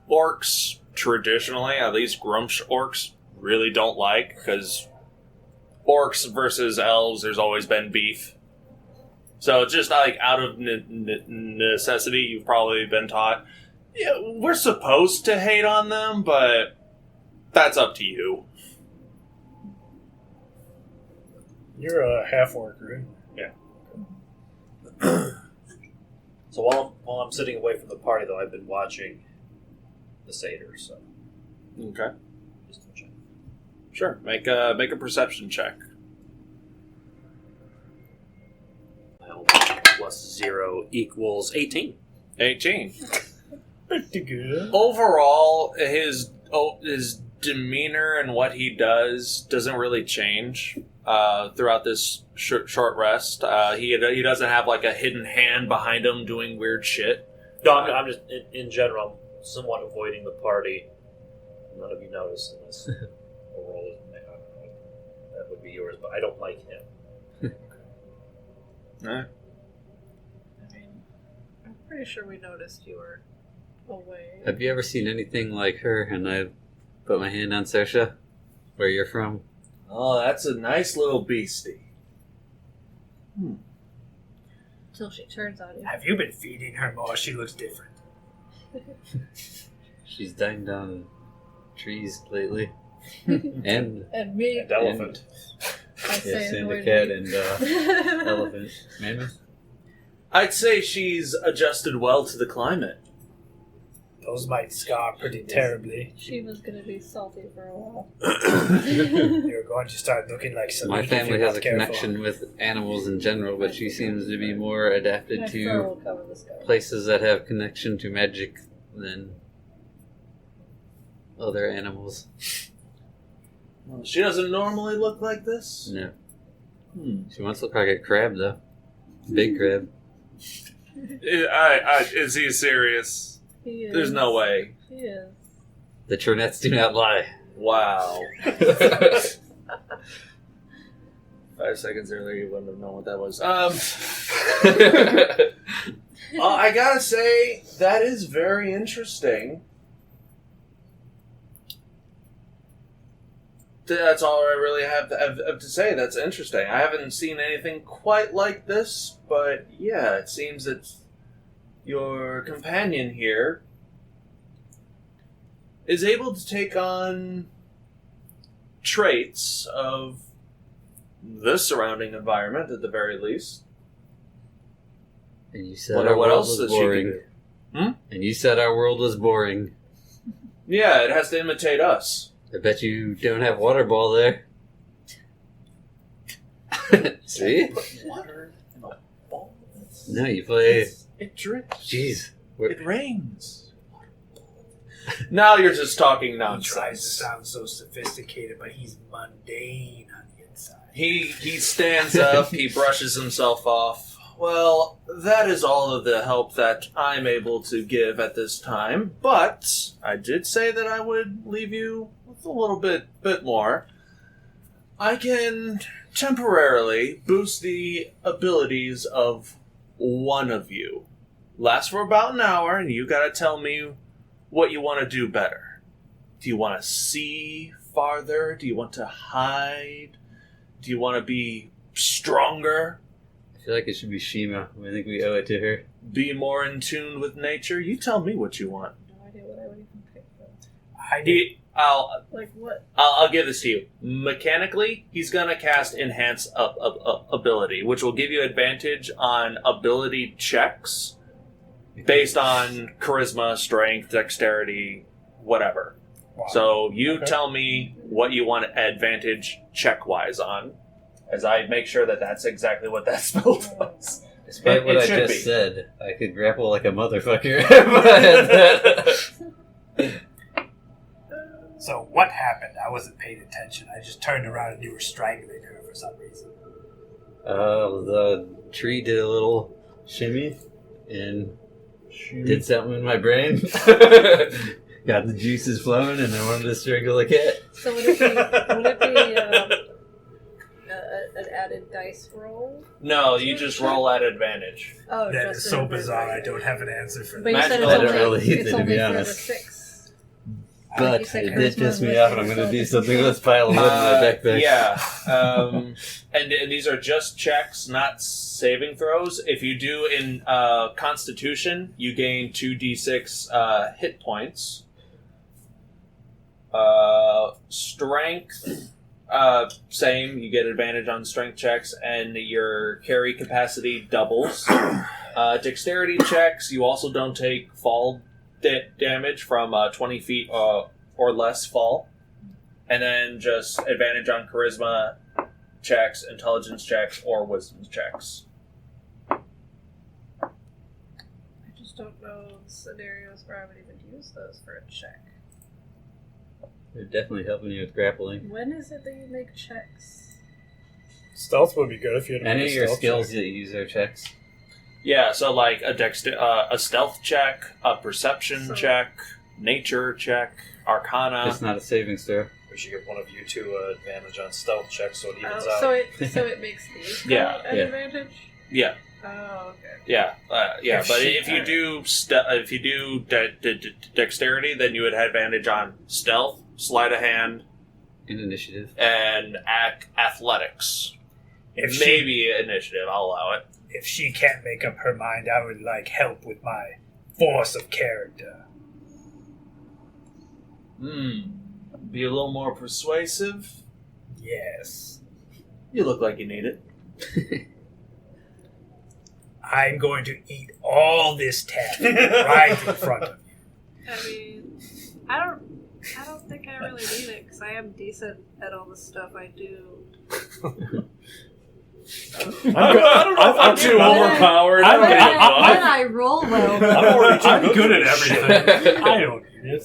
orcs traditionally, at least Grumsh orcs, really don't like, because orcs versus elves, there's always been beef. So just like out of necessity, you've probably been taught, yeah, we're supposed to hate on them, but that's up to you. You're a half-orc, right? Yeah. So while I'm sitting away from the party, though, I've been watching the satyr. So Okay. just to check. Sure. Make a perception check. Well, plus 0 equals 18. 18. Pretty good. Overall, his demeanor and what he does doesn't really change throughout this short rest. He doesn't have like a hidden hand behind him doing weird shit. No, I'm just in general somewhat avoiding the party. None of you notice unless a roll is made. That would be yours, but I don't like him. Alright. I mean, I'm pretty sure we noticed you were away. Have you ever seen anything like her? And I put my hand on Saoirse, where you're from. Oh, that's a nice little beastie. Till she turns on you. Have you been feeding her more? She looks different. She's dined on trees lately. and And me. And elephant. I say Syndicate and elephant. Mammoth? I'd say she's adjusted well to the climate. Those might scar pretty terribly. She was gonna be salty for a while. You're going to start looking like Salic My if family you're has not a careful. connection with animals in general, but she seems to be more adapted My fur to will cover the scar. places that have connection to magic than other animals. She doesn't normally look like this. No. She wants to look like a crab, though. Big crab. Is he serious? He is. There's no way. He is. The Trinettes do not lie. Wow. 5 seconds earlier, you wouldn't have known what that was. I gotta say, that is very interesting. That's all I really have to say. That's interesting. I haven't seen anything quite like this, but yeah, it seems that your companion here is able to take on traits of the surrounding environment, at the very least. And you said Wonder our what world else was that she can boring. do. And you said our world was boring. Yeah, it has to imitate us. I bet you don't have water ball there. See? Water in a ball. No, you play. It drips. Jeez. It rains. Now you're just talking He tries nonsense. to sound so sophisticated, but he's mundane on the inside. He stands up, he brushes himself off. Well, that is all of the help that I'm able to give at this time, but I did say that I would leave you with a little bit more. I can temporarily boost the abilities of one of you. Lasts for about an hour, and you gotta tell me what you want to do better. Do you want to see farther? Do you want to hide? Do you want to be stronger? I feel like it should be Shiima. I think we owe it to her. Be more in tune with nature? You tell me what you want. No idea what I would even pick from. I did. Like what? I'll give this to you. Mechanically, he's going to cast Enhance Ability, which will give you advantage on ability checks based on charisma, strength, dexterity, whatever. Wow. So you Okay. tell me what you want advantage check-wise on, as I make sure that that's exactly what that spell does. Despite It what I should just be. said, I could grapple like a motherfucker if I had that. So what happened? I wasn't paying attention. I just turned around and you were strangling her for some reason. The tree did a little shimmy and did something in my brain. Got the juices flowing and I wanted to strangle a cat. So would it be an added dice roll? No, you just roll at advantage. Oh, That just is so an bizarre. I advantage. don't have an answer for But you that. said it's Magical, only, I don't really it's either, to only be for the honest. 6. But You said it did charisma piss me with off and I'm going to do something with this pile of wood in my backpack. Yeah. And these are just checks, not saving throws. If you do in Constitution, you gain 2d6 hit points. Strength, same. You get advantage on strength checks, and your carry capacity doubles. Dexterity checks, you also don't take fall damage from 20 feet or less fall. And then just advantage on charisma checks, intelligence checks, or wisdom checks. I just don't know scenarios where I would even use those for a check. They're definitely helping you with grappling. When is it that you make checks? Stealth would be good if you had to Any make of a your stealth skills check. that you use are checks. Yeah, so like a stealth check, a perception check, nature check, arcana. It's not a saving throw. We should give one of you two advantage on stealth checks so it evens Oh, out. so it makes these go Yeah, an yeah. advantage? Yeah. Oh, okay. Yeah, yeah. If But she- if you do dexterity, then you would have advantage on stealth, sleight of hand, In initiative. and athletics. If Maybe initiative. I'll allow it. If she can't make up her mind, I would like help with my force of character. Be a little more persuasive. Yes. You look like you need it. I'm going to eat all this taffy right in front of you. I mean, I don't think I really need it because I am decent at all the stuff I do. I'm too overpowered. When I'm I roll well, I'm already too I'm good good for at this everything. shit. I don't need it.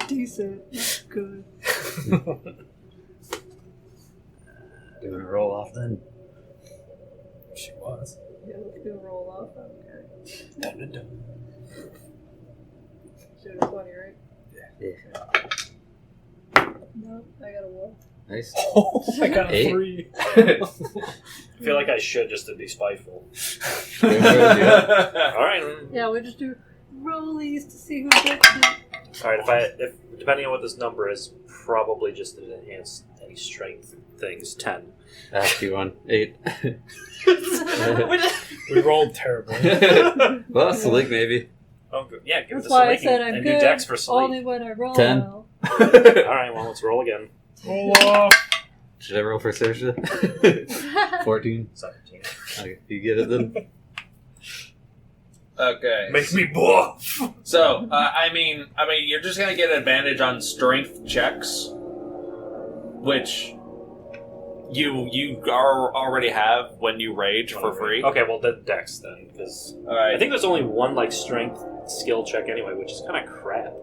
I'm decent, not good. You want to roll off then? She was. Yeah, let's do a roll off. Okay. Dun-dun-dun. So it's 20, right? Yeah. No, I got a 1. Nice. Oh, I got a 8. 3. I feel like I should just to be spiteful. Go for it, dude. Alright. Yeah, we just do rollies to see who gets it. Alright, if depending on what this number is, probably just to enhance any strength things, 10. Ask you one. 8. We rolled terribly. Well, Salic maybe. Oh, good. Yeah, give That's it to why I Salic said I'm and good do dex for only Salic. when I roll 10. well. Alright, well, let's roll again. Roll off. Should I roll for Saoirse? 14. 17. Okay, you get it then? Okay. Make me buff. So, I mean, you're just gonna get advantage on strength checks, which you already have when you rage for free. Okay, well, then dex then, because All right. I think there's only one like strength skill check anyway, which is kind of crap.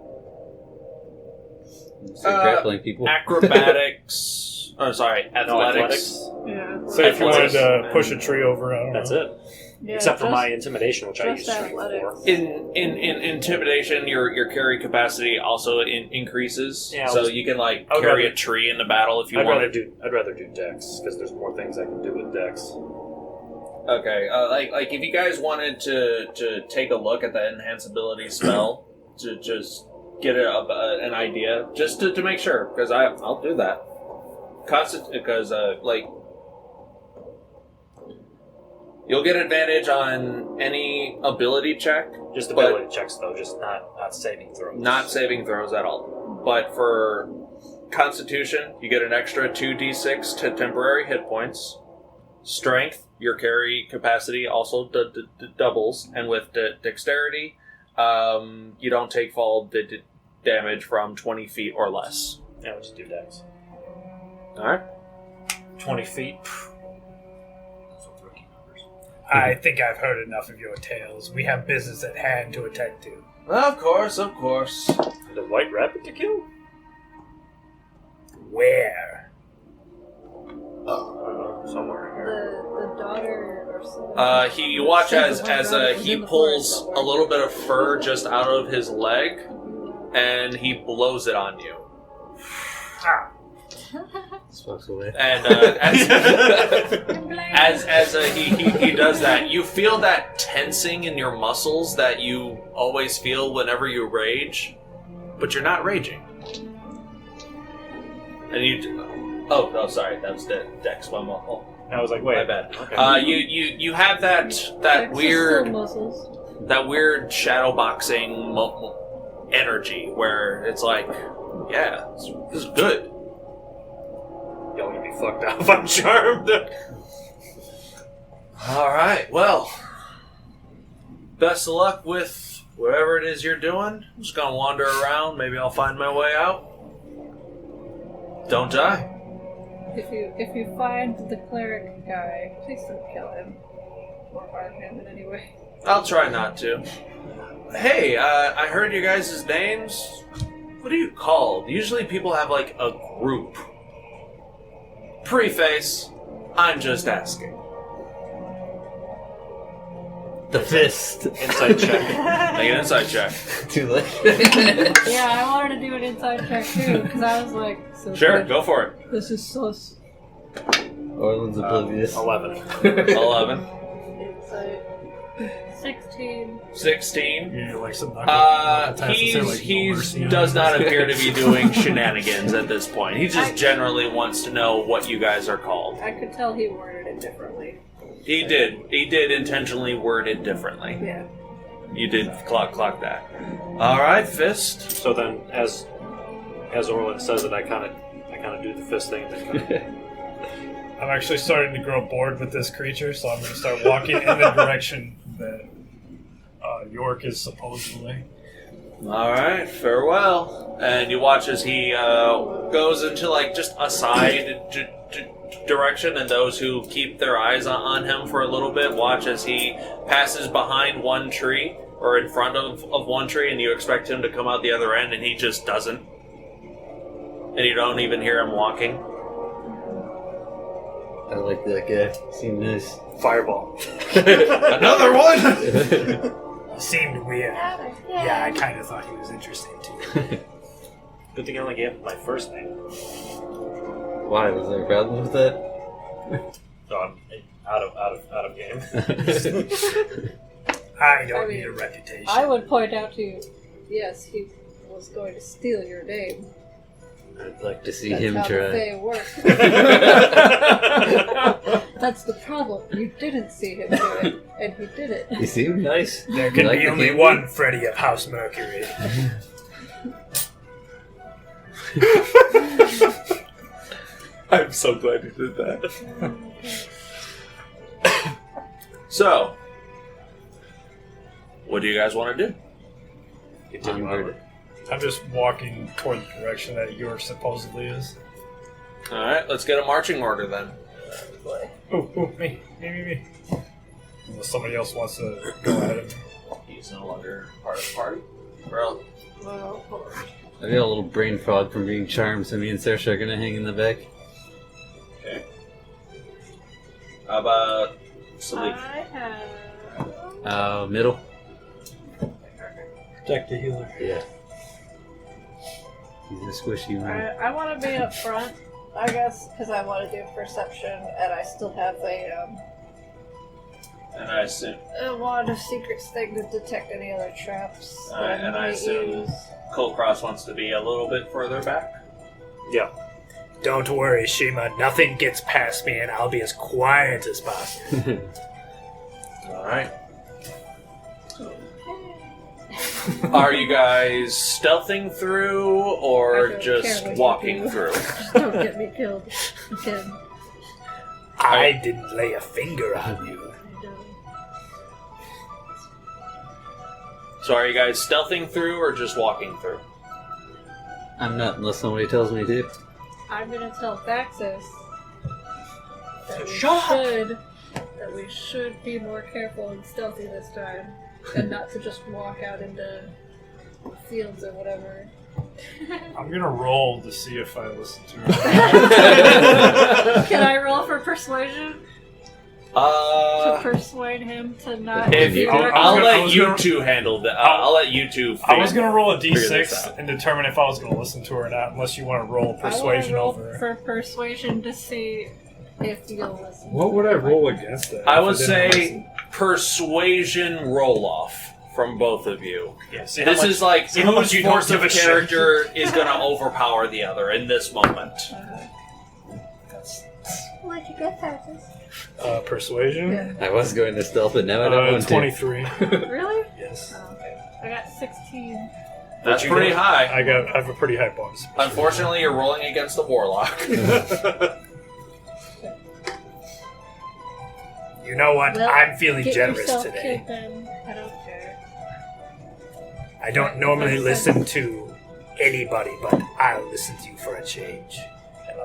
Start grappling people. Acrobatics. Oh, sorry, No, athletics. Yeah. So if you wanted to Athletics. push a tree over, I don't That's know. it. Yeah, Except for just- my intimidation, which I use just strength athletics. for. In intimidation, your carry capacity also increases. Yeah, I'll so just- you can like I would carry rather- a tree in the battle if you I'd want. rather do dex because there's more things I can do with dex. Okay, like if you guys wanted to take a look at the enhanceability spell to just get an idea, just to make sure, because I'll do that. Because like you'll get advantage on any ability check, Just But- ability checks though, just not saving throws. not saving throws at all. But for Constitution, you get an extra 2d6 to temporary hit points. Strength, your carry capacity also doubles, and with Dexterity, you don't take fall damage from 20 feet or less. Yeah, we'll just do dex. Alright? 20 feet. I think I've heard enough of your tales. We have business at hand to attend to. Of course, of course. And a white rabbit to kill? Where? Somewhere in here. The daughter or something. You watch as He's he in the pulls forest a little bit of fur just out of his leg, and he blows it on you. Smokes away. And as he does that, you feel that tensing in your muscles that you always feel whenever you rage, but you're not raging. And you, oh no, sorry, that was Dex. My I was like, wait. my bad. Okay. You have that Still weird muscles. shadow boxing energy where it's like, yeah, this is good. Y'all gonna be fucked up. I'm charmed. All right, well, best of luck with whatever it is you're doing. I'm just gonna wander around. Maybe I'll find my way out. Don't die. If you find the cleric guy, please don't kill him. Or harm him in any way. I'll try not to. Hey, I heard you guys' names. What are you called? Usually people have like a group. Preface, I'm just asking. The fist. Insight check. Make an insight check. Too late. Yeah, I wanted to do an inside check too, because I was like, so Sure, good. go for it. This is sus. Orlin's oblivious. 11. 11. Insight. 16. 16. Yeah, like some knuckle tests, He they're like, no mercy on does him. not appear to be doing shenanigans at this point. He just generally wants to know what you guys are called. I could tell he worded it differently. He did intentionally word it differently. Yeah. You did clock that. Alright, Fist. So then, as Orlin says it, I kind of do the fist thing. And then I'm actually starting to grow bored with this creature, so I'm going to start walking in the direction that York is supposedly. Alright, farewell. And you watch as he goes into like just a side direction, and those who keep their eyes on him for a little bit watch as he passes behind one tree, or in front of one tree, and you expect him to come out the other end, and he just doesn't. And you don't even hear him walking. I like that guy. Seemed nice. Fireball. Another one! He seemed weird. Yeah, I kind of thought he was interesting too. Good thing I only gave him my first name. Why? Was there a problem with that? So I'm out of game. I don't I mean, need a reputation. I would point out to you, yes, he was going to steal your name. I'd like to see That's him how the try. Fae work. That's the problem. You didn't see him do it, and he did it. He seemed nice. There You can like be the only candy? one Freddy of House Mercury. I'm so glad you did that. So, what do you guys want to do? Continue Onward. onward. I'm just walking toward the direction that York supposedly is. Alright, let's get a marching order then. Ooh, me. Unless somebody else wants to go at him. He's no longer part of the party. Bro. Well, I got a little brain fog from being charmed, so me and Saoirse are gonna hang in the back. Okay. How about Salic? I have... Middle. Protect the healer. Yeah. He's a squishy one. I want to be up front, I guess, because I want to do perception, and I still have And I assume. a wand of secrets thing to detect any other traps that Alright, and I might assume use. Kulkras wants to be a little bit further back. Yeah. Don't worry, Shiima. Nothing gets past me, and I'll be as quiet as possible. Alright. Are you guys stealthing through I or don't just care what you walking do. through? Just don't get me killed again. I didn't lay a finger on you. So are you guys stealthing through or just walking through? I'm not, unless somebody tells me to. I'm gonna tell Vaxxus that we should be more careful and stealthy this time, and not to just walk out into fields or whatever. I'm gonna roll to see if I listen to her. Can I roll for persuasion to persuade him to not? If you, do I'll- our- I'll I let was you gonna- two handle that. I'll let you two. I was gonna roll a figure this d6 out. and determine if I was gonna listen to her or not, unless you want to roll I wanna persuasion roll over her. for persuasion to see if you'll listen. What would I roll against that? I if would didn't say listen? persuasion roll off from both of you. Yeah, see how This much- is like see how much whose you don't force of give a shit. character is going to overpower the other in this moment. Where'd you get that? Persuasion? Yeah. I was going to stealth, but now I don't want 23. Really? Yes. Oh, okay. I got 16. That's you pretty get? high. I have a pretty high bonus. Unfortunately, you're rolling against a warlock. You know what? Well, I'm feeling Get generous yourself today. killed then. I don't care. I don't normally listen to anybody, but I'll listen to you for a change. And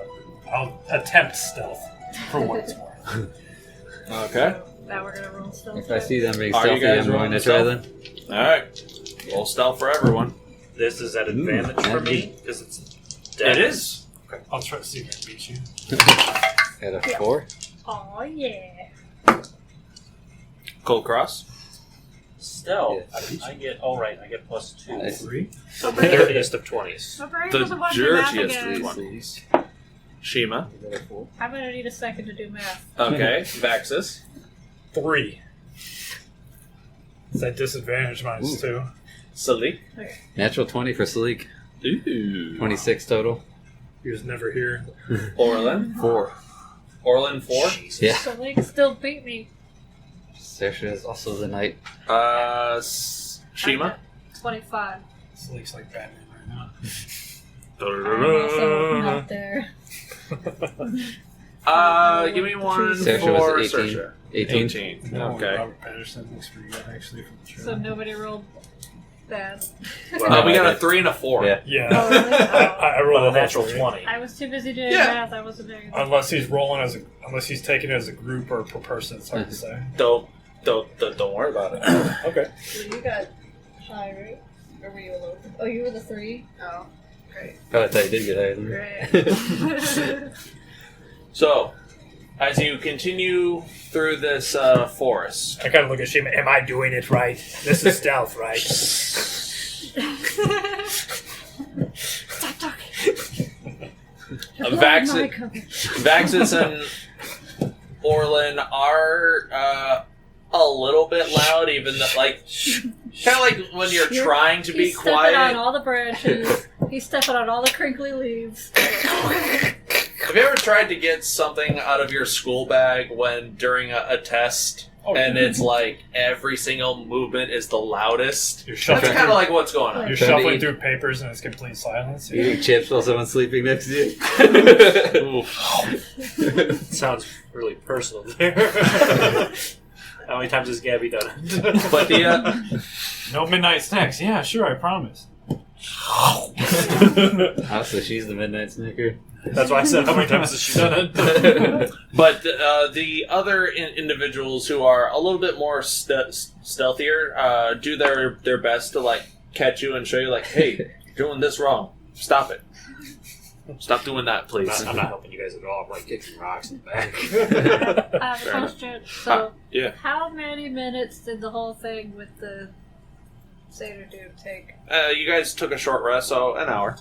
I'll attempt stealth for once more. Okay. Now we're gonna roll stealth. If I see them being Are you stealthy, guys I'm going rolling to try them. stealth? Alright. Roll stealth for everyone. This is at advantage for me because it's It is. Okay, I'll try to see if I can beat you. At a 4. Oh yeah. Kulkras. stealth. Yes. I get I get plus 2. Nice. 3. So the dirtiest of 20s. Barbarian The doesn't want to do math dirtiest again. of 20s. Shiima. I'm gonna need a second to do math. Okay. Vaxxus. 3. Is that disadvantage -2? Salic. Natural 20 for Salic. Ooh. 26 total. He was never here. Orlin. 4. Orlin 4. Yeah. So Link still beat me. Saoirse is also the knight. Shiima. 25. This looks like Batman right now. I'm also not there. Give me one Saoirse for was 18. Saoirse. 18. 18. No, Okay. Robert Patterson looks pretty good, actually, from the trailer. So nobody rolled bad. We got a 3 and a 4. Yeah. Yeah. Oh, really? I rolled But a a natural three. 20. I was too busy doing Yeah. math. I wasn't doing it. Unless he's rolling unless he's taking it as a group or per person, it's hard to say. Don't worry about it. Okay. So you got high, right? Or were you a low? Oh, you were the 3? Oh, great. Oh, I thought you did get higher than me. Great. So, as you continue through this forest, I kind of look at Shiima. Am I doing it right? This is stealth, right? Stop talking. Vaxxus, Vaxxus and Orlin are a little bit loud, even though, like, kind of like when you're trying to be He's stepping quiet. on all the branches. He's stepping on all the crinkly leaves. Have you ever tried to get something out of your school bag when during a test, and it's like every single movement is the loudest? You're That's shuffling, kind of like what's going on. you're Trying to shuffling eat- through papers and it's complete silence. Eating chips while someone's sleeping next to you. Sounds really personal there. How many times has Gabby done it? But the No midnight snacks. Yeah, sure, I promise. Oh, so she's the midnight snacker. That's why I said how many times has she done it? But the other individuals who are a little bit more stealthier do their best to like catch you and show you like, hey, you're doing this wrong. Stop it. Stop doing that, please. I'm not helping you guys at all. I'm like kicking rocks in the back. I have a Fair enough. question. So, Yeah. how many minutes did the whole thing with the Satyr dude take? You guys took a short rest, so an hour.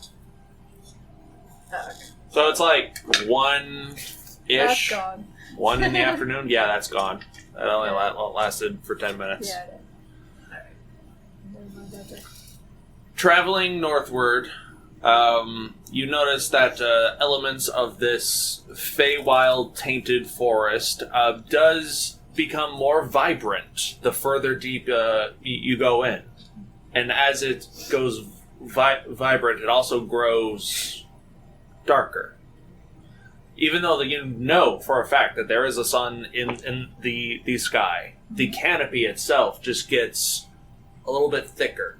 Oh, okay. So it's like That's 1-ish. gone. 1 in the afternoon. Yeah, that's gone. That only lasted for 10 minutes. Yeah, I did. Alright. Never mind that then. Traveling northward, you notice that elements of this Feywild tainted forest does become more vibrant the further deep you go in. And as it goes vibrant, it also grows darker. Even though you know for a fact that there is a sun in the sky, the canopy itself just gets a little bit thicker.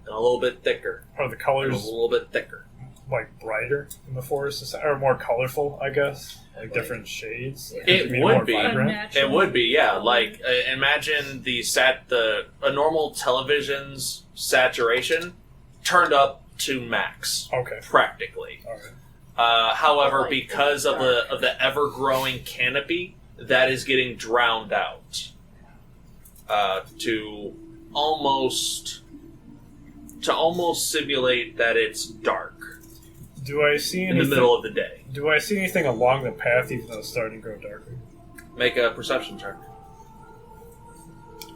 And a little bit thicker. Are the And a colors little bit thicker. like brighter in the forest, or more colorful? I guess, like different shades. Yeah. It You mean would more be. vibrant? Unnatural. It would be, yeah. Like, imagine a normal television's saturation turned up to max, Okay. practically. All right. However, Like because of dark. the ever-growing canopy, that is getting drowned out to almost simulate that it's dark Do I see in anything? the middle of the day. Do I see anything along the path, even though it's starting to grow darker? Make a perception check.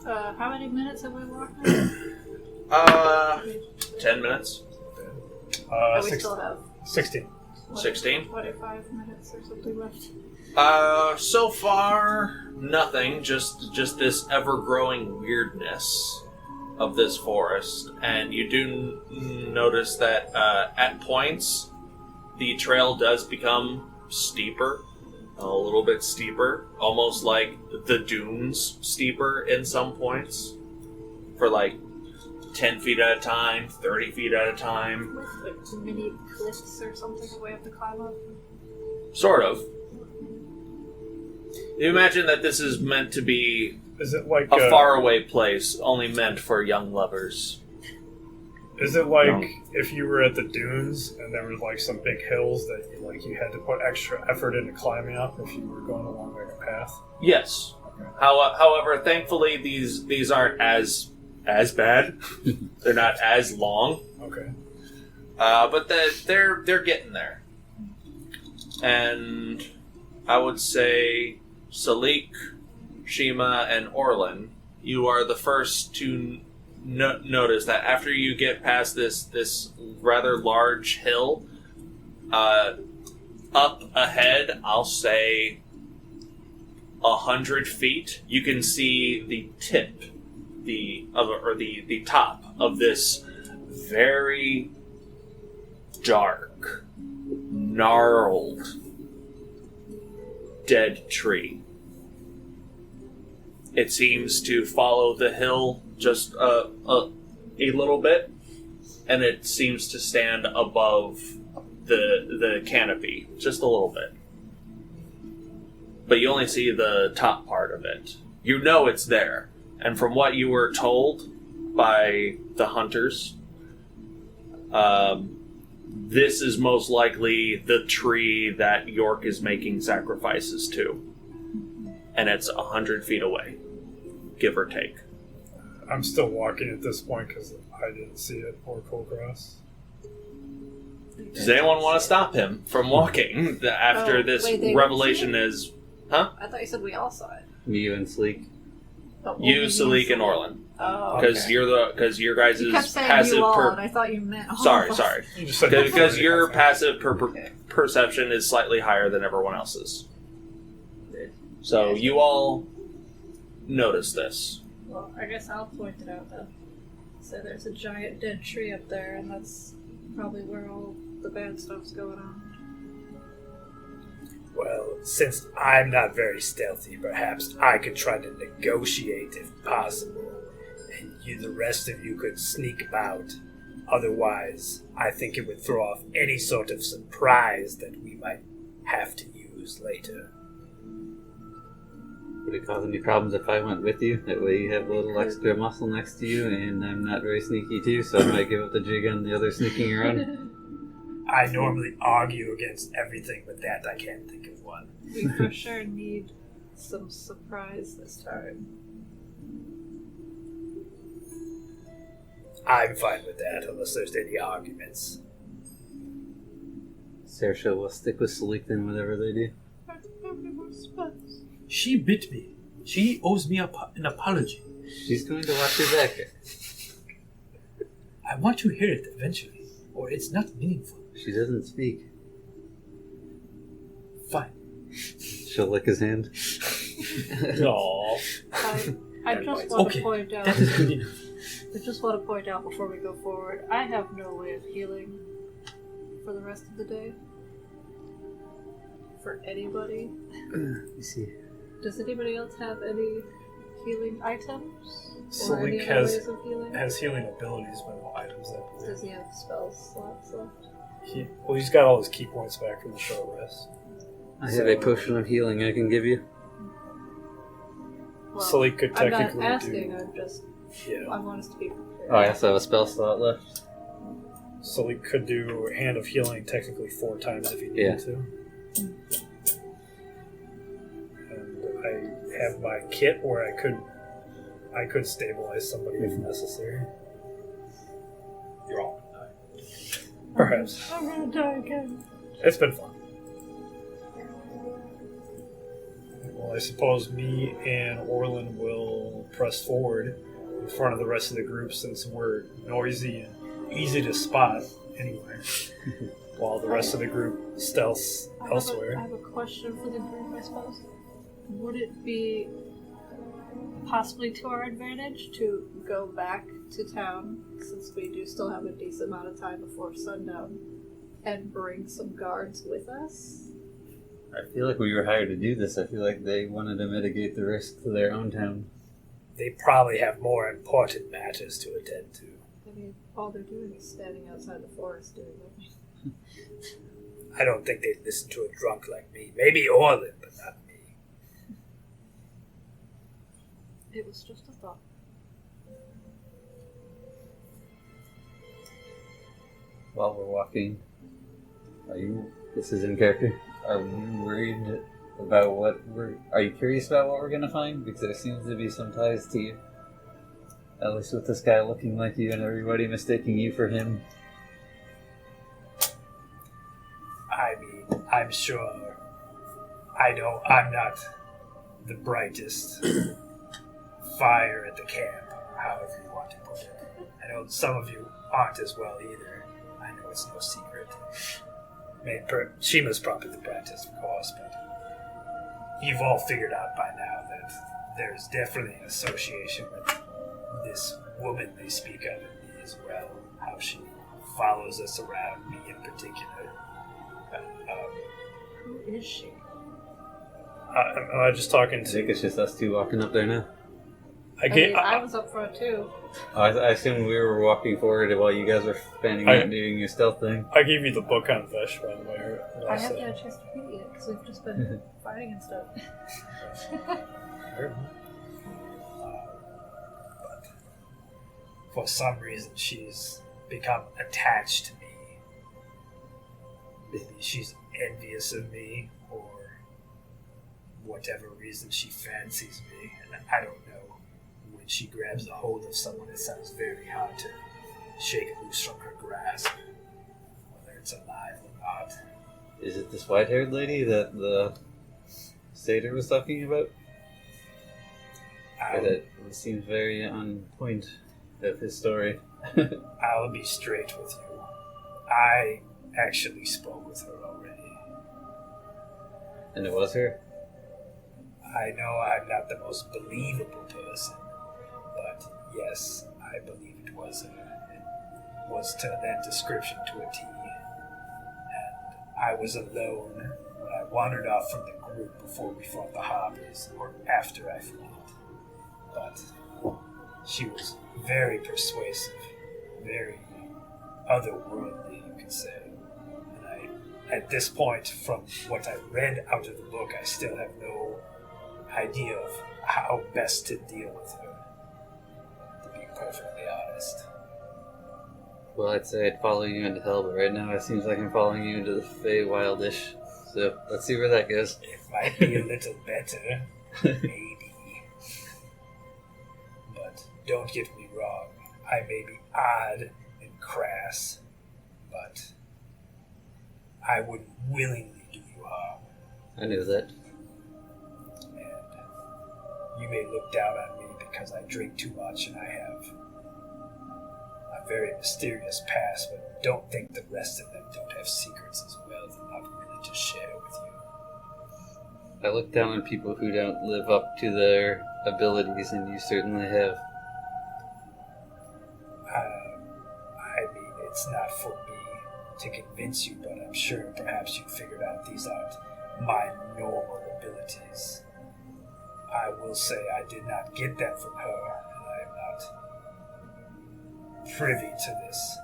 How many minutes have we walked now? 10 minutes. Oh, we 16. still have 16. 16. 25 minutes or something left. So far, nothing. Just this ever-growing weirdness of this forest, and you do notice that at points the trail does become steeper, a little bit steeper, almost like the dunes steeper in some points, for like 10 feet at a time, 30 feet at a time. With like mini cliffs or something that we have to climb up. Sort of. You imagine that this is meant to be Is it like a faraway place, only meant for young lovers. Is it like if you were at the dunes and there were like some big hills that you had to put extra effort into climbing up if you were going along like a path? Yes. Okay. However, thankfully these aren't as bad. They're not as long. Okay. But they're getting there. And I would say Salic, Shiima, and Orlin, you are the first to notice that after you get past this rather large hill, up ahead, I'll say 100 feet, you can see the tip, the top of this very dark, gnarled, dead tree. It seems to follow the hill just a little bit, and it seems to stand above the canopy just a little bit. But you only see the top part of it. You know it's there, and from what you were told by the hunters, this is most likely the tree that York is making sacrifices to. And it's 100 feet away, give or take. I'm still walking at this point because I didn't see it or Kulkras. Does anyone want to stop him from walking after this revelation is... Huh? I thought you said we all saw it. You and Sleek. But You, Salic, and Orlin. Oh, Because okay. because your guys' You kept saying passive... you all, and I thought you meant all Sorry. of us. You just said Because your passive perception is slightly higher than everyone else's. So you all notice this. Well, I guess I'll point it out then. So there's a giant dead tree up there, and that's probably where all the bad stuff's going on. Well, since I'm not very stealthy, perhaps I could try to negotiate if possible, and the rest of you could sneak about. Otherwise, I think it would throw off any sort of surprise that we might have to use later. Would it cause any problems if I went with you? That way you have a little extra muscle next to you, and I'm not very sneaky too, so I might give up the jig on the other sneaking around. I normally argue against everything, but that I can't think of one. We for sure need some surprise this time. I'm fine with that, unless there's any arguments. Saoirse will stick with Salic then, whatever they do. She bit me. She owes me an apology. She's going to watch your back. I want to hear it eventually, or it's not meaningful. She doesn't speak. Fine. She'll lick his hand. Aww. I just want to Okay, point out. that is good enough. I just want to point out before we go forward, I have no way of healing for the rest of the day. For anybody. You see. Does anybody else have any healing items? Or Salic any other ways of healing? has healing abilities, but no items. Does he have spell slots left? He's got all his key points back from the short rest. I have a potion of healing I can give you. Well, Salic could I'm technically not asking, I'm just... Yeah. I want us to be prepared. Oh, I also have a spell slot left. Salic could do Hand of Healing technically 4 times if he needed to. And I have my kit where I could stabilize somebody if necessary. You're all gonna die. Perhaps. I'm gonna die again. It's been fun. Well, I suppose me and Orlin will press forward in front of the rest of the group since we're noisy and easy to spot anyway. While the rest of the group stealths elsewhere. I have a question for the group, I suppose. Would it be possibly to our advantage to go back to town, since we do still have a decent amount of time before sundown, and bring some guards with us? I feel like we were hired to do this. I feel like they wanted to mitigate the risk to their own town. They probably have more important matters to attend to. mean, all they're doing is standing outside the forest doing nothing. I don't think they'd listen to a drunk like me. Maybe Orlin, but not me. It was just a thought. While we're walking, this is in character, are you worried about are you curious about what we're going to find? Because there seems to be some ties to you. At least with this guy looking like you and everybody mistaking you for him. I mean, I'm sure. I know I'm not the brightest fire at the camp, however you want to put it. I know some of you aren't as well either. I know it's no secret. I mean, Shiima's probably the brightest, of course, but you've all figured out by now that there's definitely an association with this woman they speak of in me as well. How she follows us around, me in particular. Who is she? Am I just talking I to... think it's just us two walking up there now. I was up front too. I assumed we were walking forward while you guys were fanning out and doing your stealth thing. I gave you the book on Vesh, by the way. I haven't had a chance to read it yet because we've just been fighting and stuff. But for some reason, she's become attached to me. Maybe she's envious of me, or whatever reason she fancies me, and I don't know. When she grabs a hold of someone, it sounds very hard to shake loose from her grasp, whether it's alive or not. Is it this white-haired lady that the satyr was talking about? That seems very on point of his story. I'll be straight with you. I actually spoke with her already. And it was her? I know I'm not the most believable person, but yes, I believe it was her. It was to that description to a T. And I was alone when I wandered off from the group before we fought the Harpies, or after I fled. But she was very persuasive, very otherworldly, you could say. And at this point, from what I read out of the book, I still have no idea of how best to deal with her, to be perfectly honest. Well, I'd say I'd follow you into hell, but right now it seems like I'm following you into the Feywildish. So let's see where that goes. It might be a little better, maybe. But don't get me wrong, I may be odd and crass, but I wouldn't willingly do you harm. I knew that. You may look down on me because I drink too much and I have a very mysterious past, but don't think the rest of them don't have secrets as well that I'm not willing to share with you. I look down on people who don't live up to their abilities, and you certainly have. I mean, it's not for me to convince you, but I'm sure perhaps you figured out these aren't my normal abilities. I will say I did not get that from her, and I am not privy to this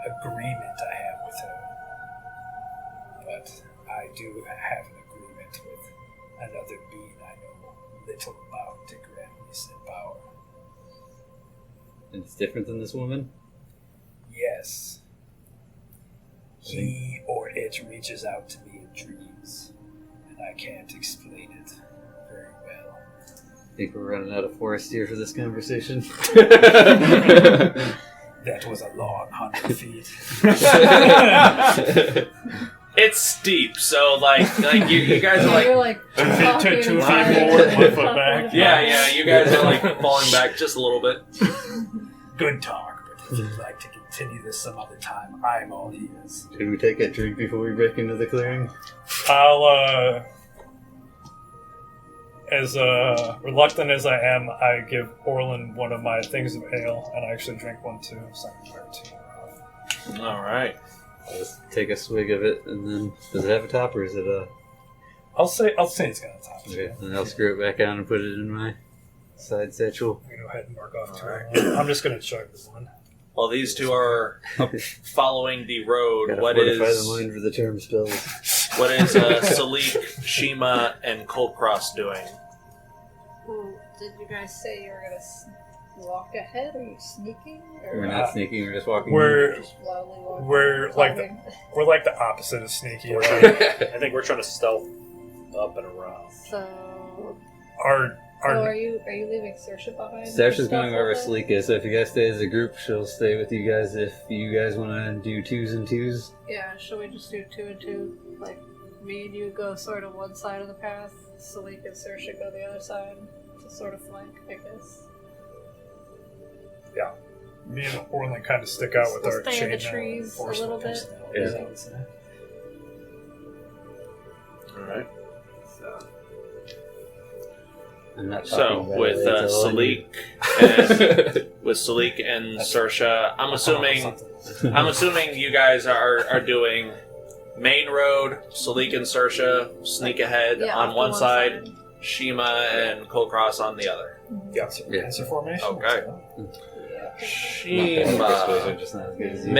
agreement I have with her. But I do have an agreement with another being I know little about to grant me some power. And it's different than this woman? Yes. He or it reaches out to me in dreams, and I can't explain it very well. I think we're running out of forest here for this conversation. That was a long 100 feet. It's steep, so like you guys are You're like like 2 feet talking forward, and 1 foot back. yeah, you guys are like falling back just a little bit. Good talk, but if you'd like to continue this some other time, I'm all ears. Should we take a drink before we break into the clearing? I'll, as reluctant as I am, I give Orlin one of my things of ale, and I actually drink one too, so I can wear it too. All right. I'll just take a swig of it, and then... Does it have a top, or is it a... I'll say it's got a top. Okay, then I'll screw it back on and put it in my side satchel. I'm going to go ahead and mark off two. I'm just going to chug this one. While these two are following the road, Gotta what fortify is the mind for the term spells. Salic, Shiima, and Kulkras doing? Well, did you guys say you were gonna walk ahead? Are you sneaking? Or We're not sneaking, we're just walking. We're just loudly walking? we're like the, Climbing? we're like the opposite of sneaky. I think we're trying to stealth up and around. So, Our are you leaving Saoirse behind? Saoirse's going Stuff wherever like that? Salic is, so if you guys stay as a group, she'll stay with you guys if you guys want to do 2s and 2s. Yeah, should we just do 2 and 2? Like, me and you go sort of one side of the path, Salic and Saoirse go the other side to sort of flank, I guess. me and Orlin kind of stick out with We'll our stay in the chainmail trees a little enforcement bit. personalities, Yeah. I would say. Alright. So, I'm not So, talking about with it, it's all Salic and Saoirse, I'm assuming you guys are doing main road, Salic and Saoirse sneak ahead yeah, on off one the side, Shiima and Kulkras on the other. Yeah, so Yeah. answer formation. Okay. yeah. Persuasion, Shiima, just not as good as you.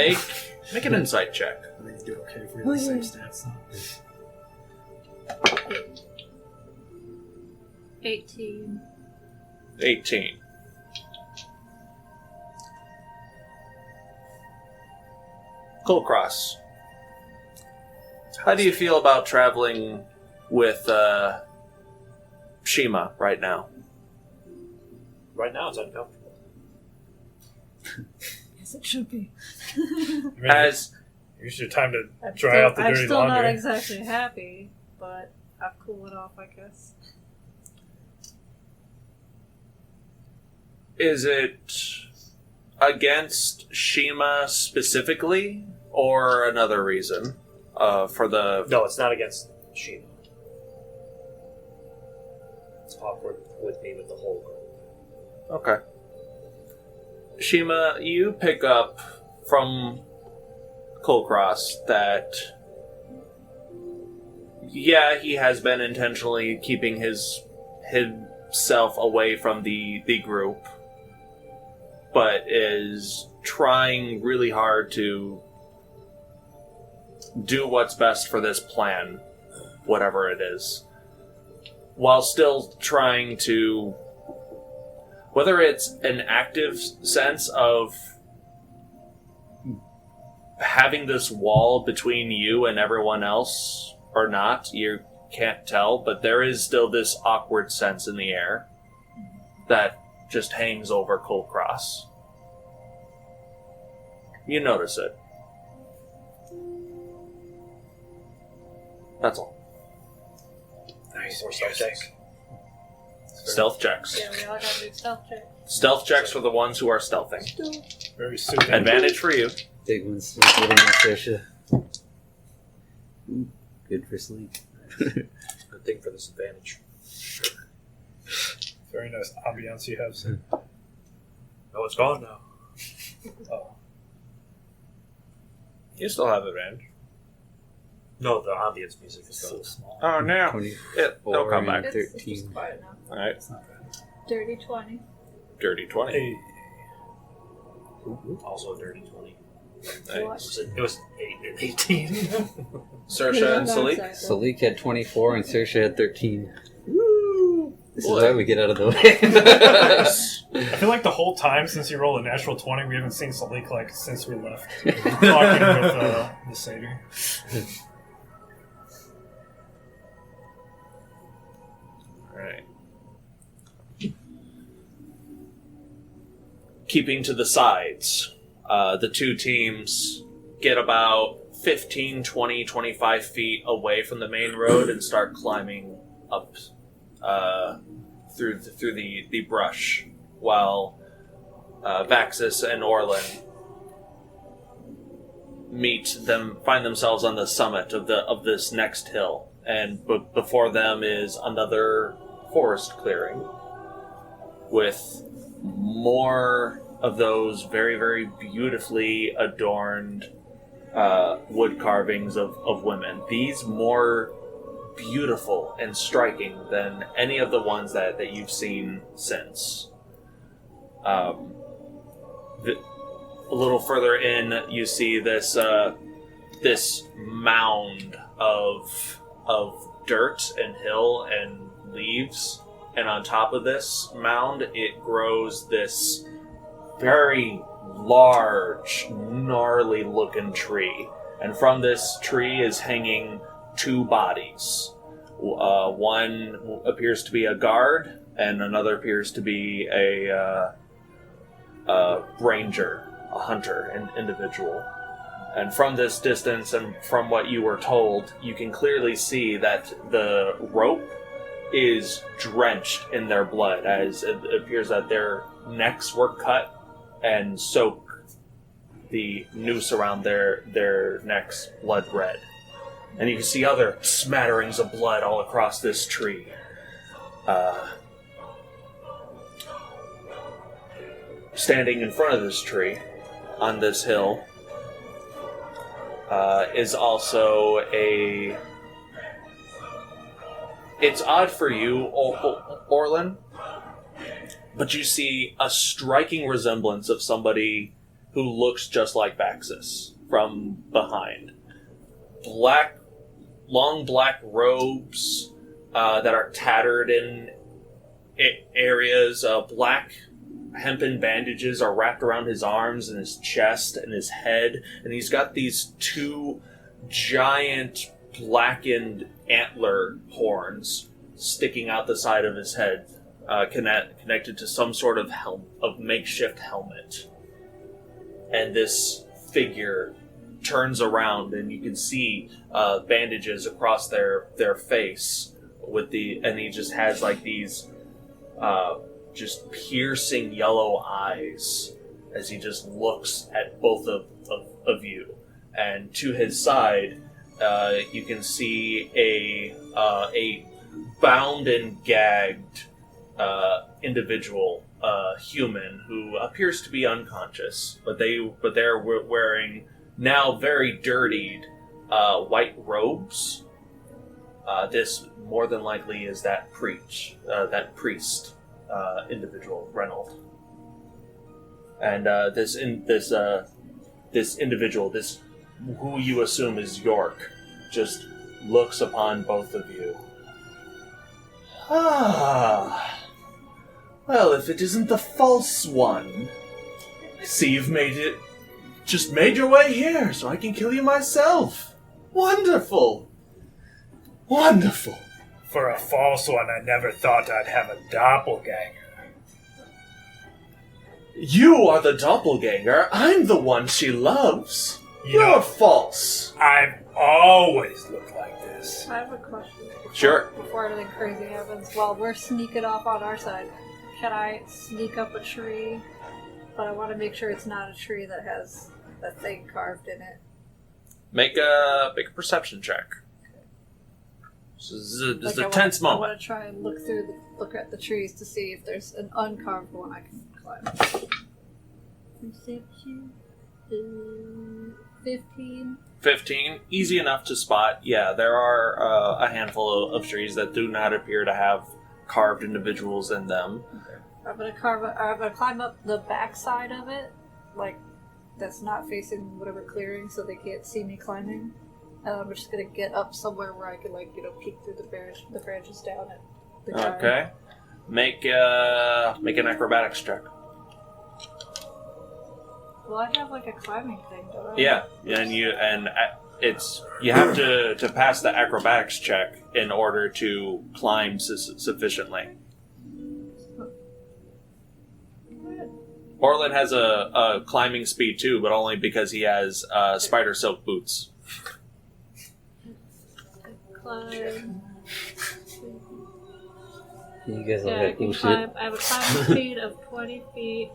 make an insight check. I think you do okay if we have the same stats, though. 18. 18. Kulkras, how do you feel about traveling with Shiima right now? Right now, it's uncomfortable. Yes, it should be. I mean, As use your time to I'm dry still, out the I'm dirty still laundry. not exactly happy, but I'll cool it off, I guess. is it against Shiima specifically, or another reason for the? No, it's not against Shiima. It's awkward with me with the whole group. Okay. Shiima, you pick up from Kulkras that, yeah, he has been intentionally keeping himself away from the group, but is trying really hard to do what's best for this plan, whatever it is, while still trying to, whether it's an active sense of having this wall between you and everyone else or not, you can't tell, but there is still this awkward sense in the air that just hangs over Kulkras. You notice it. That's all. Nice. More stealth checks. Stealth checks. Yeah, we all gotta do stealth check. Stealth checks for the ones who are stealthing. Very soothing. Advantage for you. Big ones, like little ones, Saoirse. Ooh, good for sleep. Good thing for this advantage. Very nice ambiance you have. Sir. Oh, it's gone now. Oh. You still have advantage. No, the ambience music is So gone. small. Oh, no. 24 It'll come back. and It's 13. just quiet enough. Alright. It's not bad. Dirty 20. Dirty 20. Hey. Also a dirty 20. Nice. It was 8 and 18. Saoirse and Salic. Salic had 24 and Saoirse had 13. Woo! This Boy. is why we get out of the way. Nice. I feel like the whole time since you rolled a natural 20, we haven't seen Salic like since we left. Talking with the satyr. Alright. Keeping to the sides, the two teams get about 15, 20, 25 feet away from the main road and start climbing up through the brush, while Vaxxus and Orlin find themselves on the summit of this next hill, and before them is another forest clearing with more of those very, very beautifully adorned wood carvings of women. These more beautiful and striking than any of the ones that you've seen since. a little further in, you see this this mound of dirt and hill and leaves, and on top of this mound, it grows this very large, gnarly-looking tree. And from this tree is hanging 2 bodies. One appears to be a guard, and another appears to be a ranger, a hunter, an individual. And from this distance, and from what you were told, you can clearly see that the rope is drenched in their blood, as it appears that their necks were cut and soak the noose around their necks blood red. And you can see other smatterings of blood all across this tree. Standing in front of this tree, on this hill, is also a... It's odd for you, Orlin, but you see a striking resemblance of somebody who looks just like Vaxxus from behind. Long black robes that are tattered in areas. Black hempen bandages are wrapped around his arms and his chest and his head, and he's got these 2 giant blackened antler horns sticking out the side of his head, connected to some sort of makeshift helmet. And this figure turns around, and you can see bandages across their face and he just has like these just piercing yellow eyes as he just looks at both of you. And to his side, you can see a bound and gagged individual, human, who appears to be unconscious, but they're wearing now very dirtied white robes. This more than likely is that priest individual, Reynold. And this individual, who you assume is York, just looks upon both of you. Ah, well, if it isn't the false one. See, you've made your way here, so I can kill you myself. Wonderful. Wonderful. For a false one, I never thought I'd have a doppelganger. You are the doppelganger. I'm the one she loves. You're false. I've always looked like this. I have a question. Sure. Before anything crazy happens, while we're sneaking off on our side, can I sneak up a tree? But I want to make sure it's not a tree that has a thing carved in it. Make a perception check. This is a tense moment. I want to try and look at the trees to see if there's an uncarved one I can climb. Perception. 15. 15, easy enough to spot. Yeah, there are a handful of trees that do not appear to have carved individuals in them. Okay. I'm gonna climb up the back side of it, like that's not facing whatever clearing, so they can't see me climbing. And I'm just gonna get up somewhere where I can, peek through the branches down at the guy. Okay, make an acrobatics check. Well, I have a climbing thing, don't I? Yeah, and you have to pass the acrobatics check in order to climb sufficiently. Orlin has a climbing speed too, but only because he has spider silk boots. Climb. You guys Yeah, I can climb. I have a climbing speed of 20 feet.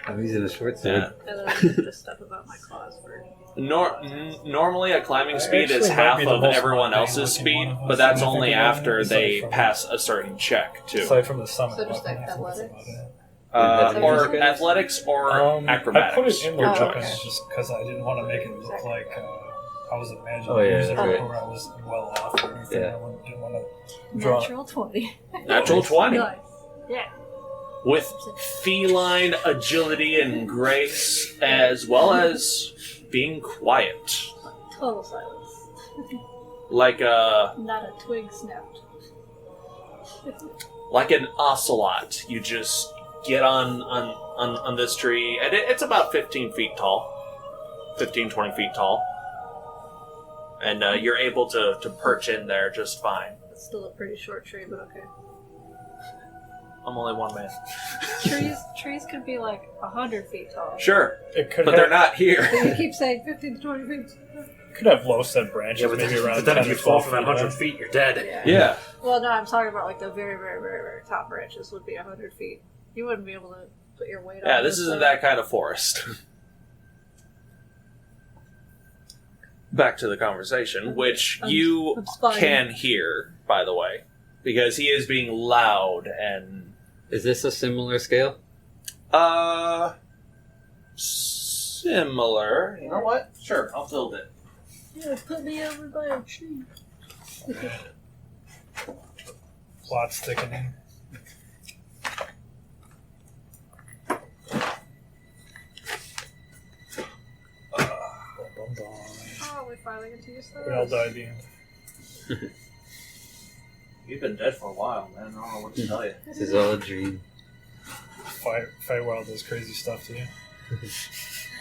I'm using a short sword. Yeah. And then I just stuff about my claws for... Normally a climbing speed is actually half might be the of most everyone mundane else's looking speed, one of but us, that's I think, only about it, after aside they from- pass a certain check, too. Aside from the summit. So just weapon, like I think that's athletics? about it. Or athletics or acrobatics. I put it in the your Oh, weapon choice. just because I didn't want to make it look like I was imagining Oh, yeah, music that's right. where I was well off or anything. Yeah. I didn't want to draw. Natural 20. Natural 20. Nice. Yeah. with feline agility and grace, as well as being quiet. Total silence. Like Not a twig snapped. like an ocelot. You just get on this tree, and it's about 15 feet tall. 15, 20 feet tall. And you're able to perch in there just fine. It's still a pretty short tree, but okay. I'm only one man. Trees could be like 100 feet tall. Sure, It could but have, they're not here. But you keep saying 15 to 20 feet. could have low set branches, Yeah, but maybe around then 10 if you to fall 12 from that feet 100 high. feet, you're dead. Yeah. Well, no, I'm talking about like the very, very, very, very top branches would be 100 feet. You wouldn't be able to put your weight on Yeah, this isn't that kind of forest. Back to the conversation, which you I'm spying. can hear, by the way, because he is being loud and Is this a similar scale? similar. You know what? Sure, I'll build it. Yeah, put me over by a tree. Plot thickening. Oh, we finally get to use those. We all died at the end. You've been dead for a while, man. I don't know what to tell you. This is all a dream. Feywild does crazy stuff to you.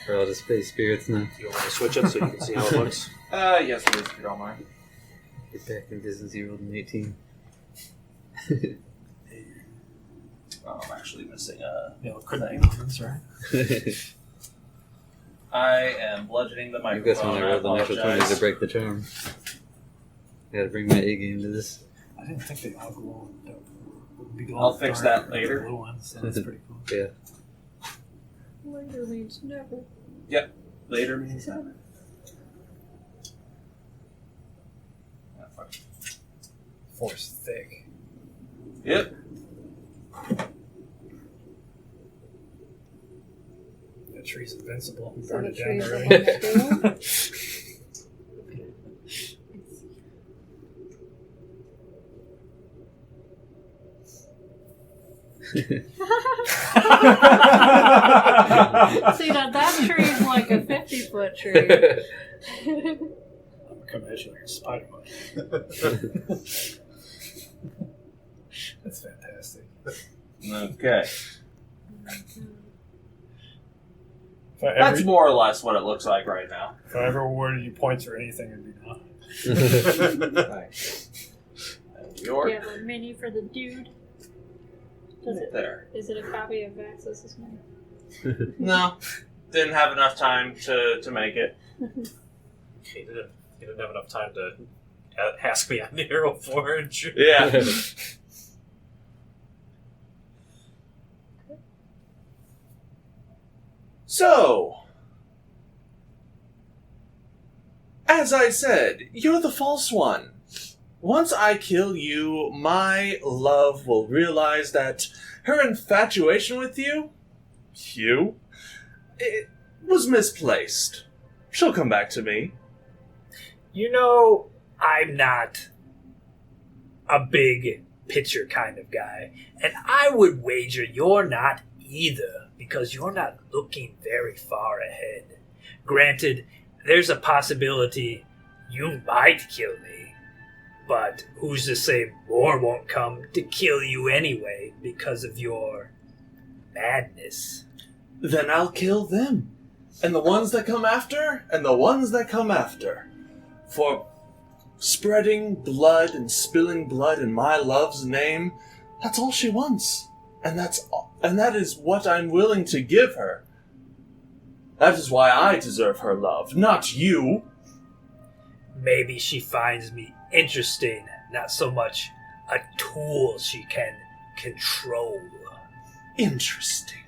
We're all just space spirits now. You want me to switch it so you can see how it looks? Yes, please, if you don't mind. Get back in business, you rolled an 18. Oh, I'm actually missing a Yeah, couldn't thing. be moments, right? I am bludgeoning the I guess microphone. when I rolled the natural 20 to break the charm. I gotta bring my A game to this. I didn't think they all glow. Would be I'll fix dark, that later. the blue ones, so that's pretty cool. Yeah. Later means never. Later means never. Ah, fuck. Force thick. Yep. That tree's invincible. So Burn the it down trees are already. one that do? See, now that tree is like a 50-foot tree. I'm coming at you like a spider monkey. That's fantastic. Okay. If I That's ever, more or less what it looks like right now. if I ever awarded you points or anything, it'd be no. Nice. York. Do you have a mini for the dude? Does it? There. Is it a copy of Vaxxus' mini? No. Didn't have enough time to make it. He didn't have enough time to ask me on the Hero Forge. Yeah. So, as I said, you're the false one. Once I kill you, my love will realize that her infatuation with you, it was misplaced. She'll come back to me. You know, I'm not a big picture kind of guy, and I would wager you're not either, because you're not looking very far ahead. Granted, there's a possibility you might kill me, but who's to say more won't come to kill you anyway because of your madness? Then I'll kill them. And the ones that come after, and the ones that come after. For spreading blood and spilling blood in my love's name, that's all she wants. And that is what I'm willing to give her. That is why I deserve her love, not you. Maybe she finds me interesting, not so much a tool she can control. Interesting.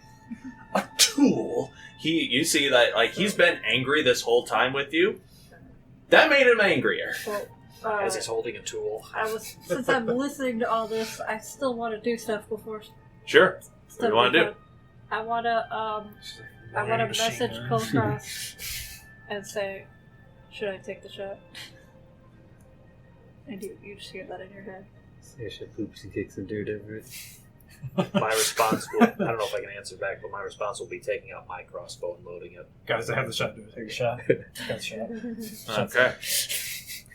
A tool. You see that, like, he's been angry this whole time with you. That made him angrier. Well, As he's holding a tool. since I'm listening to all this, I still want to do stuff before. Sure. What do you want to do? I want to message Kulkras and say, should I take the shot? And you just hear that in your head. Sasha poops and kicks some dirt over it. My response will, I don't know if I can answer back, but my response will be taking out my crossbow and loading it. Guys, I have the shot. Do it. Take a shot. Got the shot. Okay.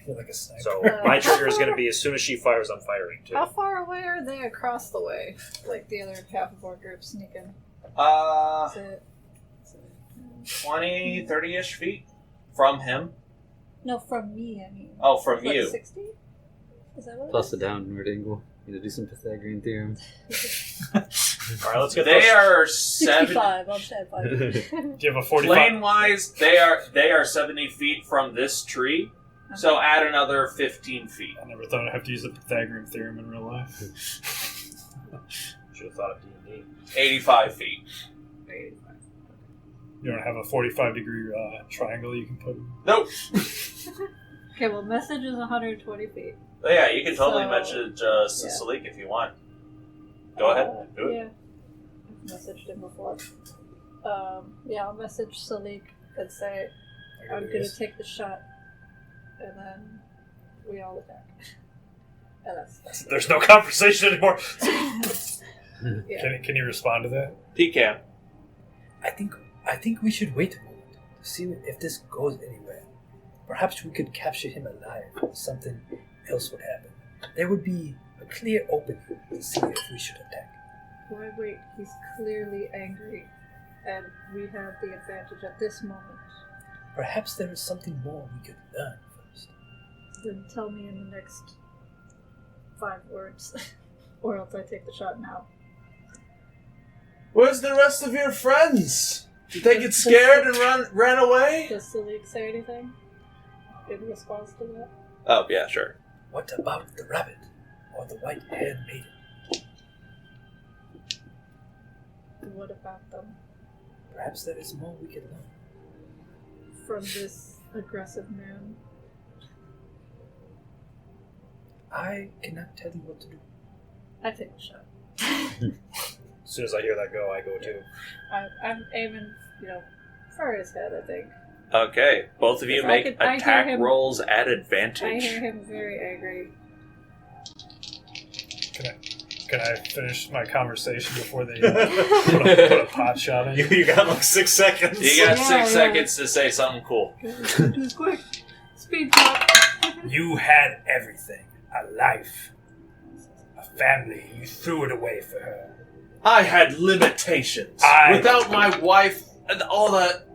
Feel like a sniper. So my trigger is going to be as soon as she fires, I'm firing too. How far away are they across the way? Like the other half of our group sneaking? Is it 20, 30-ish feet from him. No, from me, I mean. Oh, from Like you. 60? Is that what it Plus is? the downward angle. You do some Pythagorean theorem. Alright, let's get They those. are 7. 65, I'll chat 5. Do you have a 45? Lane-wise, they are 70 feet from this tree. So add another 15 feet. I never thought I'd have to use the Pythagorean theorem in real life. Should have thought of D&D. 85 feet. You don't have a 45-degree triangle you can put in? Nope. Okay, well, message is 120 feet. But yeah, you can totally So- message Salic if you want. Go ahead. Do it. Yeah. I've messaged him before. Yeah, I'll message Salic and say, I'm going to take the shot, and then we all attack. And that's There's no conversation anymore. yeah. Can you respond to that? He can. I think we should wait a moment to see if this goes anywhere. Perhaps we could capture him alive or something else would happen. There would be a clear opening to see if we should attack. Why wait? He's clearly angry, and we have the advantage at this moment. Perhaps there is something more we could learn first. Then tell me in the next 5 words, or else I take the shot now. Where's the rest of your friends? Did they get scared and ran away? Does Salic say anything in response to that? Oh, yeah, sure. What about the rabbit or the white-haired maiden? What about them? Perhaps there is more we can learn. From this aggressive man? I cannot tell you what to do. I take the shot. As soon as I hear that go, I go too. I'm aiming, for his head, I think. Okay, both of you I make hear attack him- rolls at I advantage. hear him very angry. Can I finish my conversation before they put a pot shot in? You got like 6 seconds. You got Yeah, 6 yeah. seconds to say something cool. Do it quick. Speed talk. You had everything. A life. A family. You threw it away for her. I had limitations. Without my wife and all that,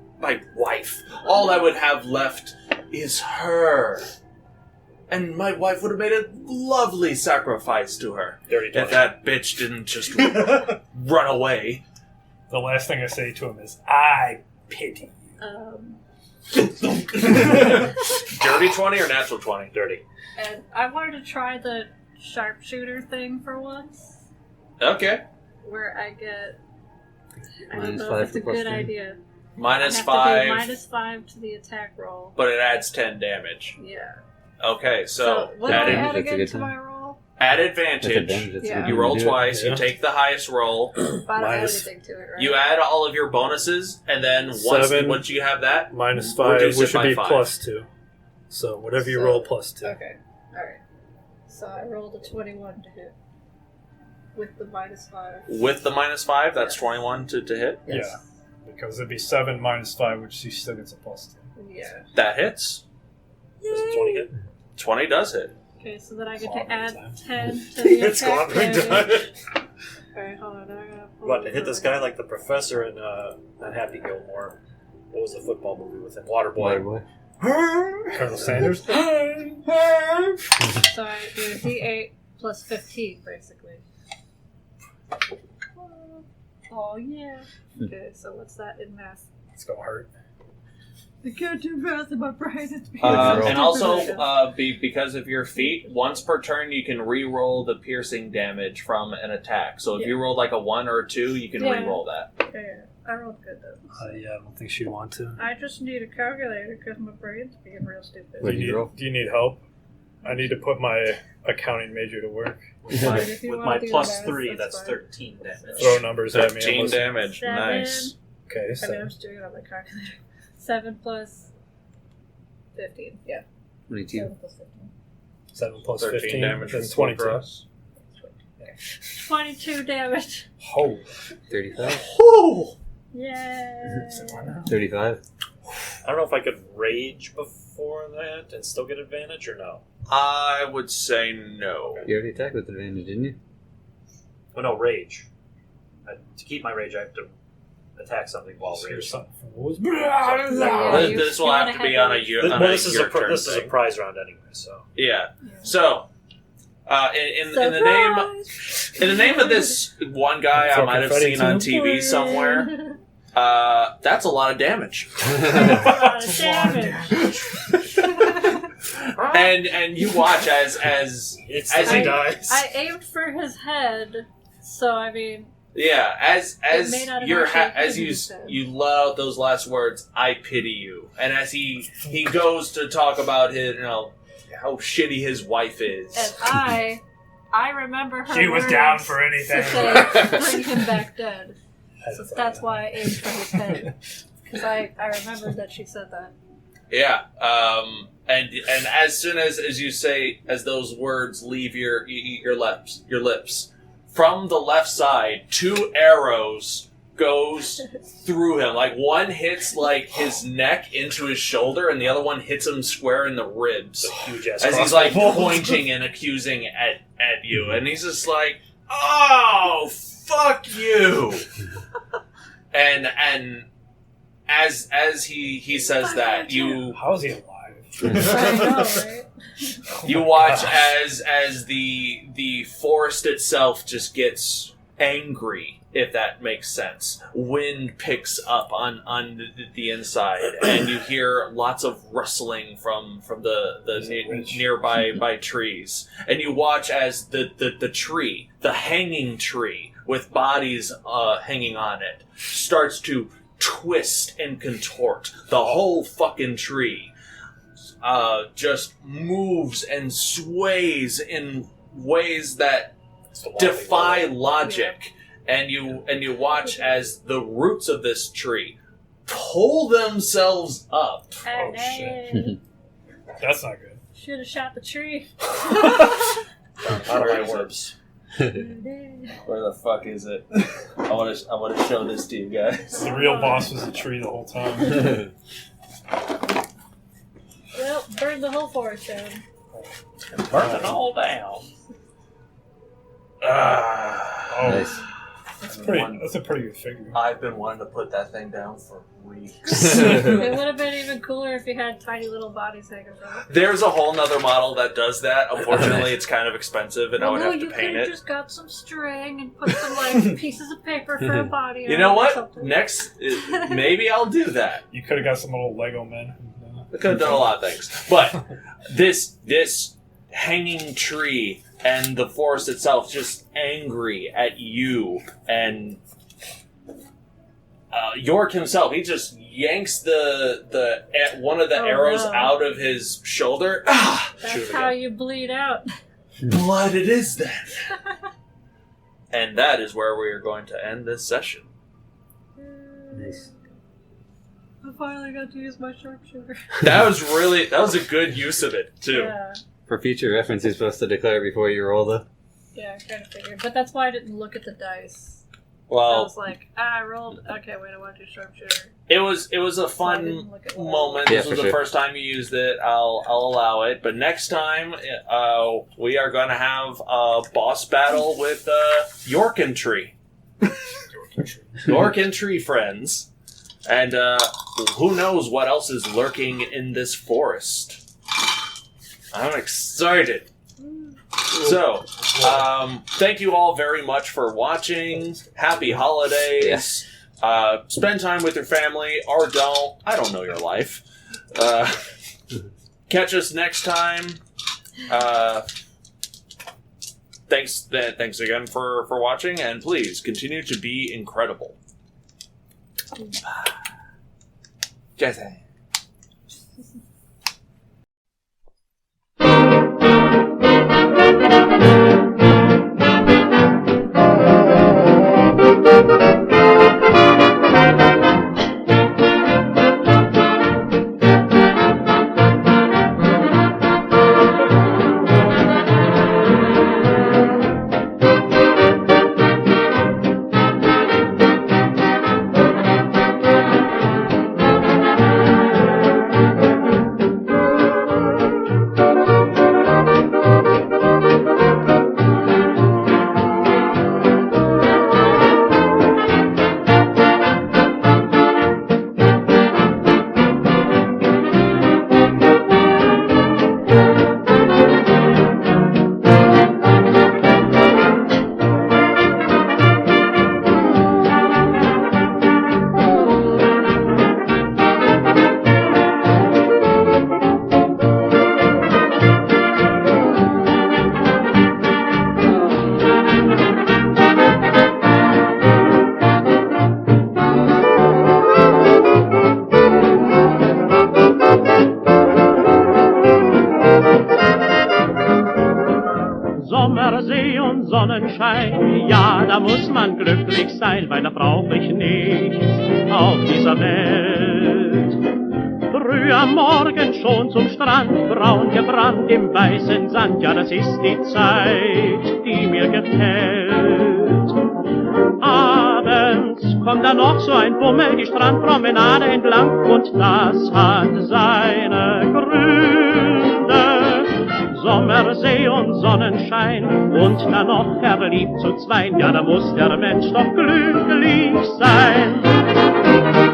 all I would have left is her. And my wife would have made a lovely sacrifice to her. Dirty If 20. that bitch didn't just run away. The last thing I say to him is, I pity you. Dirty 20 or natural 20? Dirty. And I wanted to try the sharpshooter thing for once, Okay. where I get. I don't Minus know 5 if it's a for plus good 3. idea. Minus I have 5, to do minus 5 to the attack roll. but it adds 10 damage. Yeah. Okay, so what do I add, add That's a again good to time. my roll? add That's advantage. advantage. That's a Yeah. good You time roll to do it. twice, Yeah. you take the highest roll, But I don't add Minus- anything to it, right? you add all of your bonuses, and then once 7. you have that, Minus 5, reduce which it should by be 5. plus 2. So whatever you So- roll, plus 2. Okay. Alright. So I rolled a 21 to hit. With the minus 5. With the minus 5, that's Yes. 21 to hit. Yes. Yeah. Because it'd be 7 minus 5, which she still gets a plus 2. Yeah. That hits. Does the 20 hit? 20 does hit. Okay, so then I get Slobbering to add time. 10 to the It's attack slobbering damage. time. Alright, hold on. I gotta pull What, to hit over. this guy like the professor in not Happy Gilmore? What was the football movie with him? Waterboy. Waterboy. Colonel Sanders? So I do a d8 plus 15, basically. Oh, yeah. Okay, so what's that in math? It's gonna hurt. I can't do math in my brain. It's And also, because of your feat, once per turn you can re-roll the piercing damage from an attack. So if Yeah. you roll like a 1 or a 2, you can Yeah. re-roll that. Yeah, I rolled good though. Yeah, I don't think she'd want to. I just need a calculator because my brain's being real stupid. What Do did you roll? you need help? I need to put my accounting major to work. With my, If you with wanna my do plus that, 3, that's that's fine. 13 damage. Throw numbers at me. 13 almost. damage. 7. Nice. Okay, I mean, so I'm just doing it on my calculator. 7 plus 15. Yeah. 22. 7 plus 15. 7 plus 13 15. damage from That's 22. Kulkras. Yeah. 22 damage. Oh. 35? Whew. Yeah. 35? I don't know if I could rage before that and still get advantage or no. I would say no. You already attacked with advantage, didn't you? Oh no, rage. To keep my rage, I have to attack something while Here's rage. something from the woods. Yeah, This will have to be on a year. This, On well, a this is year a turn this is a thing. prize round anyway, so. Yeah. So, in the name of this one guy I might have seen on TV somewhere, that's a lot of damage. and you watch as He he dies. I aimed for his head, so I mean. yeah, as It may not have you're actually as hit you his head. you let out those last words, I pity you, and as he goes to talk about his how shitty his wife is. And I remember her. She was words down for anything. To say, bring him back dead. So that's why I aimed for his head. Because I remembered that she said that. Yeah, and as soon as you say, as those words leave your lips, from the left side, 2 arrows goes through him. Like one hits like his neck into his shoulder, and the other one hits him square in the ribs. It's a huge ass As he's like pointing and accusing at you, and he's just like, "Oh, fuck you!" and as he says that, you How is he alive? I know, right? you watch as the forest itself just gets angry, if that makes sense. Wind picks up on the inside, and you hear lots of rustling from the nearby trees. And you watch as the tree, the hanging tree with bodies hanging on it, starts to twist and contort. The whole fucking tree just moves and sways in ways that defy logic. And you watch as the roots of this tree pull themselves up. Oh, shit. That's not good. Should have shot the tree. Out of my words. Where the fuck is it? I want to show this to you guys. The real boss was a tree the whole time. Well, burn the whole forest down. Burn it all down. Oh, Nice. that's a pretty good figure. I've been wanting to put that thing down for weeks. It would have been even cooler if you had tiny little bodies hanging from it. There's a whole nother model that does that. Unfortunately, it's kind of expensive, and I would have to you paint could have it. just got some string and put some like pieces of paper for a body. You on know it or what? something. Next, maybe I'll do that. You could have got some little Lego men. I could have done a lot of things, but this hanging tree and the forest itself just angry at you, and York himself, he just yanks the one of the arrows no. out of his shoulder. That's how you bleed out. Blood it is then. And that is where we are going to end this session. Nice. I finally got to use my sharpshooter. That was a good use of it too. Yeah. For future reference, you're supposed to declare before you roll, though. Yeah, I kind of figured. But that's why I didn't look at the dice. I Well, was like, I rolled. Okay, wait, I want to do sharpshooter. it was a So I fun didn't look at what I moment. Yeah, This for was the sure. first time you used it. I'll allow it. But next time, we are going to have a boss battle with York and Tree. York and Tree friends. And who knows what else is lurking in this forest. I'm excited. So, thank you all very much for watching. Happy holidays. Spend time with your family, or don't. I don't know your life. Catch us next time. Thanks again for watching, and please continue to be incredible. Jesse. Ah, da muss man glücklich sein, weil da brauch ich nichts auf dieser Welt. Früh am Morgen schon zum Strand, braun gebrannt im weißen Sand, ja, das ist die Zeit, die mir gefällt. Abends kommt dann noch so ein Bummel die Strandpromenade entlang und das hat seine Gründe. Sommersee und Sonnenschein und dann noch verliebt zu zweien, ja, da muss der Mensch doch glücklich sein.